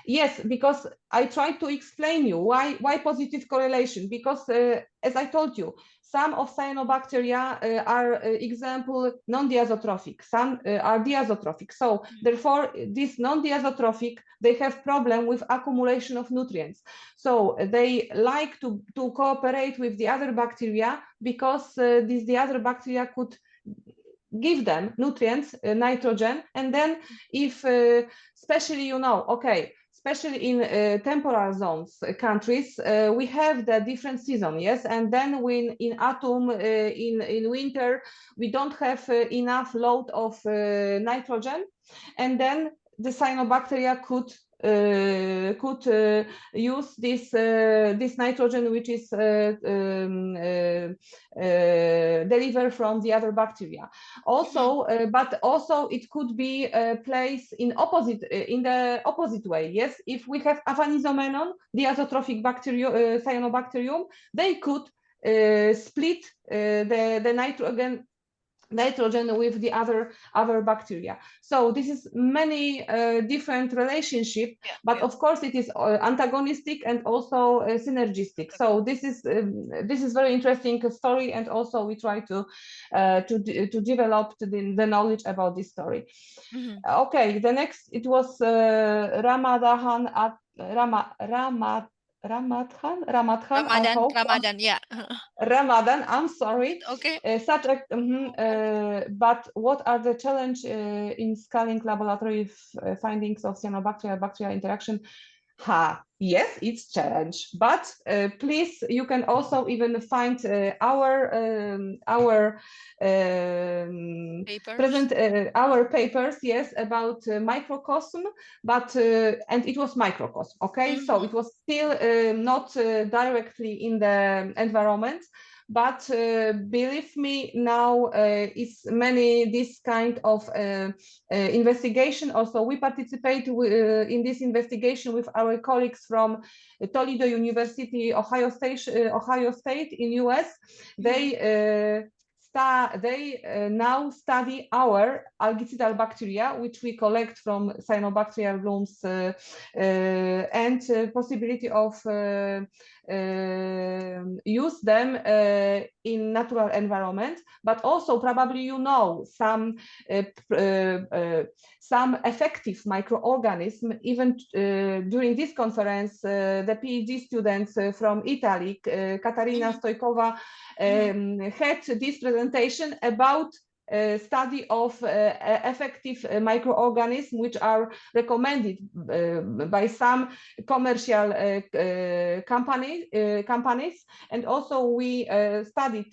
Yes, because I tried to explain you why positive correlation, because as I told you, some of cyanobacteria are example non-diazotrophic, some are diazotrophic. So therefore, this non-diazotrophic, they have problem with accumulation of nutrients. So they like to cooperate with the other bacteria, because the other bacteria could give them nutrients, nitrogen, and then if especially especially in temporal zones countries, we have the different season, yes, and then when in autumn, in winter, we don't have enough load of nitrogen, and then the cyanobacteria could use this nitrogen, which is delivered from the other bacteria. Also, but also it could be placed in the opposite way. Yes, if we have Aphanizomenon, the diazotrophic bacterium, cyanobacterium, they could split the nitrogen with the other bacteria. So this is many different relationship, but of course it is antagonistic and also synergistic. So this is very interesting story, and also we try to develop the knowledge about this story. Okay, the next it was Ramadan. I hope. Ramadan, yeah. Ramadan, I'm sorry. Okay. But what are the challenge in scaling laboratory findings of cyanobacteria bacteria interaction? Yes, it's challenge, but please, you can also even find our papers, yes, about microcosm, but and it was microcosm, okay, so it was still not directly in the environment, but believe me, now it's many this kind of investigation. Also, we participate in this investigation with our colleagues from Toledo University, Ohio State in US. They now study our algicidal bacteria, which we collect from cyanobacterial blooms, and possibility of use them in natural environment. But also, probably you know some effective microorganism. Even during this conference, the PhD students from Italy, Katarina Stojkova, had this presentation about study of effective microorganisms which are recommended by some commercial companies. And also we studied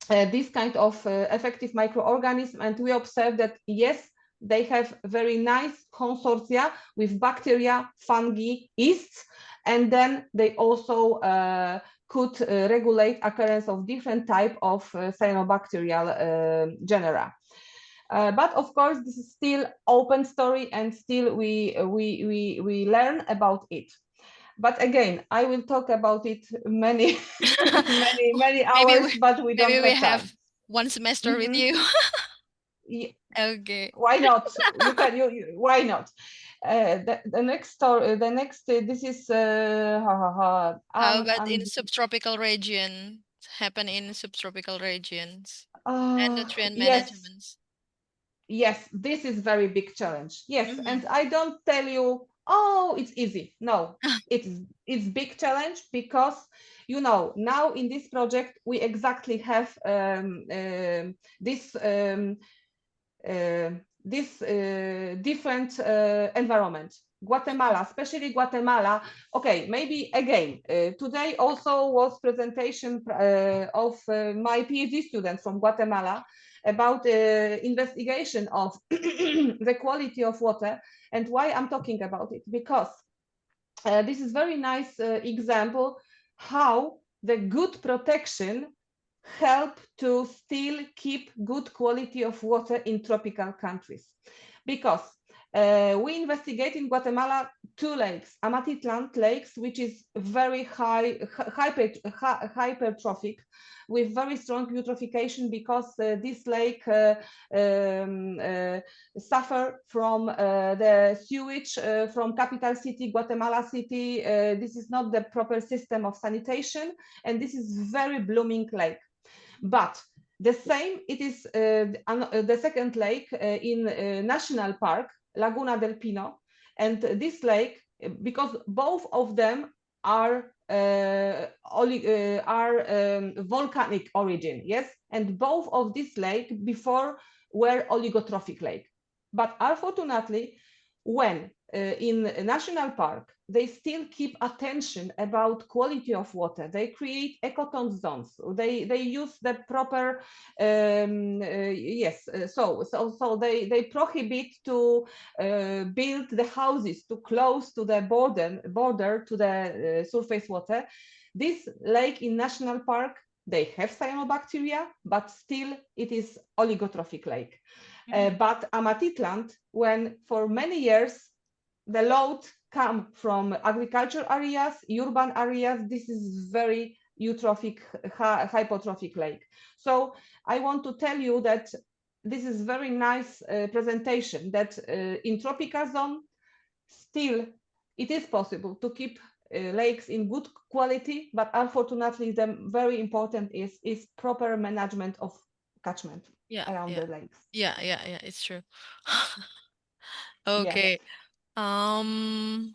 this kind of effective microorganism, and we observed that yes, they have very nice consortia with bacteria, fungi, yeasts, and then they also could regulate occurrence of different type of cyanobacterial genera. But of course, this is still open story, and still we learn about it. But again, I will talk about it many many hours, but we don't maybe we have time. have one semester with you. Okay. Why not? You can. Why not? The next story. The next. This is. How about in subtropical region? Happen in subtropical regions and nutrient yes. management. Yes, this is very big challenge. Yes, and I don't tell you, oh, it's easy. No, it's big challenge, because you know now in this project we exactly have this different environment. Guatemala, especially Guatemala. Okay, maybe again, today also was presentation of my PhD students from Guatemala about investigation of the quality of water. And why I'm talking about it? Because this is very nice example how the good protection help to still keep good quality of water in tropical countries. Because we investigate in Guatemala 2 lakes, Amatitlan lakes, which is very hypertrophic, with very strong eutrophication, because this lake suffer from the sewage from capital city, Guatemala City. This is not the proper system of sanitation, and this is very blooming lake. But the same, it is the second lake in National Park, Laguna del Pino. And this lake, because both of them are volcanic origin, yes? And both of this lake before were oligotrophic lake. But unfortunately, when in a national park, they still keep attention about quality of water. They create ecotone zones. They use the proper so they prohibit to build the houses too close to the border to the surface water. This lake in national park, they have cyanobacteria, but still it is oligotrophic lake. But Amatitlan, when for many years the load come from agricultural areas, urban areas, this is very eutrophic, hypotrophic lake. So I want to tell you that this is very nice presentation, that in tropical zone, still it is possible to keep lakes in good quality, but unfortunately the very important is proper management of catchment around the lakes. Yeah, it's true. Okay.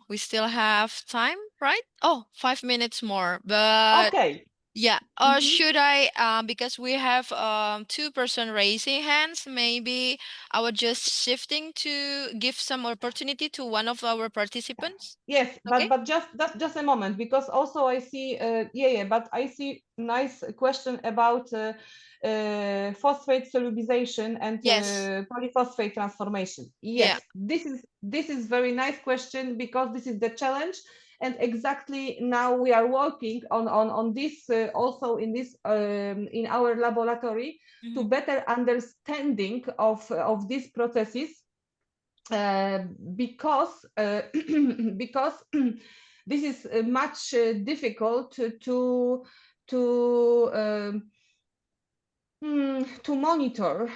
We still have time, right? Oh, 5 minutes more, but okay. Yeah, or should I, because we have 2 person raising hands, maybe I would just shifting to give some opportunity to one of our participants. Yes, Okay. but just a moment, because also I see but I see nice question about phosphate solubilization and polyphosphate transformation. Yes, this is very nice question, because this is the challenge, and exactly now we are working on this also in this in our laboratory to better understanding of these processes, because because this is much difficult to monitor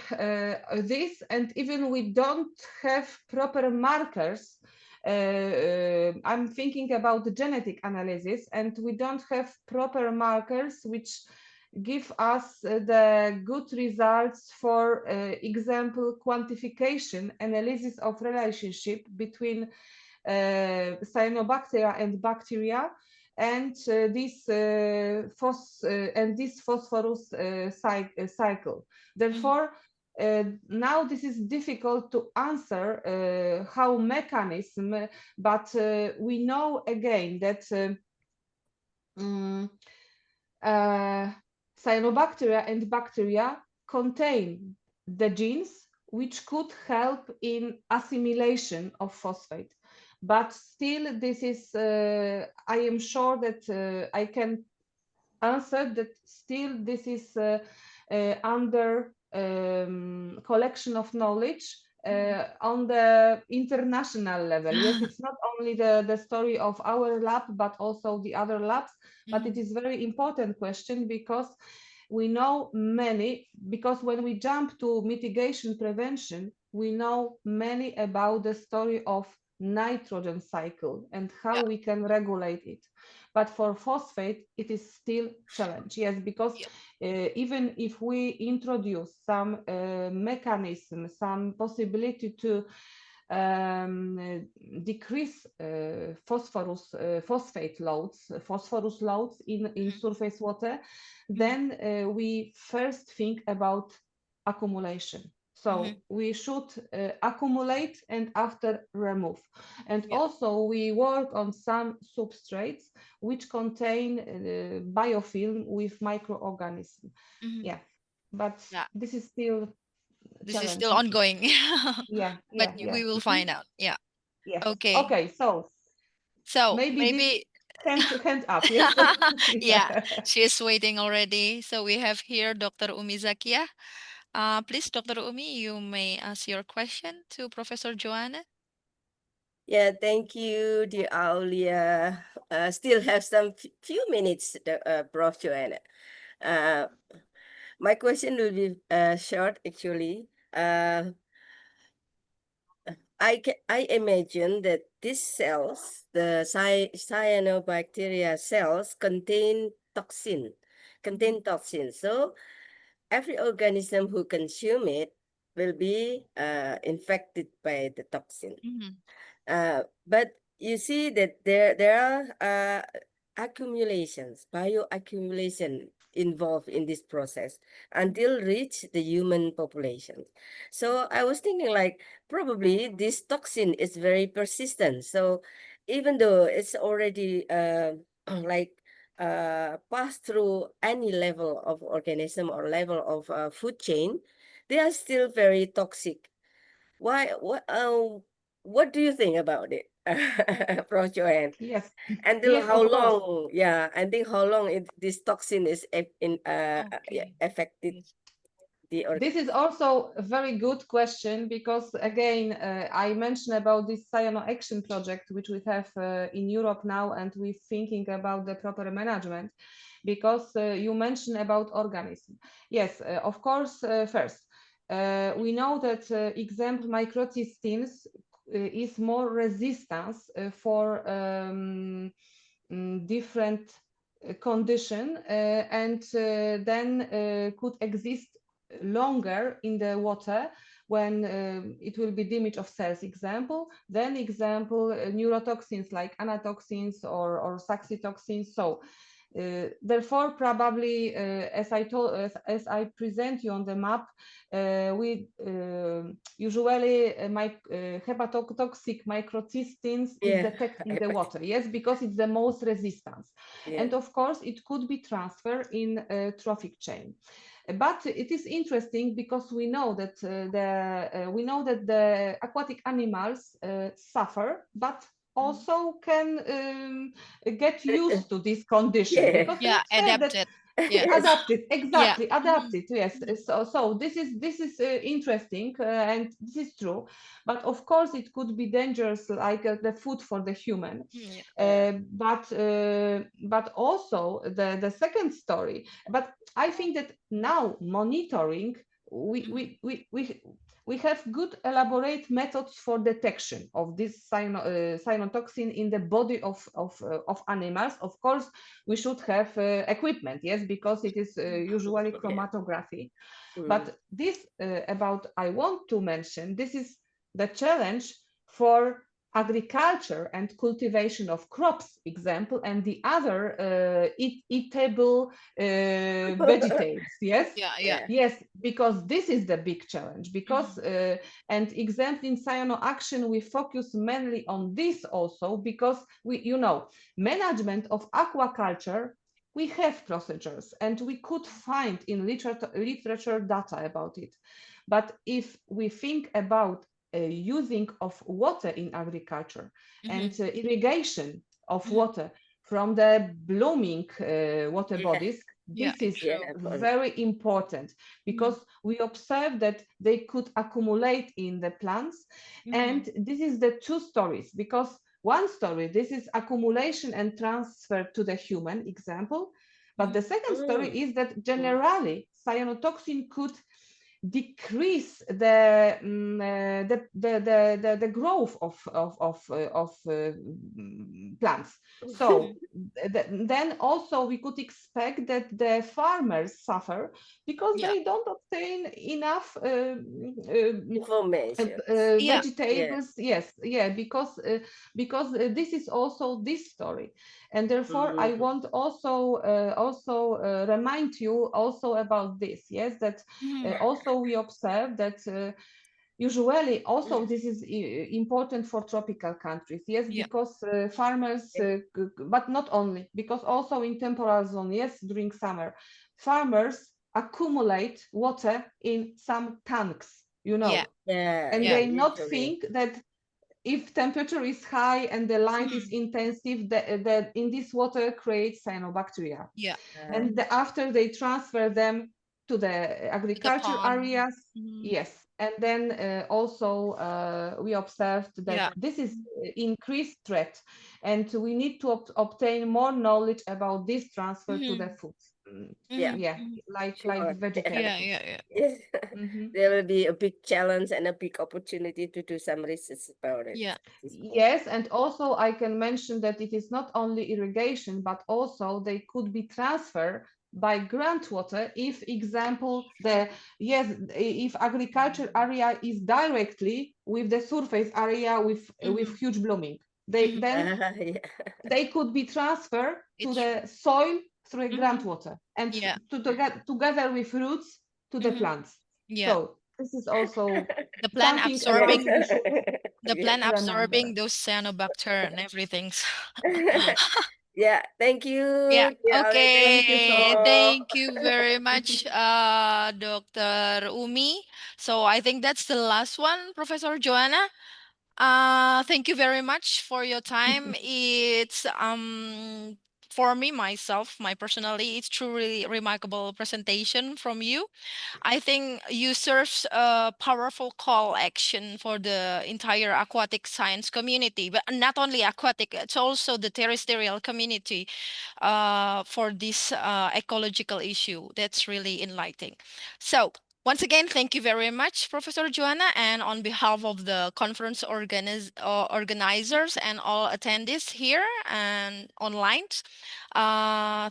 this, and even we don't have proper markers. I'm thinking about the genetic analysis, and we don't have proper markers which give us the good results, for example, quantification analysis of relationship between cyanobacteria and bacteria, and this phosphorus cycle. Therefore, now this is difficult to answer how mechanism, but we know again that cyanobacteria and bacteria contain the genes which could help in assimilation of phosphate. But still, this is, I am sure that I can answer that still this is under collection of knowledge on the international level. Yes, it's not only the story of our lab, but also the other labs. But it is very important question, because we know many, because when we jump to mitigation prevention, we know many about the story of nitrogen cycle and how we can regulate it. But for phosphate, it is still challenge. Yes, because even if we introduce some mechanism, some possibility to decrease phosphate loads, phosphorus loads in surface water, then we first think about accumulation. So we should accumulate and after remove. And also we work on some substrates which contain biofilm with microorganisms. Yeah, but this is still This is still ongoing. But we will find out. Yeah. Yes. Okay. Okay. So maybe this hand up. Yes. Yeah, she is waiting already. So we have here Dr. Umi Zakia. Please, Dr. Umi, you may ask your question to Professor Joanna. Yeah, thank you, dear Aulia. Still have some few minutes, Prof. Joanna. My question will be short, actually. I imagine that these cells, the cyanobacteria cells, contain toxins. So every organism who consume it will be infected by the toxin. But you see that there are bioaccumulation involved in this process until reach the human population. So I was thinking, like, probably this toxin is very persistent. So even though it's already like passed through any level of organism or level of food chain, they are still very toxic. What do you think about it, Prof. Joanne? Yes. Until Yes, how of course. long? Yeah, I think how long this toxin is affected the This is also a very good question, because again, I mentioned about this cyano action project, which we have in Europe now, and we're thinking about the proper management, because you mentioned about organism. Yes, of course, first, we know that example microcystins is more resistance for different condition, and then could exist longer in the water when it will be damage of cells, example, neurotoxins like anatoxins or saxitoxins. So therefore, probably, as I present you on the map, we usually hepatotoxic microcystins is detected in the water. Yes, because it's the most resistance, and of course it could be transferred in a trophic chain. But it is interesting because we know that the aquatic animals suffer, but also can get used to this condition, because we Yeah, observe that adapted. Yeah. adapted, Yeah. exactly, adapted, yes. So this is interesting, and this is true, but of course it could be dangerous, like the food for the human. But also the second story. But I think that now monitoring, we have good elaborate methods for detection of this cyanotoxin in the body of animals. Of course, we should have equipment, yes, because it is usually chromatography. But this about I want to mention, this is the challenge for agriculture and cultivation of crops, example, and the other eatable vegetables, yes. Yes, because this is the big challenge, because and example in cyanoaction we focus mainly on this also, because we, you know, management of aquaculture, we have procedures and we could find in literature data about it. But if we think about using of water in agriculture and irrigation of water from the blooming water bodies, this is very important, because we observe that they could accumulate in the plants. And this is the two stories, because one story, this is accumulation and transfer to the human example. But the second story is that generally cyanotoxin could decrease the growth of plants. So then also we could expect that the farmers suffer, because they don't obtain enough information. Vegetables. Yes, yeah, because this is also this story. And therefore I want also remind you also about this, yes, that also we observe that usually also this is important for tropical countries, yes, because farmers, but not only, because also in temporal zone, yes, during summer, farmers accumulate water in some tanks, you know, and they not think that if temperature is high and the light is intensive, that in this water creates cyanobacteria. And after they transfer them to the agriculture areas, yes. And then also we observed that this is increased threat, and we need to obtain more knowledge about this transfer to the food. Like vegetable food. Yes. There will be a big challenge and a big opportunity to do some research about it. Yes, and also I can mention that it is not only irrigation, but also they could be transferred by groundwater if, example, if agriculture area is directly with the surface area with huge blooming, then they could be transferred to the soil through groundwater and together with roots to the plants. So this is also the plant something absorbing about we should the plant absorbing remember. those cyanobacteria and everything. Yeah, thank you. Thank you so Okay, much. thank you very much, Dr. Umi. So I think that's the last one, Professor Joanna. Thank you very much for your time. It's for me myself, my personally, it's truly remarkable presentation from you. I think you serves a powerful call action for the entire aquatic science community, but not only aquatic, it's also the terrestrial community for this ecological issue. That's really enlightening. So once again, thank you very much, Professor Joanna, and on behalf of the conference organizers and all attendees here and online,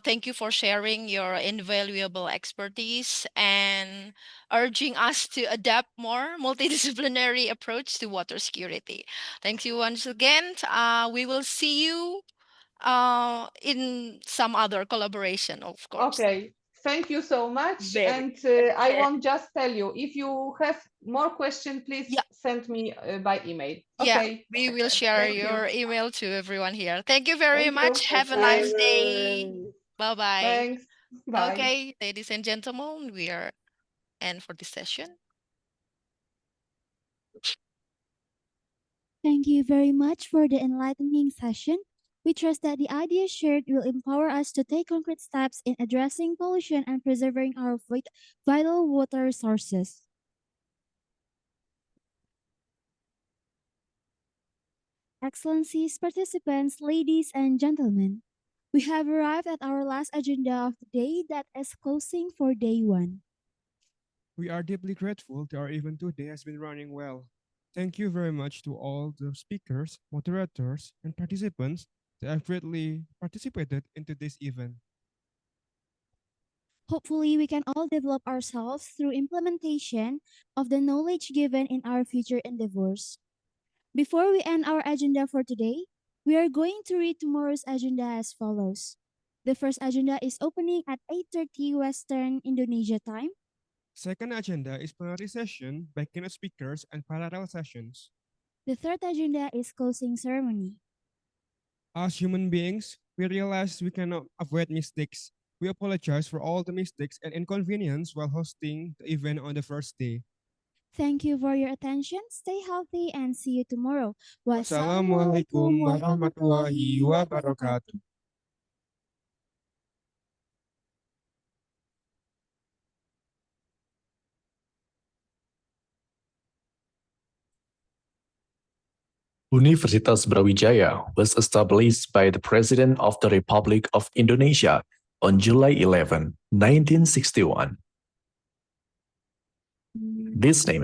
thank you for sharing your invaluable expertise and urging us to adapt more multidisciplinary approach to water security. Thank you once again. We will see you in some other collaboration, of course. Okay, thank you so much. And I want just tell you, if you have more questions, please send me by email. Yeah, Okay. we will share Thank you. your email to everyone here. Thank you very Thank you. much. Have a nice day. Bye-bye. Thanks. Bye. Okay, ladies and gentlemen, we are end for this session. Thank you very much for the enlightening session. We trust that the ideas shared will empower us to take concrete steps in addressing pollution and preserving our vital water resources. Excellencies, participants, ladies and gentlemen, we have arrived at our last agenda of the day, that is closing for day 1. We are deeply grateful that our event today has been running well. Thank you very much to all the speakers, moderators, and participants that have greatly participated in today's event. Hopefully, we can all develop ourselves through implementation of the knowledge given in our future endeavors. Before we end our agenda for today, we are going to read tomorrow's agenda as follows. The first agenda is opening at 8:30 Western Indonesia time. Second agenda is plenary session by keynote speakers and parallel sessions. The third agenda is closing ceremony. As human beings, we realize we cannot avoid mistakes. We apologize for all the mistakes and inconvenience while hosting the event on the first day. Thank you for your attention. Stay healthy and see you tomorrow. Wassalamualaikum warahmatullahi wabarakatuh. Universitas Brawijaya was established by the President of the Republic of Indonesia on July 11, 1961. This name